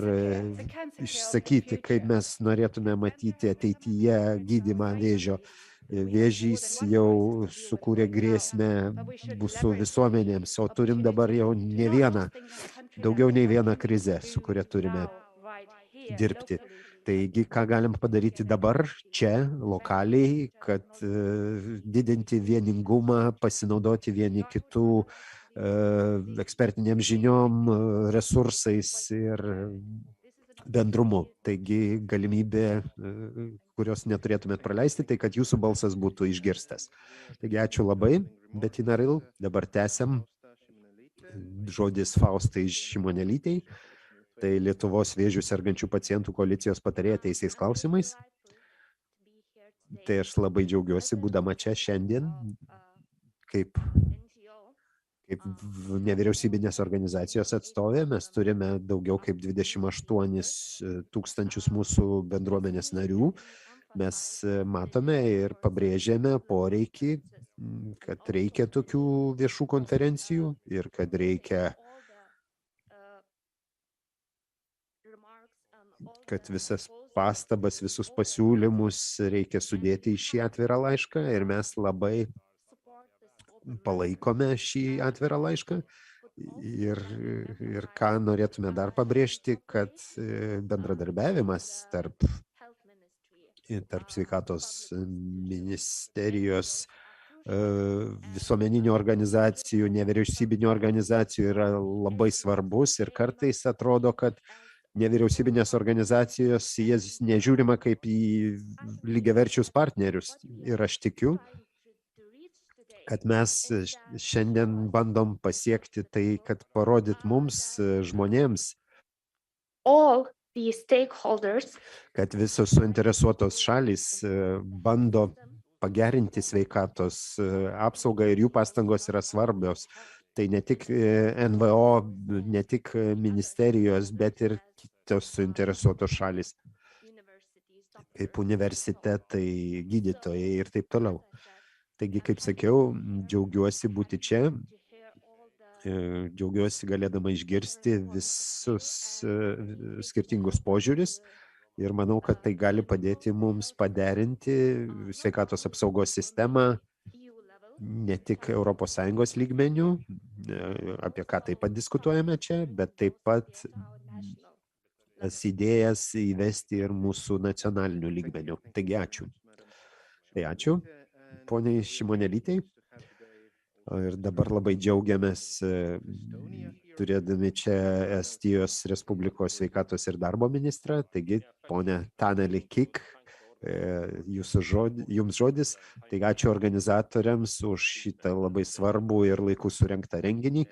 išsakyti, kaip mes norėtume matyti ateityje gydymą vėžio. Vėžys jau sukūrė grėsmę mūsų visuomenėms, o turim dabar jau daugiau nei vieną krizę, su kuria turime dirbti. Taigi, ką galim padaryti dabar, čia, lokaliai, kad didinti vieningumą, pasinaudoti vieni kitų ekspertiniam žiniom, resursais ir bendrumu. Taigi, galimybė, kurios neturėtumėt praleisti, tai kad jūsų balsas būtų išgirstas. Taigi, ačiū labai, Bettina Ril. Dabar tęsiam. Žodis Faustai Šimonelytei. Tai Lietuvos vėžių sergančių pacientų koalicijos patarėja teisės klausimais. Tai aš labai džiaugiuosi, būdama čia šiandien, kaip nevyriausybinės organizacijos atstovė. Mes turime daugiau kaip 28 tūkstančius mūsų bendruomenės narių. Mes matome ir pabrėžėme poreikį, kad reikia tokių viešų konferencijų ir kad reikia, kad visas pastabas, visus pasiūlymus reikia sudėti į šį atvirą laišką ir mes labai palaikome šį atvirą laišką ir ką norėtume dar pabrėžti, kad bendradarbiavimas tarp sveikatos ministerijos, visuomeninių organizacijų, nevyriausybinių organizacijų yra labai svarbus ir kartais atrodo, kad nevyriausybinės organizacijos jas nežiūrima kaip į lygiaverčius partnerius. Ir aš tikiu, kad mes šiandien bandom pasiekti tai, kad parodyt mums, žmonėms, kad visos suinteresuotos šalys bando pagerinti sveikatos apsaugą ir jų pastangos yra svarbios. Tai ne tik NVO, ne tik ministerijos, bet ir kitos suinteresuotos šalys. kaip universitetai, gydytojai ir taip toliau. Taigi, kaip sakiau, džiaugiuosi būti čia, džiaugiuosi galėdama išgirsti visus skirtingus požiūris ir manau, kad tai gali padėti mums paderinti sveikatos apsaugos sistemą ne tik ES lygmenių, apie ką taip pat diskutuojame čia, bet taip pat tas idėjas įvesti ir mūsų nacionalinių lygmenių. Taigi ačiū. Tai ačiū, poniai Šimonelytei. Ir dabar labai džiaugiamės turėdami čia Estijos Respublikos sveikatos ir darbo ministrą. Taigi, ponia Taneli Kik, jums žodis. Taigi, ačiū organizatoriams už šitą labai svarbų ir laiku surengtą renginį.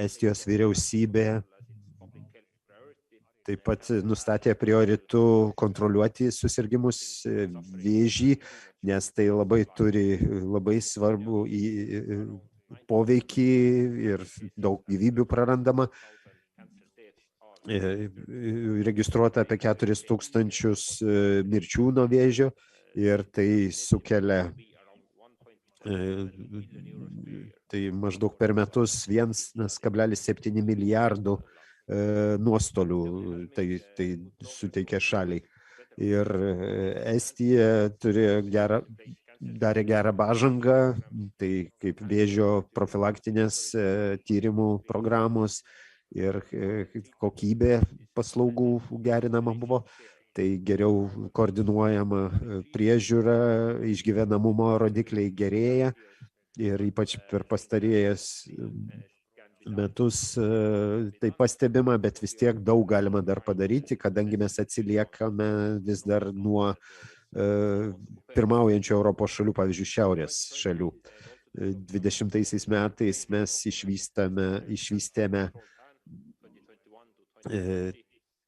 Estijos vyriausybė taip pat nustatė prioritų kontroliuoti susirgimus vėžį, nes tai labai turi labai svarbų poveikį ir daug gyvybių prarandama. Registruota apie 4000 mirčių nuo vėžio ir tai sukelia tai maždaug per metus 1,7 milijardų nuostolių tai suteikia šaliai. Ir Estija darė gerą pažangą, tai kaip vėžio profilaktinės tyrimų programos ir kokybė paslaugų gerinama buvo, tai geriau koordinuojama priežiūra, išgyvenamumo rodikliai gerėja ir ypač per pastarėjęs metus tai pastebima, bet vis tiek daug galima dar padaryti, kadangi mes atsiliekame vis dar nuo pirmaujančių Europos šalių, pavyzdžiui, šiaurės šalių. 20 metais mes išvystėme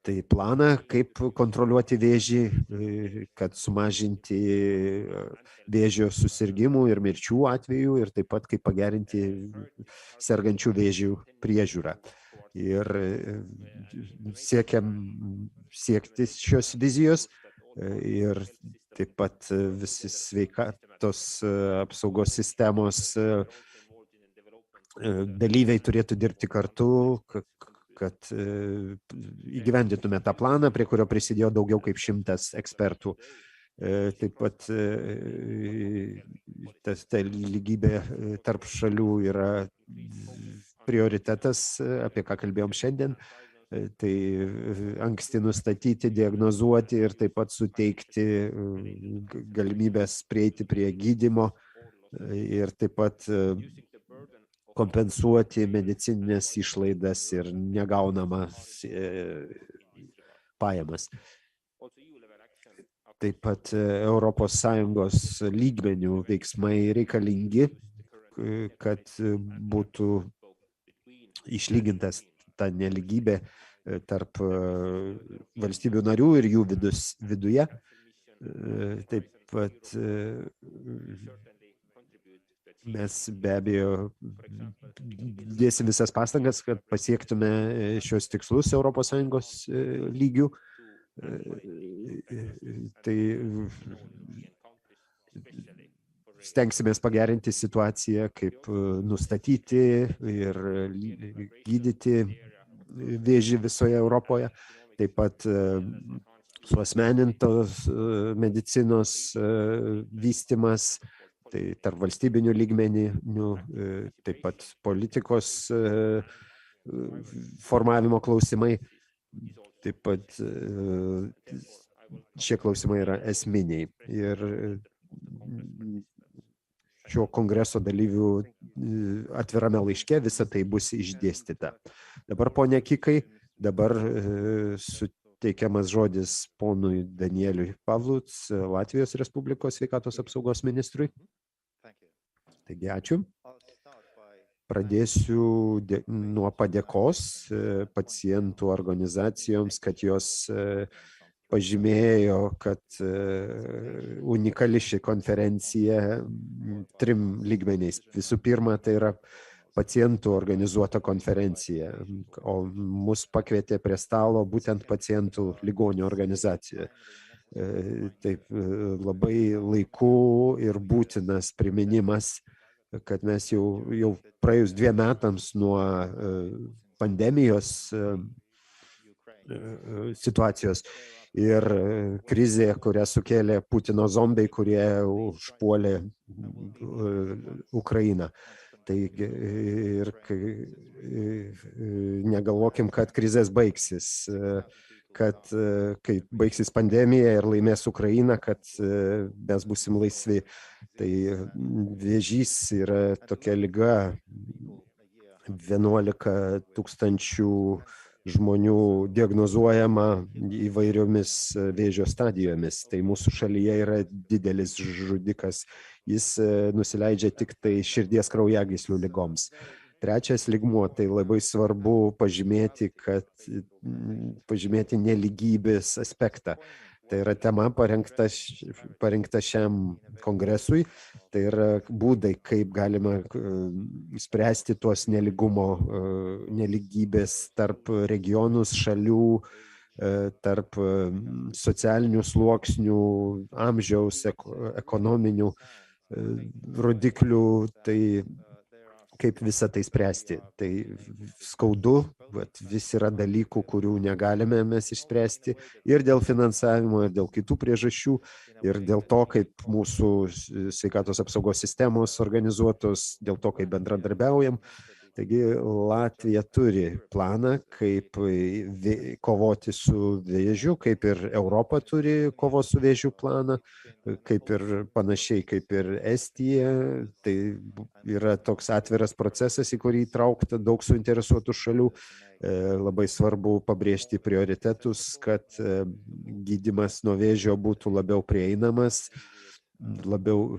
tai planą, kaip kontroliuoti vėžį, kad sumažinti vėžio susirgimų ir mirčių atvejų ir taip pat kaip pagerinti sergančių vėžių priežiūrą. Ir siekti šios vizijos ir taip pat visi sveikatos apsaugos sistemos dalyviai turėtų dirbti kartu, kad įgyvendintume tą planą, prie kurio prisidėjo daugiau kaip 100 ekspertų. Taip pat ta lygybė tarp šalių yra prioritetas, apie ką kalbėjom šiandien. Tai anksti nustatyti, diagnozuoti ir taip pat suteikti galimybės prieiti prie gydymo ir taip pat kompensuoti medicininės išlaidas ir negaunamas pajamas. Taip pat ES lygmenių veiksmai reikalingi, kad būtų išlygintas ta nelygybė tarp valstybių narių ir jų viduje. Taip pat mes be abejo dėsim visas pastangas, kad pasiektume šios tikslus ES lygių. Tai stengsimės pagerinti situaciją, kaip nustatyti ir gydyti vėžį visoje Europoje. Taip pat suasmenintos medicinos vystymas, tai tarp valstybinių lygmenių, taip pat politikos formavimo klausimai. Taip pat šie klausimai yra esminiai. Ir šio kongreso dalyvių atvirame laiške visa tai bus išdėstyta. Dabar, ponia Kikai, dabar suteikiamas žodis ponui Danieliui Pavluc, Latvijos Respublikos sveikatos apsaugos ministrui. Taigi, ačiū. Pradėsiu nuo padėkos pacientų organizacijoms, kad jos pažymėjo, kad unikali ši konferencija 3 lygmeniais. Visų pirma, tai yra pacientų organizuota konferencija, o mus pakvietė prie stalo būtent pacientų ligonių organizacija. Taip, labai laiku ir būtinas priminimas, kad mes jau praėjus 2 metams nuo pandemijos situacijos ir krizė, kurią sukėlė Putino zombiai, kurie užpuolė Ukrainą. Taigi, ir negalvokim, kad krizės baigsis, kad kai baigsis pandemija ir laimės Ukraina, kad mes būsim laisvi. Tai vėžys yra tokia liga, 11 tūkstančių žmonių diagnozuojama įvairiomis vėžio stadijomis. Tai mūsų šalyje yra didelis žudikas. Jis nusileidžia tik tai širdies kraujagyslių ligoms. Trečias lygmuo, tai labai svarbu pažymėti nelygybės aspektą. Tai yra tema parengta šiam kongresui. Tai yra būdai, kaip galima spręsti tuos nelygybės tarp regionus, šalių, tarp socialinių sluoksnių, amžiaus, ekonominių rodiklių. Tai kaip visą tai spręsti. Tai skaudu, bet vis yra dalykų, kurių negalime mes išspręsti ir dėl finansavimo, ir dėl kitų priežasčių, ir dėl to, kaip mūsų sveikatos apsaugos sistemos organizuotos, dėl to, kaip bendradarbiaujam. Taigi Latvija turi planą, kaip kovoti su vėžiu, kaip ir Europa turi kovos su vėžiu planą, kaip ir panašiai kaip ir Estija. Tai yra toks atviras procesas, į kurį įtraukta daug suinteresuotų šalių. Labai svarbu pabrėžti prioritetus, kad gydymas nuo vėžio būtų labiau prieinamas, labiau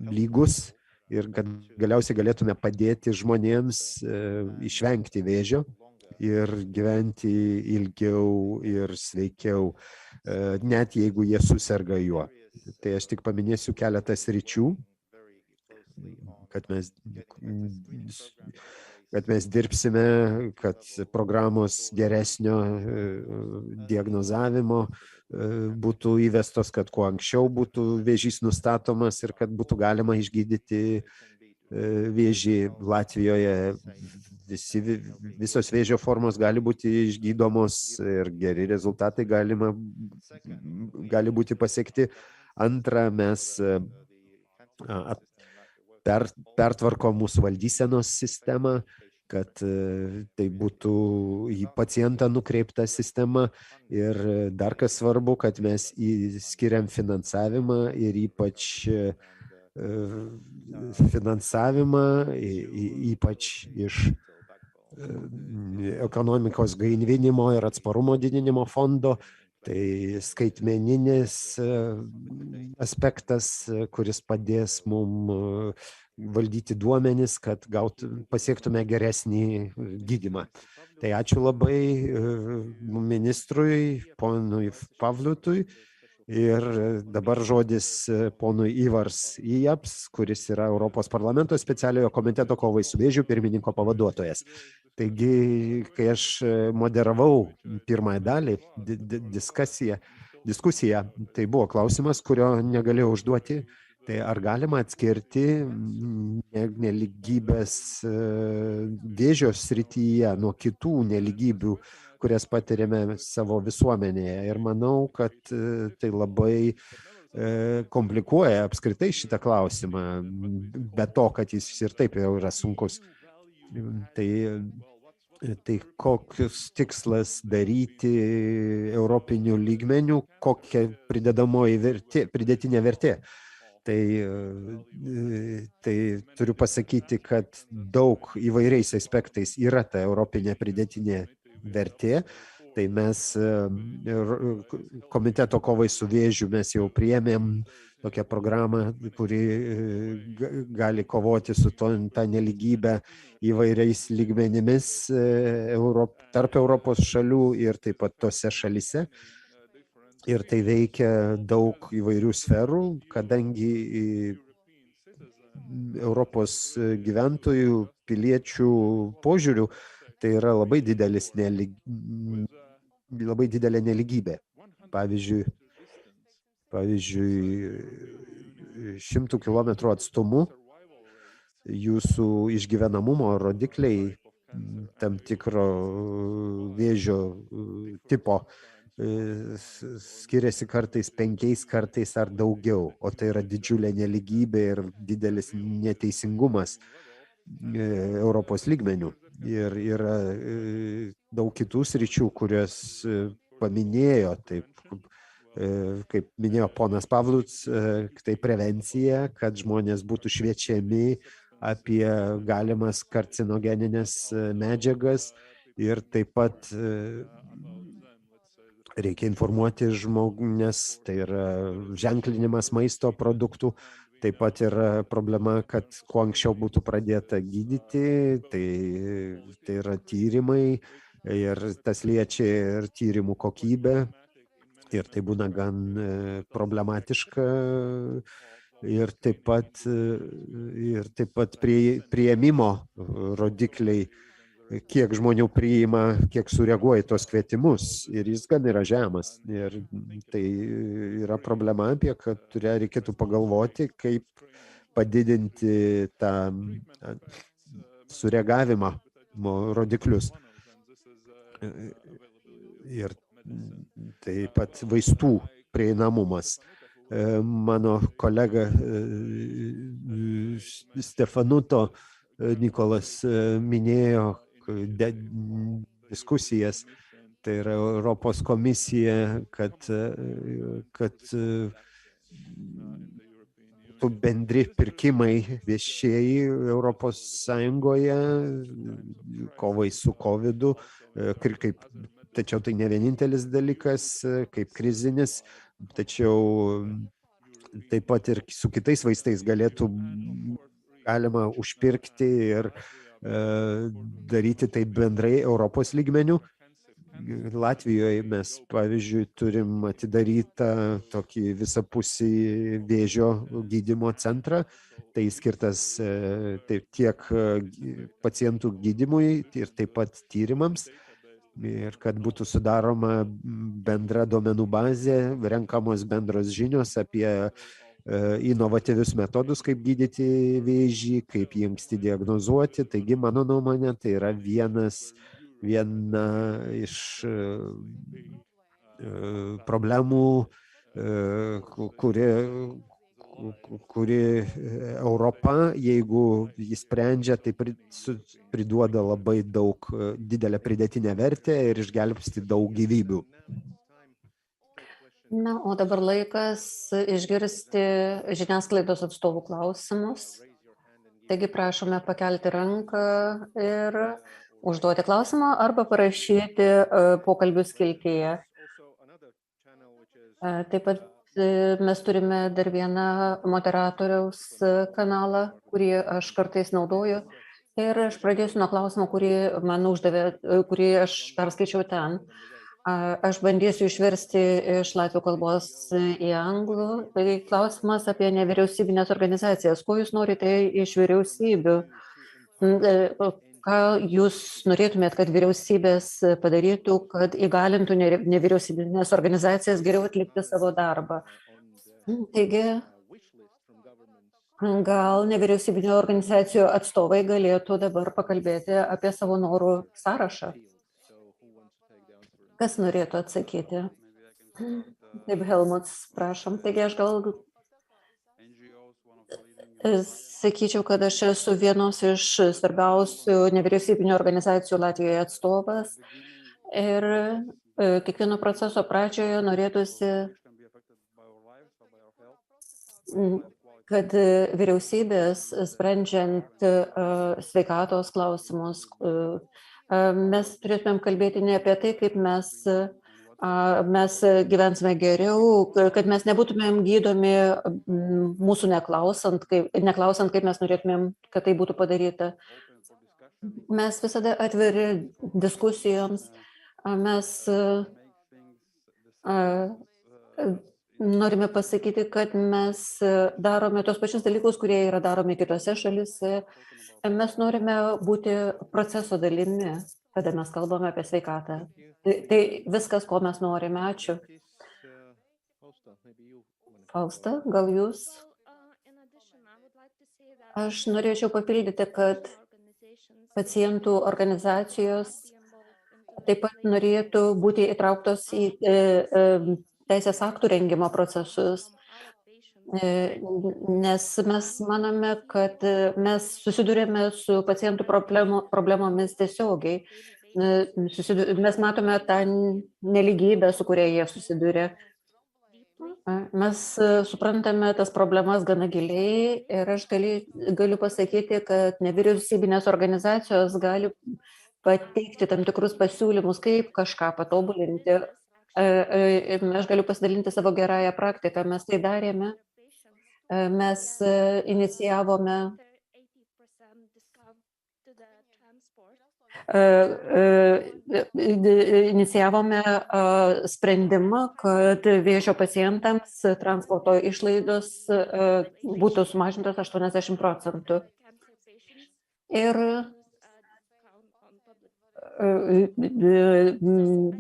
lygus. Ir kad galiausiai galėtume padėti žmonėms išvengti vėžio ir gyventi ilgiau ir sveikiau, net jeigu jie suserga juo. Tai aš tik paminėsiu keletą sričių, kad mes dirbsime, kad programos geresnio diagnozavimo būtų įvestos, kad kuo anksčiau būtų vėžys nustatomas ir kad būtų galima išgydyti vėžį. Latvijoje visos vėžio formos gali būti išgydomos ir geri rezultatai gali būti pasiekti. Antra, mes pertvarkom mūsų valdysenos sistemą, kad tai būtų į pacientą nukreipta sistema. Ir dar kas svarbu, kad mes skiriam finansavimą ir ypač finansavimą, ypač iš ekonomikos gaivinimo ir atsparumo didinimo fondo. Tai skaitmeninis aspektas, kuris padės mums valdyti duomenis, kad pasiektume geresnį gydymą. Tai ačiū labai ministrui, ponui Pavliutui. Ir dabar žodis ponui Ivars Ijaps, kuris yra Europos Parlamento Specialiojo komiteto kovai su vėžiu pirmininko pavaduotojas. Taigi, kai aš moderavau pirmąją dalį, diskusiją, tai buvo klausimas, kurio negalėjau užduoti. Tai ar galima atskirti nelygybės vėžio srityje nuo kitų nelygybių, kurias patiriame savo visuomenėje? Ir manau, kad tai labai komplikuoja apskritai šitą klausimą, be to, kad jis ir taip jau yra sunkus. Tai kokius tikslas daryti europinių lygmenių, kokia pridėtinė vertė? Tai turiu pasakyti, kad daug įvairiais aspektais yra ta europinė pridėtinė vertė. Tai mes komiteto kovai su vėžiu mes jau priėmėm tokią programą, kuri gali kovoti su ta nelygybė įvairiais lygmenimis tarp Europos šalių ir taip pat tose šalyse. Ir tai veikia daug įvairių sferų, kadangi Europos gyventojų, piliečių požiūrių, tai yra labai didelė nelygybė. Pavyzdžiui, 100 kilometrų atstumu jūsų išgyvenamumo rodikliai tam tikro vėžio tipo skiriasi kartais 5 kartais ar daugiau, o tai yra didžiulė nelygybė ir didelis neteisingumas Europos lygmenių. Ir yra daug kitų sričių, kurias paminėjo, taip kaip minėjo ponas Pavluc, tai prevencija, kad žmonės būtų šviečiami apie galimas karcinogeninės medžiagas ir taip pat reikia informuoti žmones, tai yra ženklinimas maisto produktų, taip pat yra problema, kad kuo anksčiau būtų pradėta gydyti, tai yra tyrimai ir tas liečia ir tyrimų kokybę. Ir tai būna gan problematiška ir taip pat priėmimo rodikliai, kiek žmonių priima, kiek sureaguoja į tos kvietimus. Ir jis gan yra žemas. Ir tai yra problema, apie kurią reikėtų pagalvoti, kaip padidinti tą sureagavimą rodiklius. Ir taip pat vaistų prieinamumas. Mano kolega Stefanuto Nikolas minėjo diskusijas, tai yra Europos komisija, kad bendri pirkimai viešieji Europos Sąjungoje, kovai su COVID-u, tačiau tai ne vienintelis dalykas, kaip krizinis, tačiau taip pat ir su kitais vaistais galima užpirkti ir daryti tai bendrai Europos lygmeniu. Latvijoje mes, pavyzdžiui, turim atidarytą tokį visapusį vėžio gydymo centrą. Tai skirtas tiek pacientų gydymui ir taip pat tyrimams. Ir kad būtų sudaroma bendra duomenų bazė, renkamos bendros žinios apie inovatyvius metodus, kaip gydyti vėžį, kaip jį anksti diagnozuoti. Taigi, mano nuomonė, tai yra viena iš problemų, kuri Europa, jeigu jis sprendžia, tai priduoda labai didelę pridėtinę vertę ir išgelbsti daug gyvybių. Na, o dabar laikas išgirsti žiniasklaidos atstovų klausimus. Taigi prašome pakelti ranką ir užduoti klausimą arba parašyti pokalbių skiltyje. Taip pat mes turime dar vieną moderatoriaus kanalą, kurį aš kartais naudoju. Ir aš pradėsiu nuo klausimo, kurį man uždavė, kurį aš perskaičiau ten. Aš bandysiu išversti iš latvių kalbos į anglų. Tai klausimas apie nevyriausybinės organizacijas. Ko jūs norite iš vyriausybių? Ką jūs norėtumėt, kad vyriausybės padarytų, kad įgalintų nevyriausybinės organizacijas geriau atlikti savo darbą? Taigi, gal nevyriausybinio organizacijų atstovai galėtų dabar pakalbėti apie savo norų sąrašą? Kas norėtų atsakyti? Taip, Helmuts, prašom. Taigi aš gal sakyčiau, kad aš esu vienos iš svarbiausių nevyriausybinių organizacijų Latvijoje atstovas ir kiekvieno proceso pradžioje norėtųsi, kad vyriausybės sprendžiant sveikatos klausimus, mes turėtumėm kalbėti ne apie tai, kaip mes gyvensime geriau, kad mes nebūtumėm gydomi mūsų neklausant, kaip mes norėtumėm, kad tai būtų padaryta. Mes visada atviri diskusijoms, mes Norime pasakyti, kad mes darome tos pačius dalykus, kurie yra daromi kitose šalise. Mes norime būti proceso dalimi, kada mes kalbame apie sveikatą. Tai viskas, ko mes norime. Ačiū. Fausta, gal jūs? Aš norėčiau papildyti, kad pacientų organizacijos taip pat norėtų būti įtrauktos į teisės aktų rengimo procesus, nes mes manome, kad mes susidurėme su pacientų problemomis tiesiogiai. Mes matome tą nelygybę, su kuria jie susiduria. Mes suprantame tas problemas gana giliai ir aš galiu pasakyti, kad nevyriausybinės organizacijos gali pateikti tam tikrus pasiūlymus, kaip kažką patobulinti. Aš galiu pasidalinti savo gerąją praktiką. Mes tai darėme. Mes inicijavome sprendimą, kad vėžio pacientams transporto išlaidos būtų sumažintos 80%. Ir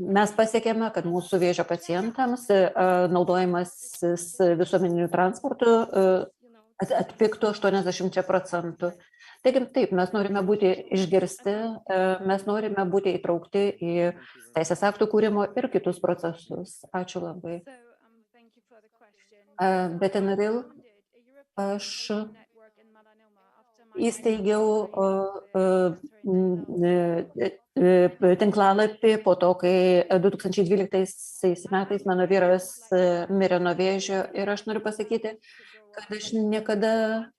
mes pasiekėme, kad mūsų vėžio pacientams naudojimasis visuomeniniu transportu atpigtų 80%. Taigi taip, mes norime būti išgirsti, mes norime būti įtraukti į teisės aktų kūrimo ir kitus procesus. Ačiū labai. Betenaril, aš įsteigiau tinklalapį po to, kai 2012 metais mano vyras mirė nuo vėžio ir aš noriu pasakyti, kad aš niekada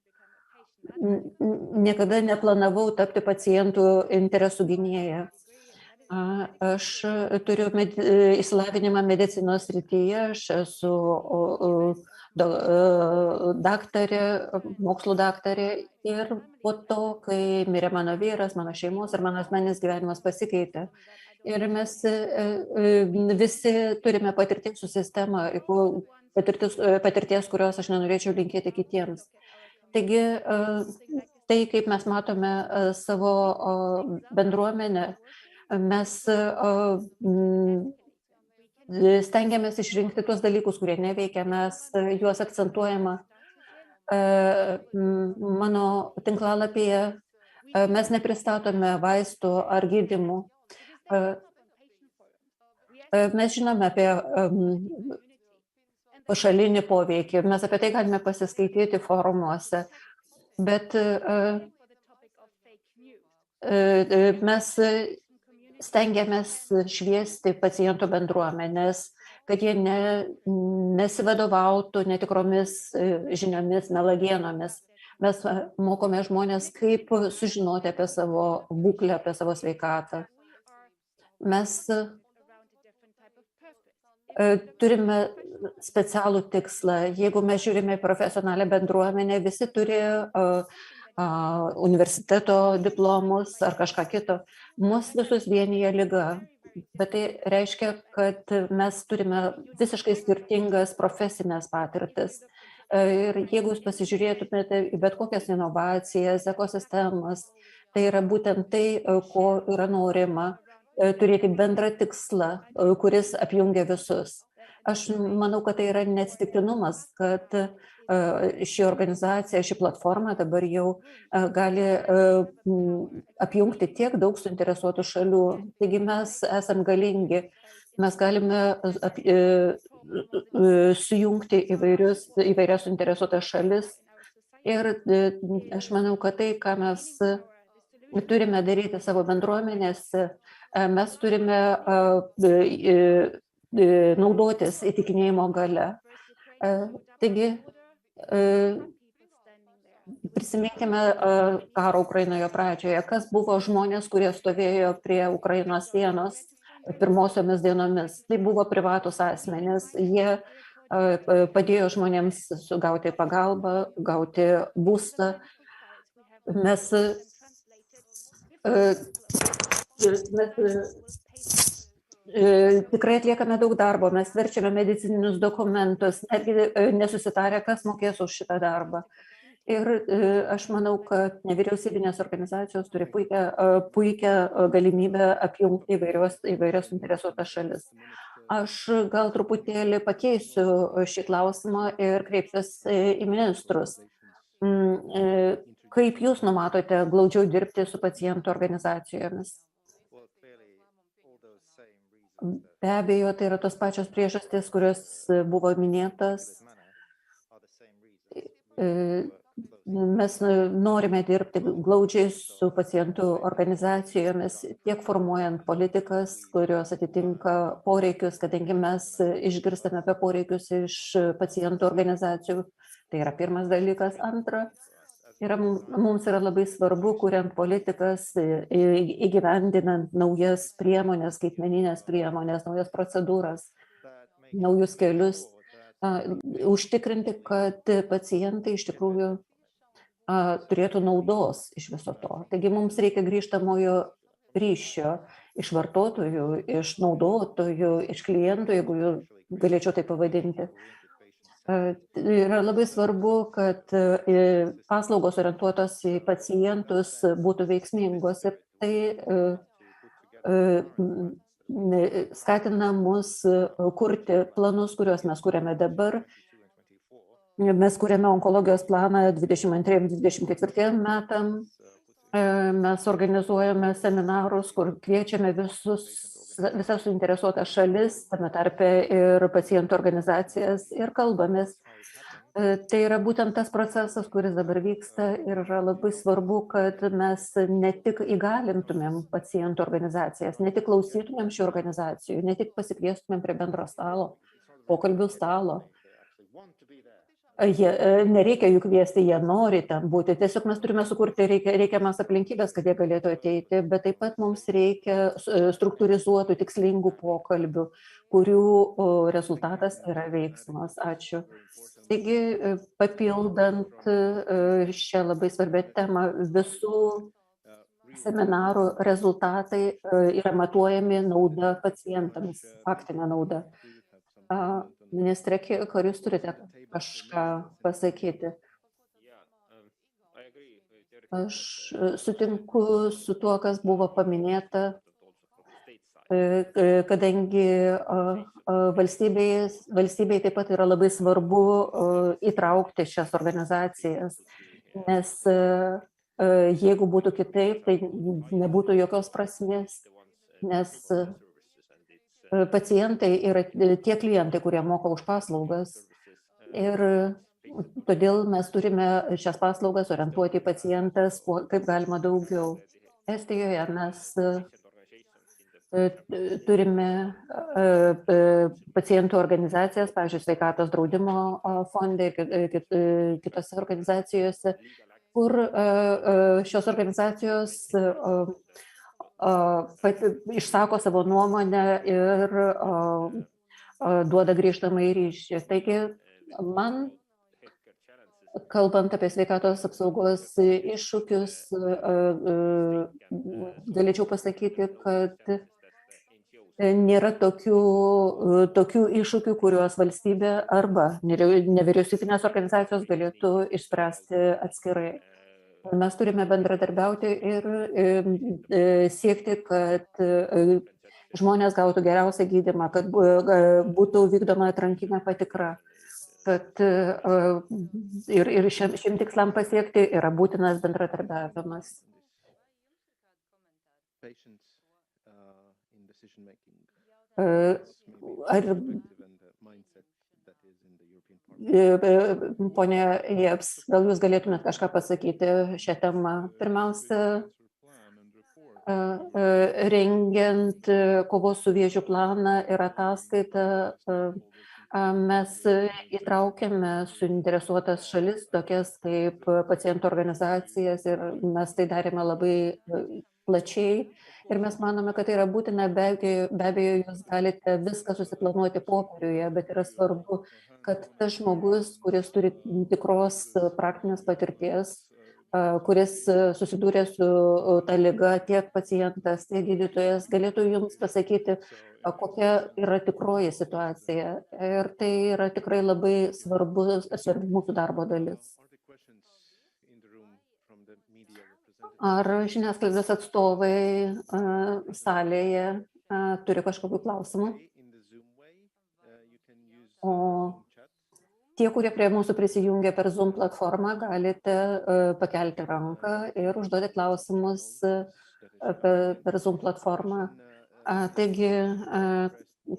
neplanavau tapti pacientų interesų gynėja. Aš turiu išsilavinimą medicinos srityje, aš esu daktarė, mokslų daktarė ir po to, kai mirė mano vyras, mano šeimos ir mano asmeninis gyvenimas pasikeitė. Ir mes visi turime patirties su sistema, patirties, kurios aš nenorėčiau linkėti kitiems. Taigi, tai, kaip mes matome savo bendruomenę, mes stengiamės išrinkti tuos dalykus, kurie neveikia, mes juos akcentuojama. Mano tinklalapyje mes nepristatome vaistų ar gydymų. Mes žinome apie pašalinį poveikį, mes apie tai galime pasiskaityti forumuose, bet mes stengiamės šviesti pacientų bendruomenės, kad jie nesivadovautų netikromis žiniomis, melagienomis. Mes mokome žmonės, kaip sužinoti apie savo būklę, apie savo sveikatą. Mes turime specialų tikslą. Jeigu mes žiūrime į profesionalią bendruomenę, visi turi universiteto diplomus ar kažką kito. Mus visus vienyje liga. Bet tai reiškia, kad mes turime visiškai skirtingas profesinės patirtis. Ir jeigu jūs pasižiūrėtumėte į bet kokias inovacijas, ekosistemas, tai yra būtent tai, ko yra norima. Turėti bendrą tikslą, kuris apjungia visus. Aš manau, kad tai yra neatsitiktinumas, kad ši organizacija, ši platforma dabar jau gali apjungti tiek daug suinteresuotų šalių. Taigi mes esam galingi, mes galime sujungti įvairias suinteresuotas šalis. Ir aš manau, kad tai, ką mes turime daryti savo bendruomenėse, mes turime naudotis įtikinėjimo gale. Taigi, prisiminkime karo Ukrainoje pradžioje, kas buvo žmonės, kurie stovėjo prie Ukrainos sienos pirmosiomis dienomis. Tai buvo privatus asmenys. Jie padėjo žmonėms gauti pagalbą, gauti būstą. tikrai atliekame daug darbo, mes verčiame medicininius dokumentus, netgi nesusitarę, kas mokės už šitą darbą. Ir aš manau, kad nevyriausybinės organizacijos turi puikią galimybę apjungti įvairias suinteresuotas šalis. Aš gal truputėlį pakeisiu šį klausimą ir kreipsiuosi į ministrus. Kaip jūs numatote glaudžiau dirbti su pacientų organizacijomis? Be abejo, tai yra tos pačios priežastys, kurios buvo minėtas. Mes norime dirbti glaudžiai su pacientų organizacijomis, tiek formuojant politikas, kurios atitinka poreikius, kadangi mes išgirstame apie poreikius iš pacientų organizacijų. Tai yra pirmas dalykas. Antra, mums yra labai svarbu, kuriant politikas, įgyvendinant naujas priemonės, skaitmeninės priemonės, naujas procedūras, naujus kelius, užtikrinti, kad pacientai iš tikrųjų turėtų naudos iš viso to. Taigi mums reikia grįžtamojo ryšio iš vartotojų, iš naudotojų, iš klientų, jeigu galėčiau tai pavadinti. Yra labai svarbu, kad paslaugos orientuotos į pacientus būtų veiksmingos ir tai skatina mus kurti planus, kuriuos mes kuriame dabar. Mes kuriame onkologijos planą 22-24 metam. Mes organizuojame seminarus, kur kviečiame visas suinteresuotas šalis, tame tarpe ir pacientų organizacijas ir kalbamės. Tai yra būtent tas procesas, kuris dabar vyksta ir yra labai svarbu, kad mes ne tik įgalintumėm pacientų organizacijas, ne tik klausytumėm šių organizacijų, ne tik pasikviestumėm prie bendro stalo, pokalbių stalo. Nereikia jų kviesti, jie nori ten būti. Tiesiog mes turime sukurti reikiamas aplinkybės, kad jie galėtų ateiti, bet taip pat mums reikia struktūrizuotų, tikslingų pokalbių, kurių rezultatas yra veiksmas. Ačiū. Taigi, papildant šią labai svarbią temą, visų seminarų rezultatai yra matuojami nauda pacientams, faktinė nauda. Ministrė, ar jūs turite kažką pasakyti? Aš sutinku su tuo, kas buvo paminėta, kadangi valstybei taip pat yra labai svarbu įtraukti šias organizacijas, nes jeigu būtų kitaip, tai nebūtų jokios prasmės, nes pacientai yra tie klientai, kurie moka už paslaugas ir todėl mes turime šias paslaugas orientuoti į pacientas kaip galima daugiau. Estijoje mes turime pacientų organizacijas, pavyzdžiui, sveikatos draudimo fondai ir kitose organizacijose, kur šios organizacijos išsako savo nuomonę ir duoda grįžtamą į ryšį. Taigi, man, kalbant apie sveikatos apsaugos iššūkius, galėčiau pasakyti, kad nėra tokių iššūkių, kuriuos valstybė arba nevyriausybinės organizacijos galėtų išspręsti atskirai. Mes turime bendradarbiauti ir siekti, kad žmonės gautų geriausią gydymą, kad būtų vykdoma atrankinė patikra. Ir šiem tikslam pasiekti yra būtinas bendradarbiavimas. Pone Jeps, gal jūs galėtumėt kažką pasakyti šią temą? Pirmiausia, rengiant kovos su vėžiu planą ir ataskaitą, mes įtraukėme suinteresuotas šalis, tokias kaip pacientų organizacijas, ir mes tai darėme labai plačiai. Ir mes manome, kad tai yra būtina, be abejo, jūs galite viską susiplanuoti popieriuje, bet yra svarbu, kad tas žmogus, kuris turi tikros praktinės patirties, kuris susidūrė su ta liga, tiek pacientas, tiek gydytojas, galėtų jums pasakyti, kokia yra tikroji situacija. Ir tai yra tikrai labai svarbi mūsų darbo dalis. Ar žiniasklaidos atstovai salėje turi kažkokių klausimų? O tie, kurie prie mūsų prisijungia per Zoom platformą, galite pakelti ranką ir užduoti klausimus per Zoom platformą. Taigi,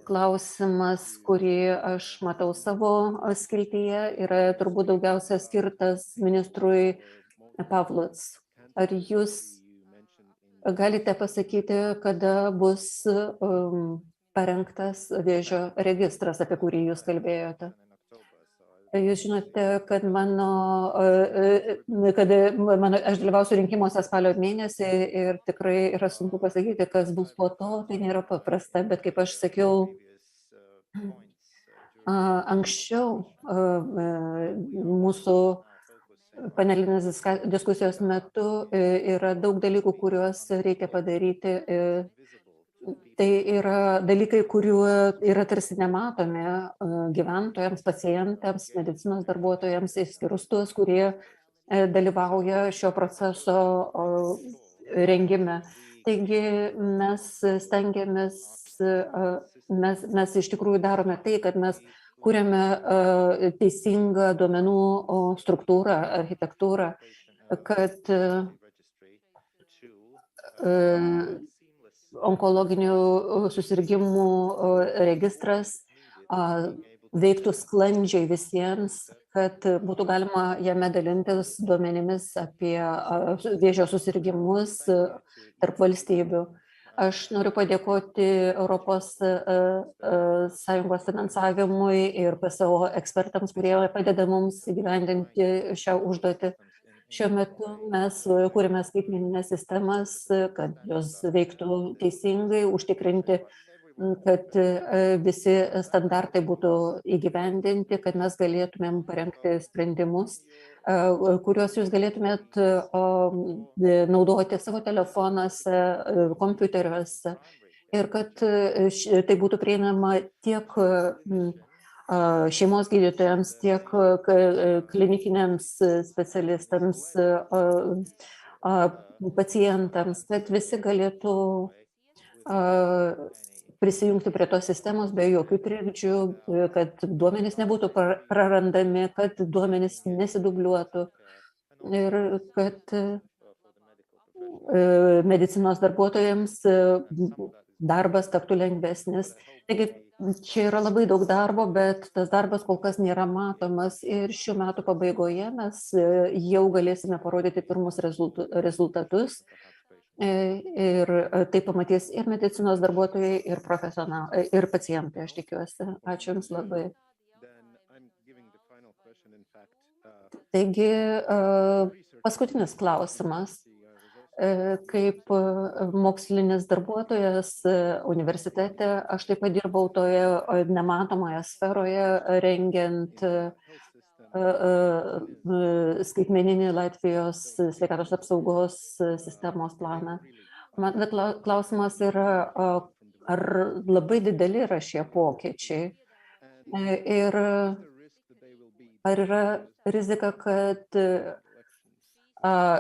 klausimas, kurį aš matau savo skiltyje, yra turbūt daugiausia skirtas ministrui Pavluc. Ar jūs galite pasakyti, kada bus parengtas vėžio registras, apie kurį jūs kalbėjote? Jūs žinote, kad aš dalyvausiu rinkimuose spalio mėnesį ir tikrai yra sunku pasakyti, kas bus po to, tai nėra paprasta, bet kaip aš sakiau anksčiau mūsų panelinės diskusijos metu yra daug dalykų, kuriuos reikia padaryti. Tai yra dalykai, kurių yra tarsi nematomi gyventojams, pacientams, medicinos darbuotojams, išskyrus tuos, kurie dalyvauja šio proceso rengime. Taigi mes stengiamės, mes iš tikrųjų darome tai, kad mes kuriame teisingą duomenų struktūrą, architektūrą, kad onkologinių susirgimų registras veiktų sklandžiai visiems, kad būtų galima jame dalintis duomenimis apie vėžio susirgimus tarp valstybių. Aš noriu padėkoti Europos Sąjungos finansavimui ir PSO ekspertams, kurie padeda mums įgyvendinti šią užduotį. Šiuo metu mes kūrėme skaitmenines sistemas, kad jos veiktų teisingai, užtikrinti, kad visi standartai būtų įgyvendinti, kad mes galėtumėm parengti sprendimus, kuriuos jūs galėtumėt naudoti savo telefonuose, kompiuteriuose ir kad tai būtų prieinama tiek šeimos gydytojams, tiek klinikiniams specialistams, pacientams, kad visi galėtų prisijungti prie tos sistemos be jokių trikdžių, kad duomenys nebūtų prarandami, kad duomenys nesidubliuotų ir kad medicinos darbuotojams darbas taptų lengvesnis. Taigi, čia yra labai daug darbo, bet tas darbas kol kas nėra matomas ir šių metų pabaigoje mes jau galėsime parodyti pirmus rezultatus ir tai pamatys ir medicinos darbuotojai, ir profesionalai, ir pacientai, aš tikiuosi. Ačiū Jums labai. Taigi, paskutinis klausimas. Kaip mokslinis darbuotojas universitete, aš taip pat dirbau toje nematomoje sferoje, rengiant skaitmeninį Latvijos sveikatos apsaugos sistemos planą. Man klausimas yra, ar labai dideli yra šie pokyčiai ir ar yra rizika, kad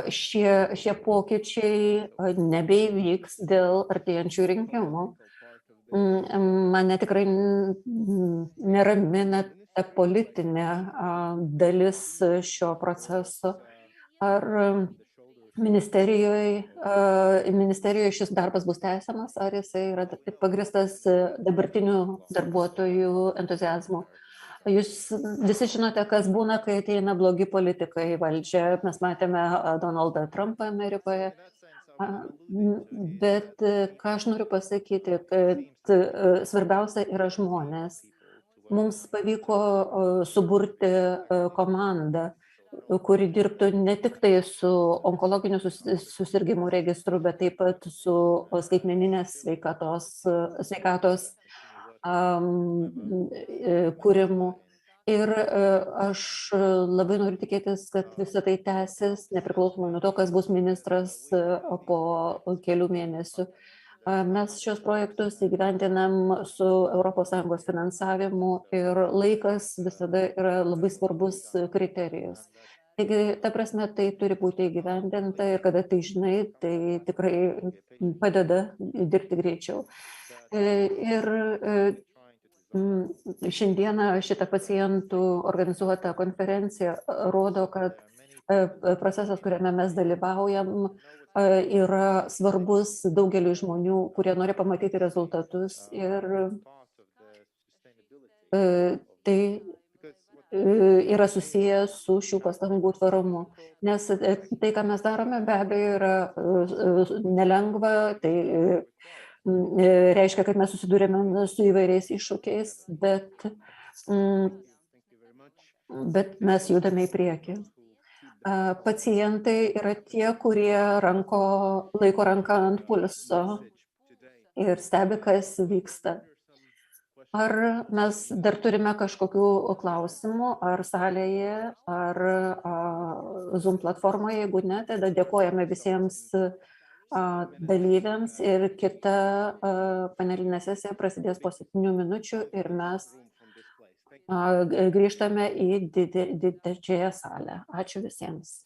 šie pokyčiai nebeįvyks dėl artėjančių rinkimų. Mane tikrai neramina ta politinė dalis šio proceso. Ar ministerijoje šis darbas bus tęsiamas, ar jisai yra pagristas dabartinių darbuotojų entuziazmu? Jūs visi žinote, kas būna, kai ateina blogi politikai į valdžią. Mes matėme Donaldą Trumpą Amerikoje. Bet ką aš noriu pasakyti, kad svarbiausia yra žmonės. Mums pavyko suburti komandą, kuri dirbtų ne tik tai su onkologiniu susirgimų registru, bet taip pat su skaitmeninės sveikatos kūrimu. Ir aš labai noriu tikėtis, kad visą tai tęsis, nepriklausomai nuo to, kas bus ministras po kelių mėnesių. Mes šios projektus įgyvendinam su ES finansavimu ir laikas visada yra labai svarbus kriterijus. Taigi, ta prasme, tai turi būti įgyvendinta ir kada tai žinai, tai tikrai padeda dirbti greičiau. Ir šiandieną šita pacientų organizuota konferencija rodo, kad procesas, kuriame mes dalyvaujam, yra svarbus daugeliu žmonių, kurie nori pamatyti rezultatus ir tai yra susijęs su šių pastangų tvarumu. Nes tai, ką mes darome, be abejo, yra nelengva, tai reiškia, kad mes susidūrėme su įvairiais iššūkiais, bet mes judame į priekį. Pacientai yra tie, kurie laiko ranką ant pulso ir stebi, kas vyksta. Ar mes dar turime kažkokių klausimų, ar salėje, ar Zoom platformoje, jeigu ne, tada dėkojame visiems dalyviams ir kita panelinė sesija prasidės po 7 minučių ir mes grįžtame į didžiąją salę. Ačiū visiems.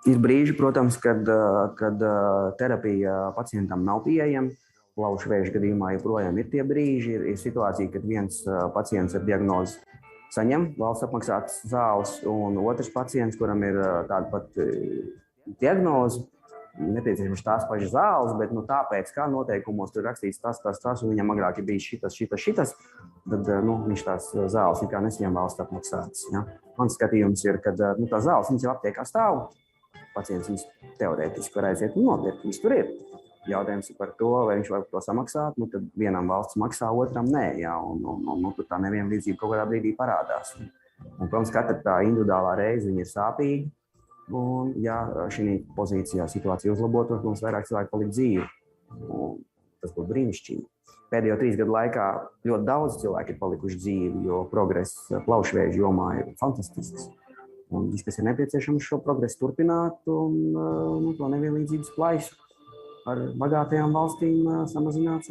Ir brīži, protams, kad terapija pacientam nav pieejama. Plaušu vēža gadījumā joprojām ir tie brīži, ir situācija, kad viens pacients ar diagnozi saņem valsts apmaksātas zāles, un otrs pacients, kuram ir tāda pat diagnoze, nepieciešams tās pašas zāles, bet tāpēc, kā noteikumos tur rakstīts tas, un viņam agrāk ir bijis šitas, tad viņš tās zāles nekā nesaņem valsts apmaksātas. Ja? Mans skatījums ir, ka tās zāles viņas jau aptiekā stāv, pacients viņas teorētiski var aiziet un nopirkt, viņas tur ir. Jautājums par to, vai viņš var to samaksāt, tad vienam valsts maksā, otram nē, ja? un tur tā nevienlīdzība kaut kādā brīdī parādās. Un, protams, katra tā individuālā reize viņa ir sāpīga, un ja šī pozīcijā situācija uzlabotos, mums vairāk cilvēki palikt dzīvi. Un tas būtu brīnišķīgi. Pēdējo 3 gadu laikā ļoti daudz cilvēki ir palikuši dzīvi, jo progress plaušvēža jomā ir fantastisks. Un viss, kas ir nepieciešams šo progresu turpināt un to nevienlīdzības plaisu ar bagātajām valstīm samazināt.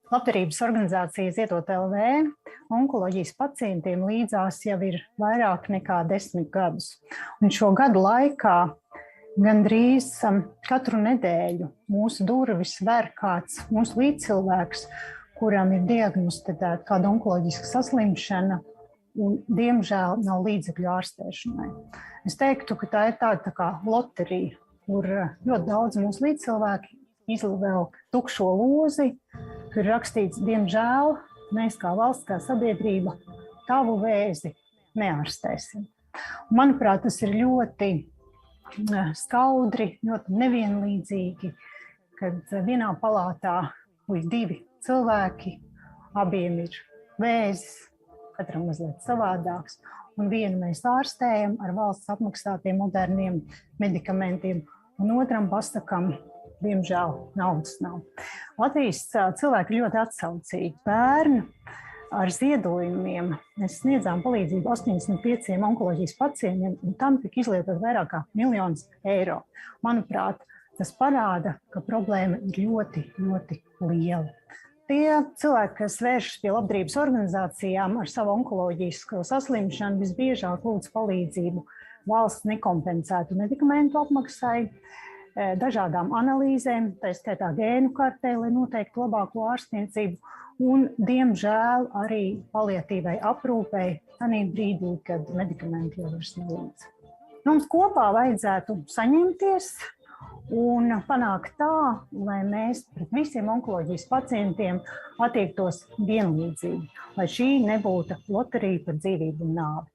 Labdarības organizācija Ziedot LV onkoloģijas pacientiem līdzās jau ir vairāk nekā 10 gadus. Un šo gadu laikā gandrīz katru nedēļu mūsu durvis ver kāds mūsu līdzcilvēks, kuram ir diagnosticēta kāda onkoloģiska saslimšana un, diemžēl, nav līdzekļu ārstēšanai. Es teiktu, ka tā ir tāda kā loterija, kur ļoti daudz mūsu līdzcilvēki izvelk tukšo lozi, kur ir rakstīts, diemžēl, mēs kā valsts, kā sabiedrība, tavu vēzi neārstēsim. Manuprāt, tas ir ļoti skaudri, ļoti nevienlīdzīgi, kad vienā palātā ir 2 cilvēki, abiem ir vēzis, katram mazliet savādāks, un vienu mēs ārstējam ar valsts apmaksātiem moderniem medikamentiem, un otram pasakam, diemžēl, naudas nav. Latvijas cilvēki ir ļoti atsaucīgi. Bērni ar ziedojumiem mēs sniedzām palīdzību 85 onkoloģijas pacientiem, un tam tika izlietot vairāk kā 1 miljons eiro. Manuprāt, tas parāda, ka problēma ir ļoti, ļoti liela. Tie cilvēki, kas vēršas pie labdarības organizācijām ar savu onkoloģisko saslimšanu, visbiežāk lūdz palīdzību valsts nekompensētu medikamentu apmaksai, dažādām analīzēm, tā skaitā gēnu kartē, lai noteiktu labāko ārstniecību, un, diemžēl, arī paliatīvai aprūpei tādā brīdī, kad medikamenti jau vairs nelīdz. Mums kopā vajadzētu saņemties un panākt tā, lai mēs pret visiem onkoloģijas pacientiem attiektos vienlīdzīgi, lai šī nebūtu loterija par dzīvību un nāvi.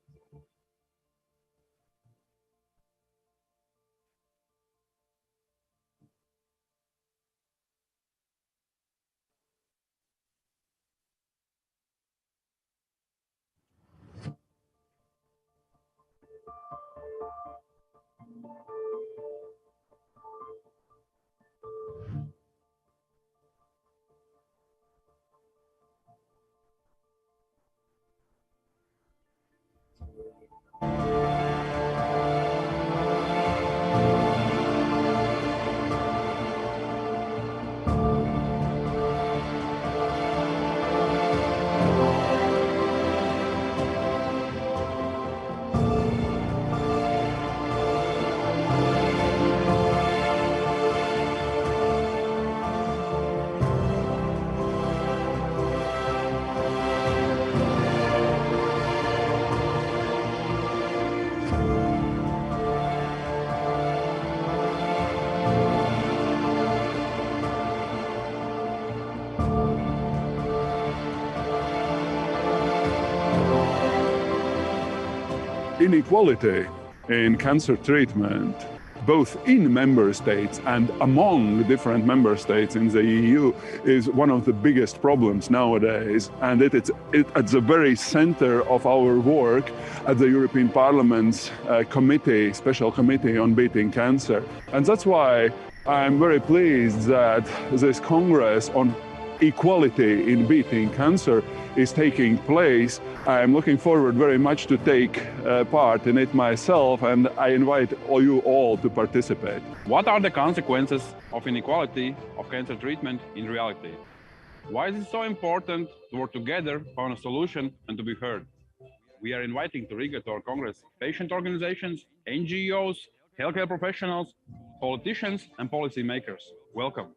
Inequality in cancer treatment, both in member states and among different member states in the EU, is one of the biggest problems nowadays. And it's at the very center of our work at the European Parliament's Special Committee on Beating Cancer. And that's why I'm very pleased that this Congress on Equality in Beating Cancer is taking place. I'm looking forward very much to take part in it myself, and I invite you all to participate. What are the consequences of inequality of cancer treatment in reality? Why is it so important to work together on a solution and to be heard? We are inviting to Riga to our Congress patient organizations, NGOs, healthcare professionals, politicians, and policymakers. Welcome.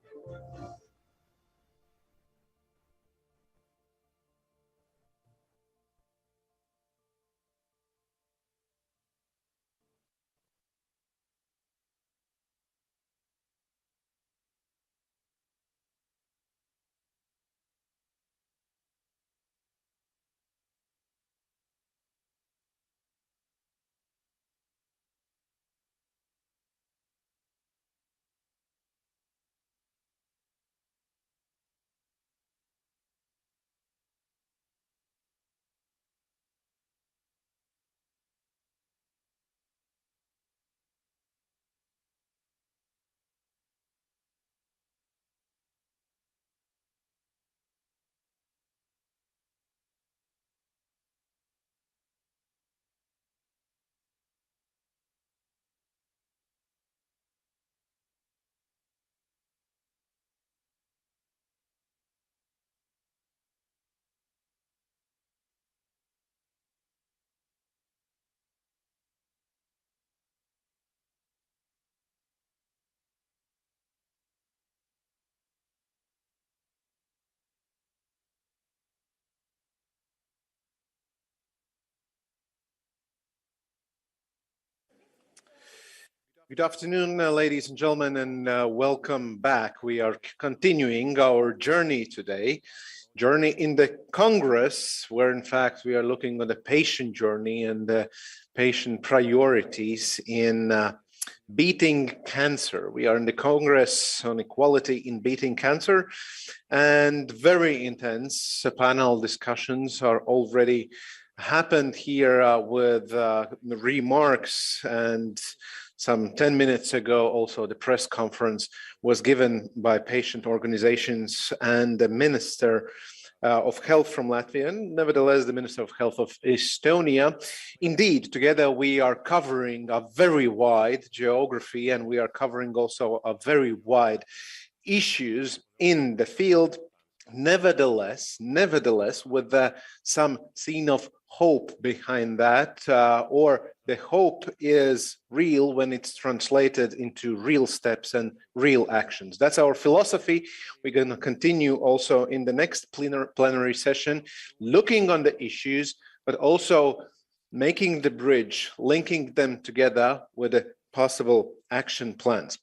Good afternoon, ladies and gentlemen, and welcome back. We are continuing our journey today, journey in the Congress, where in fact we are looking at the patient journey and the patient priorities in beating cancer. We are in the Congress on Equality in Beating Cancer, and very intense panel discussions are already happened here with remarks, and some 10 minutes ago, also the press conference was given by patient organizations and the Minister of Health from Latvia, and nevertheless, the Minister of Health of Estonia. Indeed, together we are covering a very wide geography, and we are covering also a very wide issues in the field. Nevertheless, with some scene of hope behind that, or the hope is real when it's translated into real steps and real actions. That's our philosophy. We're going to continue also in the next plenary session, looking on the issues, but also making the bridge, linking them together with the possible action plans.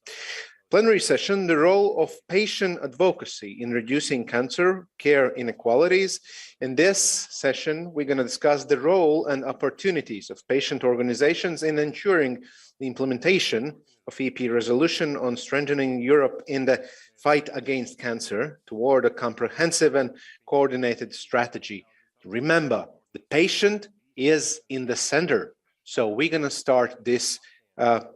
Plenary session, the role of patient advocacy in reducing cancer care inequalities. In this session, we're going to discuss the role and opportunities of patient organizations in ensuring the implementation of EP resolution on strengthening Europe in the fight against cancer toward a comprehensive and coordinated strategy. Remember, the patient is in the center. So we're going to start this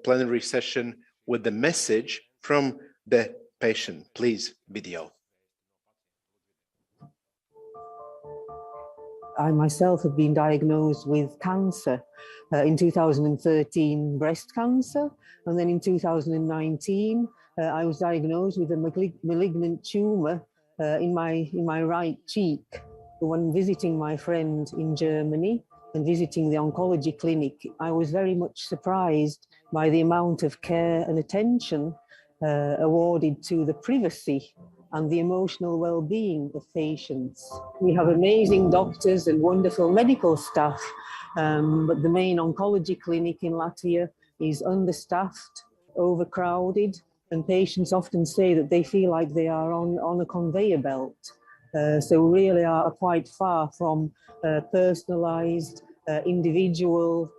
plenary session with the message from the patient. Please, video. I myself have been diagnosed with cancer. In 2013, breast cancer, and then in 2019, I was diagnosed with a malignant tumor in my right cheek. When visiting my friend in Germany and visiting the oncology clinic, I was very much surprised by the amount of care and attention awarded to the privacy and the emotional well-being of patients. We have amazing doctors and wonderful medical staff, but the main oncology clinic in Latvia is understaffed, overcrowded, and patients often say that they feel like they are on a conveyor belt. So really are quite far from personalized, individual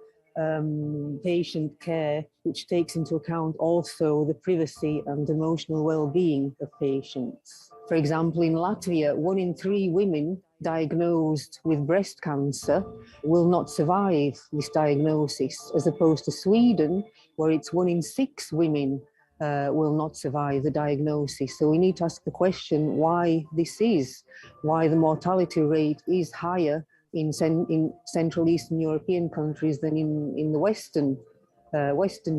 patient care, which takes into account also the privacy and emotional well-being of patients. For example, in Latvia, 1 in 3 women diagnosed with breast cancer will not survive this diagnosis, as opposed to Sweden, where it's 1 in 6 women will not survive the diagnosis. So we need to ask the question why this is, why the mortality rate is higher in Central Eastern European countries than in the Western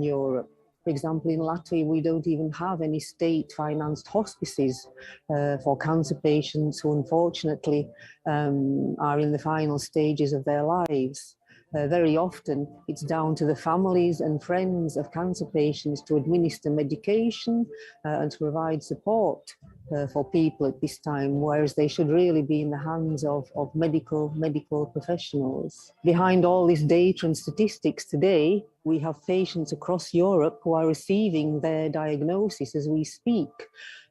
Europe. For example, in Latvia, we don't even have any state-financed hospices for cancer patients who unfortunately are in the final stages of their lives. Very often, it's down to the families and friends of cancer patients to administer medication and to provide support for people at this time, whereas they should really be in the hands of medical professionals. Behind all this data and statistics today, we have patients across Europe who are receiving their diagnosis as we speak,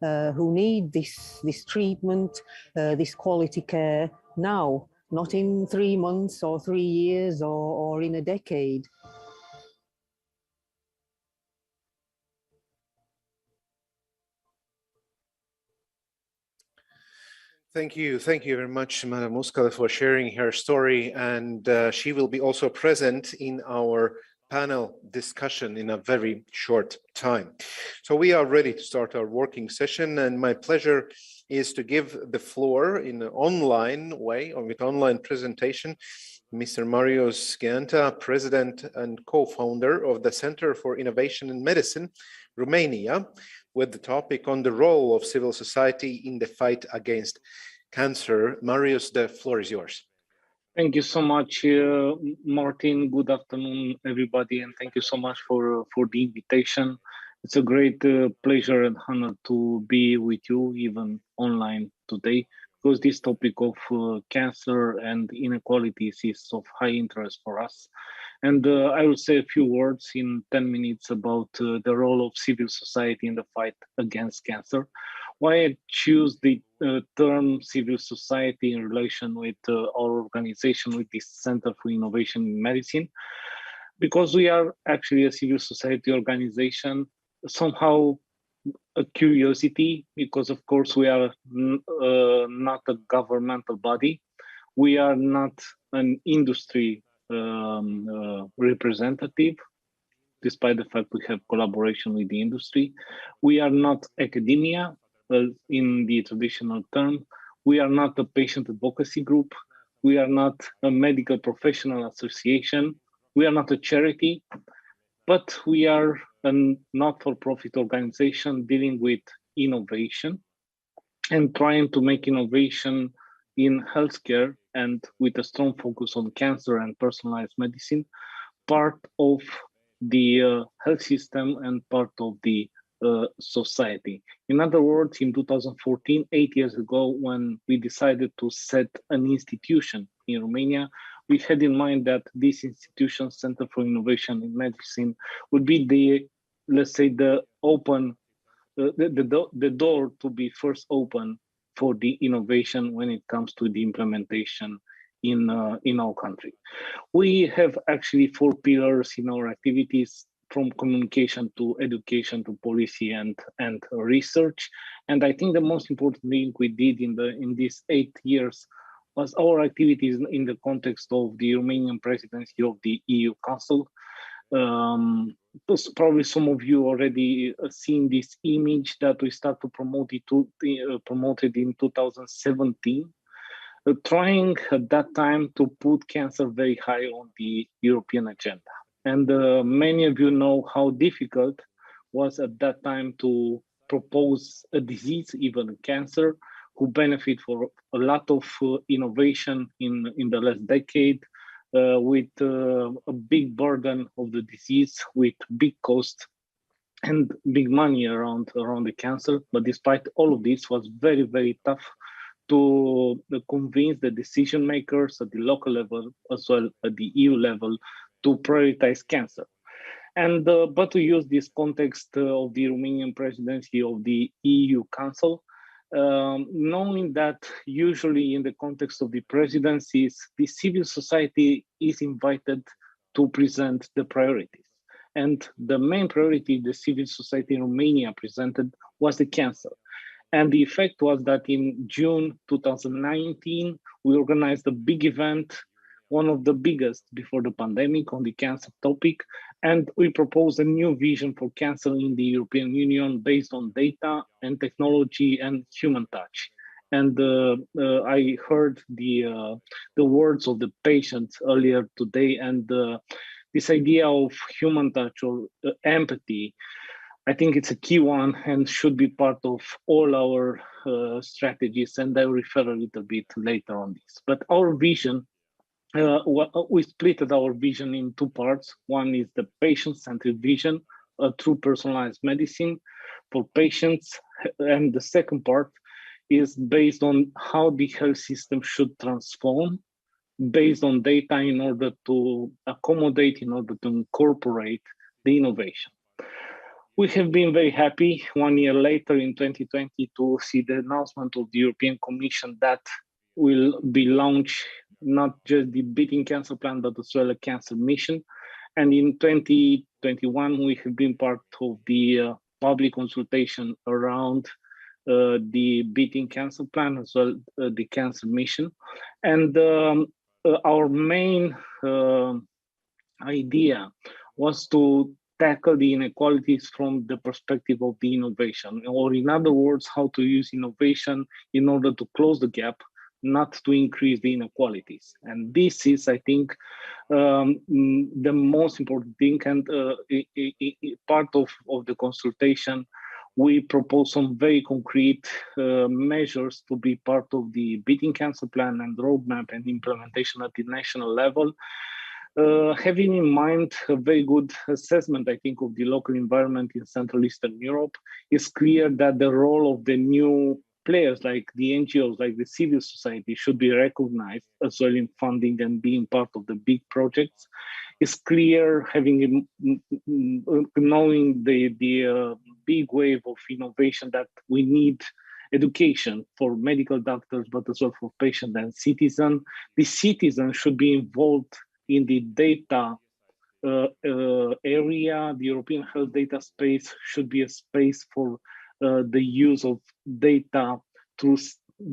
who need this treatment, this quality care now, not in 3 months or 3 years or in a decade. Thank you very much, Madam Uskale, for sharing her story, and she will be also present in our panel discussion in a very short time. So we are ready to start our working session, and my pleasure is to give the floor in an online way or with online presentation, Mr. Marius Scianta, President and co-founder of the Center for Innovation in Medicine, Romania, with the topic on the role of civil society in the fight against cancer. Marius, the floor is yours. Thank you so much, Martin. Good afternoon, everybody, and thank you so much for the invitation. It's a great pleasure and honor to be with you, even online today, because this topic of cancer and inequalities is of high interest for us. And I will say a few words in 10 minutes about the role of civil society in the fight against cancer. Why I choose the term civil society in relation with our organization, with the Center for Innovation in Medicine, because we are actually a civil society organization, somehow a curiosity, because of course we are not a governmental body. We are not an industry representative, despite the fact we have collaboration with the industry. We are not academia in the traditional term. We are not a patient advocacy group. We are not a medical professional association. We are not a charity, but we are a not-for-profit organization dealing with innovation and trying to make innovation in healthcare and with a strong focus on cancer and personalized medicine, part of the health system and part of the society. In other words, in 2014, 8 years ago, when we decided to set an institution in Romania, we had in mind that this institution, Center for Innovation in Medicine, would be the, let's say, the door to be first open for the innovation when it comes to the implementation in our country. We have actually 4 pillars in our activities, from communication to education to policy and research. And I think the most important thing we did in these 8 years was our activities in the context of the Romanian presidency of the EU Council. Probably some of you already seen this image that we started to promote promoted in 2017, trying at that time to put cancer very high on the European agenda. And many of you know how difficult was at that time to propose a disease, even cancer, who benefit for a lot of innovation in the last decade, with a big burden of the disease, with big cost and big money around the cancer. But despite all of this, was very, very tough to convince the decision makers at the local level as well at the EU level to prioritize cancer. And but to use this context of the Romanian presidency of the EU Council, knowing that usually in the context of the presidencies, the civil society is invited to present the priorities. And the main priority the civil society in Romania presented was the cancer. And the effect was that in June 2019, we organized a big event, one of the biggest before the pandemic, on the cancer topic. And we proposed a new vision for cancer in the European Union based on data and technology and human touch. And I heard the words of the patients earlier today, and this idea of human touch or empathy, I think it's a key one and should be part of all our strategies. And I'll refer a little bit later on this. But our vision, we split our vision in 2 parts. One is the patient-centered vision, a true personalized medicine for patients. And the second part is based on how the health system should transform based on data in order to accommodate, in order to incorporate the innovation. We have been very happy 1 year later in 2020 to see the announcement of the European Commission that will be launched not just the Beating Cancer Plan, but as well a cancer mission. And in 2021, we have been part of the public consultation around the Beating Cancer Plan, as well the cancer mission. And our main idea was to tackle the inequalities from the perspective of the innovation, or in other words, how to use innovation in order to close the gap, not to increase the inequalities. And this is, I think, the most important thing. And part of the consultation, we propose some very concrete measures to be part of the Beating Cancer Plan and roadmap and implementation at the national level. Having in mind a very good assessment, I think, of the local environment in Central Eastern Europe, it's clear that the role of the new players like the NGOs, like the civil society, should be recognized as well in funding and being part of the big projects. It's clear, having knowing the big wave of innovation, that we need education for medical doctors, but as well for patients and citizens. The citizen should be involved in the data area. The European health data space should be a space for the use of data through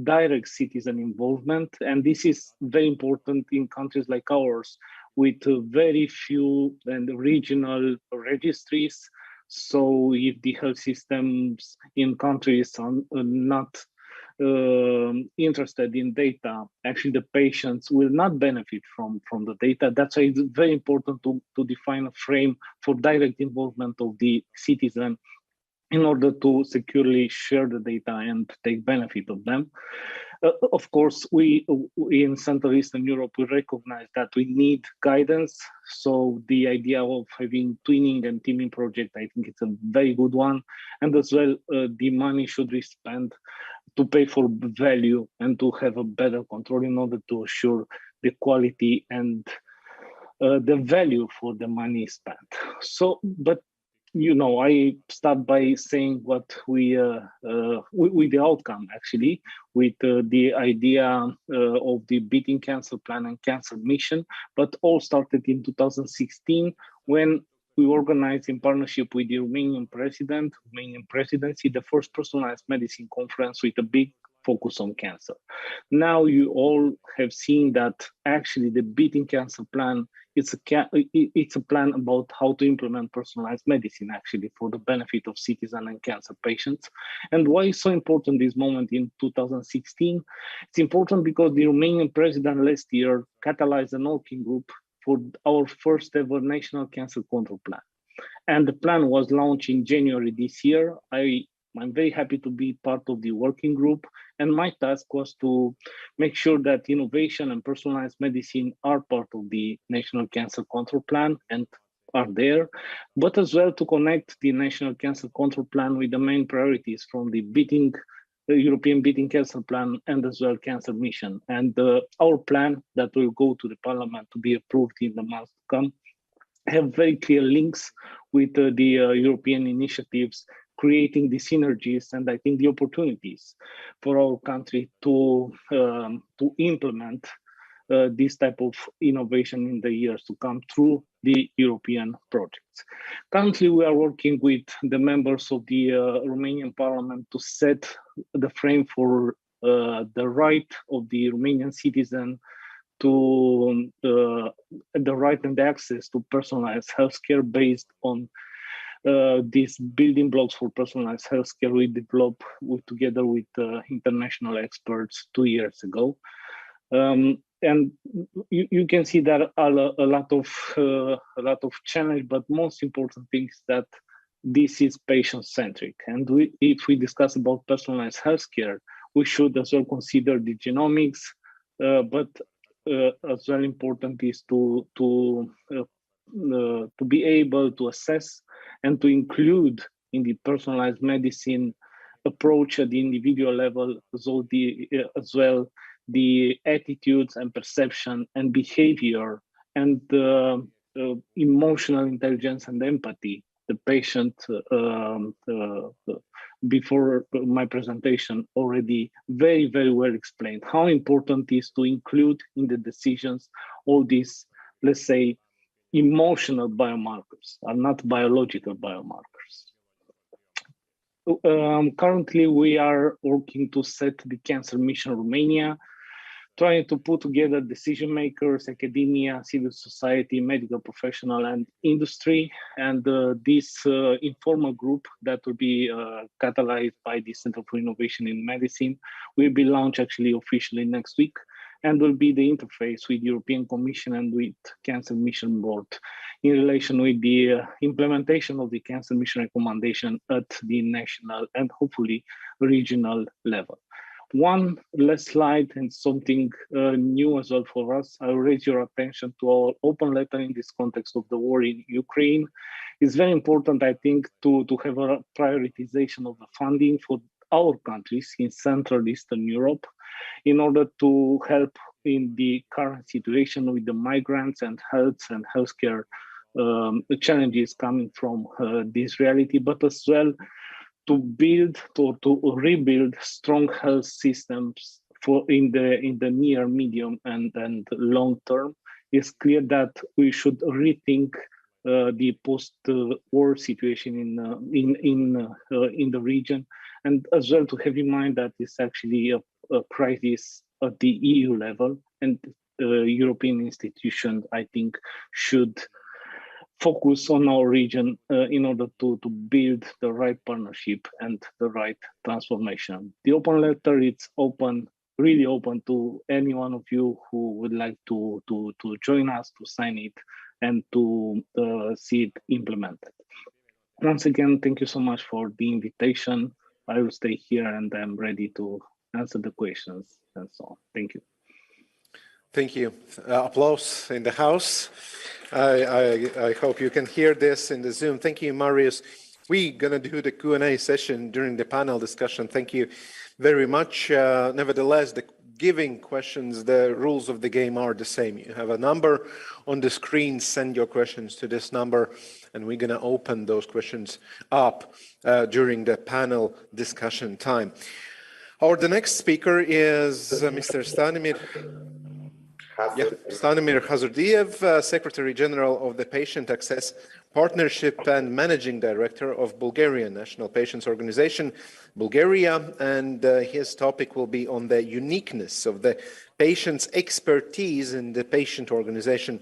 direct citizen involvement. And this is very important in countries like ours, with very few and regional registries. So if the health systems in countries are not interested in data, actually the patients will not benefit from the data. That's why it's very important to define a frame for direct involvement of the citizen in order to securely share the data and take benefit of them. Of course, we in Central Eastern Europe, we recognize that we need guidance. So the idea of having twinning and teaming project, I think it's a very good one. And as well, the money should be spent to pay for value and to have a better control in order to assure the quality and the value for the money spent. So, but I start by saying what with the outcome actually, with the idea of the Beating Cancer Plan and Cancer Mission, but all started in 2016 when we organized in partnership with the Romanian presidency, the first personalized medicine conference with a big focus on cancer. Now you all have seen that actually the Beating Cancer Plan, it's a plan about how to implement personalized medicine actually for the benefit of citizens and cancer patients. And why is so important this moment in 2016? It's important because the Romanian president last year catalyzed an working group for our first ever national cancer control plan. And the plan was launched in January this year. I'm very happy to be part of the working group. And my task was to make sure that innovation and personalized medicine are part of the National Cancer Control Plan and are there, but as well to connect the National Cancer Control Plan with the main priorities from the European Beating Cancer Plan and as well Cancer Mission. And our plan that will go to the Parliament to be approved in the months to come have very clear links with the European initiatives, creating the synergies and I think the opportunities for our country to implement this type of innovation in the years to come through the European projects. Currently, we are working with the members of the Romanian Parliament to set the frame for the right of the Romanian citizen to the right and access to personalized healthcare based on these building blocks for personalized healthcare we developed together with international experts 2 years ago. And you can see that a lot of challenge, but most important thing is that this is patient-centric. And if we discuss about personalized healthcare, we should as well consider the genomics, but as well important is to be able to assess and to include in the personalized medicine approach at the individual level, so as well the attitudes and perception and behavior and emotional intelligence and empathy. The patient, before my presentation, already very, very well explained how important it is to include in the decisions all these, let's say, emotional biomarkers are not biological biomarkers. Currently, we are working to set the Cancer Mission Romania, trying to put together decision makers, academia, civil society, medical professional, and industry. And this informal group that will be catalyzed by the Center for Innovation in Medicine will be launched actually officially next week, and will be the interface with the European Commission and with Cancer Mission Board in relation with the implementation of the Cancer Mission recommendation at the national and hopefully regional level. One last slide and something new as well for us. I will raise your attention to our open letter in this context of the war in Ukraine. It's very important, I think, to have a prioritization of the funding for our countries in Central Eastern Europe in order to help in the current situation with the migrants and healthcare challenges coming from this reality, but as well to build to rebuild strong health systems for in the near, medium, and long term. It's clear that we should rethink the post-war situation in the region, and as well to have in mind that it's actually a crisis at the EU level, and European institutions, I think, should focus on our region in order to build the right partnership and the right transformation. The open letter, it's open, really open to any one of you who would like to join us, to sign it, and to see it implemented. Once again, thank you so much for the invitation. I will stay here and I'm ready to answer the questions and so on. Thank you. Thank you. Applause in the house. I hope you can hear this in the Zoom. Thank you, Marius. We're going to do the Q&A session during the panel discussion. Thank you very much. Nevertheless, the giving questions, the rules of the game are the same. You have a number on the screen, send your questions to this number, and we're going to open those questions up during the panel discussion time. The next speaker is Mr. Stanimir Hazardiev, Secretary General of the Patient Access Partnership and Managing Director of Bulgarian National Patients Organization, Bulgaria, and his topic will be on the uniqueness of the patient's expertise in the patient organization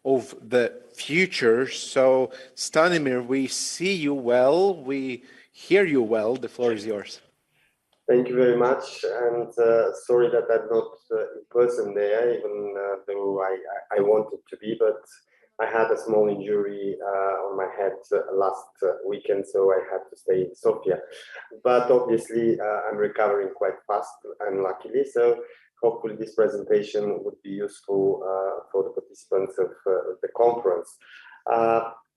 of the future. So, Stanimir, we see you well, we hear you well. The floor is yours. Thank you very much, and sorry that I'm not in person there, even though I wanted to be, but I had a small injury on my head last weekend, so I had to stay in Sofia. But obviously, I'm recovering quite fast, and luckily, so hopefully this presentation would be useful for the participants of the conference.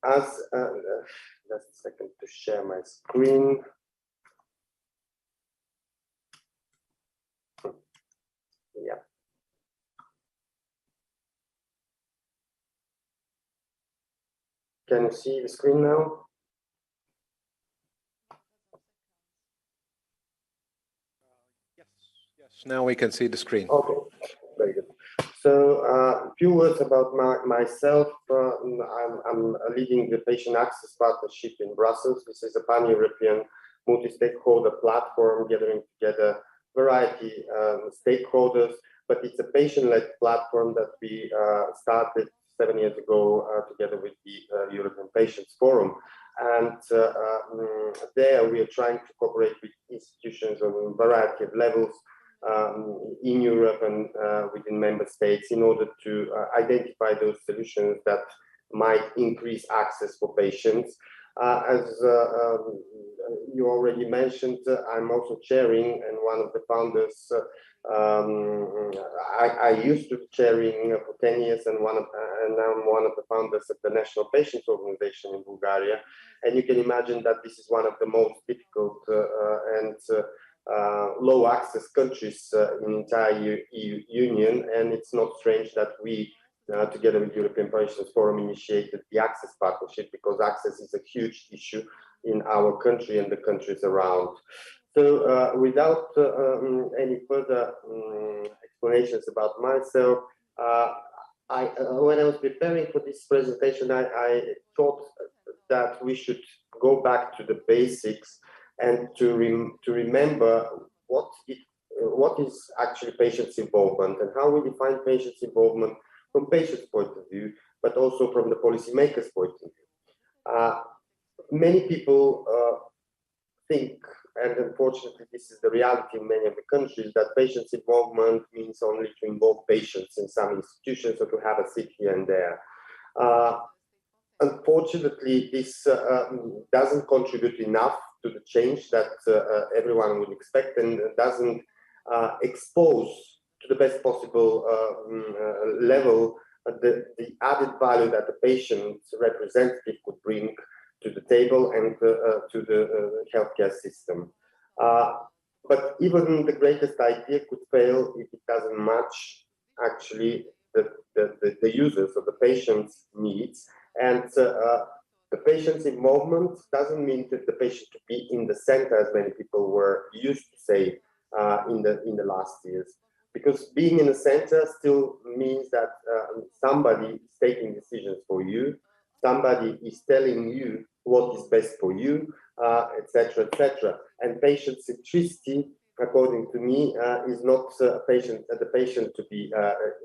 Just a second to share my screen. Yeah. Can you see the screen now? Yes, now we can see the screen. Okay, very good. So a few words about myself. I'm leading the Patient Access Partnership in Brussels. This is a pan-European multi-stakeholder platform gathering together variety stakeholders, but it's a patient-led platform that we started 7 years ago together with the European Patients Forum. And there we are trying to cooperate with institutions on a variety of levels in Europe and within member states in order to identify those solutions that might increase access for patients. As you already mentioned, I'm also chairing and one of the founders. I used to be chairing for 10 years and now I'm one of the founders of the National Patients Organization in Bulgaria. And you can imagine that this is one of the most difficult and low access countries in the entire EU Union. And it's not strange that we together with European Patients Forum initiated the Access Partnership, because access is a huge issue in our country and the countries around. So without any further explanations about myself, when I was preparing for this presentation, I thought that we should go back to the basics and to remember what is actually patients' involvement and how we define patients' involvement from patients' point of view, but also from the policymakers' point of view. Many people think, and unfortunately this is the reality in many of the countries, that patients' involvement means only to involve patients in some institutions or to have a seat here and there. Unfortunately, this doesn't contribute enough to the change that everyone would expect, and doesn't expose to the best possible level the added value that the patient representative could bring to the table and to the healthcare system. But even the greatest idea could fail if it doesn't match actually the users or the patient's needs. And the patient's involvement doesn't mean that the patient to be in the center, as many people were used to say in the last years. Because being in the center still means that somebody is taking decisions for you, somebody is telling you what is best for you, etc., etc. And patient centricity, according to me, is not the patient to be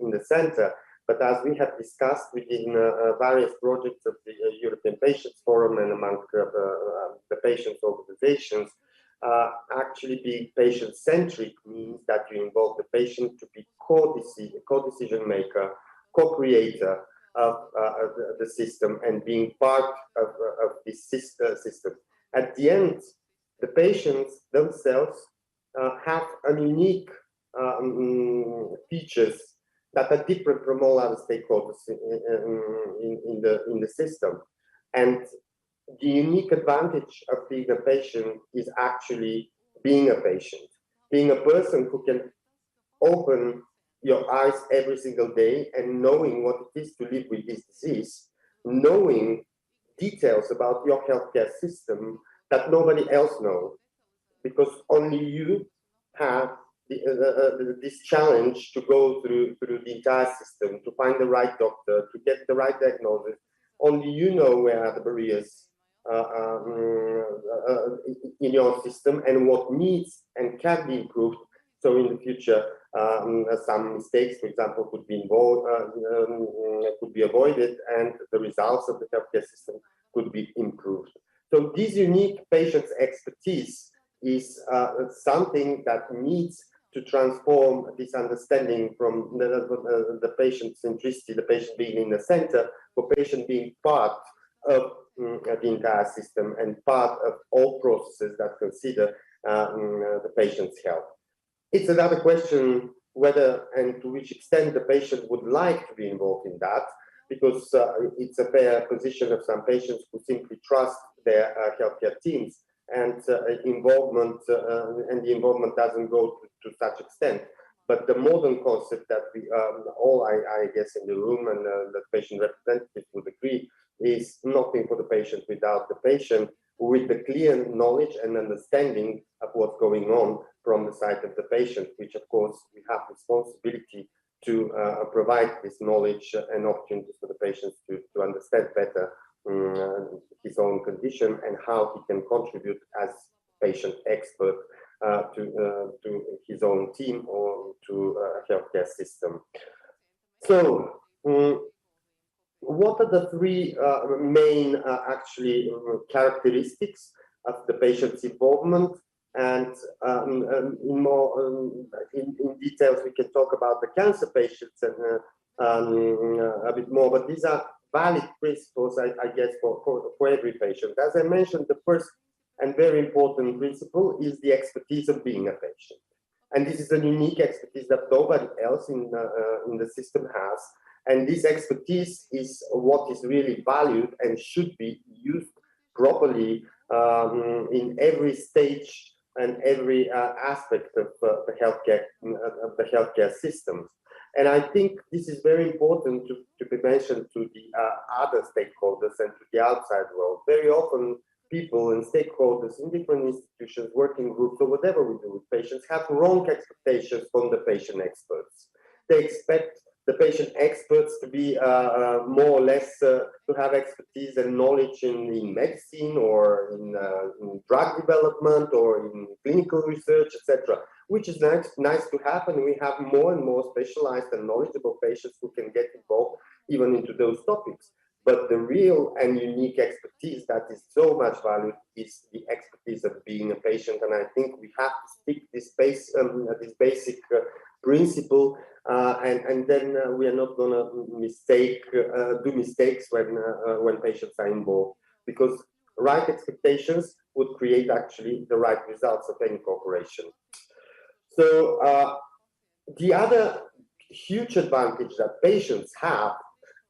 in the center. But as we have discussed within various projects of the European Patients Forum and among the patients' organizations, actually being patient-centric means that you involve the patient to be co-decision maker, co-creator of the system, and being part of this system. At the end, the patients themselves have a unique features that are different from all other stakeholders in the system. And the unique advantage of being a patient is actually being a patient, being a person who can open your eyes every single day and knowing what it is to live with this disease, knowing details about your healthcare system that nobody else knows, because only you have this challenge to go through the entire system, to find the right doctor, to get the right diagnosis. Only you know where are the barriers in your system and what needs and can be improved. So in the future, some mistakes, for example, could be avoided, and the results of the healthcare system could be improved. So this unique patient's expertise is something that needs to transform this understanding from the patient centricity, the patient being in the center, for patient being part of the entire system and part of all processes that consider the patient's health. It's another question whether and to which extent the patient would like to be involved in that, because it's a fair position of some patients who simply trust their healthcare teams, and the involvement doesn't go to such extent. But the modern concept that we all, I guess, in the room and the patient representatives would agree, is nothing for the patient without the patient, with the clear knowledge and understanding of what's going on from the side of the patient, which of course we have responsibility to provide this knowledge and opportunities for the patients to understand better his own condition and how he can contribute as patient expert to his own team or to a healthcare system. So, what are the three main actually characteristics of the patient's involvement? And in details, we can talk about the cancer patients and a bit more, but these are valid principles, I guess, for every patient. As I mentioned, the first and very important principle is the expertise of being a patient. And this is a unique expertise that nobody else in the system has. And this expertise is what is really valued and should be used properly in every stage and every aspect of the healthcare systems. And I think this is very important to be mentioned to the other stakeholders and to the outside world. Very often, people and stakeholders in different institutions, working groups, or whatever we do with patients, have wrong expectations from the patient experts. They expect the patient experts to be more or less to have expertise and knowledge in medicine or in drug development or in clinical research, etc., which is nice to have, and we have more and more specialized and knowledgeable patients who can get involved even into those topics. But the real and unique expertise that is so much valued is the expertise of being a patient, and I think we have to stick this basic principle, and then we are not going to do mistakes when patients are involved, because right expectations would create actually the right results of any cooperation. So the other huge advantage that patients have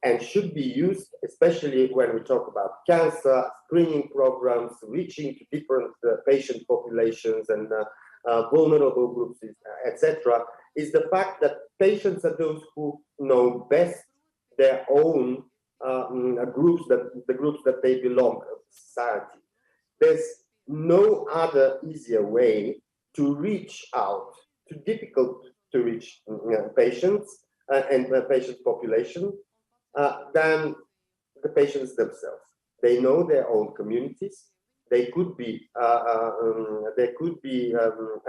and should be used, especially when we talk about cancer, screening programs, reaching to different patient populations and vulnerable groups, etc., is the fact that patients are those who know best their own groups, the groups that they belong to society. There's no other easier way to reach out to difficult to reach patients and patient population than the patients themselves. They know their own communities. They could be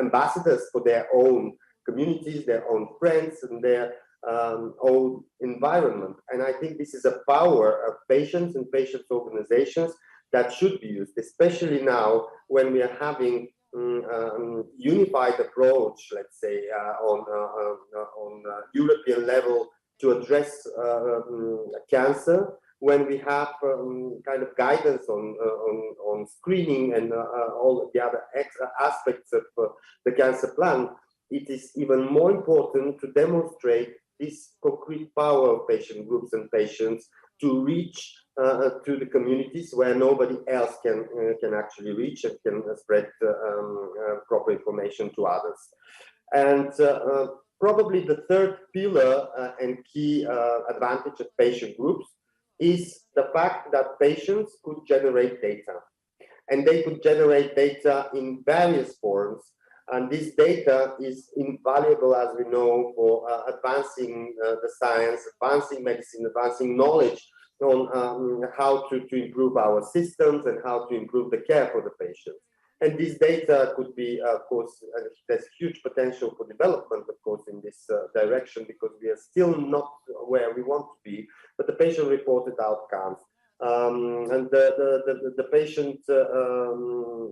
ambassadors for their own communities, their own friends, and their own environment. And I think this is a power of patients and patients' organizations that should be used, especially now when we are having unified approach, let's say, on European level to address cancer. when we have kind of guidance on screening and all the other aspects of the cancer plan, it is even more important to demonstrate this concrete power of patient groups and patients to reach to the communities where nobody else can actually reach and can spread proper information to others. And probably the third pillar and key advantage of patient groups is the fact that patients could generate data. And they could generate data in various forms. And this data is invaluable, as we know, for advancing the science, advancing medicine, advancing knowledge on how to improve our systems and how to improve the care for the patients. And this data could be, of course, there's huge potential for development, of course, in this direction, because we are still not where we want to be, but the patient-reported outcomes and the patient, the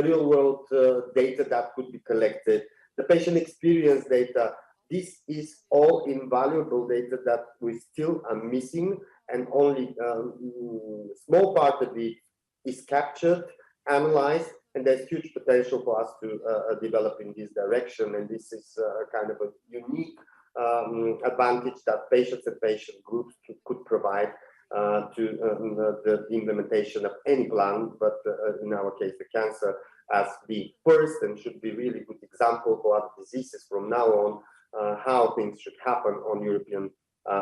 real-world data that could be collected, the patient experience data, this is all invaluable data that we still are missing, and only small part of it is captured, analyzed, and there's huge potential for us to develop in this direction. And this is kind of a unique advantage that patients and patient groups could provide to the implementation of any plan, but in our case, the cancer as the first and should be really good example for other diseases from now on, how things should happen on European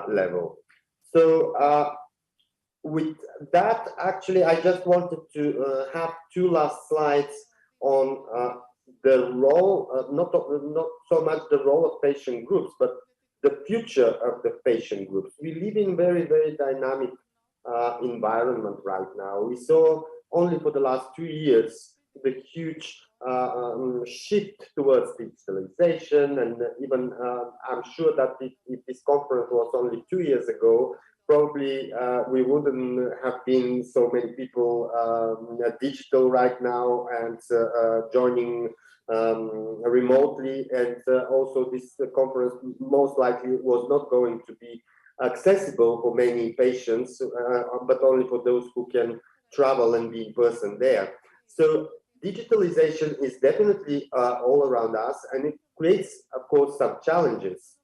level. So with that, actually, I just wanted to have two last slides on the role, not so much the role of patient groups, but the future of the patient groups. We live in very, very dynamic environment right now. We saw only for the last 2 years the huge shift towards digitalization, and even I'm sure that if this conference was only 2 years ago, probably we wouldn't have been so many people digital right now and joining remotely, and also this conference most likely was not going to be accessible for many patients, but only for those who can travel and be in person there. So digitalization is definitely all around us, and it creates, of course, some challenges.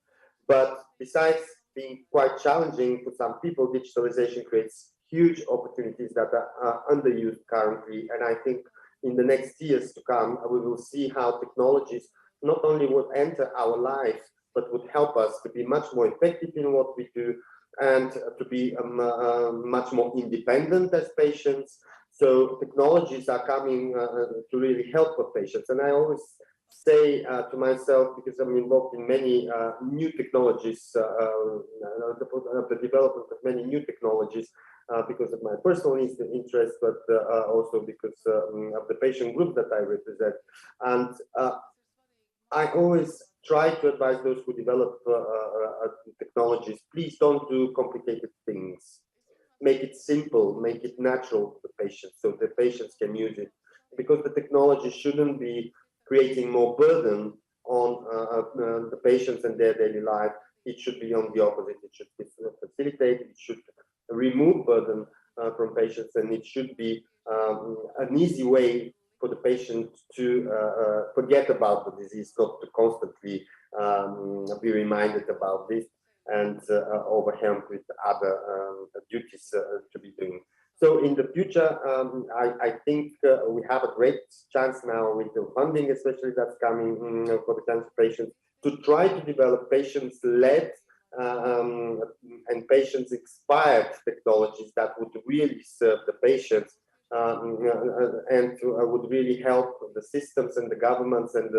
But besides being quite challenging for some people, digitalization creates huge opportunities that are underused currently. And I think in the next years to come, we will see how technologies not only would enter our lives, but would help us to be much more effective in what we do and to be much more independent as patients. So technologies are coming to really help the patients. And I always say to myself, because I'm involved in many new technologies, the development of many new technologies, because of my personal interest, but also because of the patient group that I represent. And I always try to advise those who develop technologies, please don't do complicated things. Make it simple, make it natural for the patients so the patients can use it. Because the technology shouldn't be creating more burden on the patients and their daily life. It should be on the opposite. It should facilitate, it should remove burden from patients, and it should be an easy way for the patient to forget about the disease, not to constantly be reminded about this and overwhelmed with other duties to be doing. So in the future, I think we have a great chance now with the funding, especially that's coming for the cancer patients, to try to develop patients-led and patient-inspired technologies that would really serve the patients and would really help the systems and the governments and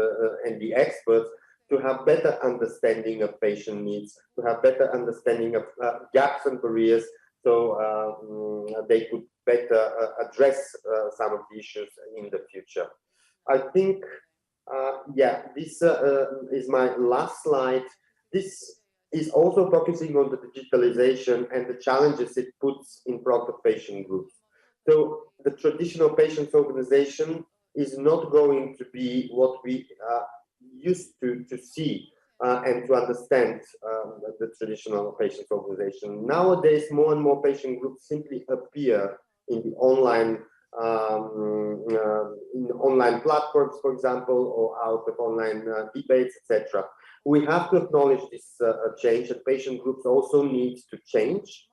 the experts to have better understanding of patient needs, to have better understanding of gaps and barriers, so they could better address some of the issues in the future. I think, yeah, this is my last slide. This is also focusing on the digitalization and the challenges it puts in front of patient groups. So the traditional patients organization is not going to be what we used to see and to understand the traditional patient organization. Nowadays, more and more patient groups simply appear in the online platforms, for example, or out of online debates, etc. We have to acknowledge this change, that patient groups also need to change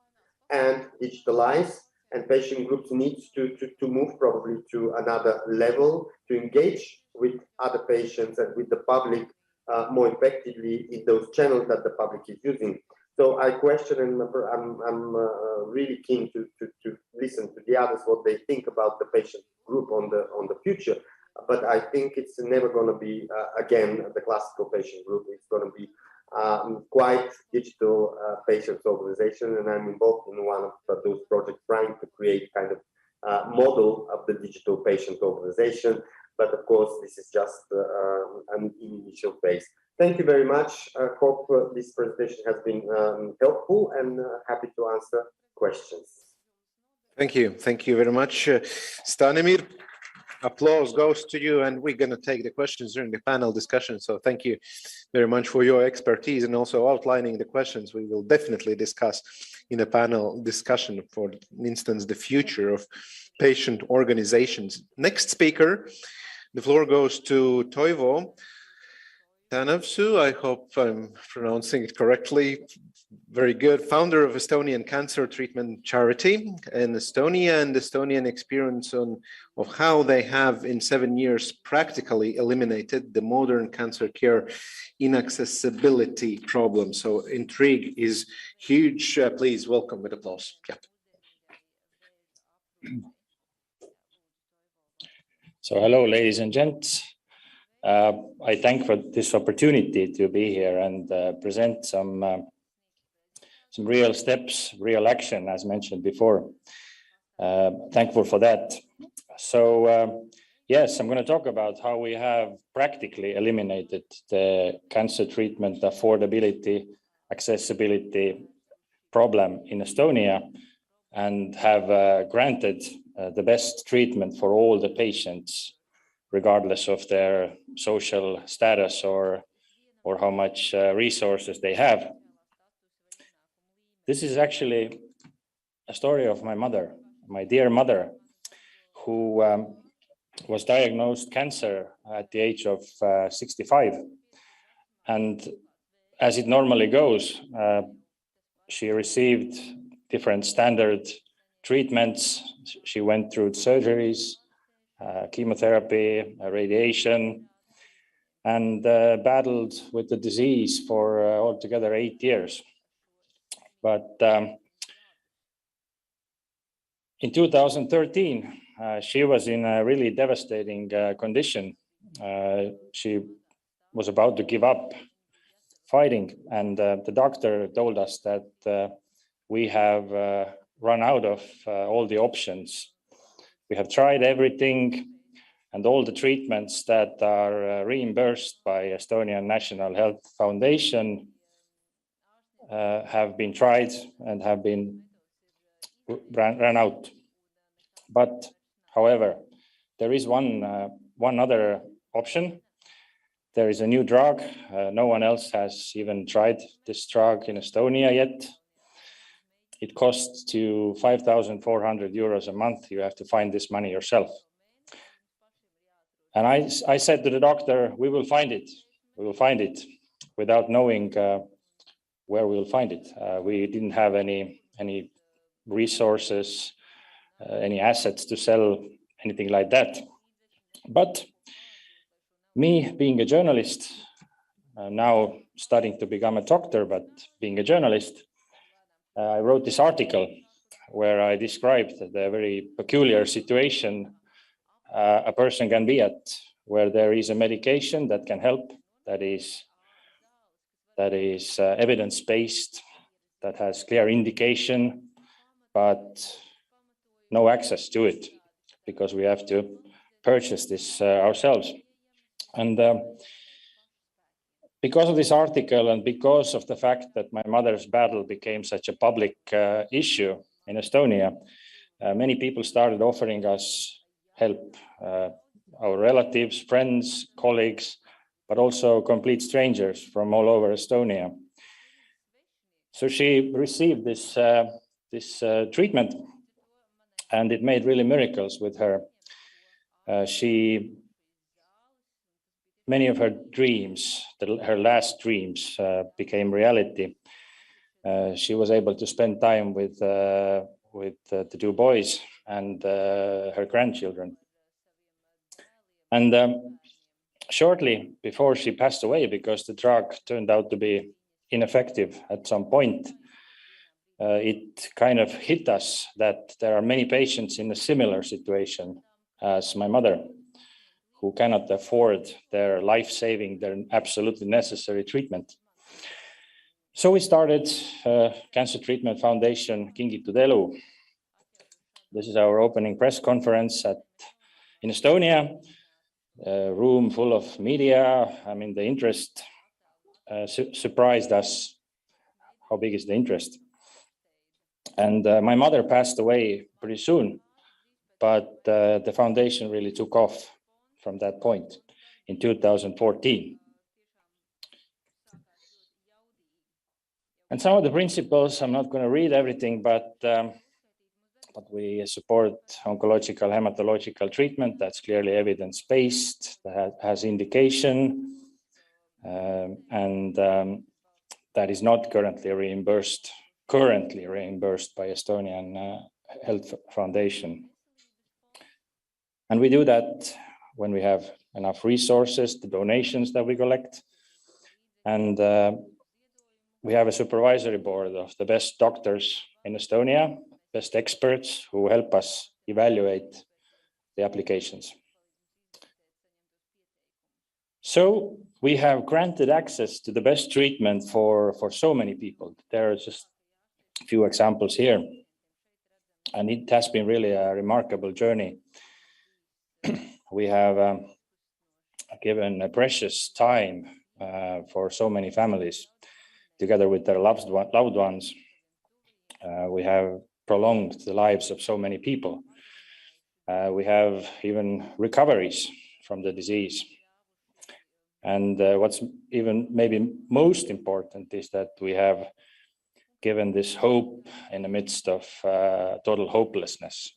and digitalize, and patient groups need to move probably to another level, to engage with other patients and with the public more effectively in those channels that the public is using. So I question, and I'm really keen to listen to the others what they think about the patient group on the future. But I think it's never going to be again the classical patient group. It's going to be quite digital patients organization, and I'm involved in one of those projects trying to create kind of model of the digital patient organization. But of course, this is just an initial phase. Thank you very much. I hope this presentation has been helpful, and happy to answer questions. Thank you. Thank you very much, Stanimir. Applause goes to you, and we're going to take the questions during the panel discussion. So thank you very much for your expertise and also outlining the questions we will definitely discuss in a panel discussion, for instance, the future of patient organizations. Next speaker, the floor goes to Toivo Tanavsu. I hope I'm pronouncing it correctly. Very good. Founder of Estonian Cancer Treatment Charity in Estonia, and Estonian experience of how they have in 7 years practically eliminated the modern cancer care inaccessibility problem. So intrigue is huge. Please welcome with applause. Yeah. So hello, ladies and gents. I thank for this opportunity to be here and present some real steps, real action, as mentioned before. Thankful for that. So yes, I'm going to talk about how we have practically eliminated the cancer treatment affordability, accessibility problem in Estonia, and have granted the best treatment for all the patients, regardless of their social status or how much resources they have. This is actually a story of my mother, my dear mother, who was diagnosed cancer at the age of 65. And as it normally goes, she received different standard treatments. She went through surgeries, chemotherapy, radiation, and battled with the disease for altogether 8 years. But in 2013, she was in a really devastating condition. She was about to give up fighting, and the doctor told us that we have run out of all the options. We have tried everything, and all the treatments that are reimbursed by Estonian National Health Foundation have been tried and have been ran out. But however, there is one other option. There is a new drug. No one else has even tried this drug in Estonia yet. It costs to 5,400 euros a month. You have to find this money yourself. And I said to the doctor, we will find it. We will find it, without knowing where we will find it. We didn't have any resources, any assets to sell, anything like that. But me being a journalist, now studying to become a doctor, but being a journalist, I wrote this article where I described the very peculiar situation a person can be at, where there is a medication that can help, that is evidence-based, that has clear indication, but no access to it, because we have to purchase this ourselves. And because of this article, and because of the fact that my mother's battle became such a public issue in Estonia, many people started offering us help, our relatives, friends, colleagues, but also complete strangers from all over Estonia. So she received this treatment, and it made really miracles with her. Many of her dreams, her last dreams, became reality. She was able to spend time with the 2 boys and her grandchildren. And shortly before she passed away, because the drug turned out to be ineffective at some point, it kind of hit us that there are many patients in a similar situation as my mother, who cannot afford their life-saving, their absolutely necessary treatment. So we started Cancer Treatment Foundation Kingitud Elu. This is our opening press conference in Estonia, a room full of media. I mean, the interest surprised us. How big is the interest? And my mother passed away pretty soon, but the foundation really took off from that point in 2014. And some of the principles, I'm not going to read everything, but we support oncological, hematological treatment that's clearly evidence-based, that has indication, and that is not currently reimbursed by Estonian Health Foundation. And we do that when we have enough resources, the donations that we collect. And we have a supervisory board of the best doctors in Estonia, best experts who help us evaluate the applications. So we have granted access to the best treatment for so many people. There are just a few examples here. And it has been really a remarkable journey. We have given a precious time for so many families together with their loved ones. We have prolonged the lives of so many people. We have even recoveries from the disease. And what's even maybe most important is that we have given this hope in the midst of total hopelessness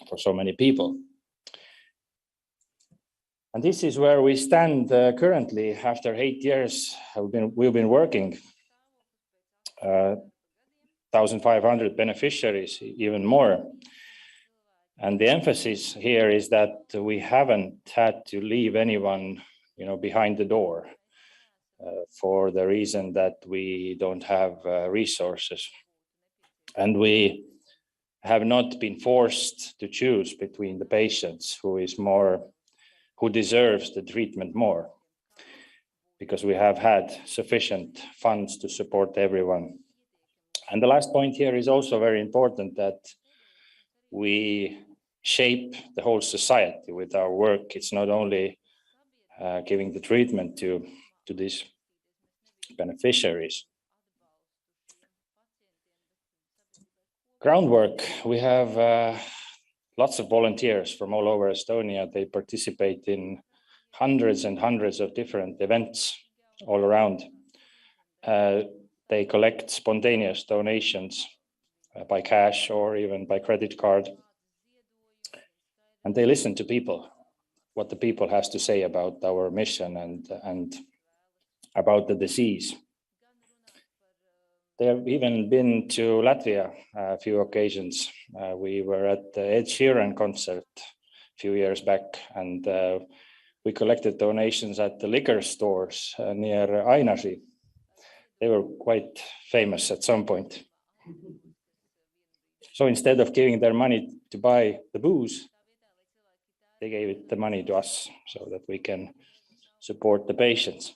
for so many people. And this is where we stand currently after 8 years. We've been working, 1,500 beneficiaries, even more. And the emphasis here is that we haven't had to leave anyone, behind the door for the reason that we don't have resources. And we have not been forced to choose between the patients who deserves the treatment more, because we have had sufficient funds to support everyone. And the last point here is also very important, that we shape the whole society with our work. It's not only giving the treatment to these beneficiaries. Groundwork, we have lots of volunteers from all over Estonia. They participate in hundreds and hundreds of different events all around. They collect spontaneous donations by cash or even by credit card. And they listen to people, what the people has to say about our mission and about the disease. They have even been to Latvia a few occasions. We were at the Ed Sheeran concert a few years back, and we collected donations at the liquor stores near Ainaži. They were quite famous at some point. So instead of giving their money to buy the booze, they gave the money to us so that we can support the patients.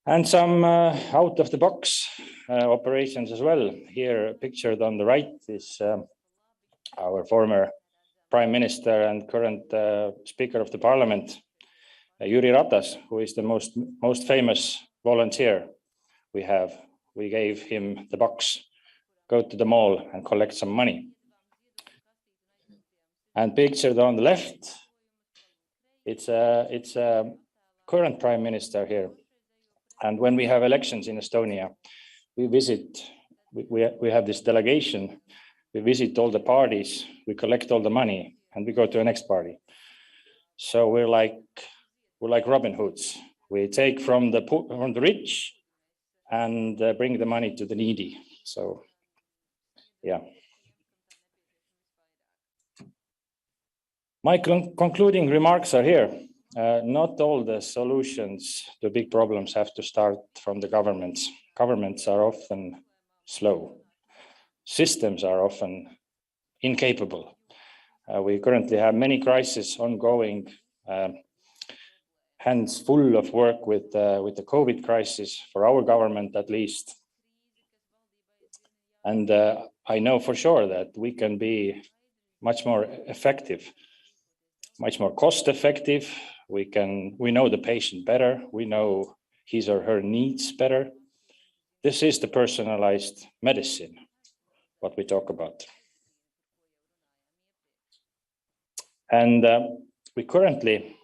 And some out-of-the-box operations as well. Here, pictured on the right, is our former Prime Minister and current Speaker of the Parliament, Jüri Ratas, who is the most famous volunteer we have. We gave him the box, go to the mall and collect some money. And pictured on the left, it's a current Prime Minister here. And when we have elections in Estonia, we visit, we have this delegation, we visit all the parties, we collect all the money, and we go to the next party. So we're like Robin Hoods. We take from the poor, from the rich, and bring the money to the needy. So, yeah. My concluding remarks are here. Not all the solutions to big problems have to start from the governments. Governments are often slow. Systems are often incapable. We currently have many crises ongoing, hands full of work with the COVID crisis, for our government at least. And I know for sure that we can be much more effective, much more cost effective. We know the patient better. We know his or her needs better. This is the personalized medicine, what we talk about. And we currently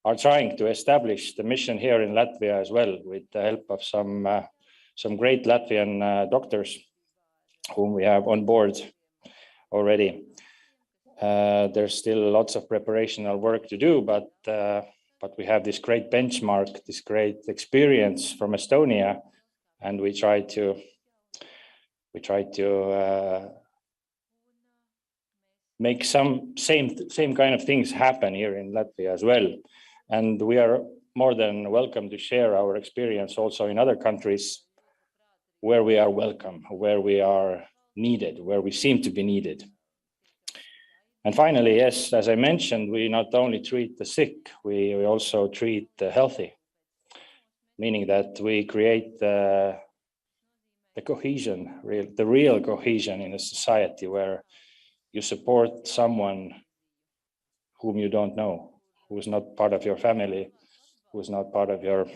are trying to establish the mission here in Latvia as well, with the help of some great Latvian doctors whom we have on board already. There's still lots of preparational work to do, but we have this great benchmark, this great experience from Estonia, and we try to make some same kind of things happen here in Latvia as well. And we are more than welcome to share our experience also in other countries where we are welcome, where we are needed, where we seem to be needed. And finally, yes, as I mentioned, we not only treat the sick, we also treat the healthy, meaning that we create the cohesion, the real cohesion in a society where you support someone whom you don't know, who is not part of your family, who is not part of your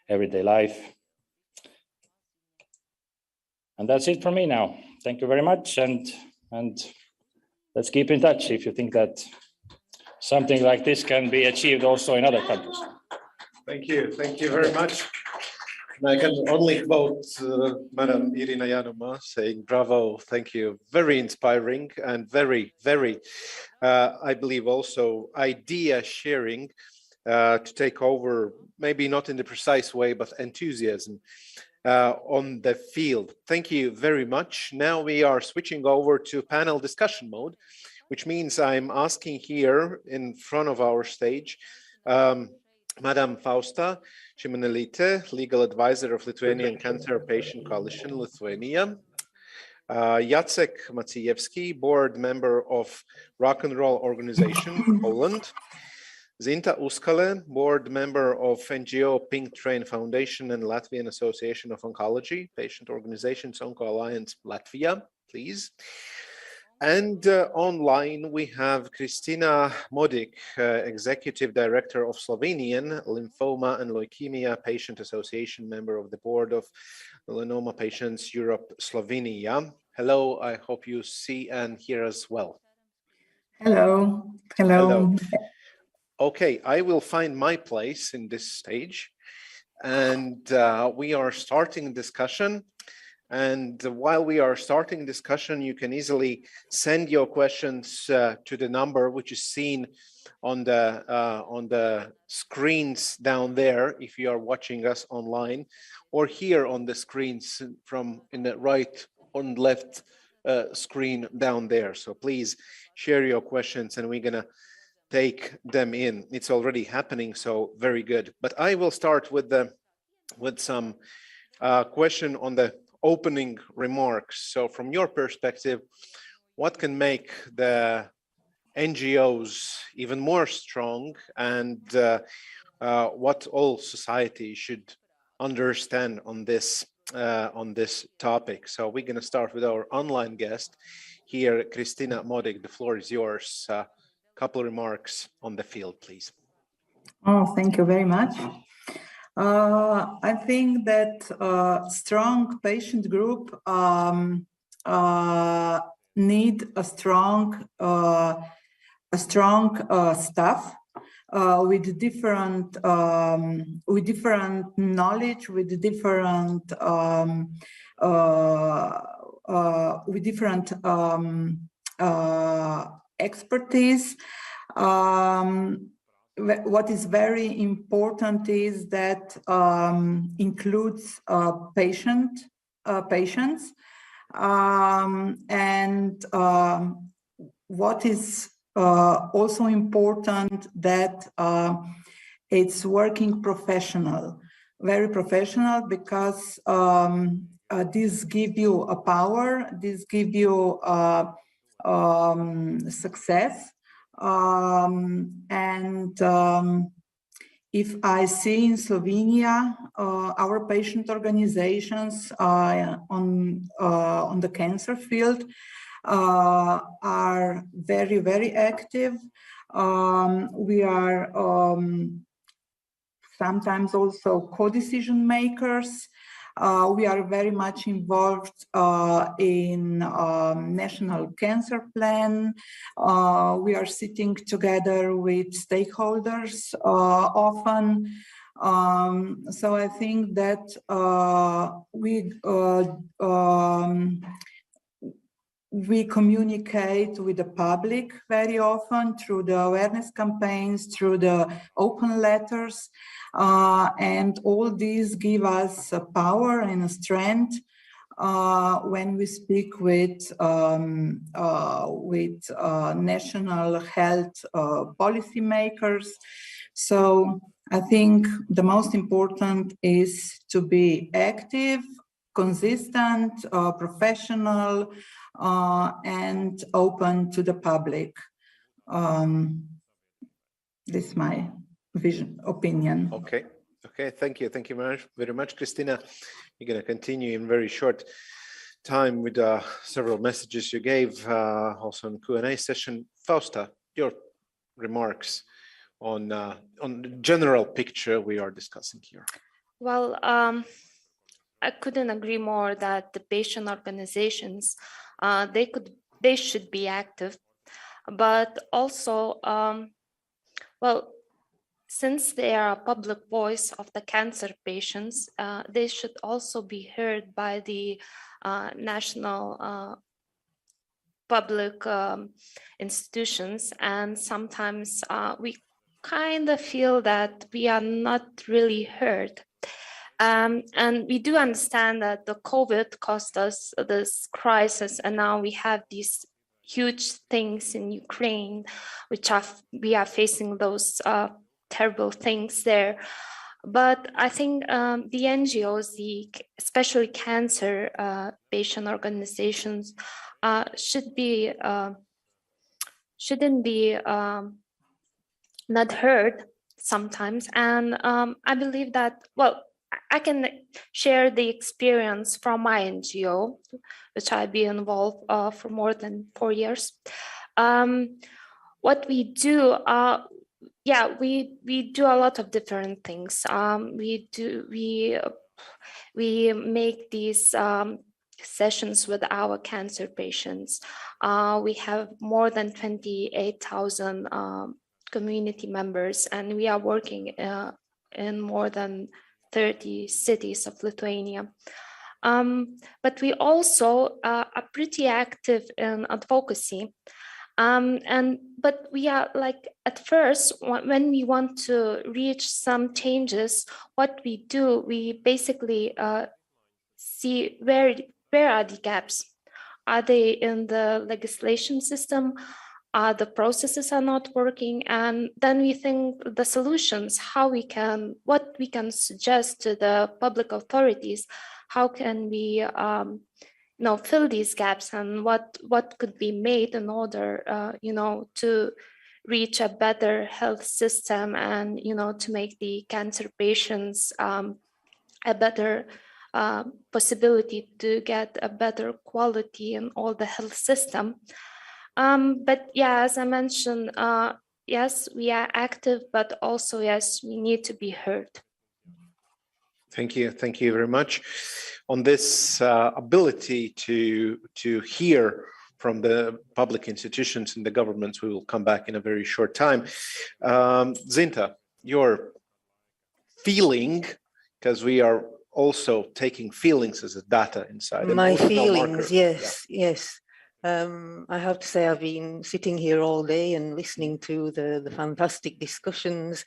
everyday life. And that's it for me now. Thank you very much, and let's keep in touch if you think that something like this can be achieved also in other countries. Thank you very much. And I can only quote Madam Irina Januma saying, bravo, thank you. Very inspiring and very, very, I believe also idea sharing to take over, maybe not in the precise way, but enthusiasm on the field. Thank you very much. Now we are switching over to panel discussion mode, which means I'm asking here in front of our stage, Madam Fausta Šimunelytė, legal advisor of Lithuanian Cancer Patient Coalition, Lithuania. Jacek Maciejewski, board member of Rock and Roll Organization, Poland. Zinta Uskale, board member of NGO Pink Train Foundation and Latvian Association of Oncology, patient organizations, Onco Alliance Latvia, please. And online we have Kristina Modik, Executive Director of Slovenian Lymphoma and Leukemia Patient Association, member of the board of Melanoma Patients Europe, Slovenia. Hello, I hope you see and hear us well. Hello. Hello. Okay, I will find my place in this stage, and we are starting discussion. And while we are starting discussion, you can easily send your questions to the number which is seen on the screens down there if you are watching us online, or here on the screens from in the right on left screen down there. So please share your questions, and we're gonna take them in. It's already happening, so very good. But I will start with some question on the opening remarks. So from your perspective, what can make the NGOs even more strong, and what all society should understand on this topic? So we're going to start with our online guest here, Kristina Modik. The floor is yours. Couple of remarks on the field, please. Oh, thank you very much. I think that strong patient group need a strong staff, with different knowledge, with different expertise. What is very important is that includes patients, and what is also important that it's working professional, very professional, because this give you a power, this give you success. If I see in Slovenia, our patient organizations on the cancer field are very, very active. We are sometimes also co-decision makers. We are very much involved in national cancer plan. We are sitting together with stakeholders often. So I think that we communicate with the public very often through the awareness campaigns, through the open letters, and all these give us a power and a strength when we speak with national health policy makers. So I think the most important is to be active, consistent, professional, and open to the public. This is my opinion. Okay, thank you very much, Christina. We're going to continue in very short time with several messages you gave, also in Q&A session. Fausta, your remarks on the general picture we are discussing here. Well, I couldn't agree more that the patient organizations, they should be active, but also, well, since they are a public voice of the cancer patients, they should also be heard by the national public institutions. And sometimes we kind of feel that we are not really heard. And we do understand that the COVID caused us this crisis, and now we have these huge things in Ukraine, which we are facing those terrible things there. But I think the NGOs, especially cancer patient organizations, shouldn't be not heard sometimes. And I believe that, well, I can share the experience from my NGO, which I've been involved for more than 4 years. What we do, we do a lot of different things. We make these sessions with our cancer patients. We have more than 28,000 community members, and we are working in more than 30 cities of Lithuania. But we also are pretty active in advocacy. But we are like, at first, when we want to reach some changes, what we do, we basically see where are the gaps. Are they in the legislation system? The processes are not working, and then we think the solutions, what we can suggest to the public authorities, how can we fill these gaps, and what could be made in order to reach a better health system, and to make the cancer patients a better possibility to get a better quality in all the health system. But yeah, as I mentioned, yes, we are active, but also, yes, we need to be heard. Thank you very much. On this ability to hear from the public institutions and the governments. We will come back in a very short time. Zinta, your feeling, because we are also taking feelings as a data inside. My feelings, yes, yes. I have to say I've been sitting here all day and listening to the fantastic discussions.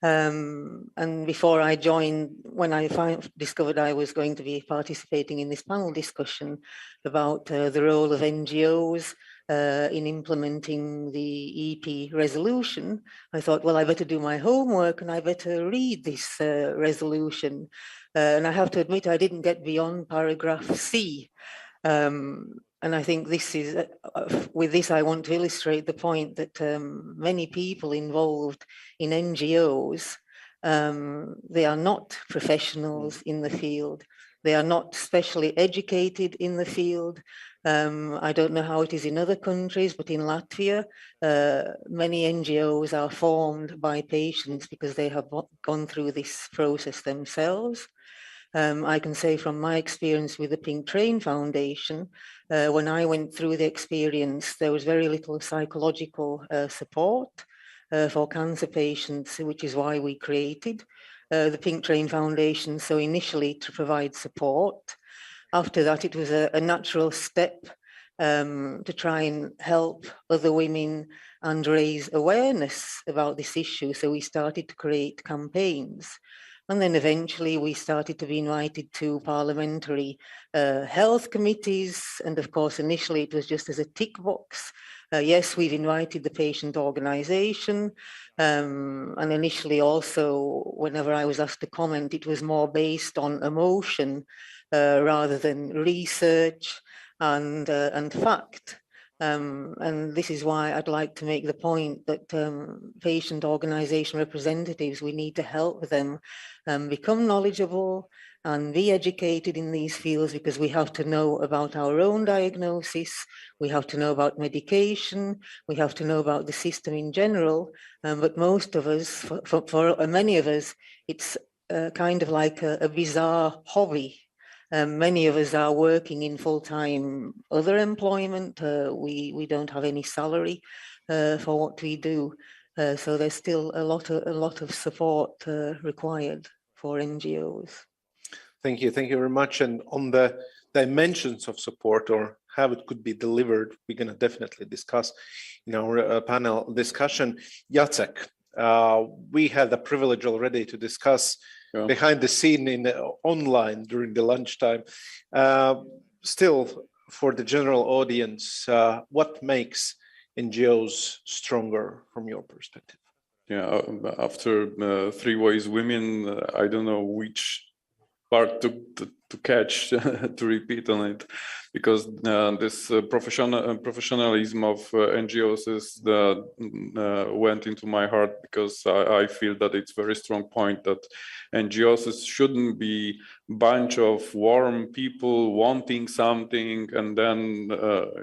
And before I joined, when I discovered I was going to be participating in this panel discussion about the role of NGOs in implementing the EP resolution, I thought, well, I better do my homework and I better read this resolution. And I have to admit, I didn't get beyond paragraph C. And I think this is, with this, I want to illustrate the point that many people involved in NGOs, they are not professionals in the field. They are not specially educated in the field. I don't know how it is in other countries, but in Latvia, many NGOs are formed by patients because they have gone through this process themselves. I can say from my experience with the Pink Train Foundation, when I went through the experience, there was very little psychological support for cancer patients, which is why we created the Pink Train Foundation. So initially to provide support. After that, it was a natural step to try and help other women and raise awareness about this issue. So we started to create campaigns. And then eventually we started to be invited to parliamentary health committees. And of course, initially it was just as a tick box. Yes, we've invited the patient organization. And initially also, whenever I was asked to comment, it was more based on emotion rather than research and fact. And this is why I'd like to make the point that patient organization representatives, we need to help them become knowledgeable and be educated in these fields, because we have to know about our own diagnosis, we have to know about medication, we have to know about the system in general. But most of us, for many of us, it's kind of like a bizarre hobby. Many of us are working in full-time other employment. We don't have any salary for what we do. So there's still a lot of support required for NGOs. Thank you very much. And on the dimensions of support or how it could be delivered, we're going to definitely discuss in our panel discussion. Jacek, we had the privilege already to discuss behind the scene online during the lunchtime. Still, for the general audience, what makes NGOs stronger from your perspective? Yeah, after Three Wise Women, I don't know which part to catch to repeat on it, because this professionalism of NGOs is went into my heart, because I feel that it's a very strong point that NGOs shouldn't be a bunch of warm people wanting something and then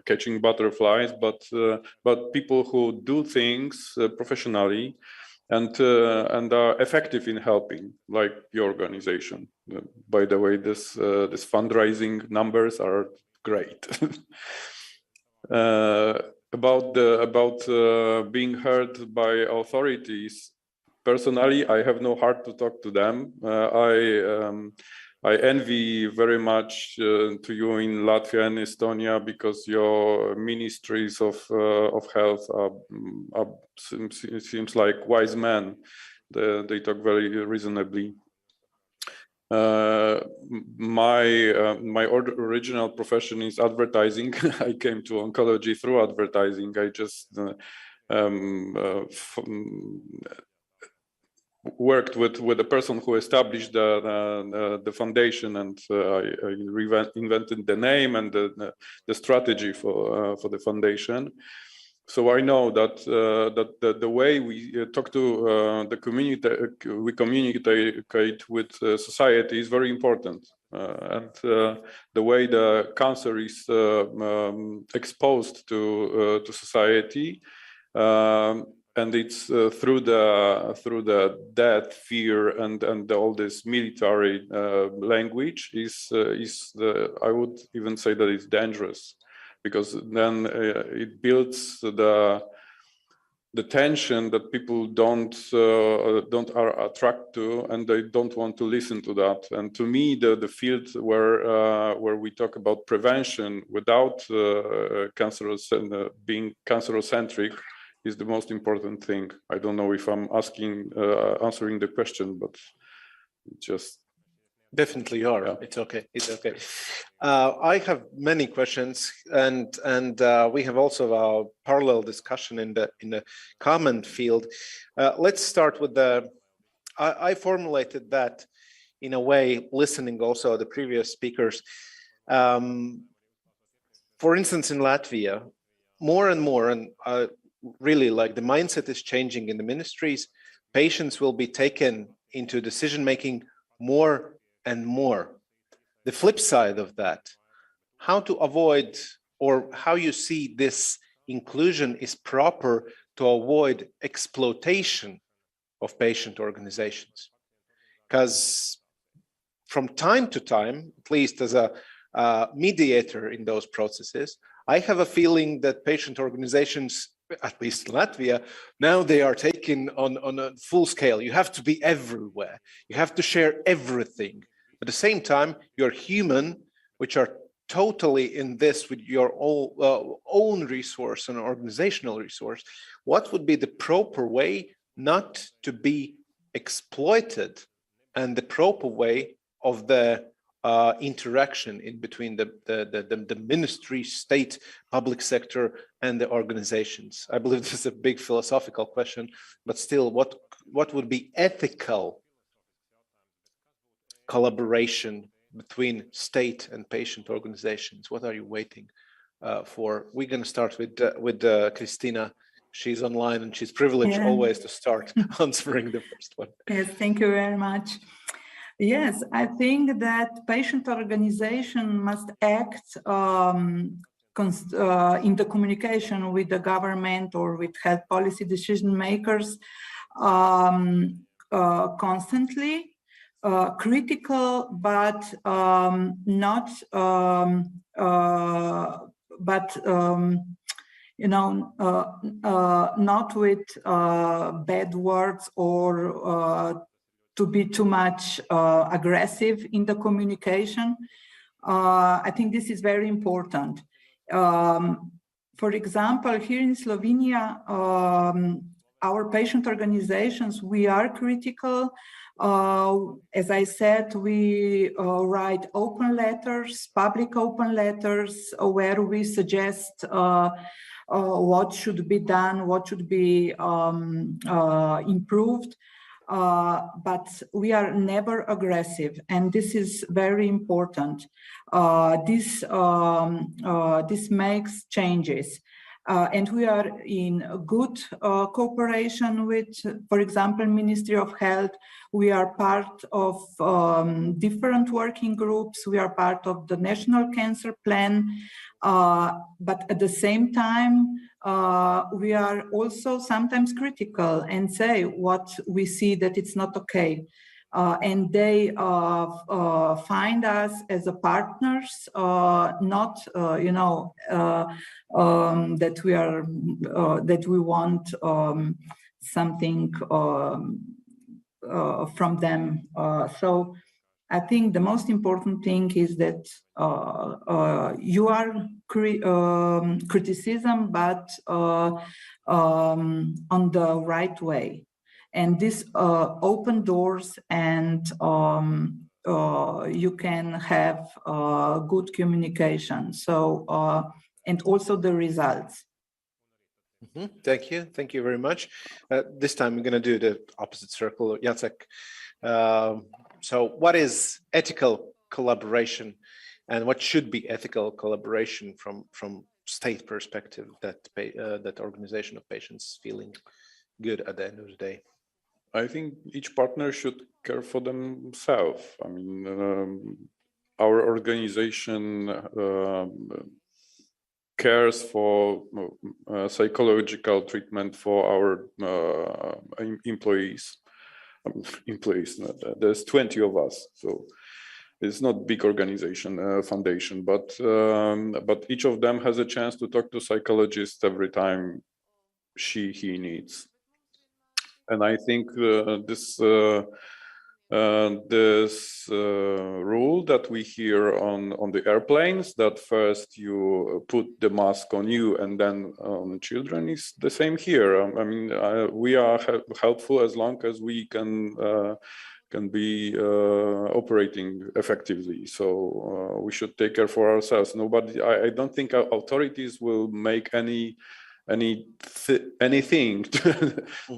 catching butterflies, but people who do things professionally and are effective in helping, like your organization. By the way, this fundraising numbers are great. About being heard by authorities, personally, I have no heart to talk to them. I envy very much to you in Latvia and Estonia, because your ministries of health seems like wise men. They talk very reasonably. My original profession is advertising. I came to oncology through advertising. I just worked with the person who established the foundation, and I invented the name and the strategy for the foundation. So I know that the way we talk to the community, we communicate with society is very important, and the way the cancer is exposed to society. And it's through the death, fear, and all this military language is I would even say that it's dangerous. because then it builds the tension that people don't are attracted to, and they don't want to listen to that. And to me, the field where we talk about prevention without being cancerocentric is the most important thing. I don't know if I'm answering the question, but just. Definitely you are. Yeah. It's okay. It's okay. I have many questions, and we have also a parallel discussion in the comment field. Let's start with I formulated that in a way, listening also the previous speakers. For instance, in Latvia, more and more, and really like the mindset is changing in the ministries. Patients will be taken into decision making more and more. The flip side of that, how to avoid, or how you see this inclusion is proper to avoid exploitation of patient organizations. Because from time to time, at least as a mediator in those processes, I have a feeling that patient organizations, at least in Latvia, now they are taken on a full scale. You have to be everywhere. You have to share everything. At the same time, you're human, which are totally in this with your own resource and organizational resource. What would be the proper way not to be exploited, and the proper way of the interaction in between the ministry, state, public sector, and the organizations? I believe this is a big philosophical question, but still, what would be ethical collaboration between state and patient organizations? What are you waiting for? We're going to start with Christina. She's online and she's privileged always to start answering the first one. Yes, thank you very much. Yes, I think that patient organization must act in the communication with the government or with health policy decision makers constantly. Critical, but not not with bad words or to be too much aggressive in the communication. I think this is very important. For example, here in Slovenia, our patient organizations, we are critical. As I said, we write open letters, public open letters, where we suggest what should be done, what should be improved. But we are never aggressive, and this is very important. This makes changes. And we are in good cooperation with, for example, Ministry of Health. We are part of different working groups. We are part of the National Cancer Plan. But at the same time, we are also sometimes critical and say what we see that it's not okay. And they find us as a partners, not that we are that we want something from them. So I think the most important thing is that you are criticism, but on the right way. And this open doors, and you can have good communication. So, and also the results. Mm-hmm. Thank you very much. This time we're going to do the opposite circle, Jacek. So, what is ethical collaboration, and what should be ethical collaboration from state perspective that organization of patients feeling good at the end of the day? I think each partner should care for themselves. I mean, our organization cares for psychological treatment for our employees. There's 20 of us, so It's not big organization, foundation, but each of them has a chance to talk to psychologists every time he needs. And I think this rule that we hear on the airplanes, that first you put the mask on you and then on children, is the same here. I mean, we are helpful as long as we can be operating effectively. So we should take care for ourselves. Nobody, I don't think our authorities will make anything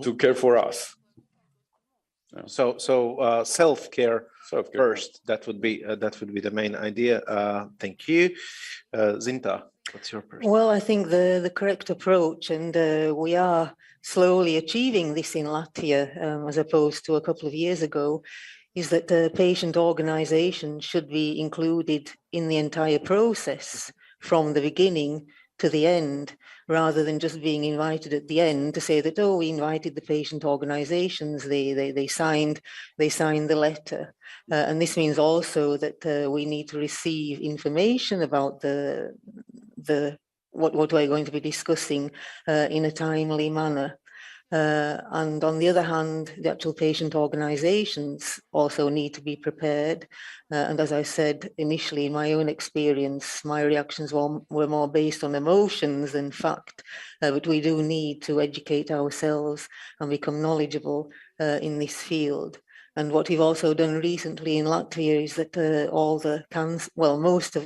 to care for us. Yeah. So self-care first. That would be the main idea. Thank you, Zinta. What's your perspective? Well, I think the correct approach, and we are slowly achieving this in Latvia, as opposed to a couple of years ago, is that the patient organization should be included in the entire process from the beginning to the end, rather than just being invited at the end to say that, oh, we invited the patient organizations, they signed the letter. And this means also that we need to receive information about what we're going to be discussing in a timely manner. And on the other hand, the actual patient organizations also need to be prepared. And as I said initially, in my own experience, my reactions were more based on emotions than fact. But we do need to educate ourselves and become knowledgeable in this field. And what we've also done recently in Latvia is that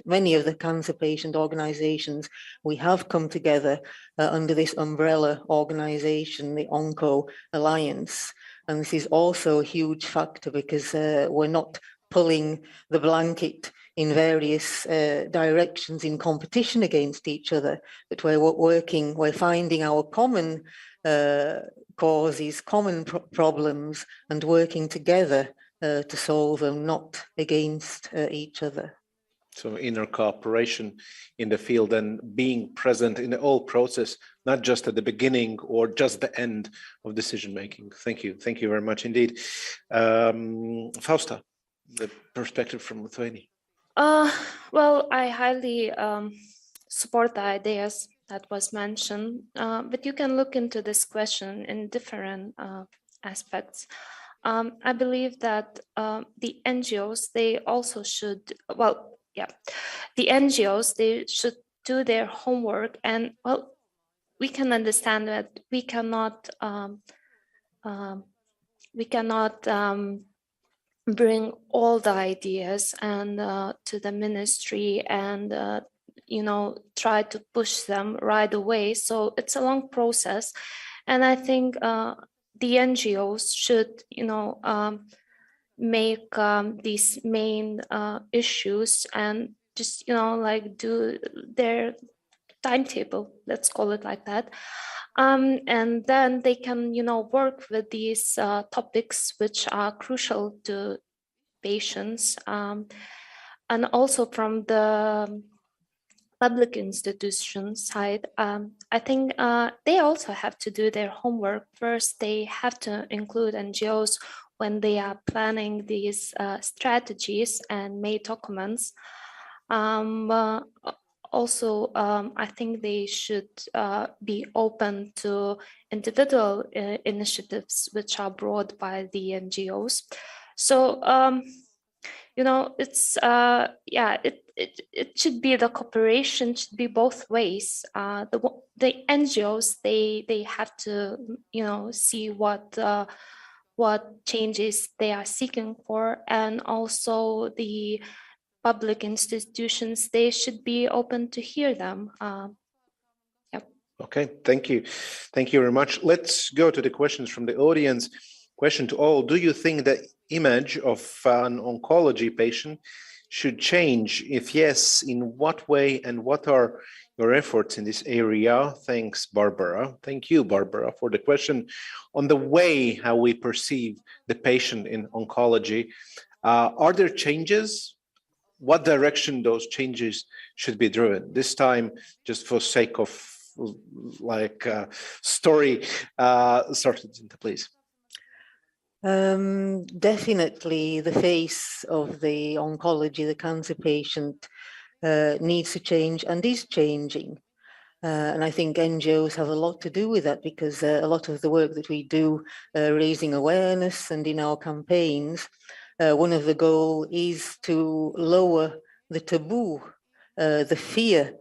many of the cancer patient organizations, we have come together under this umbrella organization, the Onco Alliance. And this is also a huge factor because we're not pulling the blanket in various directions in competition against each other, but we're finding our common causes, common problems, and working together to solve them, not against each other. So inner cooperation in the field and being present in the whole process, not just at the beginning or just the end of decision making. Thank you very much indeed. Fausta, the perspective from Lithuania. Well, I highly support the ideas that was mentioned, but you can look into this question in different aspects. I believe that the NGOs, they also should, the NGOs, they should do their homework, and we can understand that we cannot bring all the ideas and to the ministry and try to push them right away. So it's a long process, and I think the NGOs should make these main issues and just do their timetable, let's call it like that, and then they can work with these topics which are crucial to patients, and also from the public institution side, I think they also have to do their homework. First, they have to include NGOs when they are planning these strategies and make documents. Also, I think they should be open to individual initiatives which are brought by the NGOs. So, it's it should be, the cooperation should be both ways. The NGOs, they have to see what changes they are seeking for, and also the public institutions, they should be open to hear them. Okay, thank you very much. Let's go to the questions from the audience. Question to all: do you think the image of an oncology patient should change? If yes, in what way, and what are your efforts in this area? Thanks, Barbara. Thank you, Barbara, for the question on the way how we perceive the patient in oncology. Are there changes? What direction those changes should be driven? This time, just for sake of story, started, please. Definitely the face of the oncology, the cancer patient, needs to change and is changing. And I think NGOs have a lot to do with that, because a lot of the work that we do, raising awareness and in our campaigns, one of the goals is to lower the taboo, the fear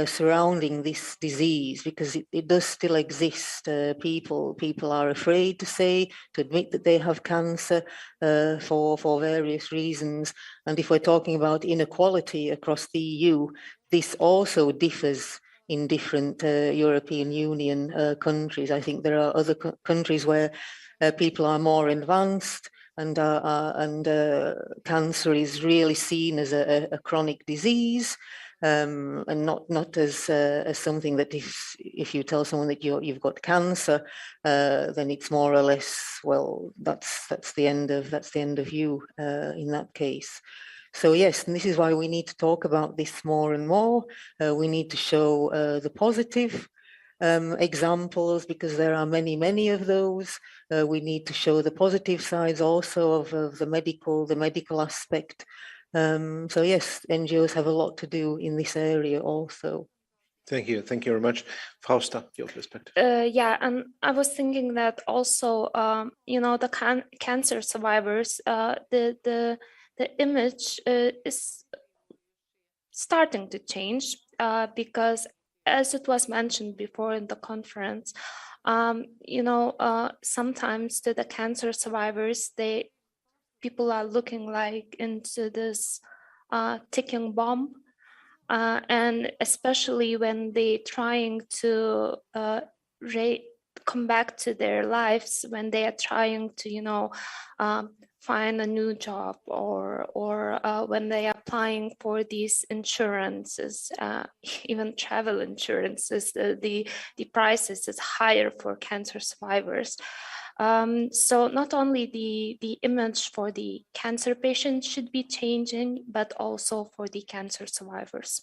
surrounding this disease, because it does still exist. People are afraid to admit that they have cancer for various reasons. And if we're talking about inequality across the EU, this also differs in different European Union countries. I think there are other countries where people are more advanced, and cancer is really seen as a chronic disease, and not as something that if you tell someone that you've got cancer, then it's more or less, well, that's the end of you in that case. So yes, and this is why we need to talk about this more and more. We need to show the positive examples, because there are many of those. We need to show the positive sides also of the medical aspect. So yes, NGOs have a lot to do in this area also. Thank you very much. Fausta, your perspective. Yeah, and I was thinking that also, the cancer survivors, the image is starting to change, because as it was mentioned before in the conference, sometimes to the cancer survivors, people are looking like into this ticking bomb, and especially when they're trying to come back to their lives, when they are trying to find a new job, or when they are applying for these insurances, even travel insurances, the prices is higher for cancer survivors. So not only the image for the cancer patient should be changing, but also for the cancer survivors.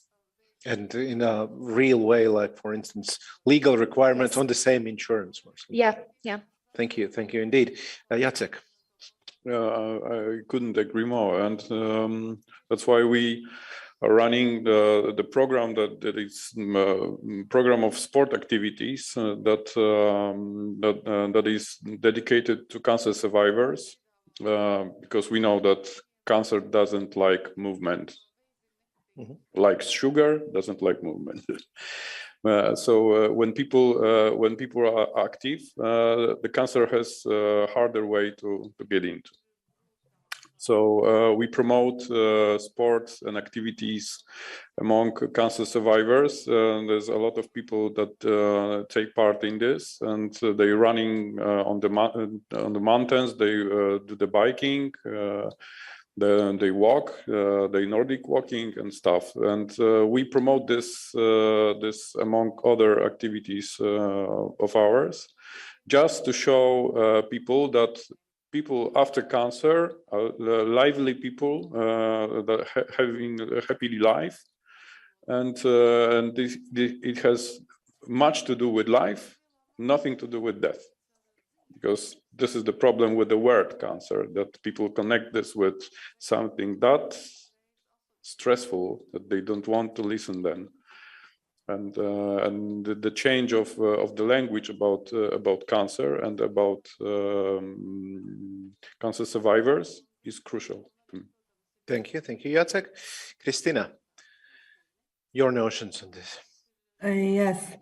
And in a real way, like for instance, legal requirements on the same insurance. Yeah. Thank you indeed. Jacek. I couldn't agree more, and that's why we are running the program that is program of sport activities that is dedicated to cancer survivors, because we know that cancer doesn't like movement, like sugar doesn't like movement. So when people are active, the cancer has a harder way to get into. So we promote sports and activities among cancer survivors. There's a lot of people that take part in this, and they're running on the mountains. They do the biking. They walk, they Nordic walking and stuff, and we promote this among other activities of ours, just to show people that people after cancer are lively people that having a happy life, and it has much to do with life, nothing to do with death. Because this is the problem with the word cancer, that people connect this with something that's stressful, that they don't want to listen then. And the change of the language about cancer and about cancer survivors is crucial. Thank you, Jacek. Christina, your notions on this? Yes.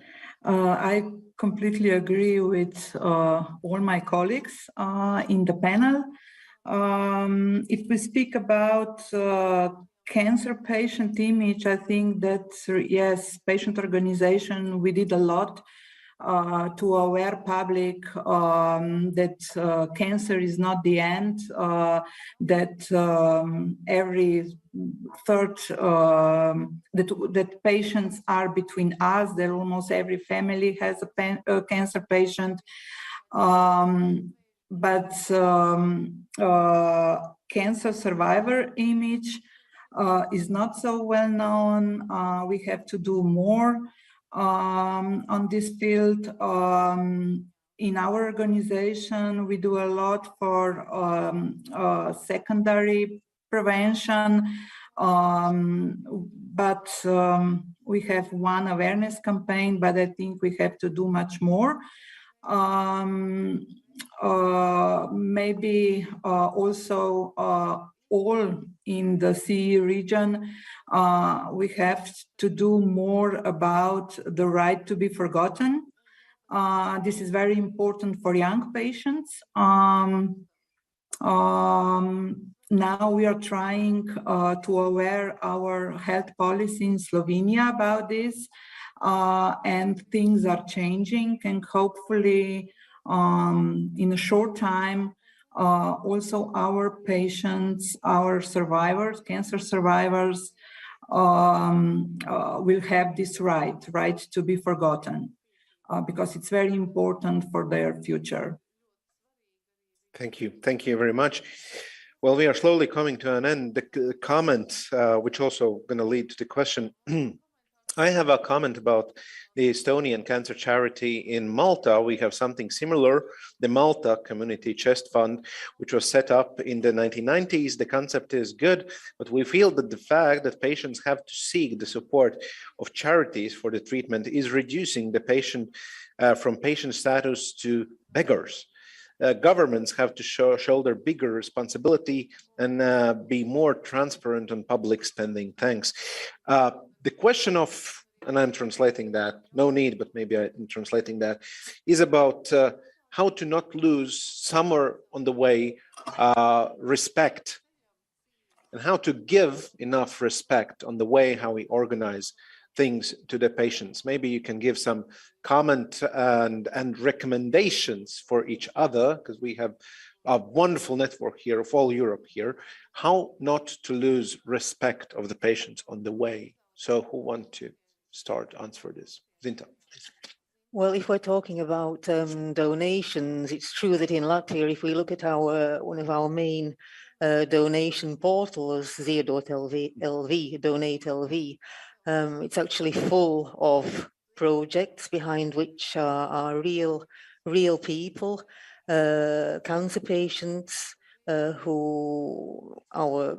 I completely agree with all my colleagues in the panel. If we speak about cancer patient image, I think that, yes, patient organization, we did a lot to aware public that cancer is not the end, that every third, that patients are between us, that almost every family has a cancer patient. But cancer survivor image is not so well known. We have to do more on this field. in our organization, we do a lot for secondary prevention, but we have one awareness campaign, but I think we have to do much more. Maybe also all in the CE region, we have to do more about the right to be forgotten. This is very important for young patients. Now we are trying to aware our health policy in Slovenia about this, and things are changing, and hopefully in a short time, also our patients, our survivors, cancer survivors, will have this right to be forgotten, because it's very important for their future. Thank you very much. Well, we are slowly coming to an end. The comment, which also going to lead to the question. I have a comment about the Estonian cancer charity in Malta. We have something similar, the Malta Community Chest Fund, which was set up in the 1990s. The concept is good, but we feel that the fact that patients have to seek the support of charities for the treatment is reducing the patient from patient status to beggars. Governments have to shoulder bigger responsibility and be more transparent on public spending. Thanks. The question of, and I'm translating that, no need, but maybe I'm translating that, is about how to not lose somewhere on the way respect, and how to give enough respect on the way how we organize things to the patients. Maybe you can give some comment and recommendations for each other, because we have a wonderful network here of all Europe here, how not to lose respect of the patients on the way. So who want to start answer this? Zinta, please. Well, if we're talking about donations, it's true that in Latvia, if we look at our one of our main donation portals, Ziedot.lv, Donate.lv, it's actually full of projects behind which are real people, cancer patients who our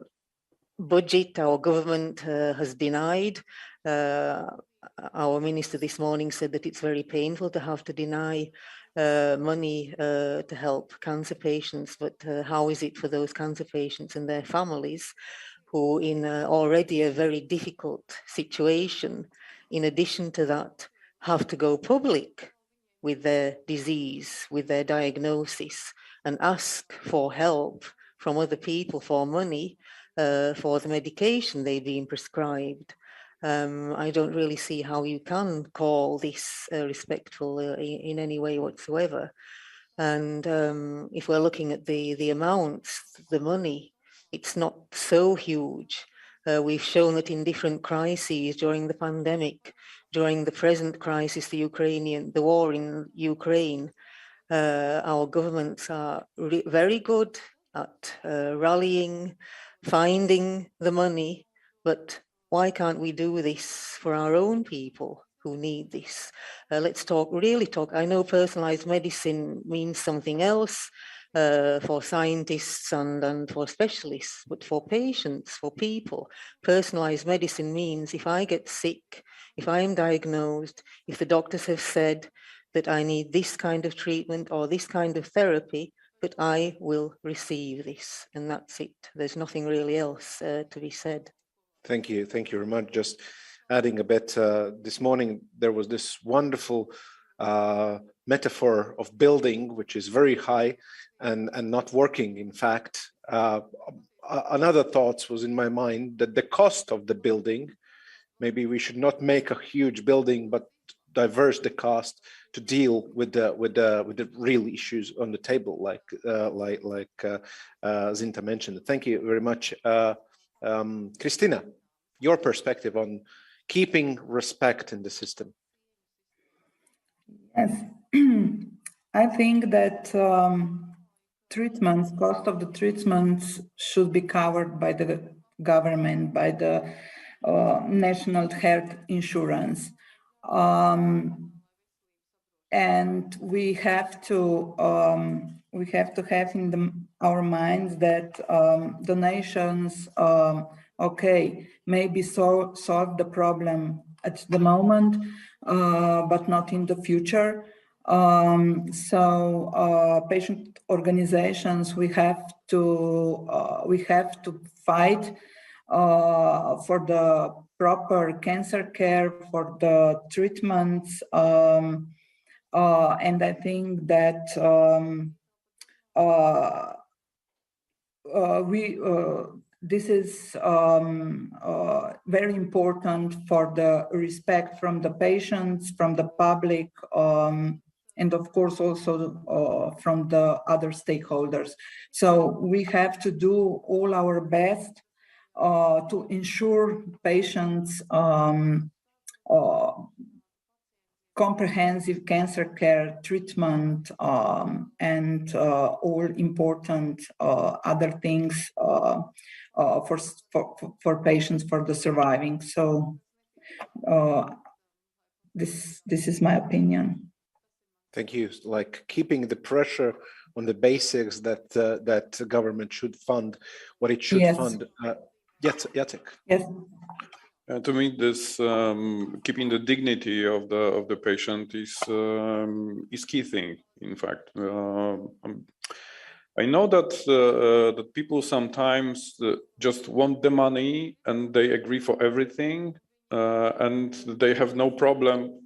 budget, our government has denied. Our minister this morning said that it's very painful to have to deny money to help cancer patients, but how is it for those cancer patients and their families who in already a very difficult situation, in addition to that, have to go public with their disease, with their diagnosis, and ask for help from other people for money for the medication they've been prescribed. I don't really see how you can call this respectful in any way whatsoever. And if we're looking at the amounts, the money, it's not so huge. We've shown that in different crises during the pandemic, during the present crisis, the war in Ukraine, our governments are very good at rallying, finding the money, but why can't we do this for our own people who need this? Let's really talk. I know personalized medicine means something else for scientists and for specialists, but for patients, for people, personalized medicine means if I get sick, if I am diagnosed, if the doctors have said that I need this kind of treatment or this kind of therapy, but I will receive this, and that's it. There's nothing really else to be said. Thank you very much. Just adding a bit, this morning there was this wonderful metaphor of building, which is very high and not working. In fact, another thought was in my mind that the cost of the building, maybe we should not make a huge building, but diverse the cost to deal with the real issues on the table, like Zinta mentioned. Thank you very much. Christina, your perspective on keeping respect in the system. Yes, I think that cost of the treatments should be covered by the government, by the national health insurance. and we have to have in our minds that donations, okay, maybe solve the problem at the moment, but not in the future. Patient organizations, we have to fight for the proper cancer care, for the treatments, and I think that this is very important for the respect from the patients, from the public, and of course also from the other stakeholders. So we have to do all our best to ensure patients comprehensive cancer care treatment and all important other things for patients, for the surviving. So this is my opinion. Thank you. Like keeping the pressure on the basics that that government should fund what it should fund. Jacek. Yes. To me, this keeping the dignity of the patient is key thing. In fact, I know that that people sometimes just want the money and they agree for everything, and they have no problem.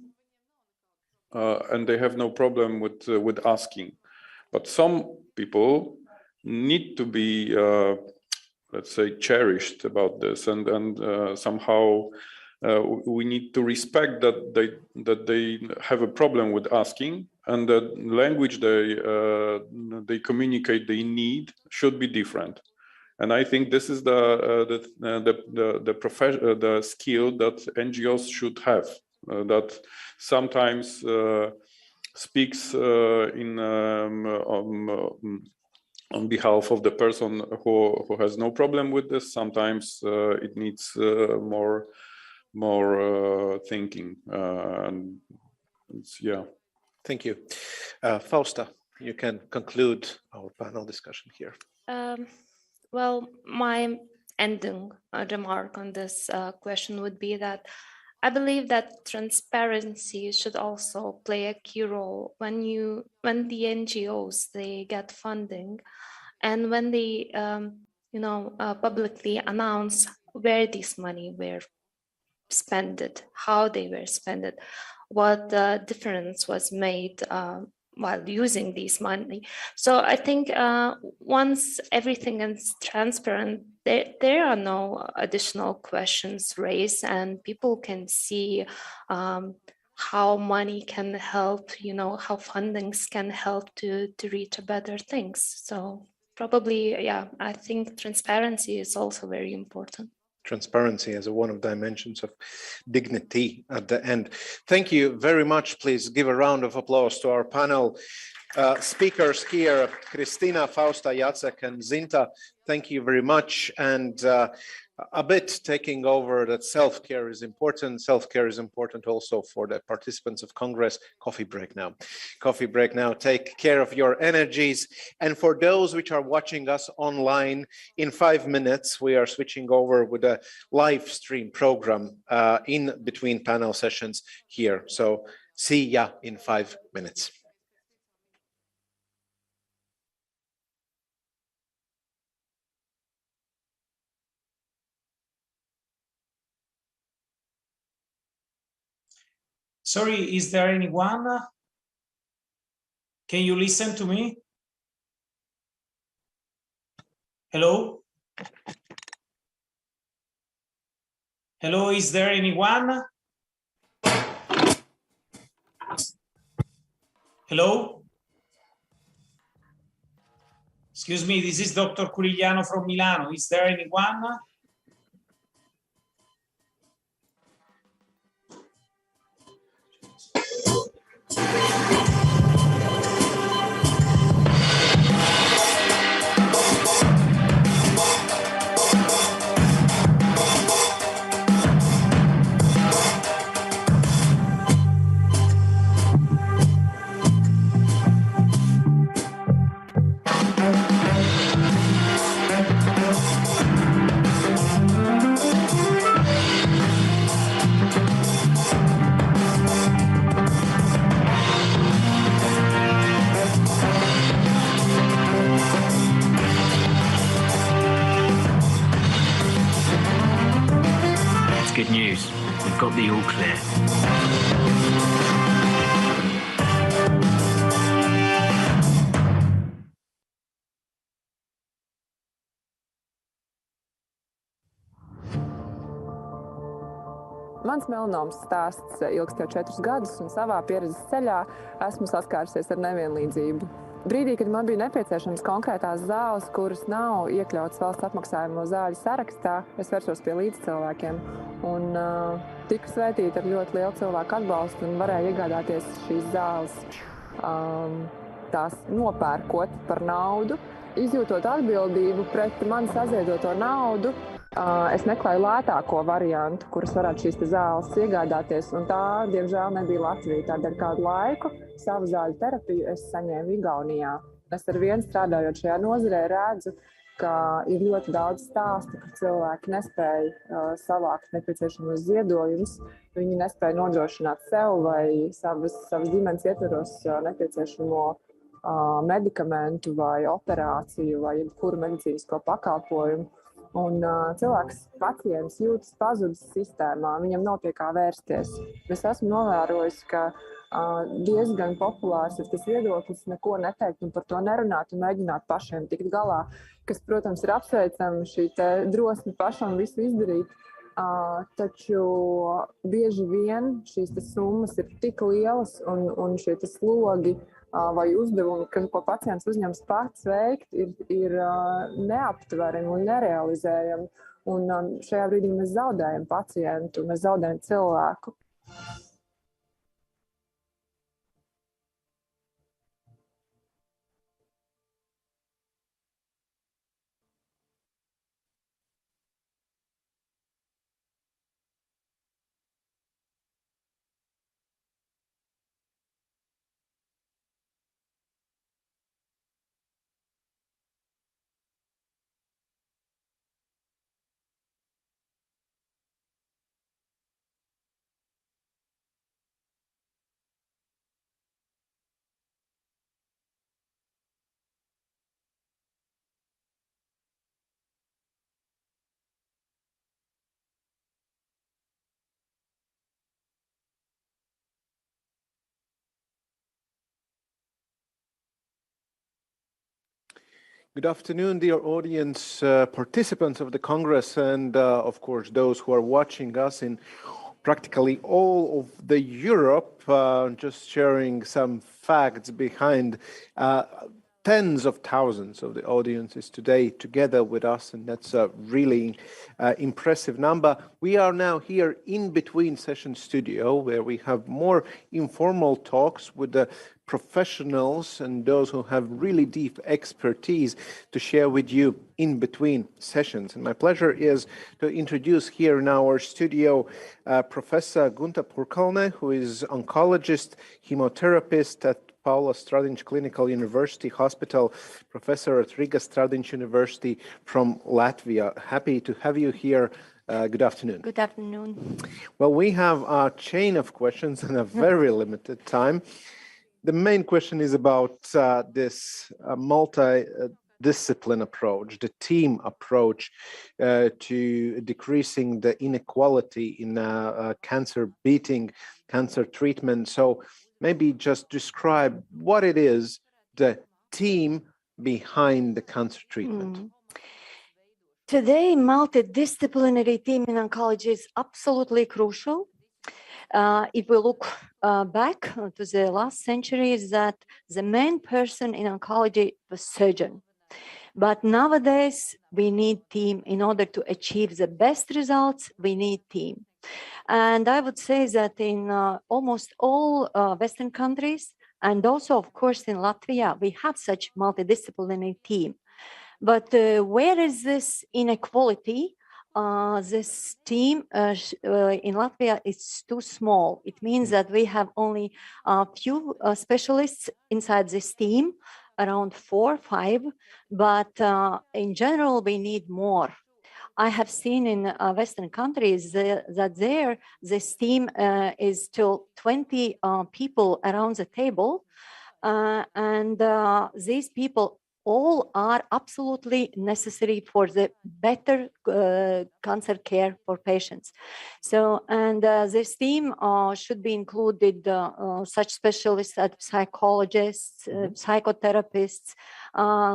With asking, but some people need to be, let's say, cherished about this, and somehow we need to respect that they have a problem with asking, and the language they communicate they need should be different. And I think this is the skill that NGOs should have. That sometimes speaks on behalf of the person who has no problem with this. Sometimes it needs more thinking. And yeah. Thank you, Fausta. You can conclude our panel discussion here. Well, my ending remark on this question would be that I believe that transparency should also play a key role when the NGOs they get funding, and when they publicly announce where this money were spent, how they were spent, what difference was made while using this money. So I think once everything is transparent, there are no additional questions raised, and people can see how money can help, how fundings can help to reach better things. So probably, yeah, I think transparency is also very important. Transparency as one of the dimensions of dignity at the end. Thank you very much. Please give a round of applause to our panel speakers here, Kristina, Fausta, Jacek, and Zinta. Thank you very much. And a bit taking over that self-care is important. Self-care is important also for the participants of Congress. Coffee break now. Coffee break now. Take care of your energies. And for those which are watching us online, in 5 minutes, we are switching over with a live stream program in between panel sessions here. So see ya in 5 minutes. Sorry, is there anyone? Can you listen to me? Hello? Hello, is there anyone? Hello? Excuse me, this is Dr. Curigliano from Milano. Is there anyone? news. We've got the all clear. Mans melanomas stāsts ilgst jau 4 gadus, un savā pieredzes ceļā esmu saskārusies ar nevienlīdzību. Brīdī, kad man bija nepieciešams konkrētās zāles, kuras nav iekļautas valsts apmaksājumu zāļu sarakstā, es vērsos pie līdzcilvēkiem un tiku svētīta ar ļoti lielu cilvēku atbalstu un varēju iegādāties šīs zāles, tās nopērkot par naudu, izjūtot atbildību pret man saziedoto naudu. Es meklēju lētāko variantu, kuras varētu šīs zāles iegādāties, un tā, diemžēl, nebija Latvija. Tādēļ kādu laiku savu zāļu terapiju es saņēmu Igaunijā. Es ar vienu strādājot šajā nozarē redzu, ka ir ļoti daudz stāstu, ka cilvēki nespēja savākt nepieciešamos ziedojumus, viņi nespēja nodrošināt sev vai savas ģimenes ietveros nepieciešamo medikamentu vai operāciju vai jebkuru medicīnisko pakalpojumu. Un cilvēks, pacients jūtas pazudis sistēmā, viņam nav pie kā vērsties. Es esmu novērojis, ka diezgan populārs ir tas viedoklis neko neteikt un par to nerunāt un mēģināt pašiem tikt galā, kas, protams, ir apsveicami šī drosme pašam visu izdarīt. Taču bieži vien šīs summas ir tik lielas un šie slogi vai uzdevumi, ko pacients uzņems pats veikt, ir neaptverami un nerealizējami. Un šajā brīdī mēs zaudējam pacientu, mēs zaudējam cilvēku. Good afternoon, dear audience, participants of the Congress, and of course those who are watching us in practically all of the Europe. Just sharing some facts behind tens of thousands of the audiences today together with us, and that's a really impressive number. We are now here in between session studio where we have more informal talks with the professionals and those who have really deep expertise to share with you in between sessions. And my pleasure is to introduce here in our studio Professor Gunta Purkalne, who is oncologist, chemotherapist at Paula Stradinč Clinical University Hospital, professor at Riga Stradinč University from Latvia. Happy to have you here. Good afternoon. Good afternoon. Well, we have a chain of questions and a very limited time. The main question is about this multi-discipline approach, the team approach to decreasing the inequality in cancer beating, cancer treatment. So maybe just describe what it is, the team behind the cancer treatment. Today, multidisciplinary team in oncology is absolutely crucial. If we look back to the last century, is that the main person in oncology was surgeon. But nowadays, we need team in order to achieve the best results. We need team. And I would say that in almost all Western countries, and also, of course, in Latvia, we have such multidisciplinary team. But where is this inequality? This team in Latvia is too small. It means that we have only a few specialists inside this team, around 4 or 5, but in general, we need more. I have seen in Western countries that there, this team is till 20 people around the table, and these people all are absolutely necessary for the better cancer care for patients. So, and this team should be included such specialists as psychologists, psychotherapists,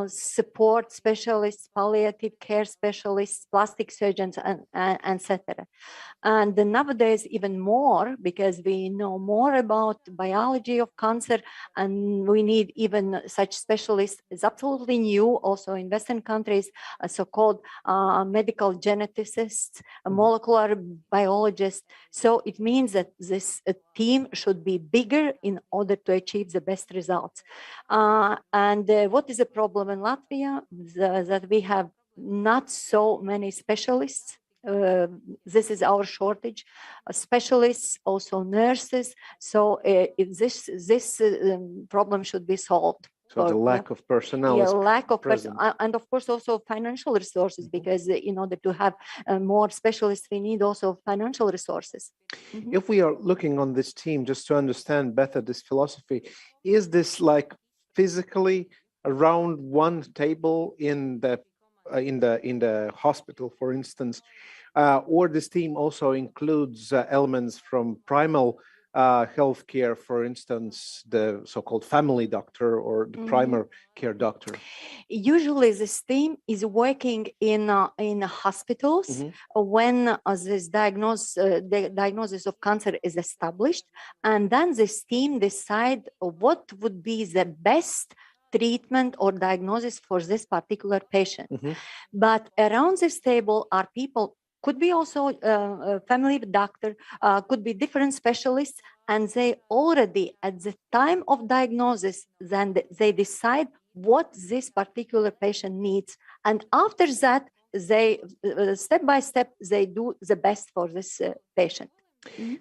support specialists, palliative care specialists, plastic surgeons, and etc. And nowadays even more, because we know more about biology of cancer, and we need even such specialists. Is absolutely new also in Western countries, so-called medical geneticists, molecular biologists. So it means that this team should be bigger in order to achieve the best results. And what is the problem in Latvia? That we have not so many specialists. This is our shortage, specialists, also nurses. So this problem should be solved. So the lack of personnel. Yeah, lack of personnel, and of course also financial resources, because in order to have more specialists, we need also financial resources. If we are looking on this team, just to understand better this philosophy, is this like physically around one table in the hospital, for instance, or this team also includes elements from primal healthcare, for instance, the so-called family doctor or the primary care doctor? Usually this team is working in hospitals when this the diagnosis of cancer is established, and then this team decide what would be the best treatment or diagnosis for this particular patient. But around this table are people, could be also a family doctor, could be different specialists, and they already at the time of diagnosis, then they decide what this particular patient needs. And after that, they step by step, they do the best for this patient.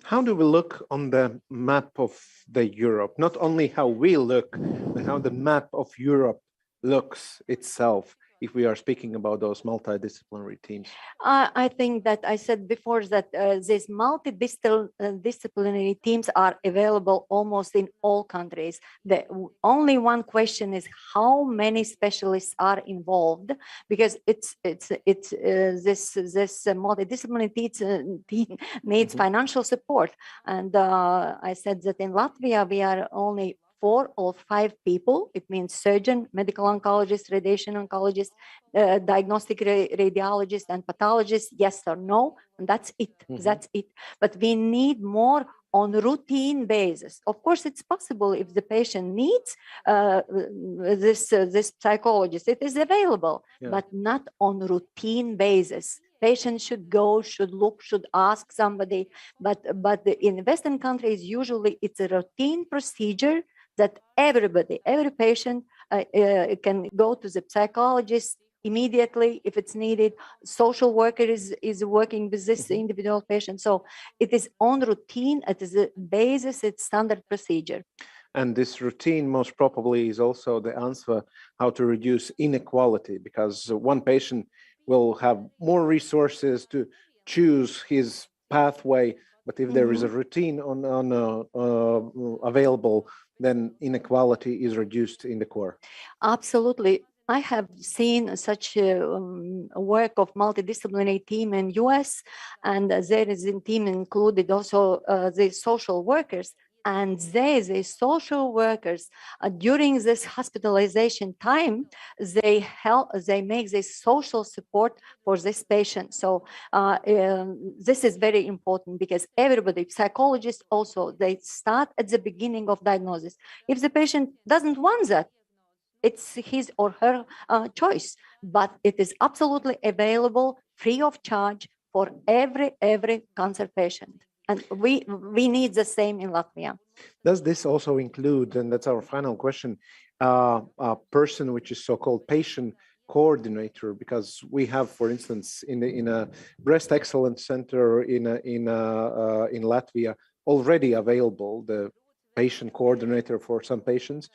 How do we look on the map of the Europe? Not only how we look, but how the map of Europe looks itself, if we are speaking about those multidisciplinary teams? I think that I said before that these multidisciplinary teams are available almost in all countries. The only one question is how many specialists are involved, because it's this multidisciplinary team needs financial support. And I said that in Latvia we are only 4 or 5 people. It means surgeon, medical oncologist, radiation oncologist, diagnostic radiologist, and pathologist, yes or no, and that's it. That's it. But we need more on routine basis. Of course, it's possible if the patient needs this psychologist, it is available, but not on routine basis. Patient should go, should look, should ask somebody. But in Western countries, usually it's a routine procedure that everybody, every patient can go to the psychologist immediately if it's needed. Social worker is working with this individual patient. So it is on routine, it is a basis, it's standard procedure. And this routine most probably is also the answer how to reduce inequality, because one patient will have more resources to choose his pathway, but if there is a routine available, then inequality is reduced in the core. Absolutely. I have seen such work of multidisciplinary team in US, and there is a team included also the social workers. And the social workers, during this hospitalization time, they make this social support for this patient. So this is very important, because everybody, psychologists also, they start at the beginning of diagnosis. If the patient doesn't want that, it's his or her choice, but it is absolutely available free of charge for every cancer patient. And we need the same in Latvia. Does this also include, and that's our final question, a person which is so-called patient coordinator? Because we have, for instance, in a breast excellence center in Latvia already available the patient coordinator for some patients.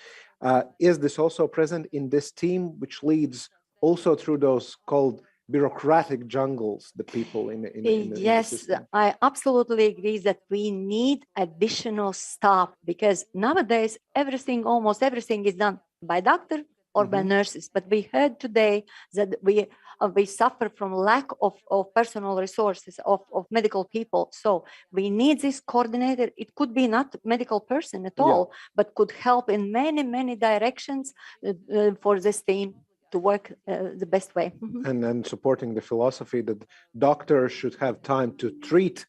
Is this also present in this team, which leads also through those called bureaucratic jungles, the people in yes, I absolutely agree that we need additional staff, because nowadays almost everything is done by doctor, or by nurses. But we heard today that we suffer from lack of personal resources, of medical people. So we need this coordinator. It could be not medical person at all, but could help in many, many directions for this team to work the best way. And supporting the philosophy that doctors should have time to treat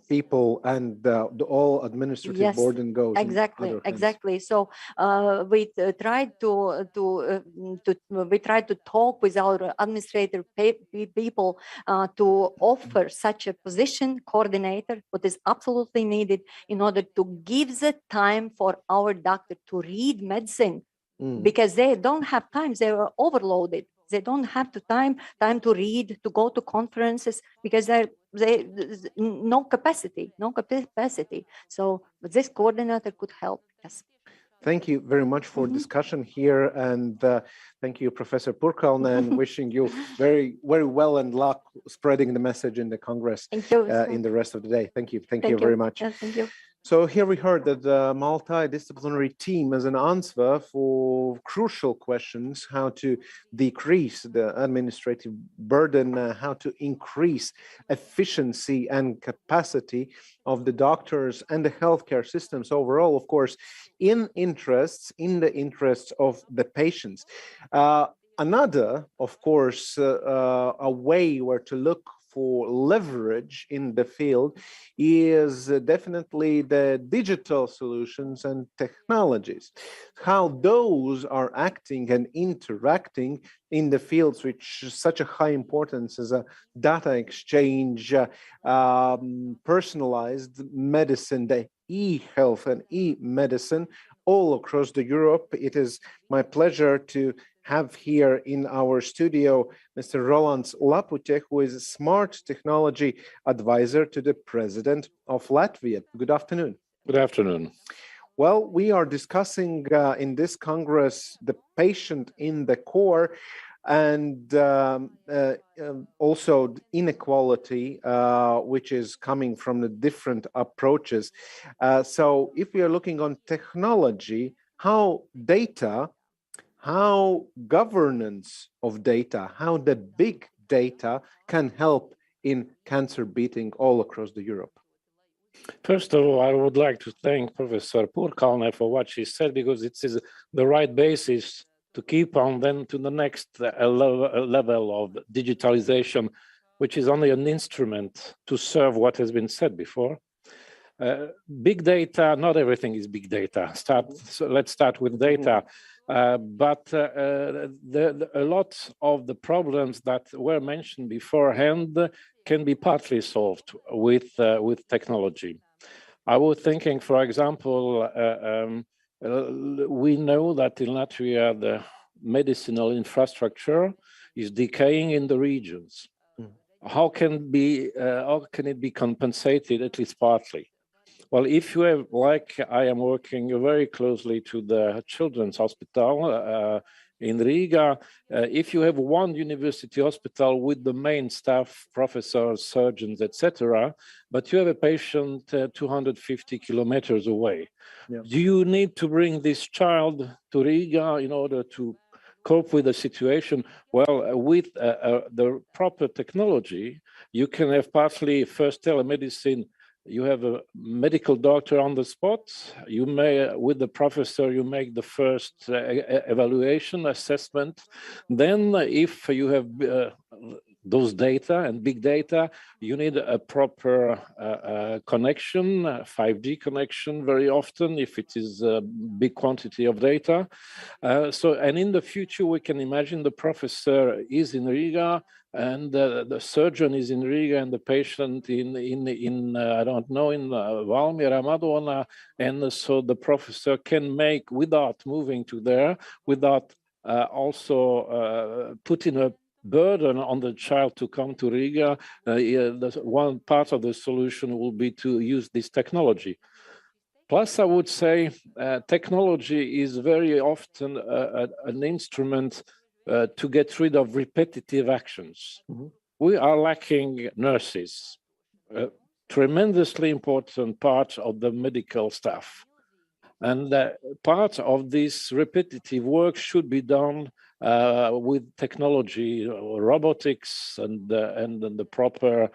people, and the all administrative burden goes. Exactly. So we tried to talk with our administrative people to offer such a position, coordinator, what is absolutely needed in order to give the time for our doctor to read medicine, because they don't have time. They are overloaded. They don't have the time to read, to go to conferences, because they no capacity. So this coordinator could help. Yes. Thank you very much for discussion here, and thank you, Professor Purkalna, and wishing you very, very well and luck spreading the message in the Congress in the rest of the day. Thank you very much. Thank you. So here we heard that the multidisciplinary team has an answer for crucial questions: how to decrease the administrative burden, how to increase efficiency and capacity of the doctors and the healthcare systems overall, of course, in the interests of the patients. Another, of course, a way where to look for leverage in the field is definitely the digital solutions and technologies, how those are acting and interacting in the fields which is such a high importance as a data exchange, personalized medicine, the e-health and e-medicine all across the Europe. It is my pleasure to have here in our studio Mr. Rolands Lapute, who is a smart technology advisor to the President of Latvia. Good afternoon. Good afternoon. Well, we are discussing in this Congress the patient in the core, and also inequality, which is coming from the different approaches. So if we are looking on technology, how data, how governance of data, how the big data can help in cancer beating all across the Europe. First of all, I would like to thank Professor Purkalna for what she said, because it is the right basis to keep on then to the next level of digitalization, which is only an instrument to serve what has been said before. Big data, not everything is big data. Let's start with data. But a lot of the problems that were mentioned beforehand can be partly solved with technology. I was thinking, for example, we know that in Latvia the medicinal infrastructure is decaying in the regions. How can it be compensated, at least partly? Well, if you have, like I am working very closely to the Children's Hospital in Riga, if you have one university hospital with the main staff, professors, surgeons, etc., but you have a patient 250 kilometers away, do you need to bring this child to Riga in order to cope with the situation? Well, with the proper technology, you can have partly first telemedicine. You have a medical doctor on the spot. You may, with the professor, you make the first evaluation, assessment. Then if you have those data and big data, you need a proper connection, 5G connection very often, if it is a big quantity of data. And in the future, we can imagine the professor is in Riga, and the surgeon is in Riga, and the patient in I don't know, in Valmiera, Madona, and so the professor can make, without moving to there, without also putting a burden on the child to come to Riga. One part of the solution will be to use this technology. Plus, I would say technology is very often an instrument to get rid of repetitive actions. We are lacking nurses, a tremendously important part of the medical staff. And part of this repetitive work should be done with technology, robotics, and the proper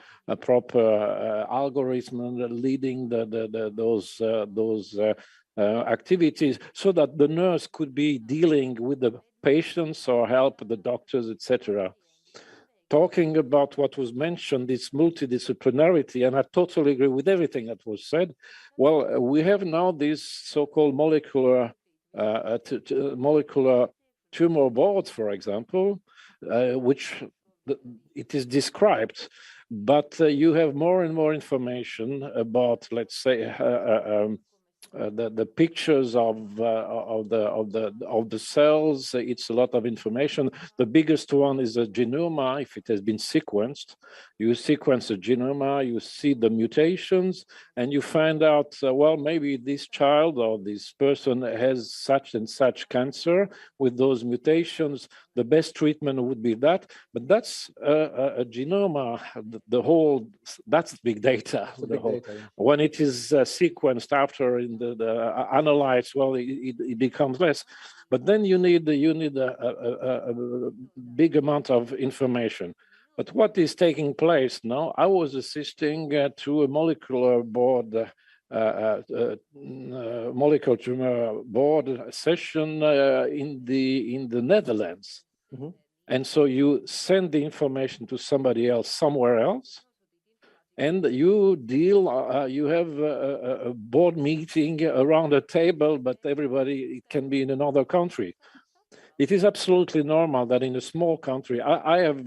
algorithm leading those activities, so that the nurse could be dealing with the patients or help the doctors, etc. Talking about what was mentioned, this multidisciplinarity, and I totally agree with everything that was said. Well, we have now this so-called molecular tumor boards, for example, which it is described, but you have more and more information about, let's say, the pictures of the cells. It's a lot of information. The biggest one is a genome. If it has been sequenced, you sequence the genome, you see the mutations, and you find out, well, maybe this child or this person has such and such cancer with those mutations. The best treatment would be that, but that's a genome. The whole, that's big data. When it is sequenced after in the analyzed, well, it becomes less. But then you need a big amount of information. But what is taking place now? I was assisting to a molecular board, molecular tumor board session in the Netherlands. Mm-hmm. And so you send the information to somebody else somewhere else, and you deal, you have a board meeting around a table, but everybody, it can be in another country. It is absolutely normal that in a small country, I have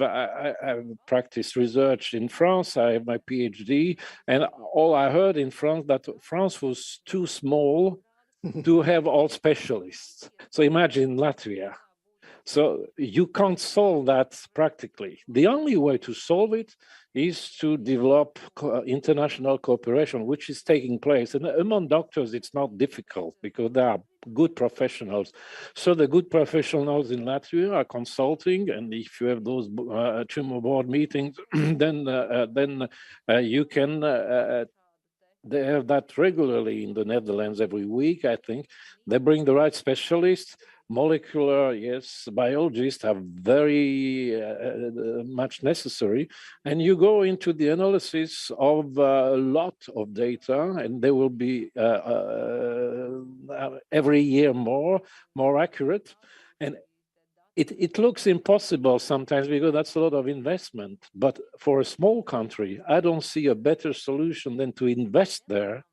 practiced research in France, I have my PhD, and all I heard in France that France was too small to have all specialists. So imagine Latvia. So you can't solve that practically. The only way to solve it is to develop international cooperation, which is taking place. And among doctors, it's not difficult because there are good professionals. So the good professionals in Latvia are consulting, and if you have those tumor board meetings, then you can. They have that regularly in the Netherlands every week, I think. They bring the right specialists. Molecular, yes, biologists are very much necessary. And you go into the analysis of a lot of data, and they will be every year more accurate. And it looks impossible sometimes because that's a lot of investment. But for a small country, I don't see a better solution than to invest there.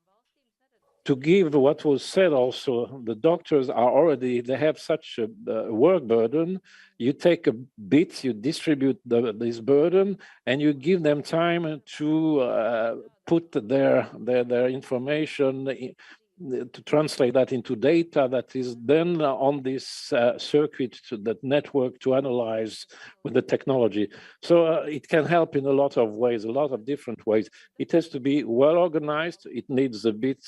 To give what was said also, the doctors are already, they have such a work burden. You take a bit, you distribute this burden, and you give them time to put their information, to translate that into data that is then on this circuit, to that network to analyze with the technology. So it can help in a lot of ways, a lot of different ways. It has to be well organized. It needs a bit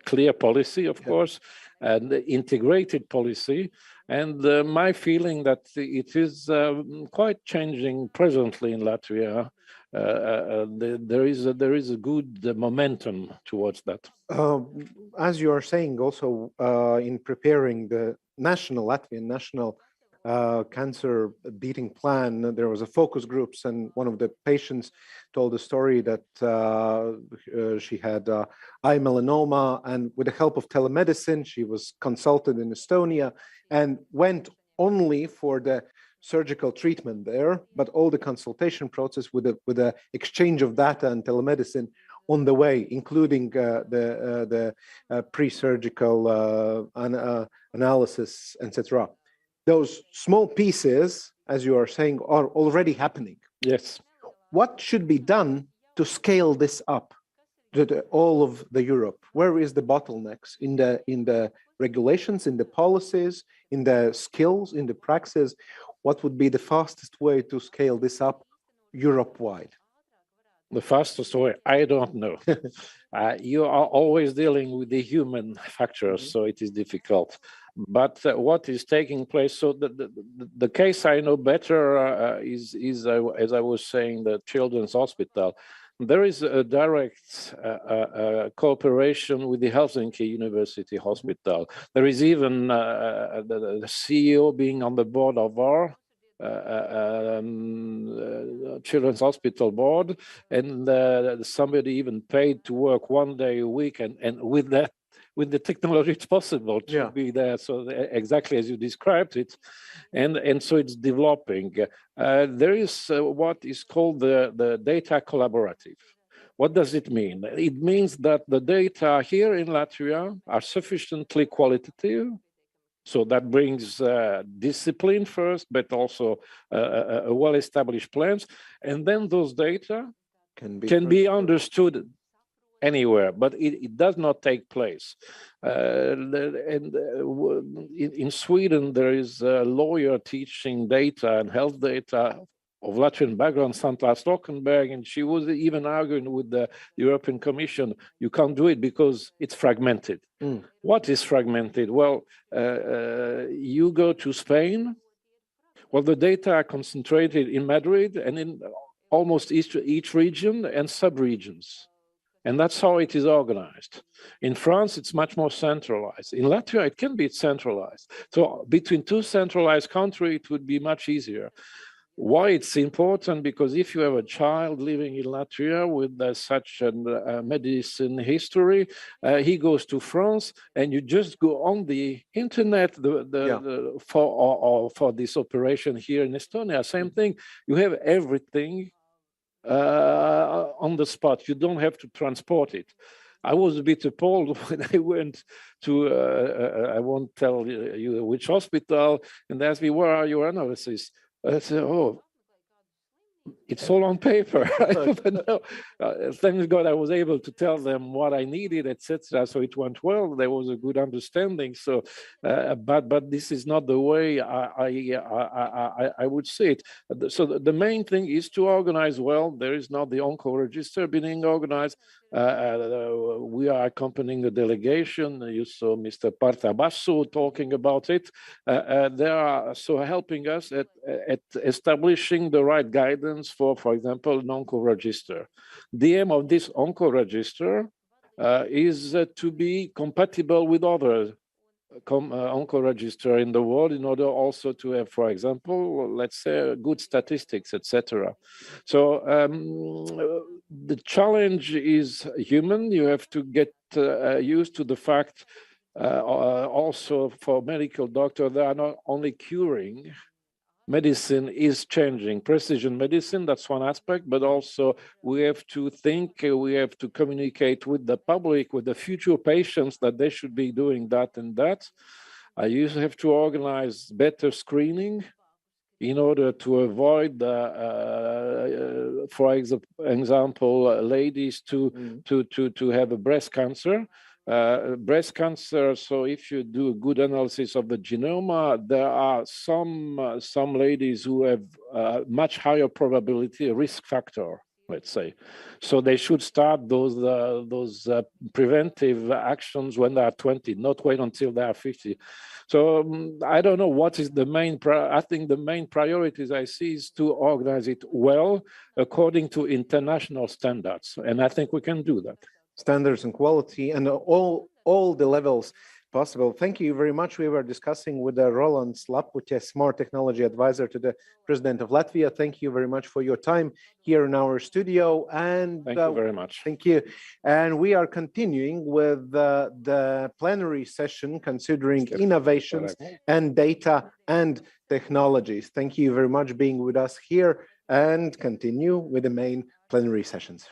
clear policy, of course, and integrated policy. And my feeling that it is quite changing presently in Latvia. There is a good momentum towards that. As you are saying, also in preparing the Latvian national cancer beating plan, there was a focus groups, and one of the patients told a story that she had eye melanoma, and with the help of telemedicine, she was consulted in Estonia and went only for the surgical treatment there, but all the consultation process with the exchange of data and telemedicine on the way, including the pre-surgical analysis, etc. Those small pieces, as you are saying, are already happening. Yes. What should be done to scale this up to all of the Europe? Where is the bottlenecks in the regulations, in the policies, in the skills, in the praxis? What would be the fastest way to scale this up Europe-wide? The fastest way, I don't know. You are always dealing with the human factors, so it is difficult. But what is taking place? So the case I know better is as I was saying, the Children's Hospital. there is a direct cooperation with the Helsinki University Hospital. There is even the CEO being on the board of our Children's Hospital board, and somebody even paid to work 1 day a week, and with that, with the technology, it's possible to be there. So exactly as you described it, and so it's developing. There is what is called the data collaborative. What does it mean? It means that the data here in Latvia are sufficiently qualitative. So that brings discipline first, but also well-established plans. And then those data can be understood anywhere, but it does not take place. In Sweden, there is a lawyer teaching data and health data of Latvian background, Sandra Stockenberg, and she was even arguing with the European Commission, you can't do it because it's fragmented. What is fragmented? Well, you go to Spain, well, the data are concentrated in Madrid and in almost each region and sub-regions. And that's how it is organized. In France, it's much more centralized. In Latvia, it can be centralized. So between two centralized countries, it would be much easier. Why it's important? Because if you have a child living in Latvia with such a medicine history, he goes to France, and you just go on the internet for this operation here in Estonia. Same thing. You have everything on the spot. You don't have to transport it. I was a bit appalled when I went to, I won't tell you which hospital, and they asked me, where are your analyses? I said, oh, it's all on paper. But no, thank God I was able to tell them what I needed, etc. So it went well. There was a good understanding. So, but this is not the way I would see it. So the main thing is to organize well. There is not the onco register being organized. We are accompanying a delegation. You saw Mr. Partabasu talking about it. They are so helping us at establishing the right guidance for example, an onco register. The aim of this onco register is to be compatible with other onco register in the world in order also to have, for example, let's say, good statistics, etc. So the challenge is human. You have to get used to the fact also for medical doctors, they are not only curing. Medicine is changing. Precision medicine, that's one aspect, but also we have to think, we have to communicate with the public, with the future patients that they should be doing that and that. You have to organize better screening in order to avoid, for example, ladies to have a breast cancer. Breast cancer, so if you do a good analysis of the genome, there are some ladies who have much higher probability, risk factor, let's say. So they should start those preventive actions when they are 20, not wait until they are 50. So I don't know what is the main, I think the main priorities I see is to organize it well according to international standards. And I think we can do that. Standards and quality and all the levels possible. Thank you very much. We were discussing with Roland Slapute, Smart Technology Advisor to the President of Latvia. Thank you very much for your time here in our studio. And thank you very much. Thank you. And we are continuing with the plenary session considering innovations and data and technologies. Thank you very much being with us here, and continue with the main plenary sessions.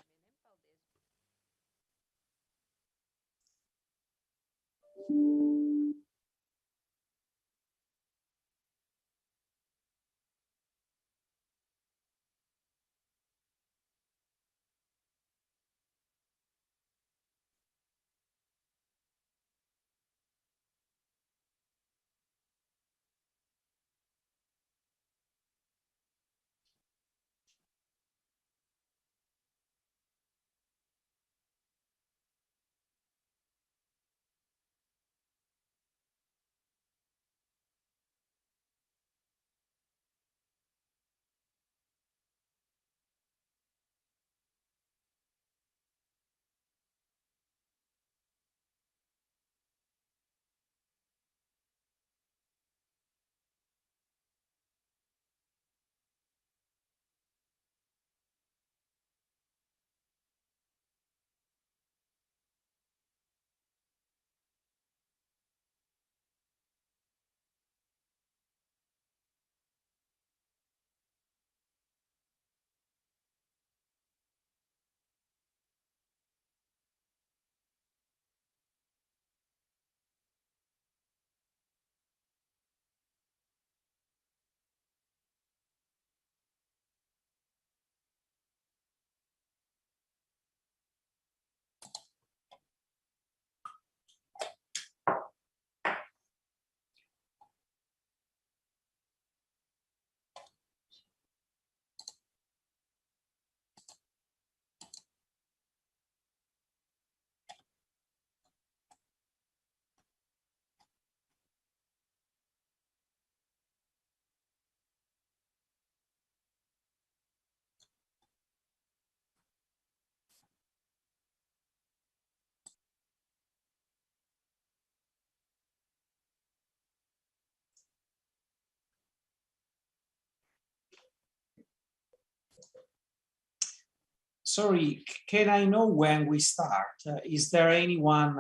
Sorry, can I know when we start? Is there anyone?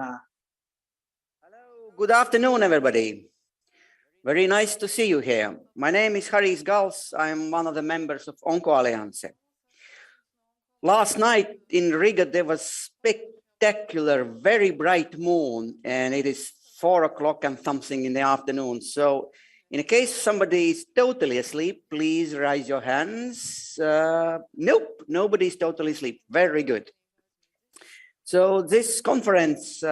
Good afternoon, everybody. Very nice to see you here. My name is Haris Gals. I'm one of the members of OnkoAlliance. Last night in Riga, there was spectacular, very bright moon, and it is 4 o'clock and something in the afternoon. So in case somebody is totally asleep, please raise your hands. Nope, nobody is totally asleep. Very good. So this conference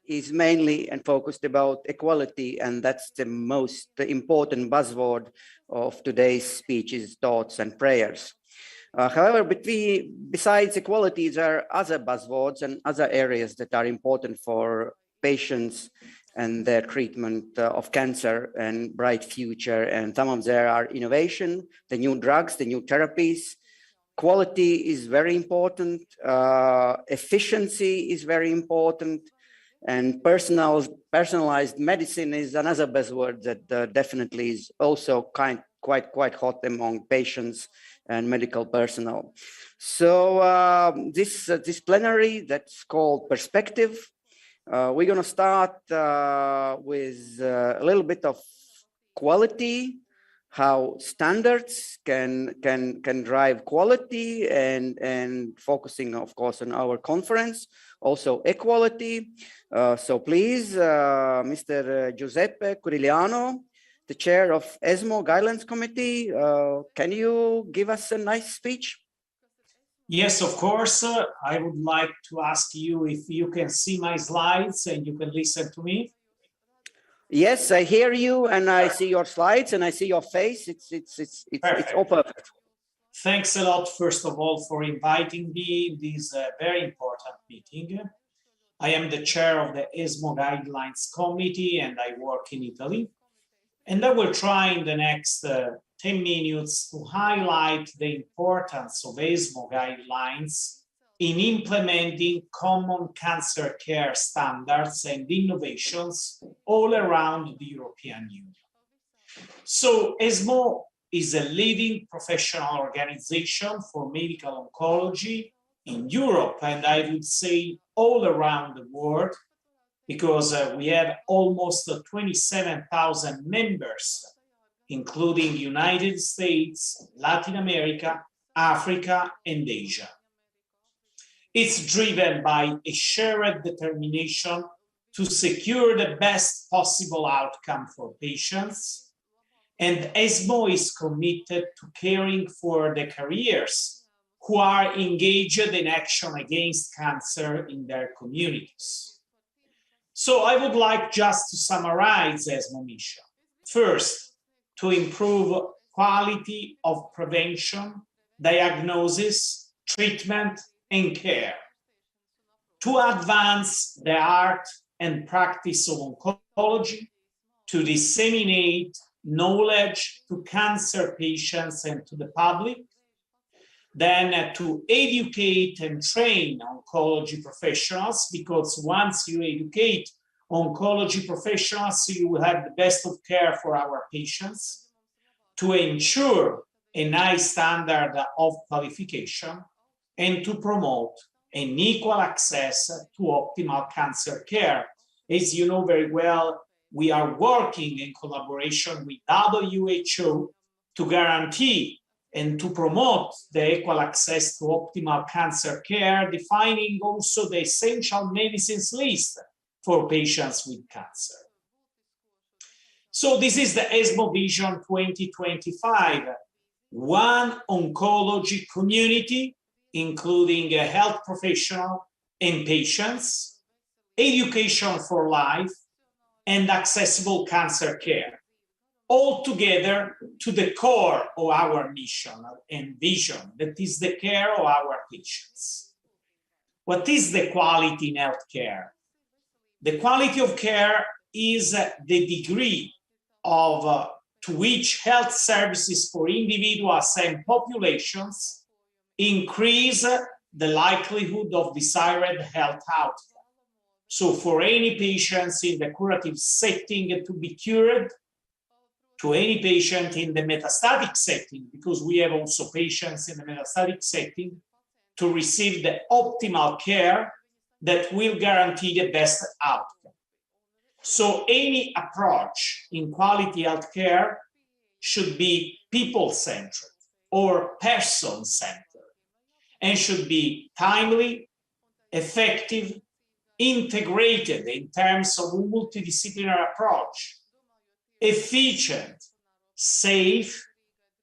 is mainly and focused about equality, and that's the most important buzzword of today's speeches, thoughts, and prayers. However, besides equality, there are other buzzwords and other areas that are important for patients and their treatment of cancer and bright future. And some of them are innovation, the new drugs, the new therapies. Quality is very important. Efficiency is very important. And personalized medicine is another buzzword that definitely is also quite hot among patients and medical personnel. So this plenary that's called Perspective, we're going to start with a little bit of quality, how standards can drive quality, and focusing, of course, on our conference, also equality. So please, Mr. Giuseppe Curigliano, the chair of ESMO Guidelines Committee, can you give us a nice speech? Yes, of course. I would like to ask you if you can see my slides and you can listen to me. Yes, I hear you, and I see your slides, and I see your face. It's all perfect. Thanks a lot, first of all, for inviting me in this very important meeting. I am the chair of the ESMO Guidelines Committee, and I work in Italy. And I will try in the next 10 minutes to highlight the importance of ESMO guidelines in implementing common cancer care standards and innovations all around the European Union. So ESMO is a leading professional organization for medical oncology in Europe, and I would say all around the world, because we have almost 27,000 members, including United States, Latin America, Africa, and Asia. It's driven by a shared determination to secure the best possible outcome for patients, and ESMO is committed to caring for the careers who are engaged in action against cancer in their communities. So I would like just to summarize ESMO mission. First, to improve quality of prevention, diagnosis, treatment, and care. To advance the art and practice of oncology, to disseminate knowledge to cancer patients and to the public, then to educate and train oncology professionals, because once you educate oncology professionals, you will have the best of care for our patients, to ensure a high standard of qualification, and to promote an equal access to optimal cancer care. As you know very well, we are working in collaboration with WHO to guarantee and to promote the equal access to optimal cancer care, defining also the essential medicines list for patients with cancer. So this is the ESMO Vision 2025, one oncology community, including a health professional and patients, education for life, and accessible cancer care, all together to the core of our mission and vision, that is the care of our patients. What is the quality in healthcare? The quality of care is the degree of to which health services for individuals and populations increase the likelihood of desired health outcome. So for any patients in the curative setting to be cured, to any patient in the metastatic setting, because we have also patients in the metastatic setting, to receive the optimal care that will guarantee the best outcome. So any approach in quality healthcare should be people-centered or person-centered and should be timely, effective, integrated in terms of a multidisciplinary approach, efficient, safe,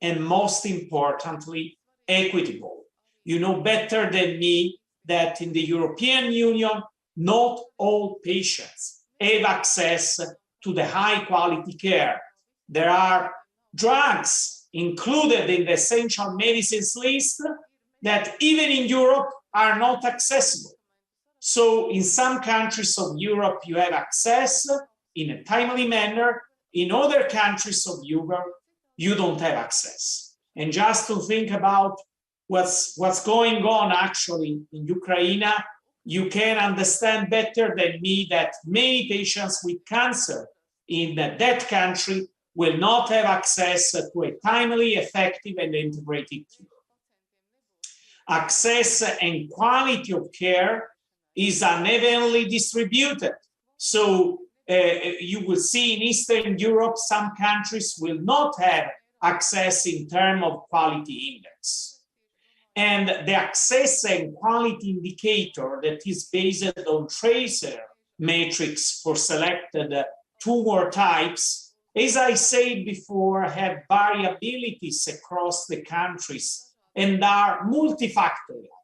and most importantly, equitable. You know better than me that in the European Union, not all patients have access to the high quality care. There are drugs included in the essential medicines list that even in Europe are not accessible. So in some countries of Europe, you have access in a timely manner. In other countries of Europe, you don't have access. And just to think about what's going on actually in Ukraine, you can understand better than me that many patients with cancer in that country will not have access to a timely, effective, and integrated cure. Access and quality of care is unevenly distributed. So you will see in Eastern Europe, some countries will not have access in terms of quality index. And the access and quality indicator that is based on tracer matrix for selected tumor types, as I said before, have variabilities across the countries and are multifactorial.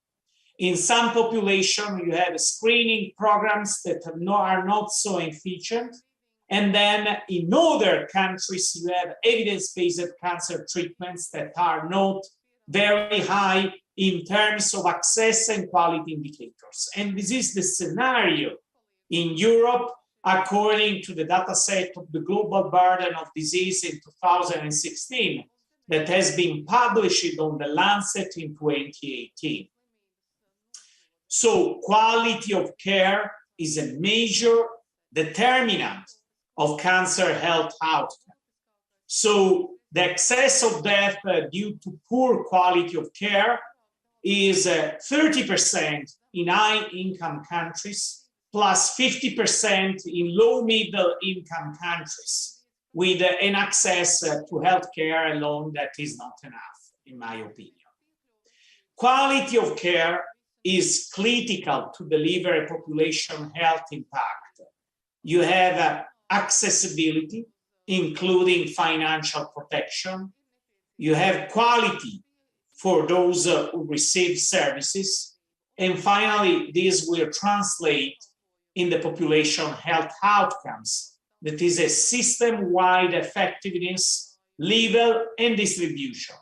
In some population, you have screening programs that are not so efficient. And then in other countries, you have evidence-based cancer treatments that are not very high in terms of access and quality indicators. And this is the scenario in Europe, according to the data set of the global burden of disease in 2016, that has been published on the Lancet in 2018. So quality of care is a major determinant of cancer health outcome. So the excess of death due to poor quality of care is 30% in high-income countries, plus 50% in low-middle income countries, with an access to healthcare alone that is not enough, in my opinion. Quality of care is critical to deliver a population health impact. You have accessibility, including financial protection. You have quality for those who receive services. And finally, this will translate in the population health outcomes. That is a system-wide effectiveness, level, and distribution,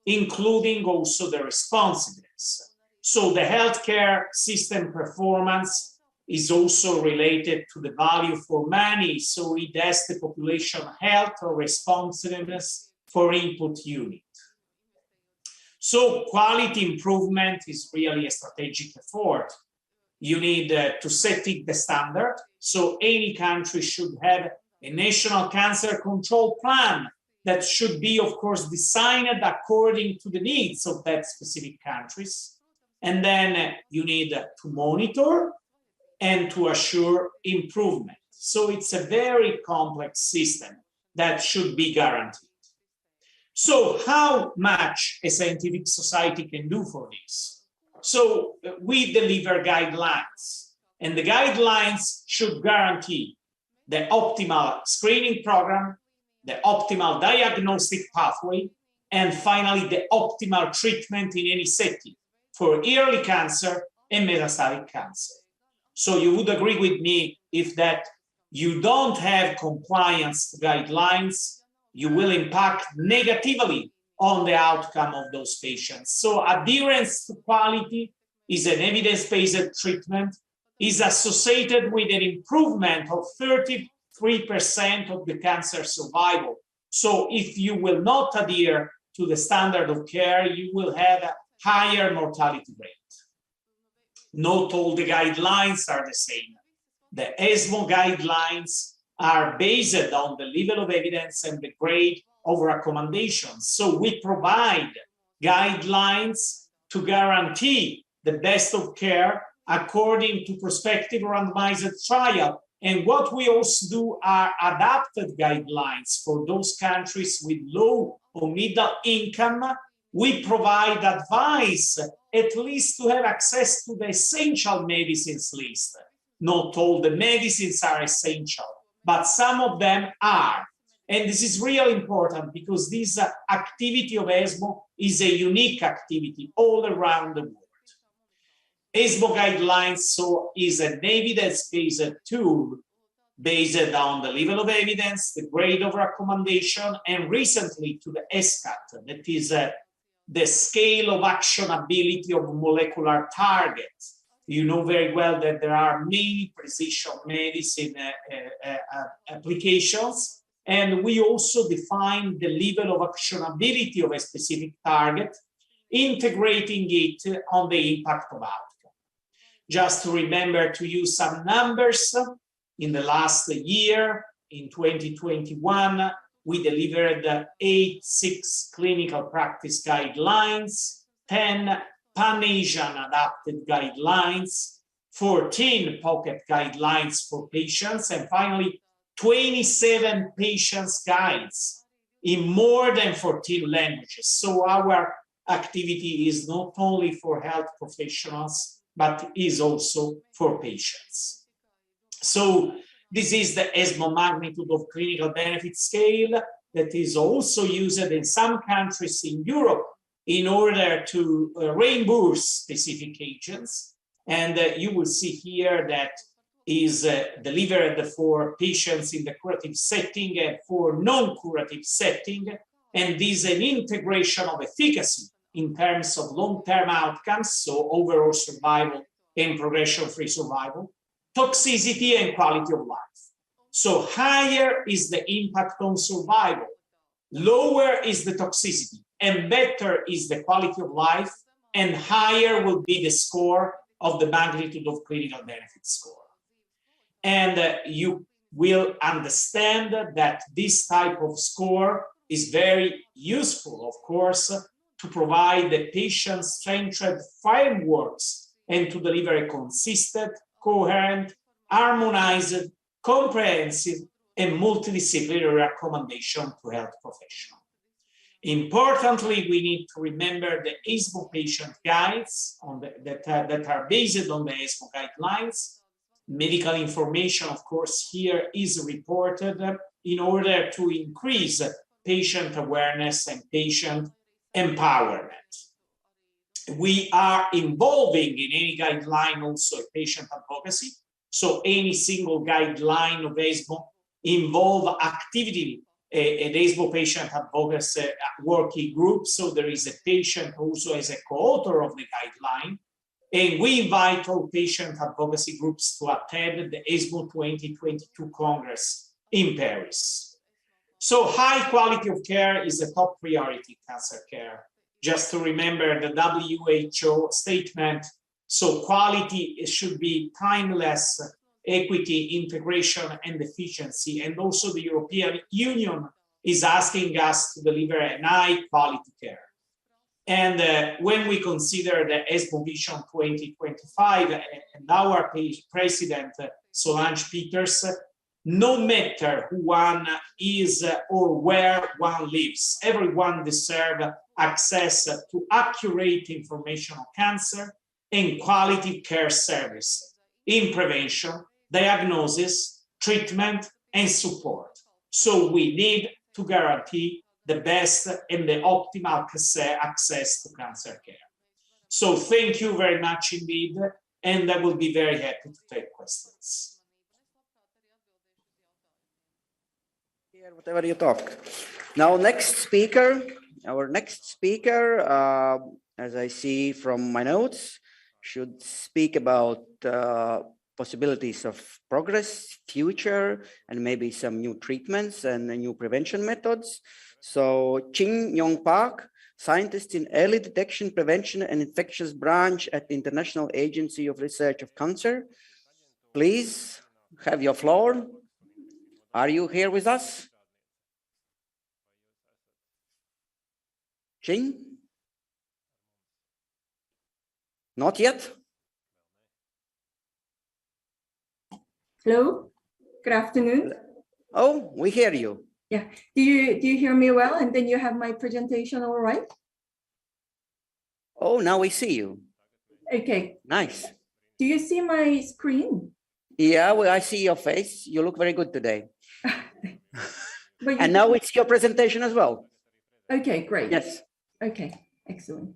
including also the responsiveness. So the healthcare system performance is also related to the value for money. So it has the population health or responsiveness for input unit. So quality improvement is really a strategic effort. You need to set the standard. So any country should have a national cancer control plan that should be, of course, designed according to the needs of that specific countries. And then you need to monitor and to assure improvement. So it's a very complex system that should be guaranteed. So how much a scientific society can do for this? So we deliver guidelines, and the guidelines should guarantee the optimal screening program, the optimal diagnostic pathway, and finally the optimal treatment in any setting for early cancer and metastatic cancer. So you would agree with me if that you don't have compliance guidelines, you will impact negatively on the outcome of those patients. So adherence to quality is an evidence-based treatment, is associated with an improvement of 33% of the cancer survival. So if you will not adhere to the standard of care, you will have a higher mortality rate. Not all the guidelines are the same. The ESMO guidelines are based on the level of evidence and the grade of recommendations. So we provide guidelines to guarantee the best of care according to prospective randomized trial. And what we also do are adapted guidelines for those countries with low or middle income. We provide advice, at least to have access to the essential medicines list. Not all the medicines are essential, but some of them are. And this is really important because this activity of ESMO is a unique activity all around the world. ESMO guidelines is an evidence-based tool based on the level of evidence, the grade of recommendation, and recently to the SCAT, that is the scale of actionability of molecular targets. You know very well that there are many precision medicine applications, and we also define the level of actionability of a specific target, integrating it on the impact of outcome. Just to remember to use some numbers, in the last year, in 2021, we delivered 6 clinical practice guidelines, 10 Pan-Asian adapted guidelines, 14 pocket guidelines for patients, and finally 27 patients' guides in more than 14 languages. So our activity is not only for health professionals, but is also for patients. So this is the ESMO magnitude of clinical benefit scale that is also used in some countries in Europe in order to reimburse specific agents. And you will see here that is delivered for patients in the curative setting and for non-curative setting. And this is an integration of efficacy in terms of long-term outcomes, so overall survival and progression-free survival, toxicity and quality of life. So higher is the impact on survival, lower is the toxicity, and better is the quality of life, and higher will be the score of the magnitude of clinical benefit score. And you will understand that this type of score is very useful, of course, to provide the patient-centered frameworks and to deliver a consistent, coherent, harmonized, comprehensive, and multidisciplinary recommendation to health professionals. Importantly, we need to remember the ESMO patient guides that are based on the ESMO guidelines. Medical information, of course, here is reported in order to increase patient awareness and patient empowerment. We are involving in any guideline also patient advocacy. So any single guideline of ESMO involve activity an ESMO patient advocacy working group. So there is a patient also as a co-author of the guideline. And we invite all patient advocacy groups to attend the ESMO 2022 Congress in Paris. So high quality of care is a top priority in cancer care. Just to remember the WHO statement, so quality should be timeless, equity, integration, and efficiency. And also the European Union is asking us to deliver a high quality care. And when we consider the ESMO Vision 2025 and our president, Solange Peters, no matter who one is or where one lives, everyone deserves access to accurate information on cancer and quality care service in prevention, diagnosis, treatment, and support. So we need to guarantee the best and the optimal access to cancer care. So thank you very much indeed, and I will be very happy to take questions. Whatever you talk. Now, our next speaker, as I see from my notes, should speak about possibilities of progress, future, and maybe some new treatments and new prevention methods. So Chin Yong Park, scientist in early detection, prevention, and infectious branch at the International Agency of Research of Cancer. Please have your floor. Are you here with us? Chin? Not yet? Hello, good afternoon. Oh, we hear you. Yeah, do you hear me well? And then you have my presentation all right? Oh, now we see you. Okay. Nice. Do you see my screen? Yeah, well, I see your face. You look very good today. But And now it's your presentation as well. Okay, great. Yes. Okay, excellent.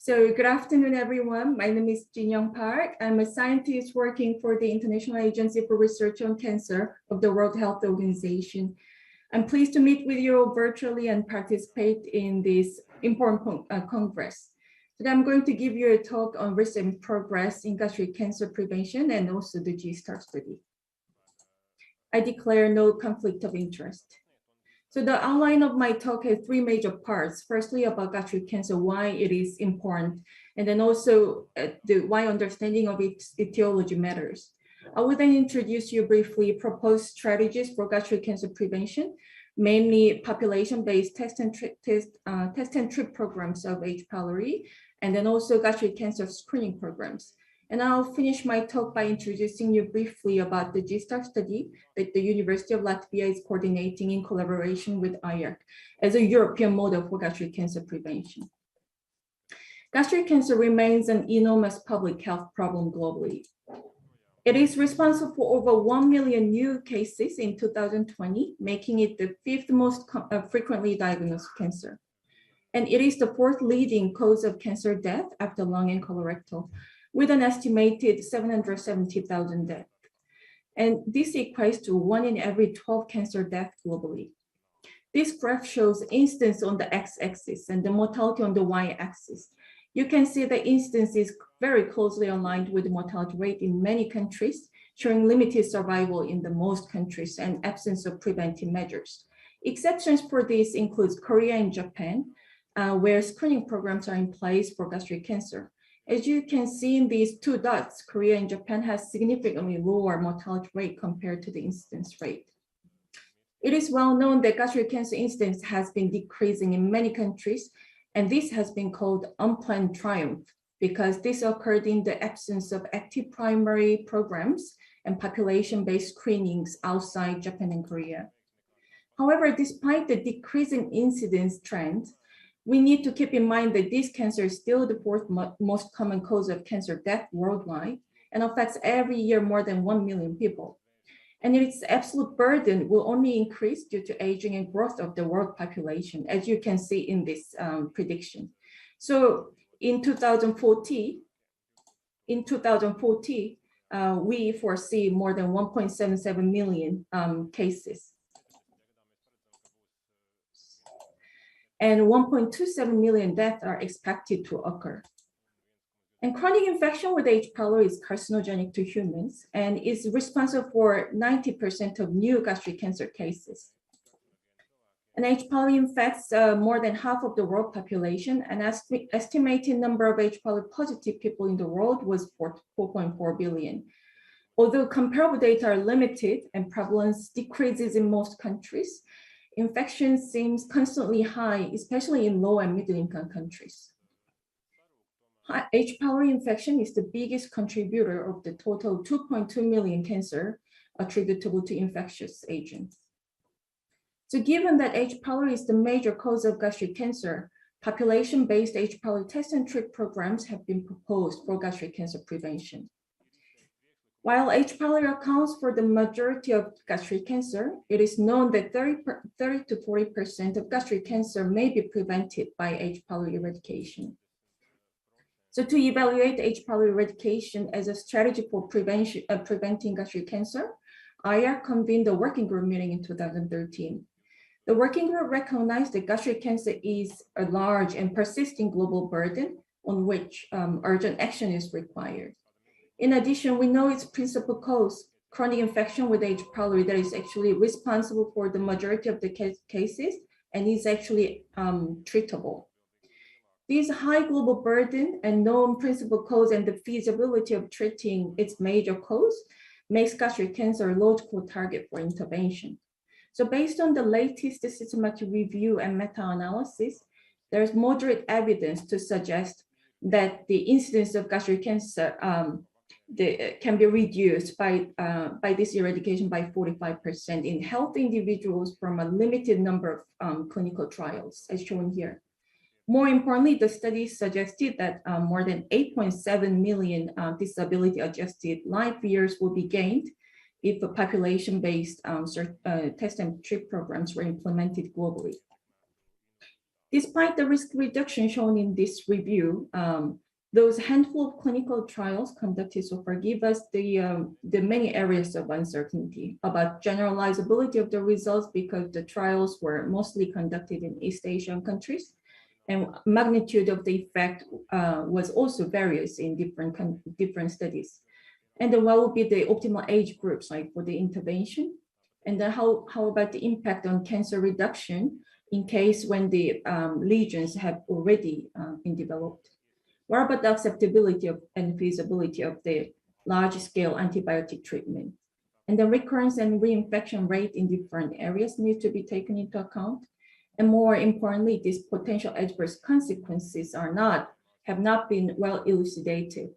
So good afternoon, everyone. My name is Jin Young Park. I'm a scientist working for the International Agency for Research on Cancer of the World Health Organization. I'm pleased to meet with you virtually and participate in this important congress. Today, I'm going to give you a talk on recent progress in gastric cancer prevention and also the G-STAR study. I declare no conflict of interest. So the outline of my talk has three major parts. Firstly, about gastric cancer, why it is important, and then also why understanding of its etiology matters. I will then introduce you briefly proposed strategies for gastric cancer prevention, mainly population-based test and treat programs of H. pylori, and then also gastric cancer screening programs. And I'll finish my talk by introducing you briefly about the G-STAR study that the University of Latvia is coordinating in collaboration with IARC as a European model for gastric cancer prevention. Gastric cancer remains an enormous public health problem globally. It is responsible for over 1 million new cases in 2020, making it the fifth most frequently diagnosed cancer. And it is the fourth leading cause of cancer death after lung and colorectal, with an estimated 770,000 deaths. And this equates to 1 in every 12 cancer deaths globally. This graph shows incidence on the x-axis and the mortality on the y-axis. You can see the incidence is very closely aligned with the mortality rate in many countries, showing limited survival in the most countries and absence of preventive measures. Exceptions for this includes Korea and Japan, where screening programs are in place for gastric cancer. As you can see in these two dots, Korea and Japan has significantly lower mortality rate compared to the incidence rate. It is well known that gastric cancer incidence has been decreasing in many countries, and this has been called unplanned triumph because this occurred in the absence of active primary programs and population-based screenings outside Japan and Korea. However, despite the decreasing incidence trend, we need to keep in mind that this cancer is still the fourth most common cause of cancer death worldwide and affects every year more than 1 million people. And its absolute burden will only increase due to aging and growth of the world population, as you can see in this prediction. So in 2040, we foresee more than 1.77 million cases. And 1.27 million deaths are expected to occur. And chronic infection with H. pylori is carcinogenic to humans and is responsible for 90% of new gastric cancer cases. And H. pylori infects more than half of the world population, and estimated number of H. pylori positive people in the world was 4.4 billion. Although comparable data are limited and prevalence decreases in most countries, infection seems constantly high, especially in low and middle income countries. H. pylori infection is the biggest contributor of the total 2.2 million cancer attributable to infectious agents. So given that H. pylori is the major cause of gastric cancer, population-based H. pylori test and treat programs have been proposed for gastric cancer prevention. While H. pylori accounts for the majority of gastric cancer, it is known that 30 to 40% of gastric cancer may be prevented by H. pylori eradication. So to evaluate H. pylori eradication as a strategy for preventing gastric cancer, IARC convened a working group meeting in 2013. The working group recognized that gastric cancer is a large and persisting global burden on which urgent action is required. In addition, we know its principal cause, chronic infection with H. pylori, that is actually responsible for the majority of the cases and is actually treatable. This high global burden and known principal cause and the feasibility of treating its major cause makes gastric cancer a logical target for intervention. So based on the latest systematic review and meta-analysis, there's moderate evidence to suggest that the incidence of gastric cancer can be reduced by this eradication by 45% in healthy individuals from a limited number of clinical trials, as shown here. More importantly, the study suggested that more than 8.7 million disability-adjusted life years will be gained if a population-based test and treat programs were implemented globally. Despite the risk reduction shown in this review, those handful of clinical trials conducted so far give us the many areas of uncertainty about generalizability of the results, because the trials were mostly conducted in East Asian countries, and magnitude of the effect was also various in different studies. And then what would be the optimal age groups like for the intervention? And then how about the impact on cancer reduction in case when the lesions have already been developed? What about the acceptability and feasibility of the large-scale antibiotic treatment? And the recurrence and reinfection rate in different areas needs to be taken into account. And more importantly, these potential adverse consequences have not been well elucidated.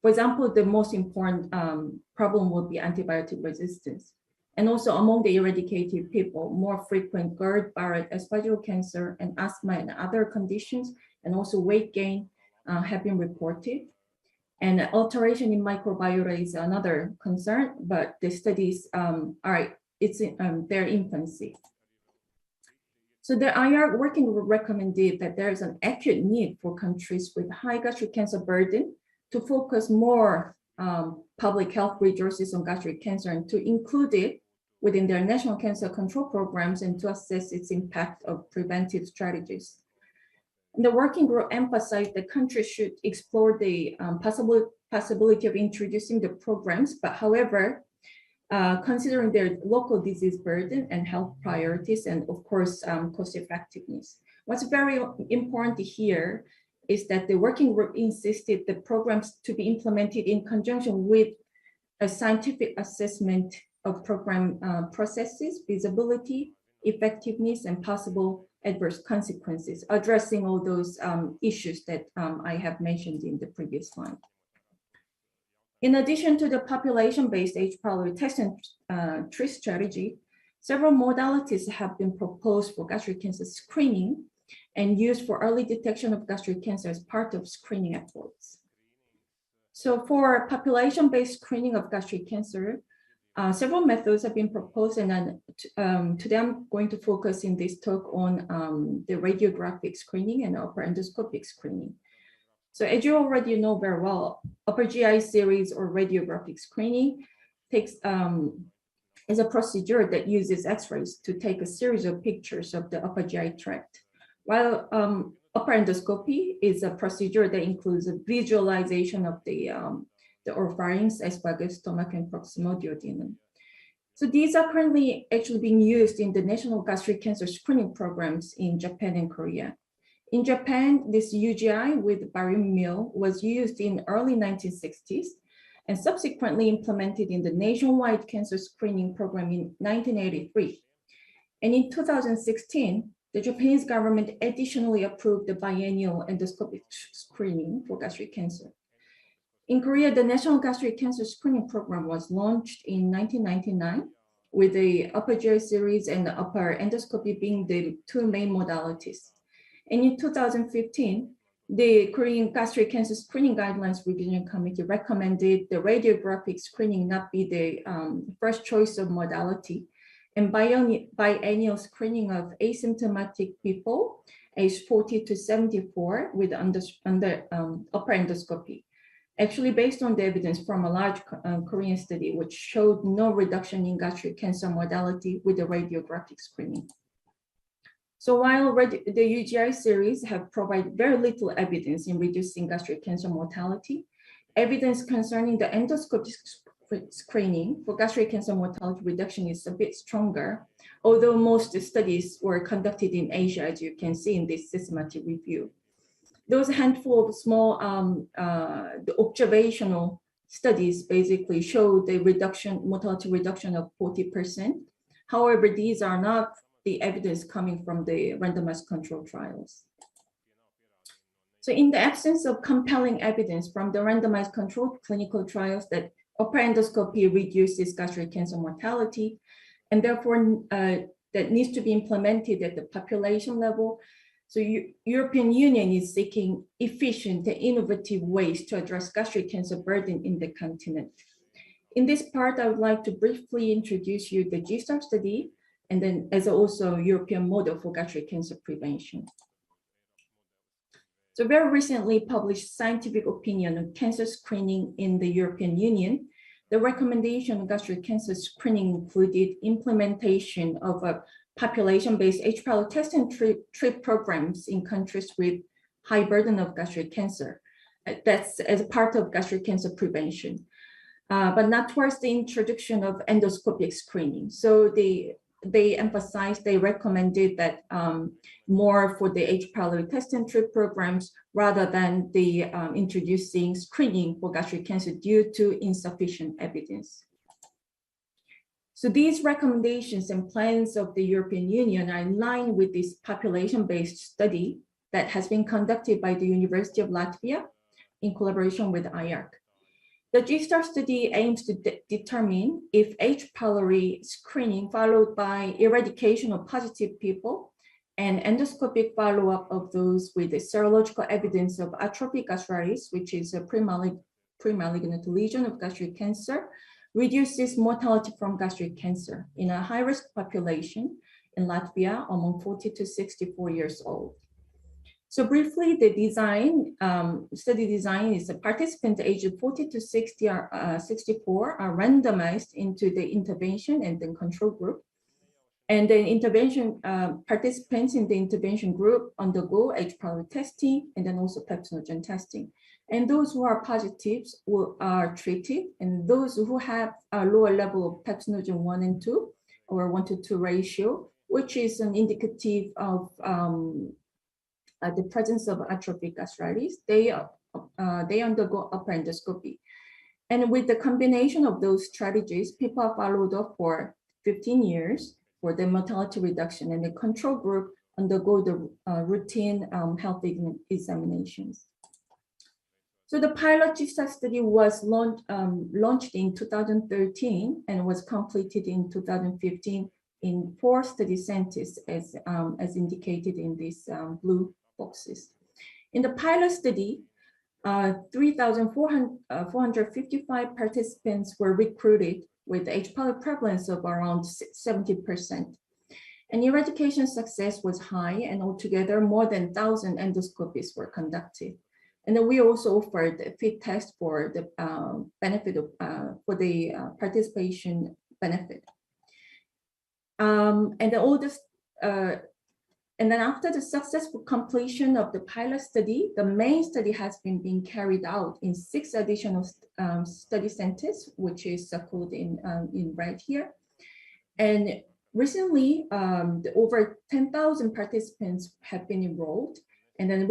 For example, the most important problem would be antibiotic resistance. And also among the eradicated people, more frequent GERD, Barrett, esophageal cancer, and asthma and other conditions, and also weight gain have been reported. And alteration in microbiota is another concern, but the studies it's in their infancy. So the IR working group recommended that there is an acute need for countries with high gastric cancer burden to focus more public health resources on gastric cancer and to include it within their national cancer control programs and to assess its impact of preventive strategies. And the working group emphasized that countries should explore the possibility of introducing the programs, but however, considering their local disease burden and health priorities and of course, cost effectiveness. What's very important here is that the working group insisted the programs to be implemented in conjunction with a scientific assessment of program processes, feasibility, effectiveness, and possible adverse consequences, addressing all those issues that I have mentioned in the previous slide. In addition to the population-based age priority test and treat strategy, several modalities have been proposed for gastric cancer screening and used for early detection of gastric cancer as part of screening efforts. So for population-based screening of gastric cancer, several methods have been proposed, and then today I'm going to focus in this talk on the radiographic screening and upper endoscopic screening. So as you already know very well, upper GI series or radiographic screening is a procedure that uses X-rays to take a series of pictures of the upper GI tract, while upper endoscopy is a procedure that includes a visualization of the oropharynx, esophagus, stomach, and proximal duodenum. So these are currently actually being used in the national gastric cancer screening programs in Japan and Korea. In Japan, this UGI with barium meal was used in early 1960s and subsequently implemented in the nationwide cancer screening program in 1983. And in 2016, the Japanese government additionally approved the biennial endoscopic screening for gastric cancer. In Korea, the National Gastric Cancer Screening Program was launched in 1999 with the upper GI series and the upper endoscopy being the two main modalities. And in 2015, the Korean Gastric Cancer Screening Guidelines Revision Committee recommended the radiographic screening not be the first choice of modality, and biennial screening of asymptomatic people aged 40 to 74 with upper endoscopy. Actually, based on the evidence from a large Korean study, which showed no reduction in gastric cancer modality with the radiographic screening. So while the UGI series have provided very little evidence in reducing gastric cancer mortality, evidence concerning the endoscopic screening for gastric cancer mortality reduction is a bit stronger, although most studies were conducted in Asia, as you can see in this systematic review. Those handful of small the observational studies basically show the mortality reduction of 40%. However, these are not the evidence coming from the randomized control trials. So in the absence of compelling evidence from the randomized controlled clinical trials that upper endoscopy reduces gastric cancer mortality, and therefore that needs to be implemented at the population level. So European Union is seeking efficient and innovative ways to address gastric cancer burden in the continent. In this part, I would like to briefly introduce you the GSTAR study, and then as also European model for gastric cancer prevention. So very recently published scientific opinion on cancer screening in the European Union. The recommendation of gastric cancer screening included implementation of a population-based H-pylori test and treat programs in countries with high burden of gastric cancer. That's as part of gastric cancer prevention, but not towards the introduction of endoscopic screening. So they emphasized, they recommended that more for the H-pylori test and treat programs rather than the introducing screening for gastric cancer due to insufficient evidence. So these recommendations and plans of the European Union are in line with this population-based study that has been conducted by the University of Latvia in collaboration with IARC. The GSTAR study aims to determine if H. pylori screening followed by eradication of positive people and endoscopic follow-up of those with the serological evidence of atrophic gastritis, which is a pre-malignant lesion of gastric cancer, reduces mortality from gastric cancer in a high-risk population in Latvia among 40 to 64 years old. So briefly, the study design is the participants aged 40 to 64 are randomized into the intervention and the control group. And the intervention participants in the intervention group undergo H. pylori testing and then also peptinogen testing. And those who are positives are treated, and those who have a lower level of peptinogen 1 and 2 or 1:2 ratio, which is an indicative of the presence of atrophic gastritis, they undergo upper endoscopy. And with the combination of those strategies, people are followed up for 15 years for the mortality reduction, and the control group undergo the routine health examinations. So the pilot GSTAR study was launched in 2013 and was completed in 2015 in 4 study centers as indicated in these blue boxes. In the pilot study, 3,455 participants were recruited with H. pylori prevalence of around 70%. And eradication success was high, and altogether more than 1,000 endoscopies were conducted. And then we also offered a fit test for the benefit of for the participation benefit. And then after the successful completion of the pilot study, the main study has been being carried out in 6 additional study centers, which is circled in red here. And recently, over 10,000 participants have been enrolled. And then it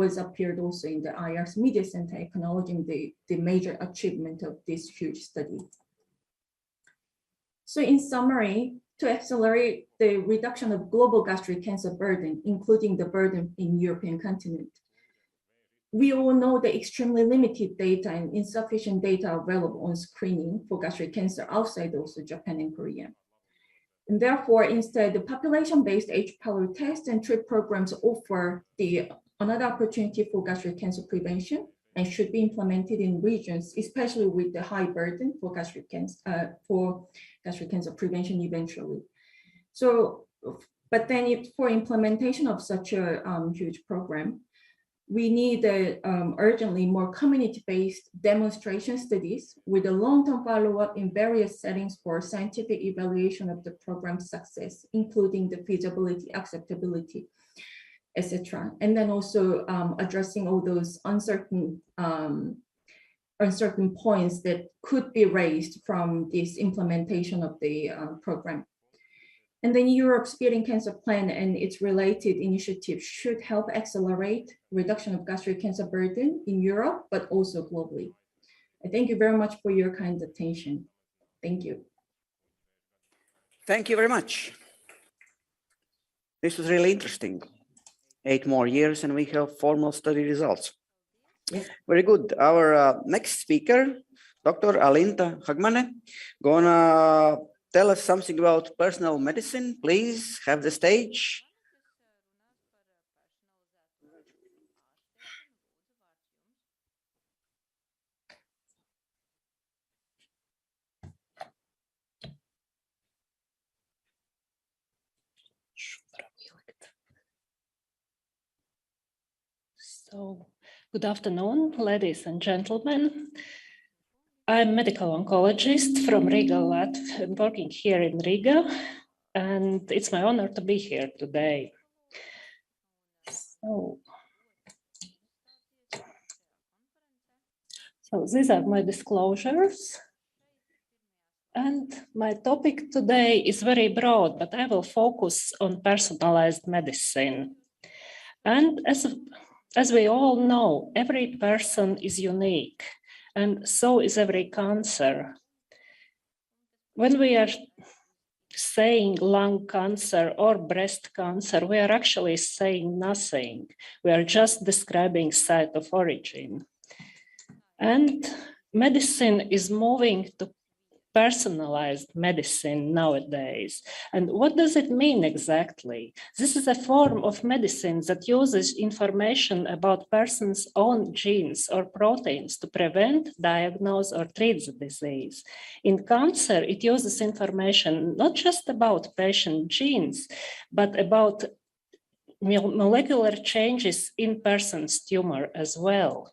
was appeared also in the IARC's Media Center acknowledging the major achievement of this huge study. So in summary, to accelerate the reduction of global gastric cancer burden, including the burden in European continent, we all know the extremely limited data and insufficient data available on screening for gastric cancer outside also Japan and Korea. And therefore, instead, the population-based H. pylori test and treat programs offer another opportunity for gastric cancer prevention and should be implemented in regions, especially with the high burden for gastric cancer prevention eventually. So, but then for implementation of such a huge program, we need urgently more community-based demonstration studies with a long-term follow-up in various settings for scientific evaluation of the program's success, including the feasibility, acceptability, etc. And then also addressing all those uncertain points that could be raised from this implementation of the program. And then Europe's Beating Cancer Plan and its related initiatives should help accelerate reduction of gastric cancer burden in Europe, but also globally. I thank you very much for your kind attention. Thank you. Thank you very much. This was really interesting. 8 more years, and we have formal study results. Very good. Our next speaker, Dr. Alinta Hagmane, gonna tell us something about personal medicine. Please have the stage. So, good afternoon, ladies and gentlemen. I'm a medical oncologist from Riga, Latvia. I'm working here in Riga, and it's my honor to be here today. So these are my disclosures. And my topic today is very broad, but I will focus on personalized medicine. And as we all know, every person is unique, and so is every cancer. When we are saying lung cancer or breast cancer, we are actually saying nothing. We are just describing site of origin. And medicine is moving to personalized medicine nowadays. And what does it mean exactly? This is a form of medicine that uses information about person's own genes or proteins to prevent, diagnose, or treat the disease. In cancer, it uses information not just about patient genes, but about molecular changes in person's tumor as well.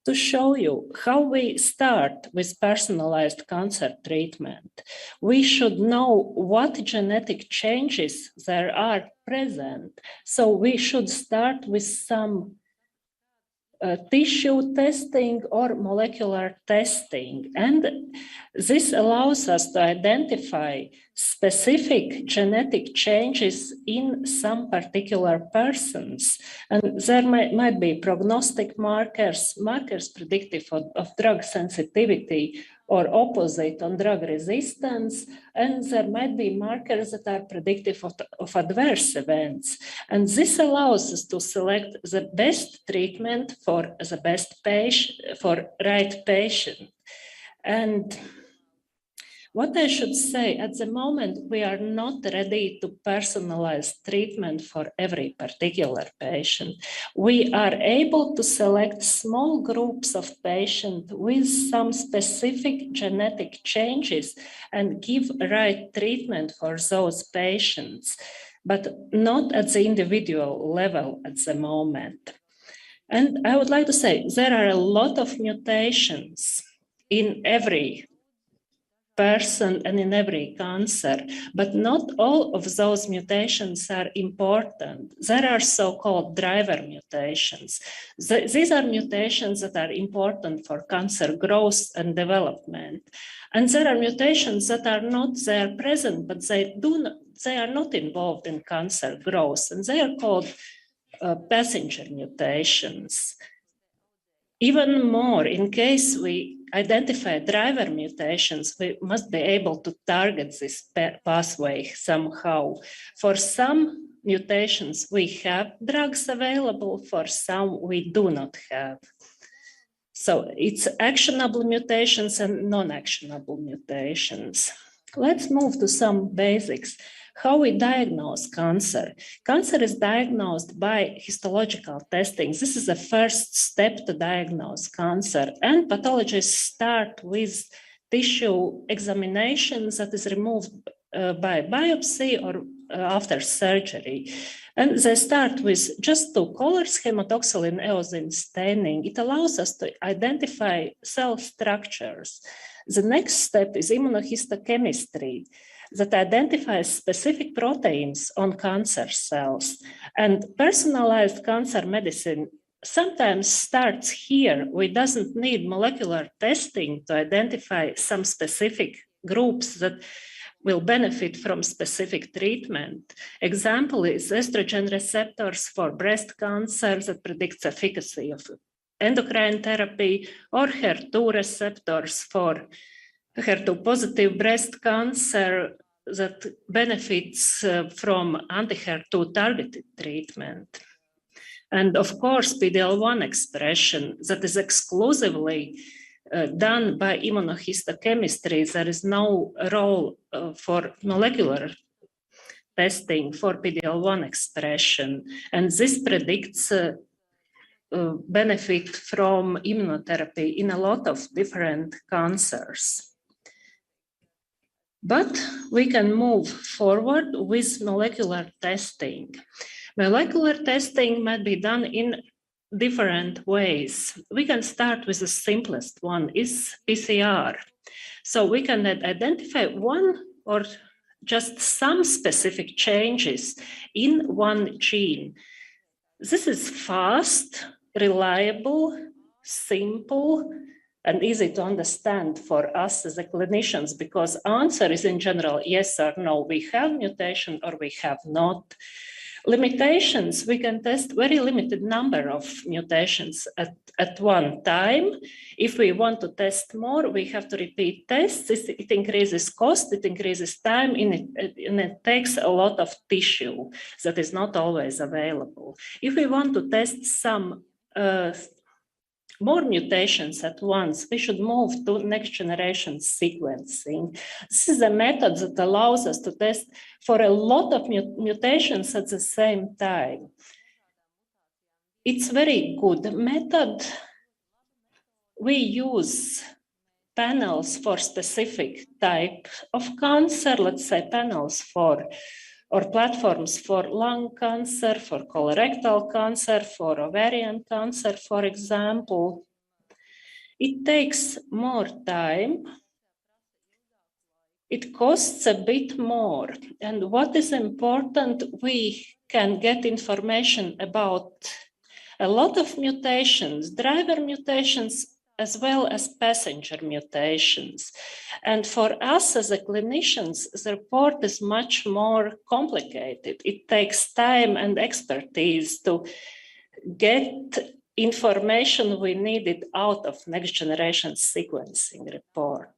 To show you how we start with personalized cancer treatment, we should know what genetic changes there are present. So we should start with some tissue testing or molecular testing. And this allows us to identify specific genetic changes in some particular persons. And there might be prognostic markers, markers predictive of drug sensitivity or opposite on drug resistance, and there might be markers that are predictive of adverse events. And this allows us to select the best treatment for the best patient, for right patient. And what I should say, at the moment, we are not ready to personalize treatment for every particular patient. We are able to select small groups of patients with some specific genetic changes and give right treatment for those patients, but not at the individual level at the moment. And I would like to say there are a lot of mutations in every person and in every cancer, but not all of those mutations are important. There are so-called driver mutations. These are mutations that are important for cancer growth and development. And there are mutations that are not there present, but they are not involved in cancer growth, and they are called passenger mutations. Even more, in case we identify driver mutations, we must be able to target this pathway somehow. For some mutations, we have drugs available, for some we do not have. So it's actionable mutations and non-actionable mutations. Let's move to some basics. How we diagnose cancer. Cancer is diagnosed by histological testing. This is the first step to diagnose cancer. And pathologists start with tissue examinations that is removed by biopsy or after surgery. And they start with just two colors, hematoxylin eosin staining. It allows us to identify cell structures. The next step is immunohistochemistry that identifies specific proteins on cancer cells. And personalized cancer medicine sometimes starts here. We doesn't need molecular testing to identify some specific groups that will benefit from specific treatment. Example is estrogen receptors for breast cancer that predicts efficacy of endocrine therapy, or HER2 receptors for HER2 positive breast cancer that benefits from anti-HER2 targeted treatment. And of course, PD-L1 expression that is exclusively done by immunohistochemistry. There is no role for molecular testing for PD-L1 expression. And this predicts benefit from immunotherapy in a lot of different cancers. But we can move forward with molecular testing. Molecular testing might be done in different ways. We can start with the simplest one, is PCR. So we can identify one or just some specific changes in one gene. This is fast, reliable, simple, and easy to understand for us as the clinicians, because answer is in general yes or no. We have mutation or we have not. Limitations, we can test very limited number of mutations at one time. If we want to test more, we have to repeat tests. It increases cost, it increases time, and it takes a lot of tissue that is not always available. If we want to test some more mutations at once, we should move to next generation sequencing. This is a method that allows us to test for a lot of mutations at the same time. It's a very good method. We use panels for specific type of cancer, let's say panels for or platforms for lung cancer, for colorectal cancer, for ovarian cancer, for example. It takes more time. It costs a bit more. And what is important, we can get information about a lot of mutations, driver mutations, as well as passenger mutations. And for us as a clinicians, the report is much more complicated. It takes time and expertise to get information we needed out of next generation sequencing report.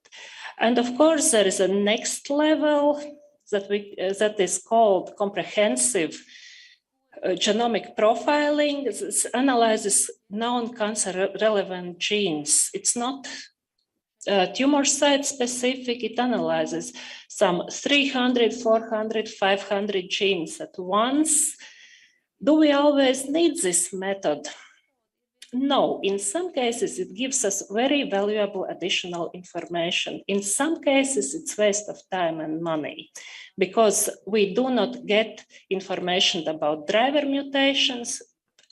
And of course, there is a next level that is called comprehensive genomic profiling. This analyzes known cancer relevant genes. It's not tumor site specific. It analyzes some 300, 400, 500 genes at once. Do we always need this method? No, in some cases it gives us very valuable additional information. In some cases it's waste of time and money because we do not get information about driver mutations.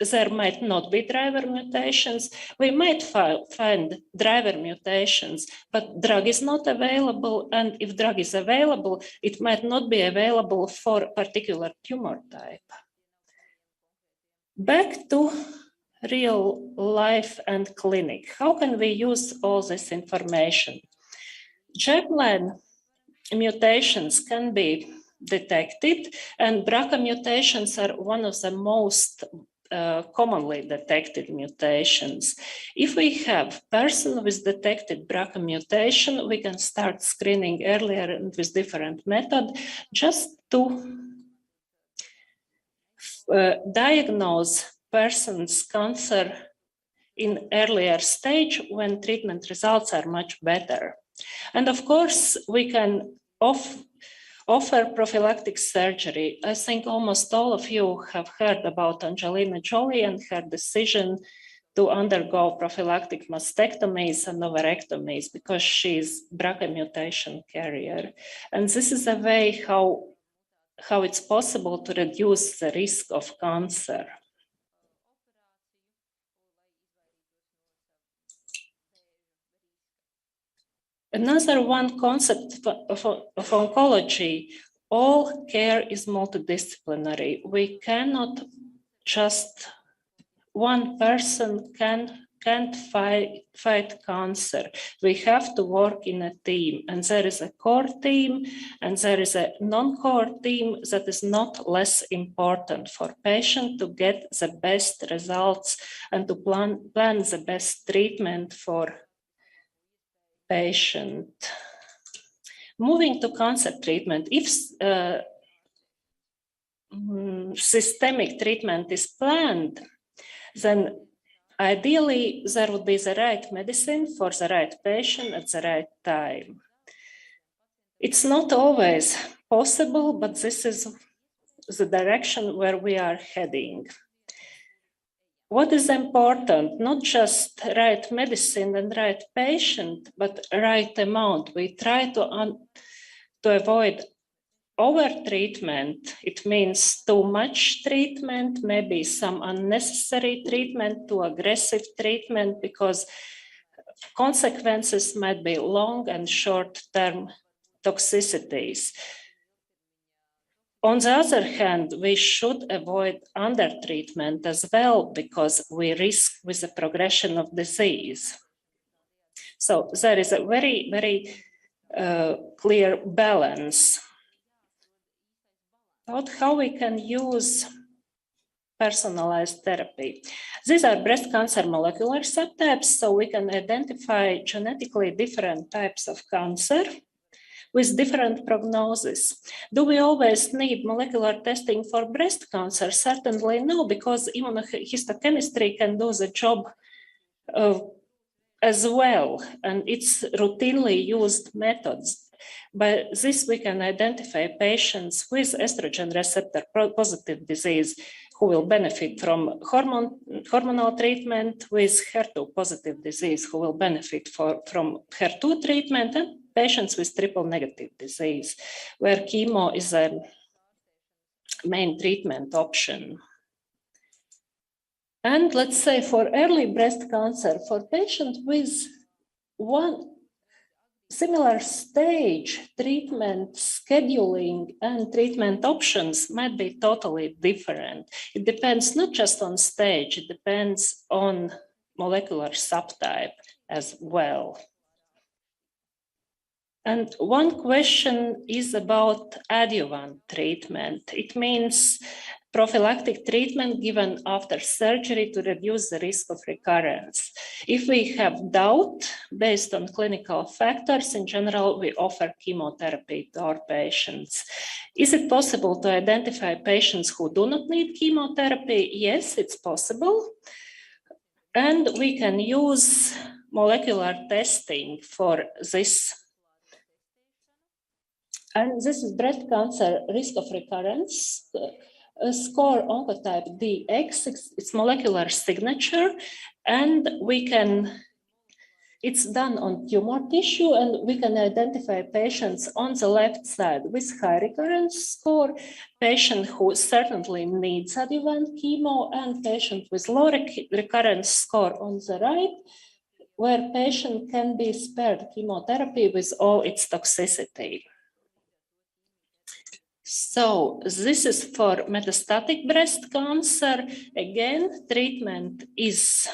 There might not be driver mutations. We might find driver mutations, but drug is not available. And if drug is available, it might not be available for a particular tumor type. Back to real life and clinic. How can we use all this information? Germline mutations can be detected, and BRCA mutations are one of the most commonly detected mutations. If we have person with detected BRCA mutation, we can start screening earlier and with different method just to diagnose person's cancer in earlier stage when treatment results are much better. And of course, we can offer prophylactic surgery. I think almost all of you have heard about Angelina Jolie and her decision to undergo prophylactic mastectomies and ovarectomies because she's BRCA mutation carrier. And this is a way how it's possible to reduce the risk of cancer. Another one concept of oncology, all care is multidisciplinary. We cannot just, one person can't fight cancer. We have to work in a team, and there is a core team and there is a non-core team that is not less important for patient to get the best results and to plan the best treatment for patient. Moving to cancer treatment, if systemic treatment is planned, then ideally there would be the right medicine for the right patient at the right time. It's not always possible, but this is the direction where we are heading. What is important? Not just right medicine and right patient, but right amount. We try to avoid over-treatment. It means too much treatment, maybe some unnecessary treatment, too aggressive treatment, because consequences might be long and short-term toxicities. On the other hand, we should avoid under-treatment as well, because we risk with the progression of disease. So there is a very, very clear balance about how we can use personalized therapy. These are breast cancer molecular subtypes, so we can identify genetically different types of cancer with different prognosis. Do we always need molecular testing for breast cancer? Certainly no, because immunohistochemistry can do the job as well, and it's routinely used methods. By this, we can identify patients with estrogen receptor positive disease who will benefit from hormonal treatment, with HER2 positive disease who will benefit from HER2 treatment, and patients with triple negative disease, where chemo is a main treatment option. And let's say for early breast cancer, for patients with one similar stage, treatment scheduling and treatment options might be totally different. It depends not just on stage, it depends on molecular subtype as well. And one question is about adjuvant treatment. It means prophylactic treatment given after surgery to reduce the risk of recurrence. If we have doubt based on clinical factors, in general, we offer chemotherapy to our patients. Is it possible to identify patients who do not need chemotherapy? Yes, it's possible. And we can use molecular testing for this. And this is breast cancer risk of recurrence. Score oncotype DX, it's molecular signature, and it's done on tumor tissue, and we can identify patients on the left side with high recurrence score, patient who certainly needs adjuvant chemo, and patient with low recurrence score on the right, where patient can be spared chemotherapy with all its toxicity. So this is for metastatic breast cancer. Again, treatment is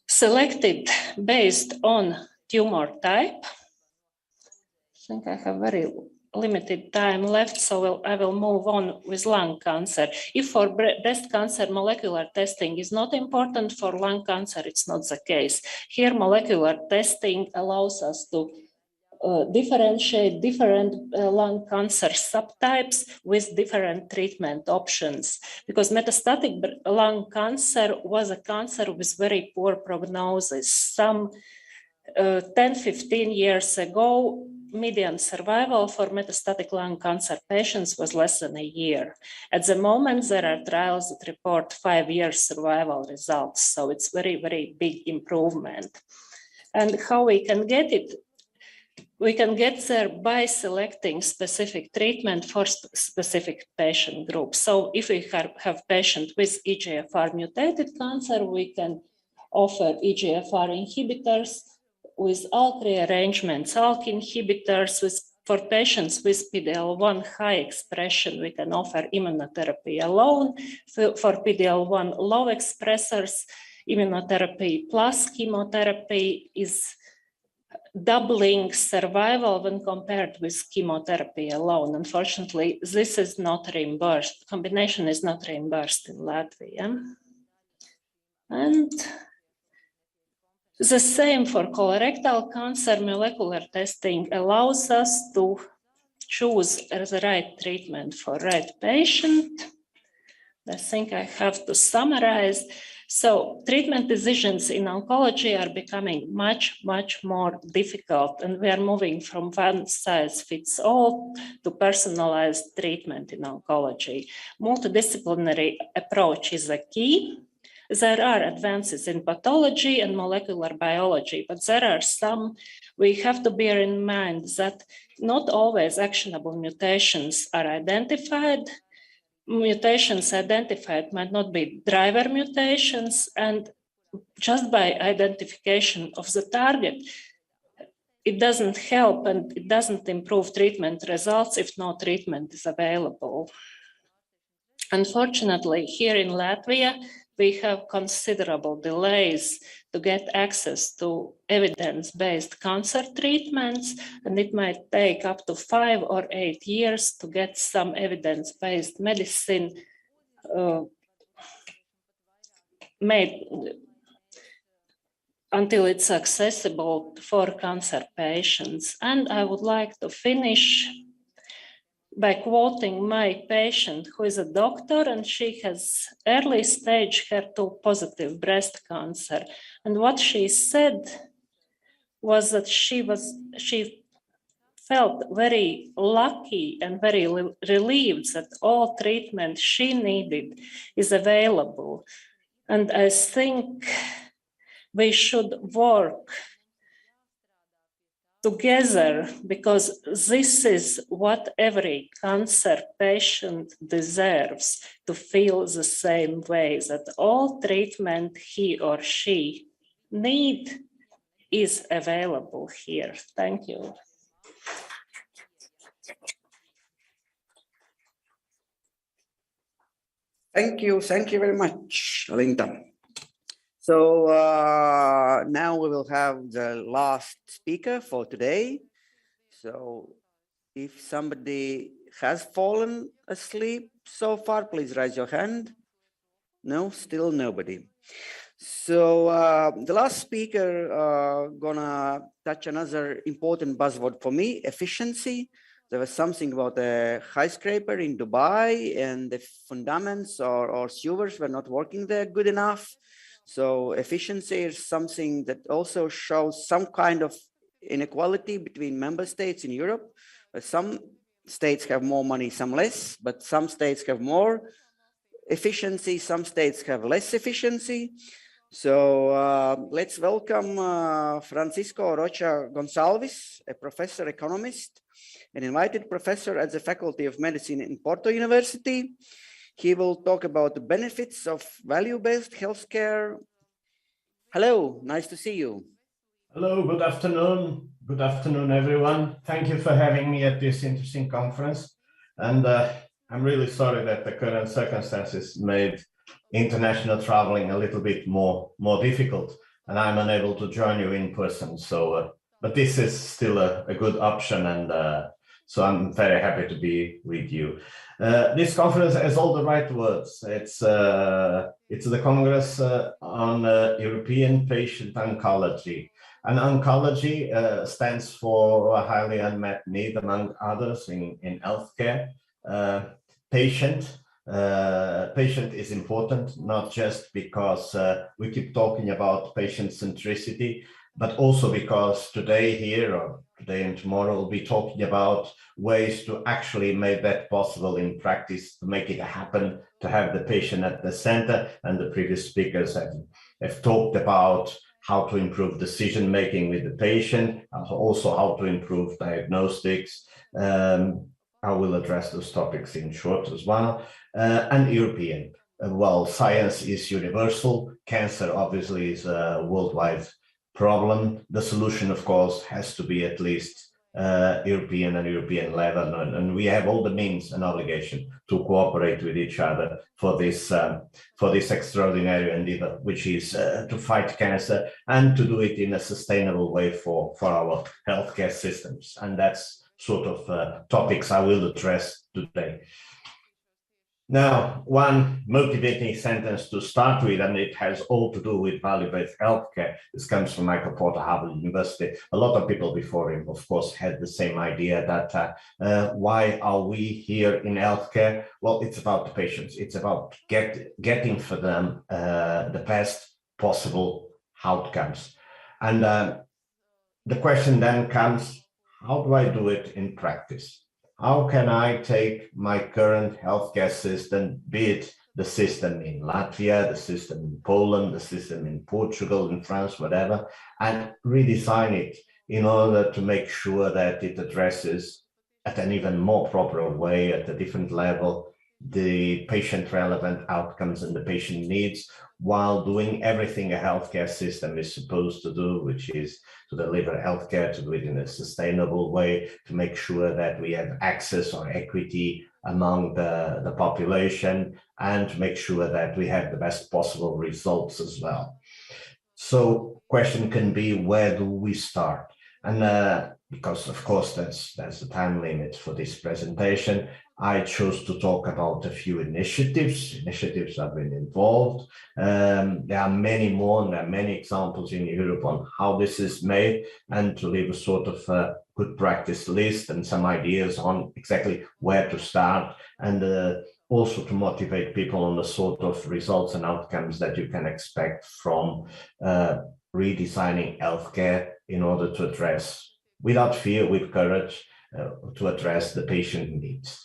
selected based on tumor type. I think I have very limited time left, so I will move on with lung cancer. If for breast cancer molecular testing is not important, for lung cancer it's not the case. Here molecular testing allows us to differentiate different lung cancer subtypes with different treatment options, because metastatic lung cancer was a cancer with very poor prognosis. Some 10-15 years ago, median survival for metastatic lung cancer patients was less than a year. At the moment, there are trials that report 5-year survival results, so it's very, very big improvement. And how we can get it? We can get there by selecting specific treatment for specific patient groups. So if we have patients with EGFR mutated cancer, we can offer EGFR inhibitors with ALK rearrangements, ALK inhibitors. For patients with PD-L1 high expression, we can offer immunotherapy alone. For PD-L1 low expressors, immunotherapy plus chemotherapy is doubling survival when compared with chemotherapy alone. Unfortunately, this is not reimbursed. Combination is not reimbursed in Latvia. And The same for colorectal cancer. Molecular testing allows us to choose the right treatment for right patient. I think I have to summarize. So treatment decisions in oncology are becoming much, much more difficult, and we are moving from one size fits all to personalized treatment in oncology. Multidisciplinary approach is a key. There are advances in pathology and molecular biology, but there are some we have to bear in mind that not always actionable mutations are identified. Mutations identified might not be driver mutations, and just by identification of the target, it doesn't help and it doesn't improve treatment results if no treatment is available. Unfortunately, here in Latvia, we have considerable delays to get access to evidence-based cancer treatments, and it might take up to 5 or 8 years to get some evidence-based medicine made until it's accessible for cancer patients. And I would like to finish by quoting my patient, who is a doctor, and she has early stage HER2 positive breast cancer. And what she said was that she felt very lucky and very relieved that all treatment she needed is available. And I think we should work together, because this is what every cancer patient deserves, to feel the same way, that all treatment he or she need is available here. Thank you. Thank you very much, Linda. So now we will have the last speaker for today. So if somebody has fallen asleep so far, please raise your hand. No, still nobody. So the last speaker gonna touch another important buzzword for me, efficiency. There was something about a skyscraper in Dubai, and the fundaments or sewers were not working there good enough. So efficiency is something that also shows some kind of inequality between member states in Europe. Some states have more money, some less, but some states have more efficiency, some states have less efficiency. So let's welcome Francisco Rocha Gonçalves, a professor economist, an invited professor at the Faculty of Medicine in Porto University. He will talk about the benefits of value-based healthcare. Hello, nice to see you. Hello, good afternoon. Good afternoon, everyone. Thank you for having me at this interesting conference. And I'm really sorry that the current circumstances made international traveling a little bit more difficult, and I'm unable to join you in person. So, but this is still a good option, and so I'm very happy to be with you. This conference has all the right words. It's the Congress on European Patient Oncology. And oncology stands for a highly unmet need, among others, in healthcare. Patient is important, not just because we keep talking about patient centricity, but also because today here, or today and tomorrow, we'll be talking about ways to actually make that possible in practice, to make it happen, to have the patient at the center. And the previous speakers have talked about how to improve decision-making with the patient, also how to improve diagnostics. I will address those topics in short as well. And European. Well, science is universal. Cancer obviously is a worldwide problem. The solution, of course, has to be at least European and European level, and we have all the means and obligation to cooperate with each other for this extraordinary endeavor, which is to fight cancer and to do it in a sustainable way for our healthcare systems. And that's sort of topics I will address today. Now, one motivating sentence to start with, and it has all to do with value-based healthcare. This comes from Michael Porter, Harvard University. A lot of people before him, of course, had the same idea that why are we here in healthcare? Well, it's about the patients. It's about getting for them the best possible outcomes. And the question then comes, how do I do it in practice? How can I take my current healthcare system, be it the system in Latvia, the system in Poland, the system in Portugal, in France, whatever, and redesign it in order to make sure that it addresses at an even more proper way, at a different level, the patient relevant outcomes and the patient needs, while doing everything a healthcare system is supposed to do, which is to deliver healthcare, to do it in a sustainable way, to make sure that we have access or equity among the population, and to make sure that we have the best possible results as well. So question can be, where do we start? And because of course that's the time limit for this presentation, I chose to talk about a few initiatives I've been involved. There are many more, and there are many examples in Europe on how this is made, and to leave a sort of good practice list and some ideas on exactly where to start, and also to motivate people on the sort of results and outcomes that you can expect from redesigning healthcare in order to address, without fear, with courage, to address the patient needs.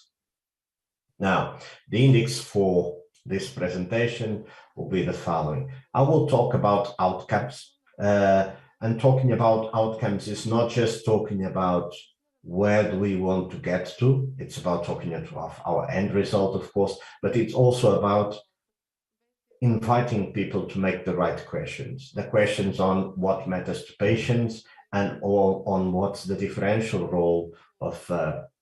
Now, the index for this presentation will be the following. I will talk about outcomes, and talking about outcomes is not just talking about where do we want to get to. It's about talking about our end result, of course, but it's also about inviting people to make the right questions, the questions on what matters to patients and on what's the differential role of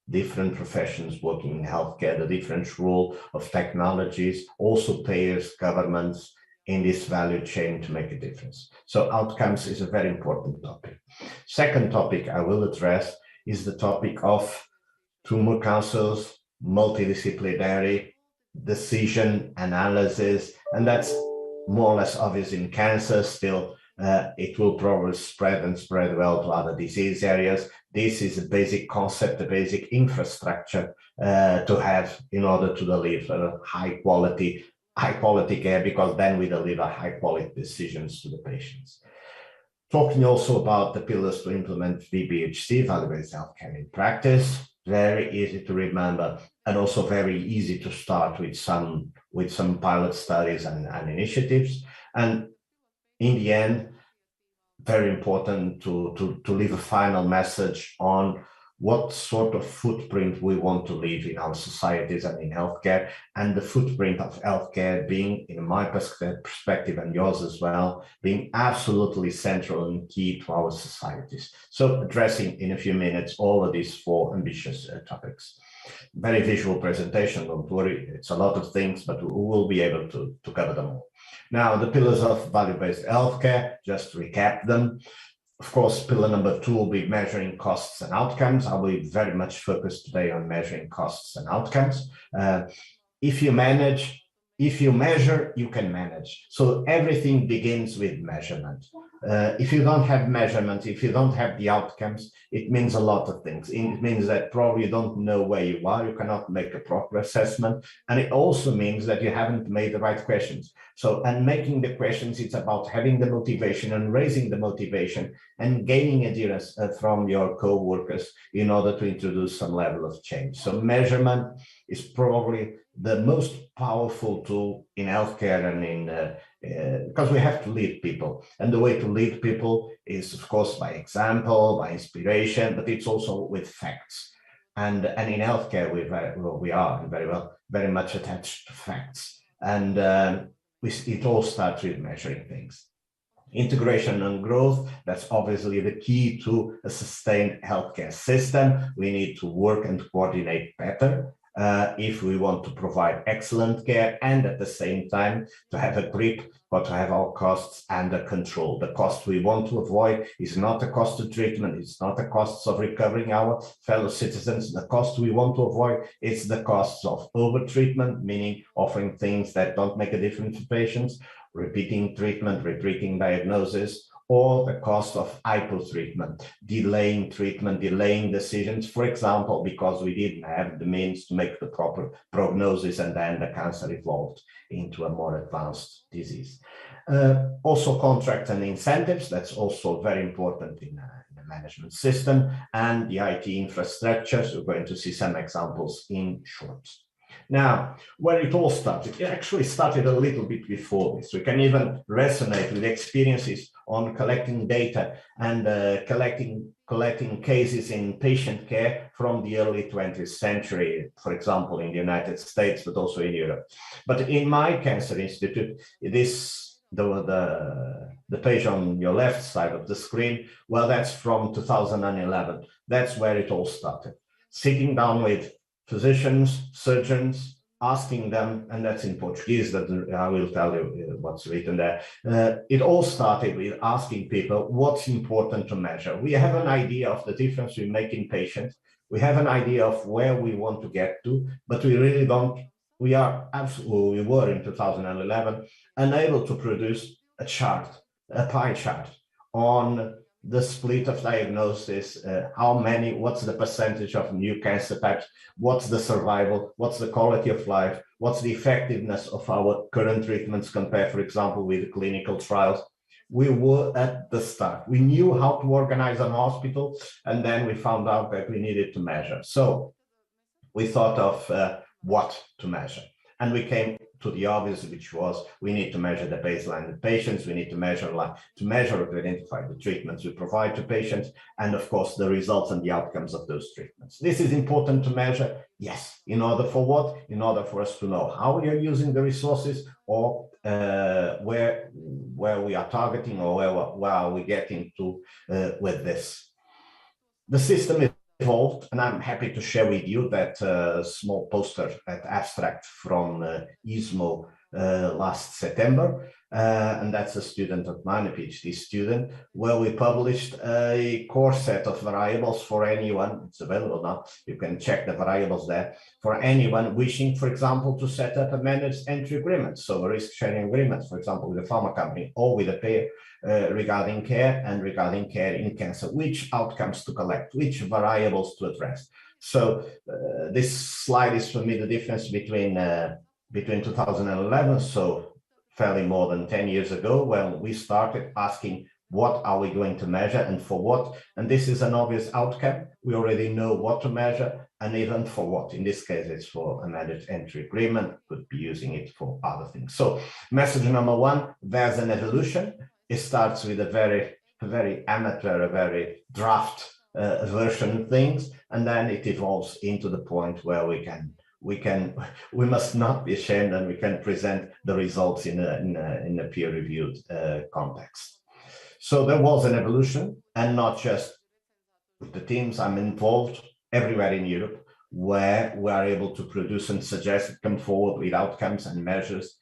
different professions working in healthcare, the different role of technologies, also payers, governments in this value chain to make a difference. So outcomes is a very important topic. Second topic I will address is the topic of tumor councils, multidisciplinary decision analysis, and that's more or less obvious in cancer. Still, it will probably spread well to other disease areas. This is a basic concept, a basic infrastructure to have in order to deliver high quality care, because then we deliver high quality decisions to the patients. Talking also about the pillars to implement VBHC, value-based healthcare in practice, very easy to remember, and also very easy to start with some pilot studies and initiatives. And in the end, very important to leave a final message on what sort of footprint we want to leave in our societies and in healthcare, and the footprint of healthcare being, in my perspective and yours as well, being absolutely central and key to our societies. So addressing in a few minutes all of these four ambitious topics. Very visual presentation, don't worry, it's a lot of things, but we will be able to cover them all. Now, the pillars of value-based healthcare, just to recap them. Of course, pillar number 2 will be measuring costs and outcomes. I'll be very much focused today on measuring costs and outcomes. If you measure, you can manage. So everything begins with measurement. If you don't have measurement, if you don't have the outcomes, it means a lot of things. It means that probably you don't know where you are, you cannot make a proper assessment. And it also means that you haven't made the right questions. So, and making the questions, it's about having the motivation and raising the motivation and gaining adherence from your co-workers in order to introduce some level of change. So measurement is probably the most powerful tool in healthcare and in because we have to lead people, and the way to lead people is, of course, by example, by inspiration, but it's also with facts. And in healthcare, we are very much attached to facts, and it all starts with measuring things. Integration and growth, that's obviously the key to a sustained healthcare system. We need to work and coordinate better. if we want to provide excellent care and at the same time to have a grip or to have our costs under control. The cost we want to avoid is not the cost of treatment, it's not the costs of recovering our fellow citizens. The cost we want to avoid is the costs of over-treatment, meaning offering things that don't make a difference to patients, repeating treatment, repeating diagnosis, or the cost of hypo-treatment, delaying treatment, delaying decisions, for example, because we didn't have the means to make the proper prognosis and then the cancer evolved into a more advanced disease. Also contracts and incentives, that's also very important in the management system, and the IT infrastructure. So we're going to see some examples in short. Now, where it all started, it actually started a little bit before this. We can even resonate with experiences on collecting data and collecting cases in patient care from the early 20th century, for example, in the United States, but also in Europe. But in my cancer institute, the page on your left side of the screen, well, that's from 2011. That's where it all started. Sitting down with physicians, surgeons, asking them, and that's in Portuguese, that I will tell you what's written there. It all started with asking people what's important to measure. We have an idea of the difference we make in patients. We have an idea of where we want to get to, but we really don't. We were in 2011 unable to produce a chart, a pie chart on the split of diagnosis, what's the percentage of new cancer types, what's the survival, what's the quality of life, what's the effectiveness of our current treatments compared, for example, with clinical trials. We were at the start. We knew how to organize an hospital, and then we found out that we needed to measure. So we thought of what to measure. And we came to the obvious, which was we need to measure the baseline of patients, we need to measure to identify the treatments we provide to patients, and of course the results and the outcomes of those treatments. This is important to measure, yes. In order for what? In order for us to know how we are using the resources, or where we are targeting, or where are we getting to with this. The system is evolved, and I'm happy to share with you that small poster, that abstract from ISMO last September, and that's a student of mine, a PhD student, where we published a core set of variables for anyone. It's available now. You can check the variables there for anyone wishing, for example, to set up a managed entry agreement, so a risk-sharing agreement, for example, with a pharma company or with a payer, regarding care and regarding care in cancer, which outcomes to collect, which variables to address. So this slide is for me the difference between 2011, so fairly more than 10 years ago, when we started asking what are we going to measure and for what, and this is an obvious outcome. We already know what to measure and even for what. In this case, it's for a managed entry agreement, could be using it for other things. So message number one, there's an evolution. It starts with a very amateur, a very draft version of things, and then it evolves into the point where we must not be ashamed, and we can present the results in a peer-reviewed context. So there was an evolution, and not just with the teams. I'm involved everywhere in Europe where we are able to produce and suggest, come forward with outcomes and measures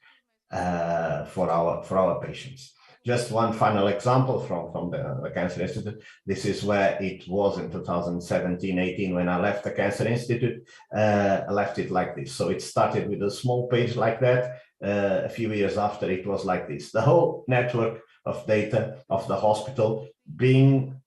for our patients. Just one final example from the Cancer Institute. This is where it was in 2017-18 when I left the Cancer Institute. I left it like this. So it started with a small page like that. A few years after, it was like this. The whole network of data of the hospital being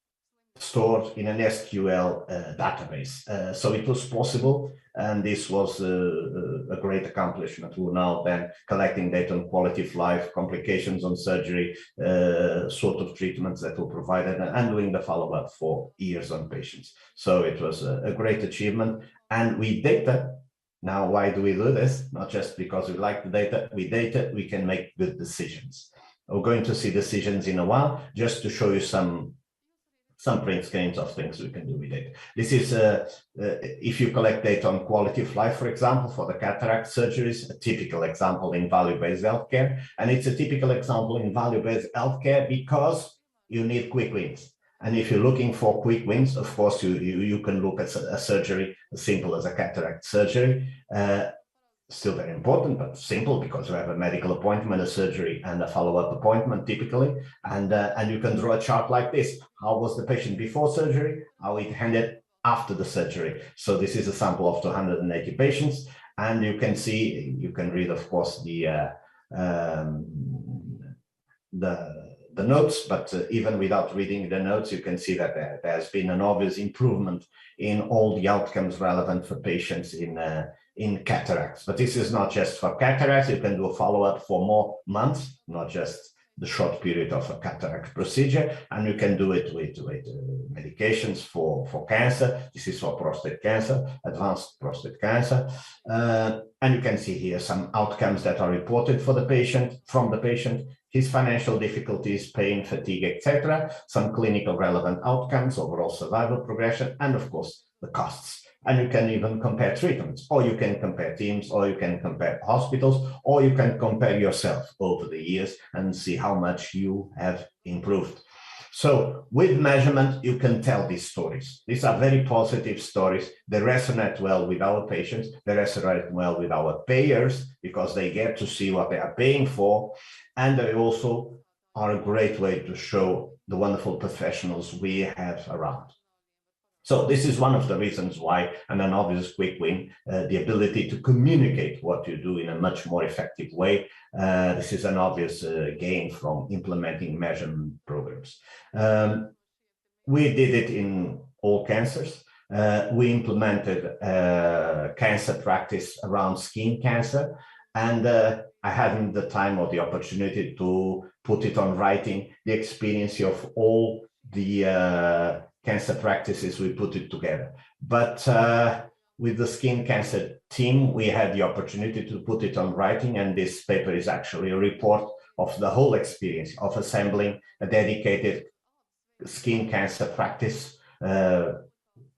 stored in an SQL database. So it was possible, and this was a great accomplishment. We're now then collecting data on quality of life, complications on surgery, sort of treatments that were provided, and doing the follow-up for years on patients. So it was a great achievement. And with data, now why do we do this? Not just because we like the data. With data, we can make good decisions. We're going to see decisions in a while, just to show you some print screens of things we can do with data. This is, if you collect data on quality of life, for example, for the cataract surgeries, a typical example in value-based healthcare. And it's a typical example in value-based healthcare because you need quick wins. And if you're looking for quick wins, of course, you can look at a surgery as simple as a cataract surgery. Still very important, but simple, because you have a medical appointment, a surgery, and a follow-up appointment typically. And you can draw a chart like this. How was the patient before surgery? How it ended after the surgery? So this is a sample of 280 patients. And you can see, you can read, of course, the notes, but even without reading the notes, you can see that there has been an obvious improvement in all the outcomes relevant for patients in cataracts. But this is not just for cataracts. You can do a follow-up for more months, not just the short period of a cataract procedure, and you can do it with medications for cancer. This is for prostate cancer, advanced prostate cancer. And you can see here some outcomes that are reported for the patient, from the patient, his financial difficulties, pain, fatigue, etc., some clinical relevant outcomes, overall survival progression, and of course, the costs. And you can even compare treatments, or you can compare teams, or you can compare hospitals, or you can compare yourself over the years and see how much you have improved. So with measurement, you can tell these stories. These are very positive stories. They resonate well with our patients. They resonate well with our payers, because they get to see what they are paying for. And they also are a great way to show the wonderful professionals we have around. So this is one of the reasons why, and an obvious quick win, the ability to communicate what you do in a much more effective way. This is an obvious gain from implementing measurement programs. We did it in all cancers. We implemented cancer practice around skin cancer, and I hadn't the time or the opportunity to put it on writing, the experience of all the cancer practices. We put it together. But with the skin cancer team, we had the opportunity to put it on writing, and this paper is actually a report of the whole experience of assembling a dedicated skin cancer practice.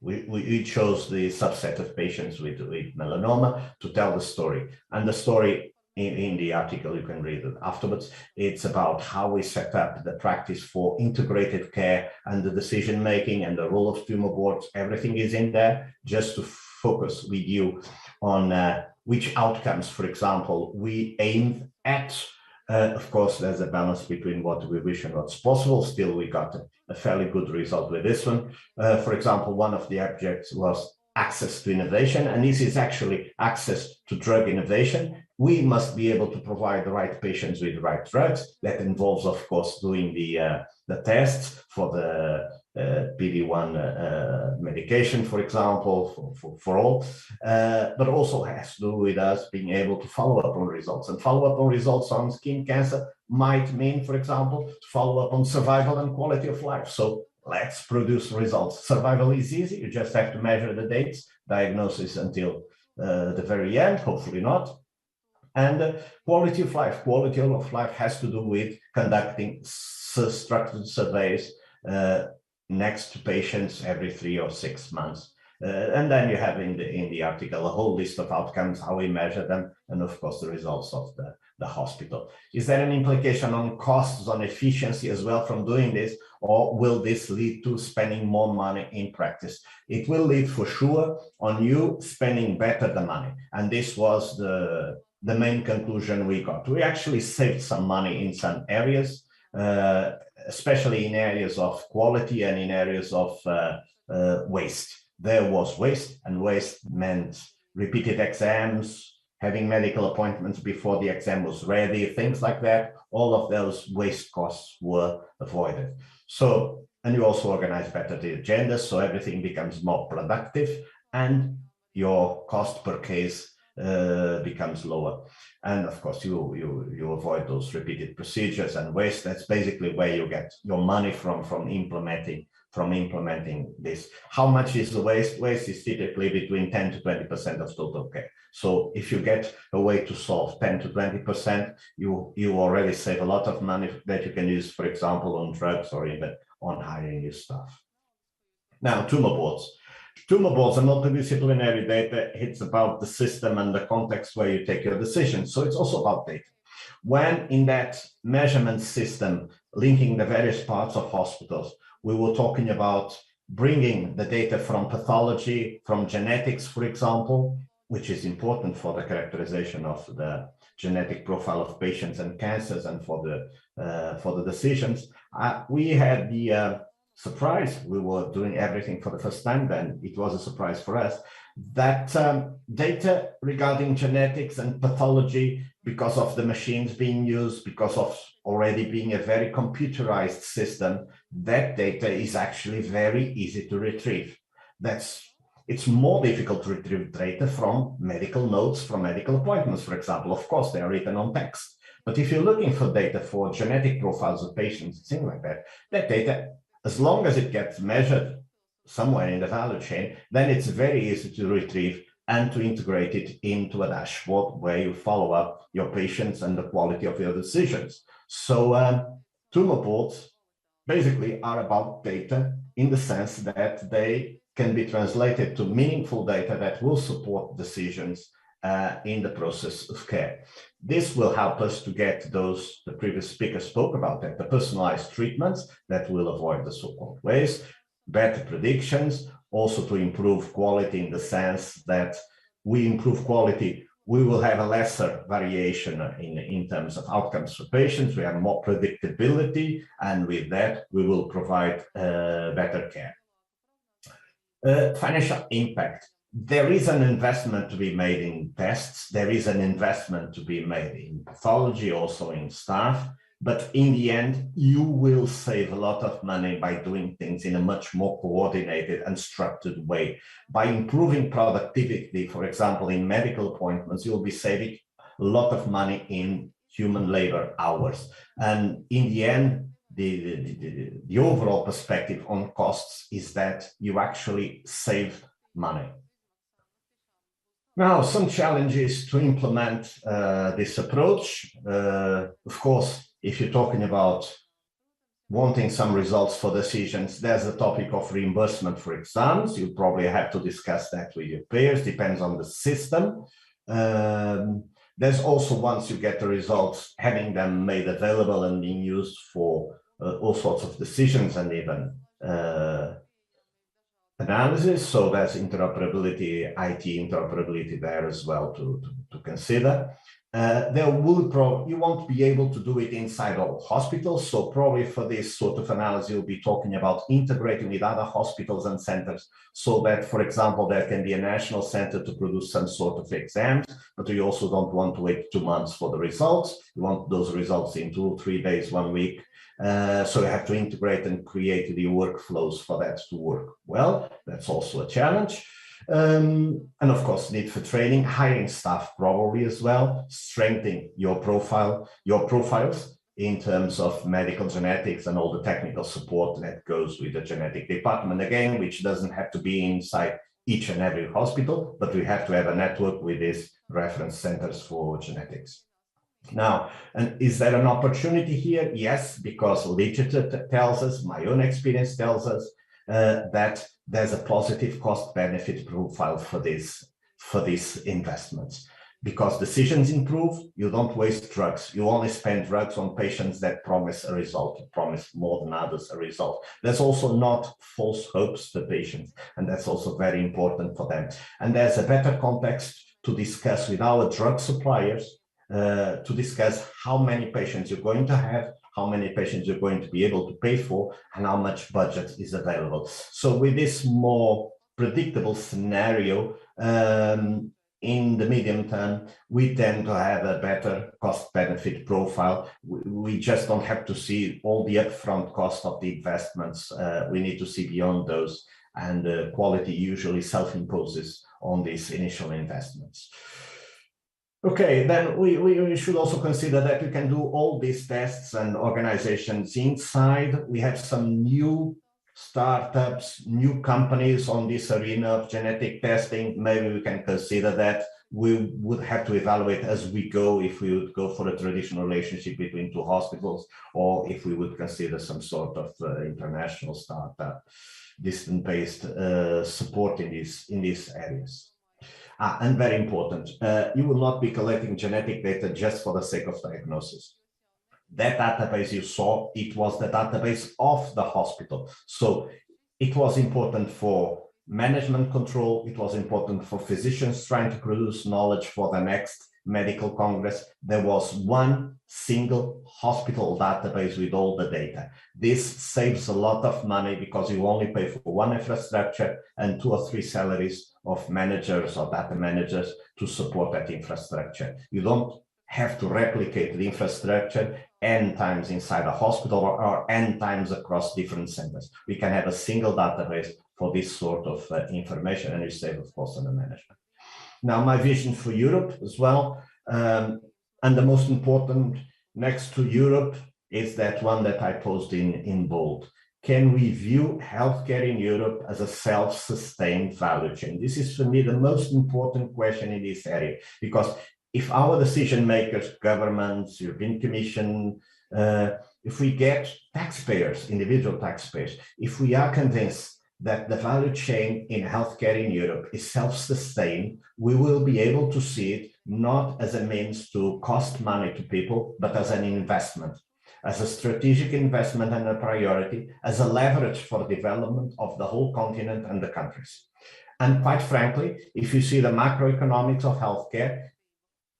We chose the subset of patients with melanoma to tell the story. And the story in the article, you can read it afterwards. It's about how we set up the practice for integrated care and the decision-making and the role of tumor boards. Everything is in there, just to focus with you on which outcomes, for example, we aimed at. Of course, there's a balance between what we wish and what's possible. Still, we got a fairly good result with this one. For example, one of the objects was access to innovation, and this is actually access to drug innovation. We must be able to provide the right patients with the right drugs. That involves, of course, doing the tests for the PD-1 medication, for example, for all, but also has to do with us being able to follow up on results. And follow up on results on skin cancer might mean, for example, to follow up on survival and quality of life. So let's produce results. Survival is easy. You just have to measure the dates, diagnosis until the very end, hopefully not. And quality of life has to do with conducting structured surveys next to patients every 3 or 6 months. And then you have in the article a whole list of outcomes, how we measure them, and of course the results of the hospital. Is there an implication on costs, on efficiency as well from doing this, or will this lead to spending more money in practice? It will lead for sure on you spending better the money. And this was the main conclusion we got. We actually saved some money in some areas, especially in areas of quality and in areas of waste. There was waste, and waste meant repeated exams, having medical appointments before the exam was ready, things like that. All of those waste costs were avoided. So, and you also organize better the agenda, so everything becomes more productive and your cost per case becomes lower. And of course, you avoid those repeated procedures and waste. That's basically where you get your money from implementing this. How much is the waste? Waste is typically between 10 to 20% of total care. So if you get a way to solve 10 to 20%, you already save a lot of money that you can use, for example, on drugs or even on hiring your staff. Now, tumor boards. Tumor boards and multidisciplinary data, it's about the system and the context where you take your decisions. So it's also about data. When in that measurement system, linking the various parts of hospitals, we were talking about bringing the data from pathology, from genetics, for example, which is important for the characterization of the genetic profile of patients and cancers and for the decisions. We had the surprise, we were doing everything for the first time then, it was a surprise for us, that data regarding genetics and pathology, because of the machines being used, because of already being a very computerized system, that data is actually very easy to retrieve. It's more difficult to retrieve data from medical notes, from medical appointments, for example. Of course, they are written on text. But if you're looking for data for genetic profiles of patients, things like that, that data, as long as it gets measured somewhere in the value chain, then it's very easy to retrieve and to integrate it into a dashboard where you follow up your patients and the quality of your decisions. So tumor boards basically are about data in the sense that they can be translated to meaningful data that will support decisions in the process of care. This will help us to get those, the previous speaker spoke about that, the personalized treatments that will avoid the so-called waste, better predictions, also to improve quality in the sense that we improve quality, we will have a lesser variation in terms of outcomes for patients, we have more predictability, and with that, we will provide better care. Financial impact. There is an investment to be made in tests, there is an investment to be made in pathology, also in staff, but in the end, you will save a lot of money by doing things in a much more coordinated and structured way. By improving productivity, for example, in medical appointments, you'll be saving a lot of money in human labor hours. And in the end, the overall perspective on costs is that you actually save money. Now, some challenges to implement this approach. Of course, if you're talking about wanting some results for decisions, there's the topic of reimbursement for exams. You probably have to discuss that with your peers, depends on the system. There's also, once you get the results, having them made available and being used for all sorts of decisions and even analysis. So there's interoperability, IT interoperability there as well to consider. You won't be able to do it inside all hospitals. So probably for this sort of analysis, you'll be talking about integrating with other hospitals and centers so that, for example, there can be a national center to produce some sort of exams, but you also don't want to wait 2 months for the results. You want those results in 2 or 3 days, 1 week. So you have to integrate and create the workflows for that to work well. That's also a challenge. And of course, need for training, hiring staff probably as well, strengthening your profiles in terms of medical genetics and all the technical support that goes with the genetic department, again, which doesn't have to be inside each and every hospital, but we have to have a network with these reference centers for genetics. Now, and is there an opportunity here? Yes, because literature tells us, my own experience tells us that there's a positive cost-benefit profile for these investments. Because decisions improve, you don't waste drugs. You only spend drugs on patients that promise a result, promise more than others a result. There's also not false hopes for patients, and that's also very important for them. And there's a better context to discuss with our drug suppliers, to discuss how many patients you're going to have, how many patients you're going to be able to pay for, and how much budget is available. So with this more predictable scenario, in the medium term, we tend to have a better cost-benefit profile. We just don't have to see all the upfront cost of the investments. We need to see beyond those, and quality usually self-imposes on these initial investments. Okay, then we should also consider that we can do all these tests and organizations inside. We have some new startups, new companies on this arena of genetic testing. Maybe we can consider that. We would have to evaluate as we go if we would go for a traditional relationship between 2 hospitals, or if we would consider some sort of international startup, distance-based support in these areas. And very important, you will not be collecting genetic data just for the sake of diagnosis. That database you saw, it was the database of the hospital. So it was important for management control. It was important for physicians trying to produce knowledge for the next medical congress. There was one single hospital database with all the data. This saves a lot of money because you only pay for one infrastructure and 2 or 3 salaries of managers or data managers to support that infrastructure. You don't have to replicate the infrastructure n times inside a hospital or n times across different centers. We can have a single database for this sort of information, and you save, of course, on the management. Now, my vision for Europe as well, and the most important next to Europe is that one that I posed in bold. Can we view healthcare in Europe as a self-sustained value chain? This is, for me, the most important question in this area, because if our decision makers, governments, European Commission, if we get taxpayers, individual taxpayers, if we are convinced that the value chain in healthcare in Europe is self-sustained, we will be able to see it not as a means to cost money to people, but as an investment, as a strategic investment and a priority, as a leverage for development of the whole continent and the countries. And quite frankly, if you see the macroeconomics of healthcare,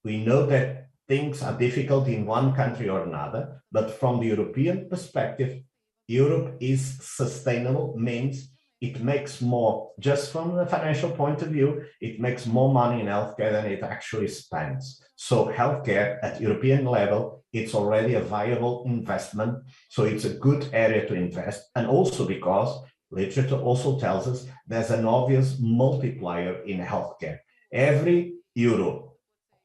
we know that things are difficult in one country or another, but from the European perspective, Europe is sustainable, means it makes more, just from the financial point of view, it makes more money in healthcare than it actually spends. So healthcare at European level, it's already a viable investment. So it's a good area to invest. And also because literature also tells us there's an obvious multiplier in healthcare. Every euro,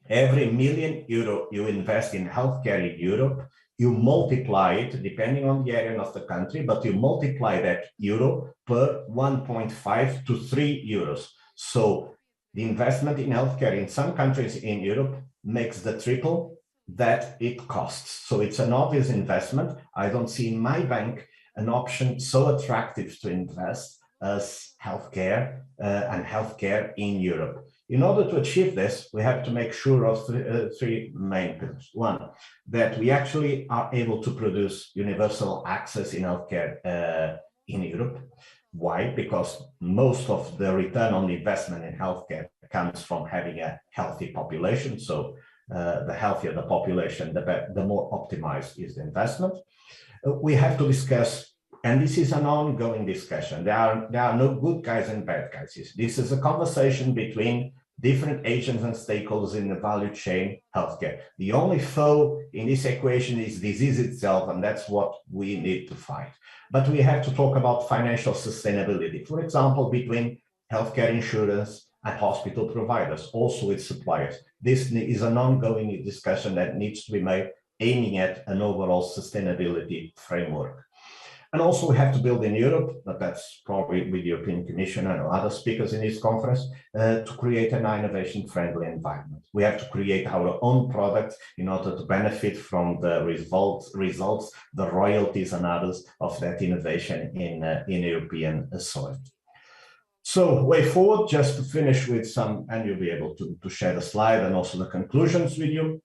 every million euro you invest in healthcare in Europe, you multiply it, depending on the area of the country, but you multiply that euro per 1.5 to 3 euros. So the investment in healthcare in some countries in Europe makes the triple that it costs. So it's an obvious investment. I don't see in my bank an option so attractive to invest as healthcare and healthcare in Europe. In order to achieve this, we have to make sure of three main pillars. One, that we actually are able to produce universal access in healthcare in Europe. Why? Because most of the return on investment in healthcare comes from having a healthy population. So the healthier the population, the more optimized is the investment. We have to discuss, and this is an ongoing discussion. There are no good guys and bad guys. This is a conversation between different agents and stakeholders in the value chain healthcare. The only foe in this equation is disease itself, and that's what we need to fight. But we have to talk about financial sustainability, for example, between healthcare insurance and hospital providers, also with suppliers. This is an ongoing discussion that needs to be made, aiming at an overall sustainability framework. And also we have to build in Europe, but that's probably with the European Commission and other speakers in this conference, to create an innovation-friendly environment. We have to create our own products in order to benefit from the results, the royalties and others of that innovation in European soil. So way forward, just to finish with some, and you'll be able to share the slide and also the conclusions with you.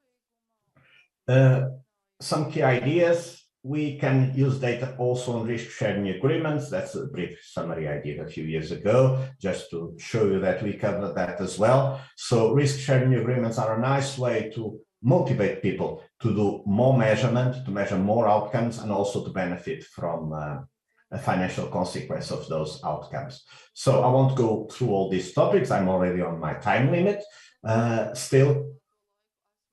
Some key ideas. We can use data also on risk-sharing agreements. That's a brief summary I did a few years ago, just to show you that we covered that as well. So risk-sharing agreements are a nice way to motivate people to do more measurement, to measure more outcomes, and also to benefit from a financial consequence of those outcomes. So I won't go through all these topics. I'm already on my time limit. Still,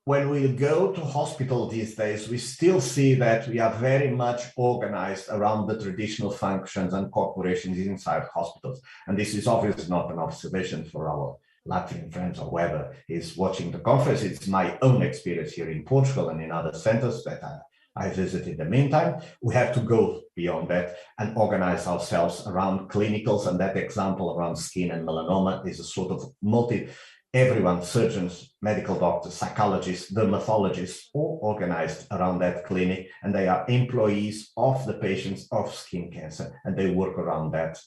when we go to hospital these days, we still see that we are very much organized around the traditional functions and corporations inside hospitals. And this is obviously not an observation for our Latvian friends or whoever is watching the conference. It's my own experience here in Portugal and in other centers that I visited in the meantime. We have to go beyond that and organize ourselves around clinicals. And that example around skin and melanoma is a sort of everyone, surgeons, medical doctors, psychologists, dermatologists, all organized around that clinic, and they are employees of the patients of skin cancer, and they work around that.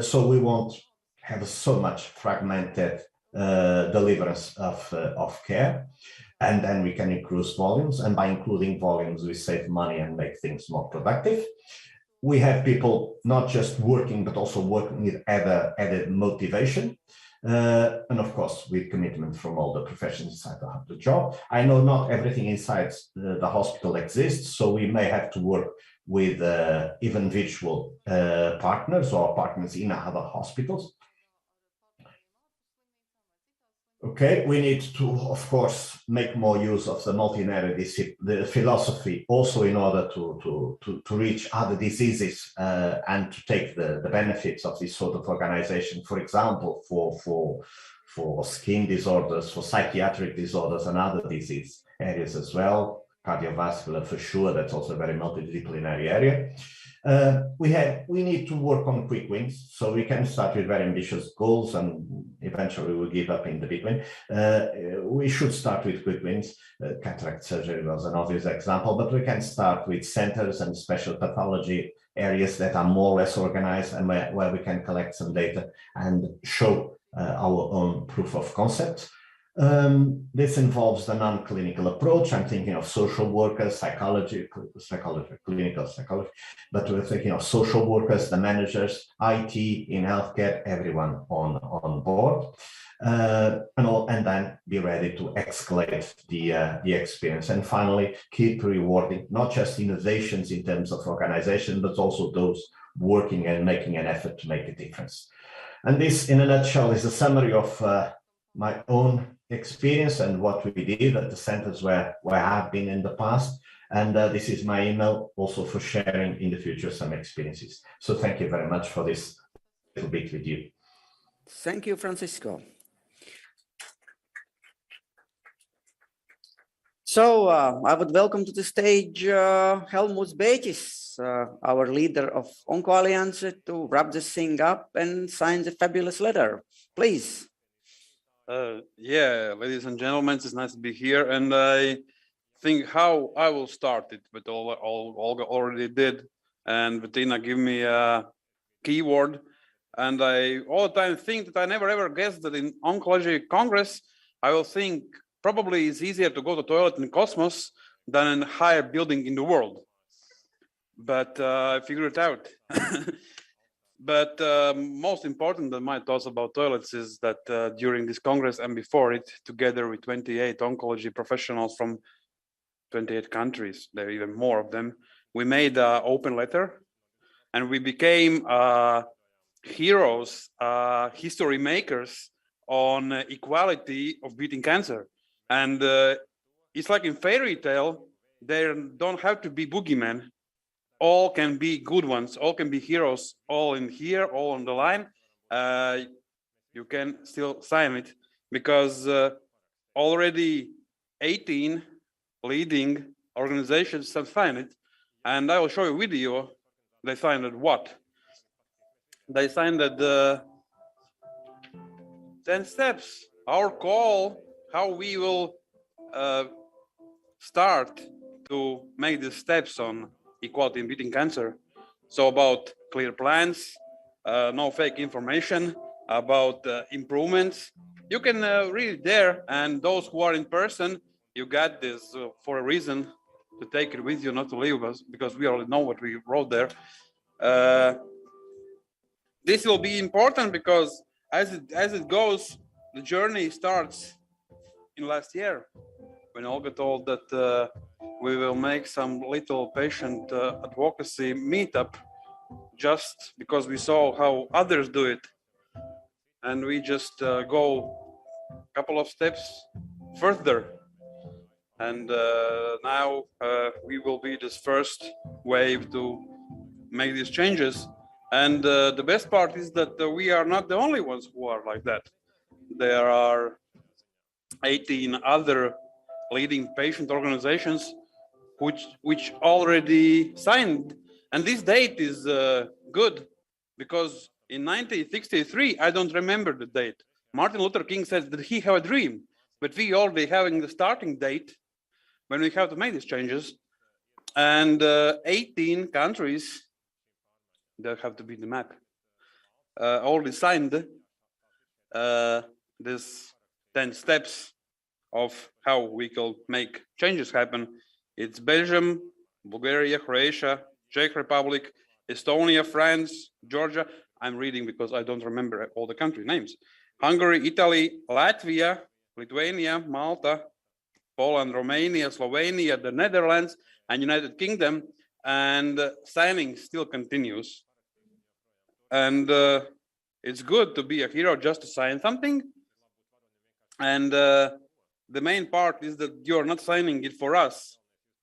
So we won't have so much fragmented deliverance of care. and then we can increase volumes. And by including volumes, we save money and make things more productive. We have people not just working, but also working with added motivation. And of course, with commitment from all the professions inside the job. I know not everything inside the hospital exists, so we may have to work with even virtual partners or partners in other hospitals. Okay, we need to, of course, make more use of the multidisciplinary philosophy also in order to reach other diseases and to take the benefits of this sort of organization, for example, for skin disorders, for psychiatric disorders and other disease areas as well. Cardiovascular for sure, that's also a very multidisciplinary area. We need to work on quick wins, so we can start with very ambitious goals and eventually we'll give up in the between. We should start with quick wins. Cataract surgery was an obvious example, but we can start with centers and special pathology areas that are more or less organized and where we can collect some data and show our own proof of concept. This involves the non-clinical approach. I'm thinking of social workers, clinical psychology, but we're thinking of social workers, the managers, IT in healthcare, everyone on board, and then be ready to escalate the experience. And finally, keep rewarding not just innovations in terms of organization, but also those working and making an effort to make a difference. And this, in a nutshell, is a summary of my own experience and what we did at the centers where I have been in the past. And this is my email also for sharing in the future some experiences. So thank you very much for this little bit with you. Thank you, Francisco. So I would welcome to the stage Helmut Betis, our leader of OnkoAllianz, to wrap this thing up and sign the fabulous letter. Please. Yeah, ladies and gentlemen, it's nice to be here, and I think how I will start it, but Olga already did, and Bettina gave me a keyword, and I all the time think that I never ever guessed that in Oncology Congress, I will think probably it's easier to go to the toilet in Cosmos than in a higher building in the world, but I figured it out. But most important than my thoughts about toilets is that during this Congress and before it, together with 28 oncology professionals from 28 countries, there are even more of them, we made an open letter and we became heroes, history makers on equality of beating cancer. And it's like in fairy tale, there don't have to be boogeymen. All can be good ones, all can be heroes, all in here, all on the line. You can still sign it because already 18 leading organizations have signed it. And I will show you a video. They signed it what? They signed it 10 steps, our call, how we will start to make the steps on equality in beating cancer. So about clear plans, no fake information, about improvements. You can read it there, and those who are in person, you got this for a reason to take it with you, not to leave us, because we already know what we wrote there. This will be important because as it goes, the journey starts in last year when Olga told that we will make some little patient advocacy meetup just because we saw how others do it. And we just go a couple of steps further. And now we will be this first wave to make these changes. And the best part is that we are not the only ones who are like that. There are 18 other leading patient organizations which already signed, and this date is good because in 1963, I don't remember the date, Martin Luther King said that he had a dream, but we already having the starting date when we have to make these changes, and 18 countries, that have to be the map, already signed this 10 steps of how we can make changes happen. It's Belgium, Bulgaria, Croatia, Czech Republic, Estonia, France, Georgia. I'm reading because I don't remember all the country names. Hungary, Italy, Latvia, Lithuania, Malta, Poland, Romania, Slovenia, the Netherlands, and United Kingdom. And signing still continues. And it's good to be a hero just to sign something. And the main part is that you're not signing it for us.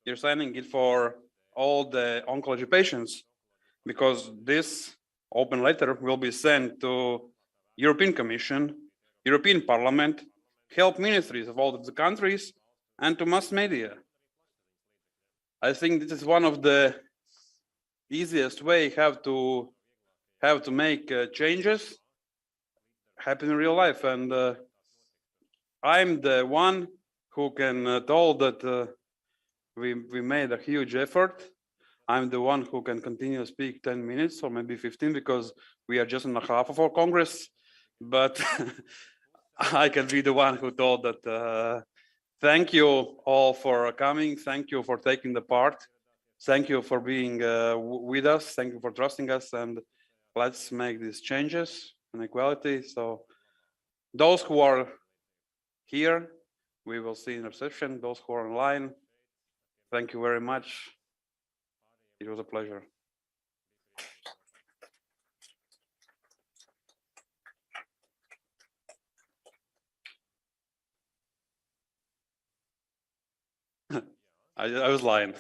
You're signing it for all the oncology patients, because this open letter will be sent to European Commission, European Parliament, health ministries of all of the countries, and to mass media. I think this is one of the easiest way how to make changes happen in real life. And I'm the one who can tell that we made a huge effort. I'm the one who can continue to speak 10 minutes or maybe 15 because we are just in the half of our Congress. But I can be the one who told that thank you all for coming. Thank you for taking the part. Thank you for being with us. Thank you for trusting us. And let's make these changes and equality. So those who are here, we will see in reception. Those who are online, thank you very much. It was a pleasure. I was lying.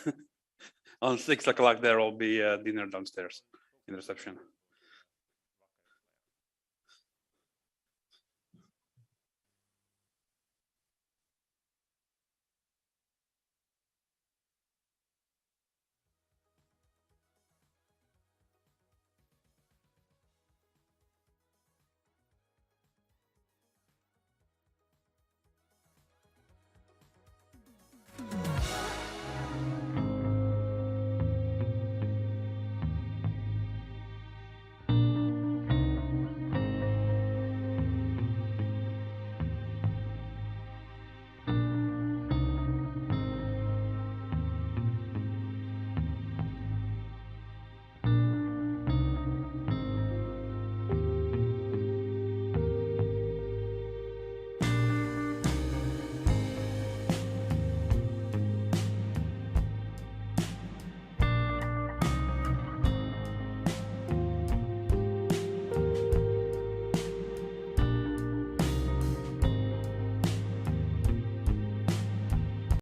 On 6 o'clock, there will be dinner downstairs in the reception.